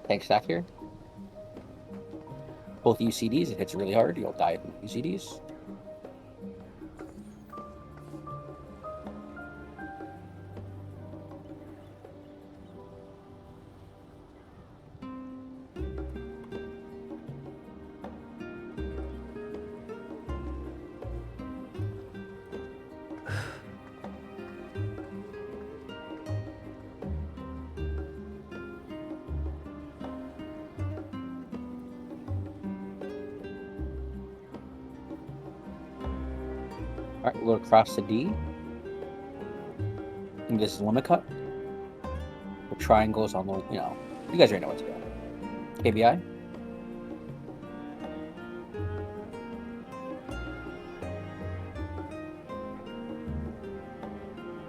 C: Tank stack here. Both UCDs, it hits really hard. You'll die from UCDs. Alright, we'll go across the D. And this is limit cut. The triangles on the, you know, you guys already know what to do. KBI.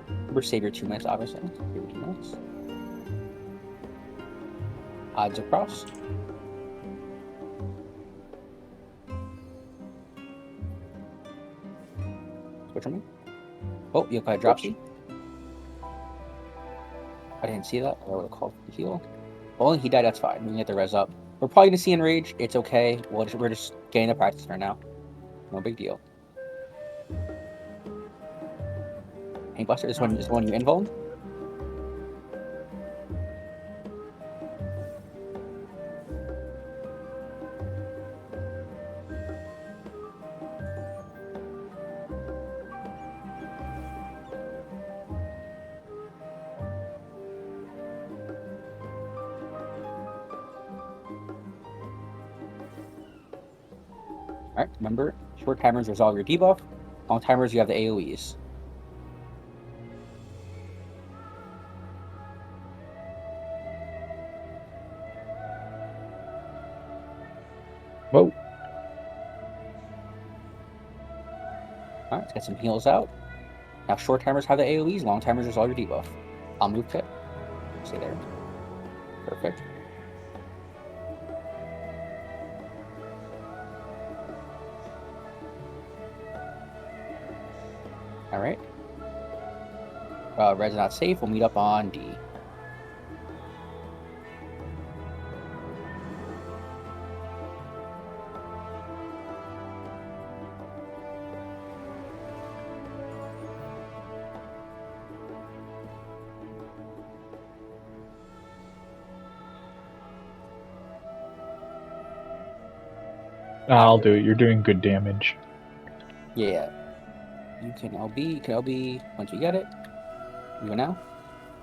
C: Remember, save your 2 minutes, obviously. Save your 2 minutes. Odds across. Switch on me. Oh, you got a dropsy. I didn't see that. I would have called for the heal. Well, only he died, that's fine. We can get the res up. We're probably going to see Enrage. It's okay. We're just getting the practice right now. No big deal. Tank Buster, this one you invuln. Alright, remember, short timers resolve your debuff. Long timers, you have the AoEs.
K: Whoa.
C: Alright, let's get some heals out. Now short timers have the AoEs, long timers resolve your debuff. I'll move Pit. Stay there. Perfect. Alright. Red's not safe. We'll meet up on D.
K: I'll do it. You're doing good damage.
C: Yeah. You can LB once you get it. You go now.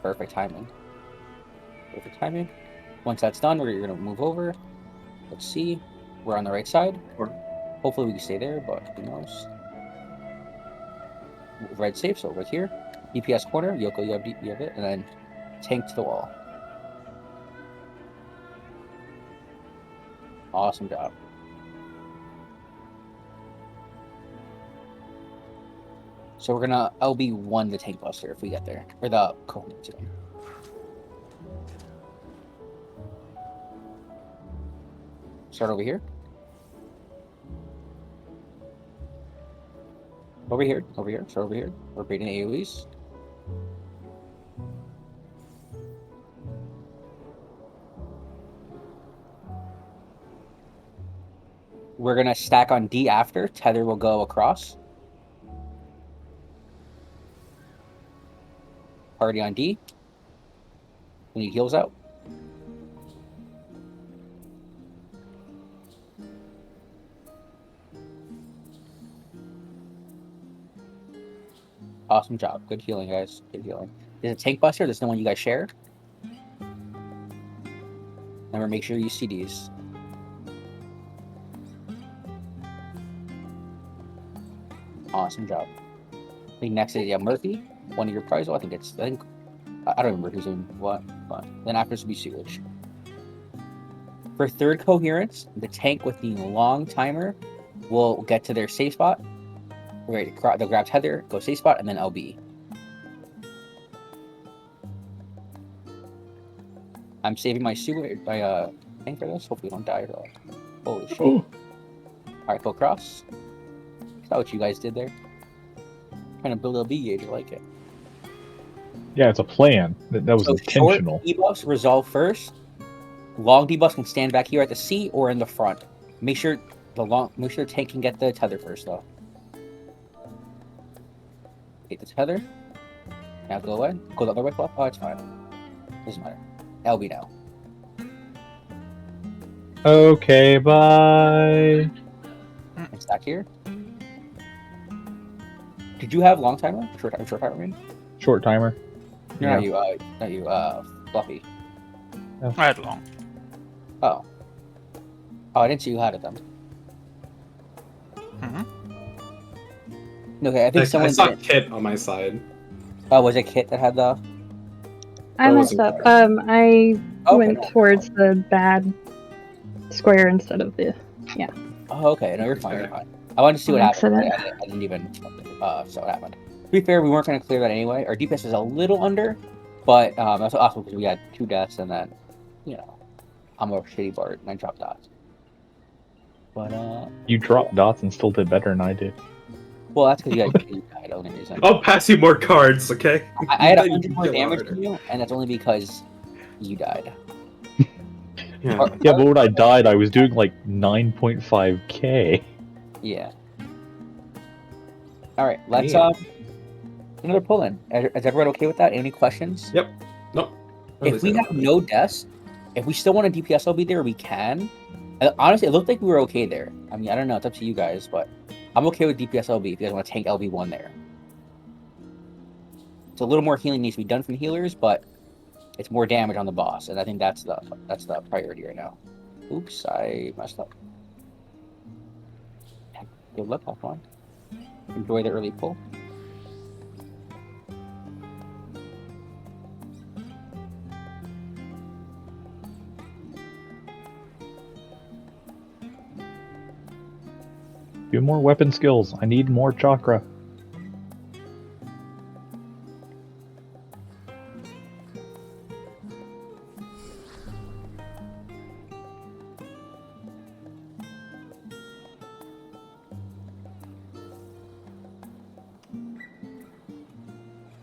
C: Perfect timing. Perfect timing. Once that's done, you're gonna move over. Let's see. We're on the right side. Hopefully we can stay there, but who knows. Red safe, so right here. DPS corner, Yoko, you have it, and then tank to the wall. Awesome job. So we're gonna LB1 the tank buster if we get there. Or the cohort too. Start over here. Over here. Start over here. We're creating AoEs. We're gonna stack on D after. Tether will go across. Party on D. We need heals out. Awesome job. Good healing, guys. Good healing. There's a tank buster. There's no one you guys share. Remember, make sure you see these. Awesome job. I think next is Murphy. One of your prize. Well, I think I don't remember who's in what. But then after this will be sewage. For third coherence, the tank with the long timer will get to their safe spot. Right, they'll grab tether, go safe spot, and then LB. I'm saving my sewage thing for this. Hopefully, we don't die. Holy shit! All right, go cross. Is that what you guys did there? Trying to build LB gauge. I like it.
K: Yeah, it's a plan. That was
C: So
K: intentional.
C: short debuffs resolve first. Long debuffs can stand back here at the C or in the front. Make sure the tank can get the tether first though. Get the tether. Now go away. Go the other way, Fluff. Oh, it's fine. Doesn't matter. LB now.
K: Okay, bye.
C: And stack here. Did you have long timer? Short timer, I mean?
K: Short timer.
C: No,
K: Yeah.
C: not you, Fluffy.
E: I had long.
C: Oh. Oh, I didn't see you had it then. Okay, I think someone
G: I saw
C: did.
G: Kit on my side.
C: Oh, was it Kit that had the?
L: I messed up. I went towards the bad square instead of the
C: Oh, okay. No, you're fine. You're fine. I wanted to see what happened. I didn't even so what happened. To be fair, we weren't going to clear that anyway. Our DPS is a little under, but that's awesome because we had 2 deaths and then, you know, I'm a shitty bard and I dropped dots. But
K: You dropped dots and still did better than I did.
C: well, that's because you died. Only reason.
G: I'll pass you more cards, okay?
C: I had 100 more damage from you, and that's only because you died.
K: Yeah, but when I died, I was doing like 9.5k.
C: Yeah. All right, let's
K: Yeah.
C: another pull in. Is everyone okay with that? Any questions?
G: Yep. Nope.
C: If we have no deaths, if we still want a DPS LB there, we can. Honestly, it looked like we were okay there. I mean, I don't know. It's up to you guys, but I'm okay with DPS LB if you guys want to tank LB1 there. It's a little more healing needs to be done from healers, but it's more damage on the boss, and I think that's the priority right now. Oops, I messed up. Good luck, have fun. Enjoy the early pull.
K: Do more weapon skills. I need more chakra.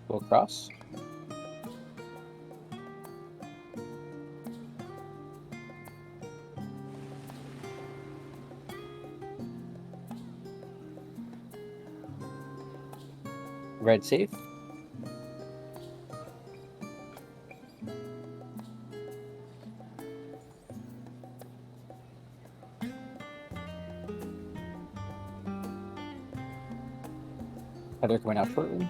C: Go across. Red safe. Heather coming out shortly.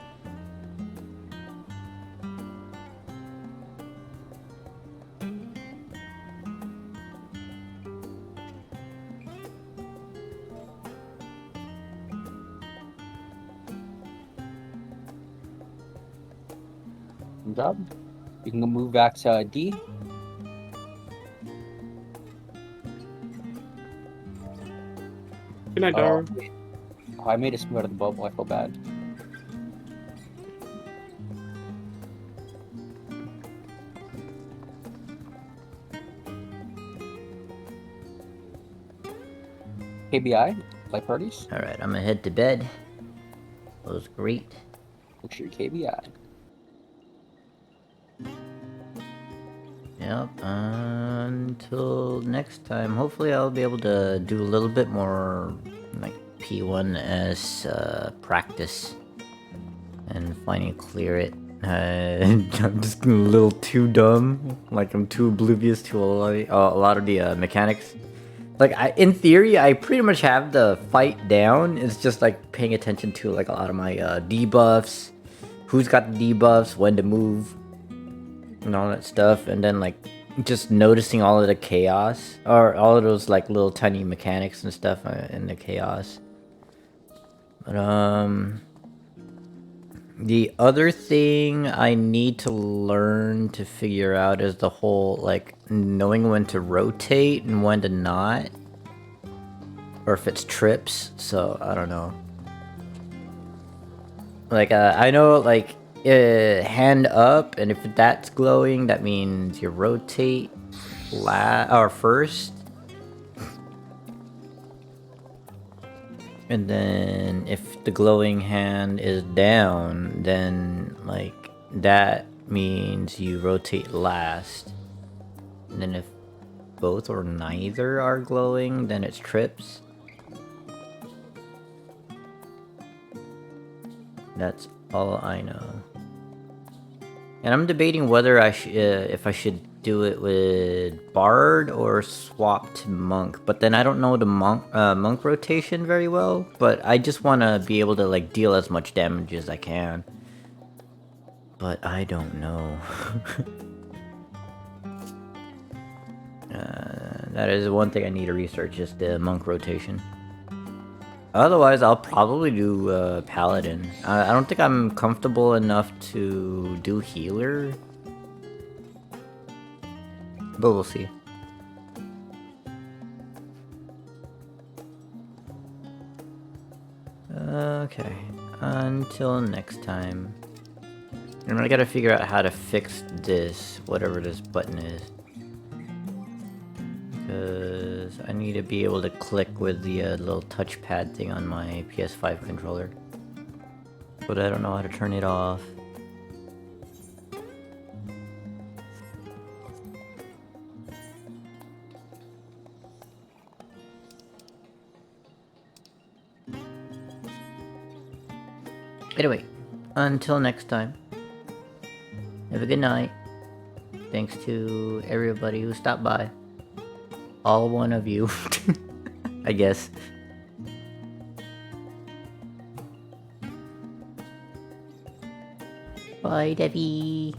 C: Good job. You can move back to D.
G: Good night, Dara.
C: Oh, I made a smooth out of the bubble. I feel bad. KBI, light parties.
A: All right, I'm gonna head to bed. That was great.
C: What's your KBI?
A: Yep, until next time. Hopefully I'll be able to do a little bit more like P1S practice and finally clear it. I'm just a little too dumb. Like I'm too oblivious to a lot of the mechanics. Like in theory, I pretty much have the fight down. It's just like paying attention to like a lot of my debuffs, who's got the debuffs, when to move, and all that stuff, and then like just noticing all of the chaos or all of those like little tiny mechanics and stuff in the chaos. But the other thing I need to learn to figure out is the whole like knowing when to rotate and when to not, or if it's trips. So I don't know. Like I know like hand up, and if that's glowing, that means you rotate first, and then if the glowing hand is down, then like that means you rotate last. And then if both or neither are glowing, then it's trips. That's all I know. And I'm debating whether if I should do it with Bard or swap to Monk. But then I don't know the Monk rotation very well. But I just want to be able to like deal as much damage as I can. But I don't know. That is one thing I need to research, is the Monk rotation. Otherwise, I'll probably do Paladin. I don't think I'm comfortable enough to do Healer. But we'll see. Okay. Until next time. And I gotta figure out how to fix this, whatever this button is. Because I need to be able to click with the little touchpad thing on my PS5 controller. But I don't know how to turn it off. Anyway, until next time. Have a good night. Thanks to everybody who stopped by. All one of you, I guess. Bye, Debbie.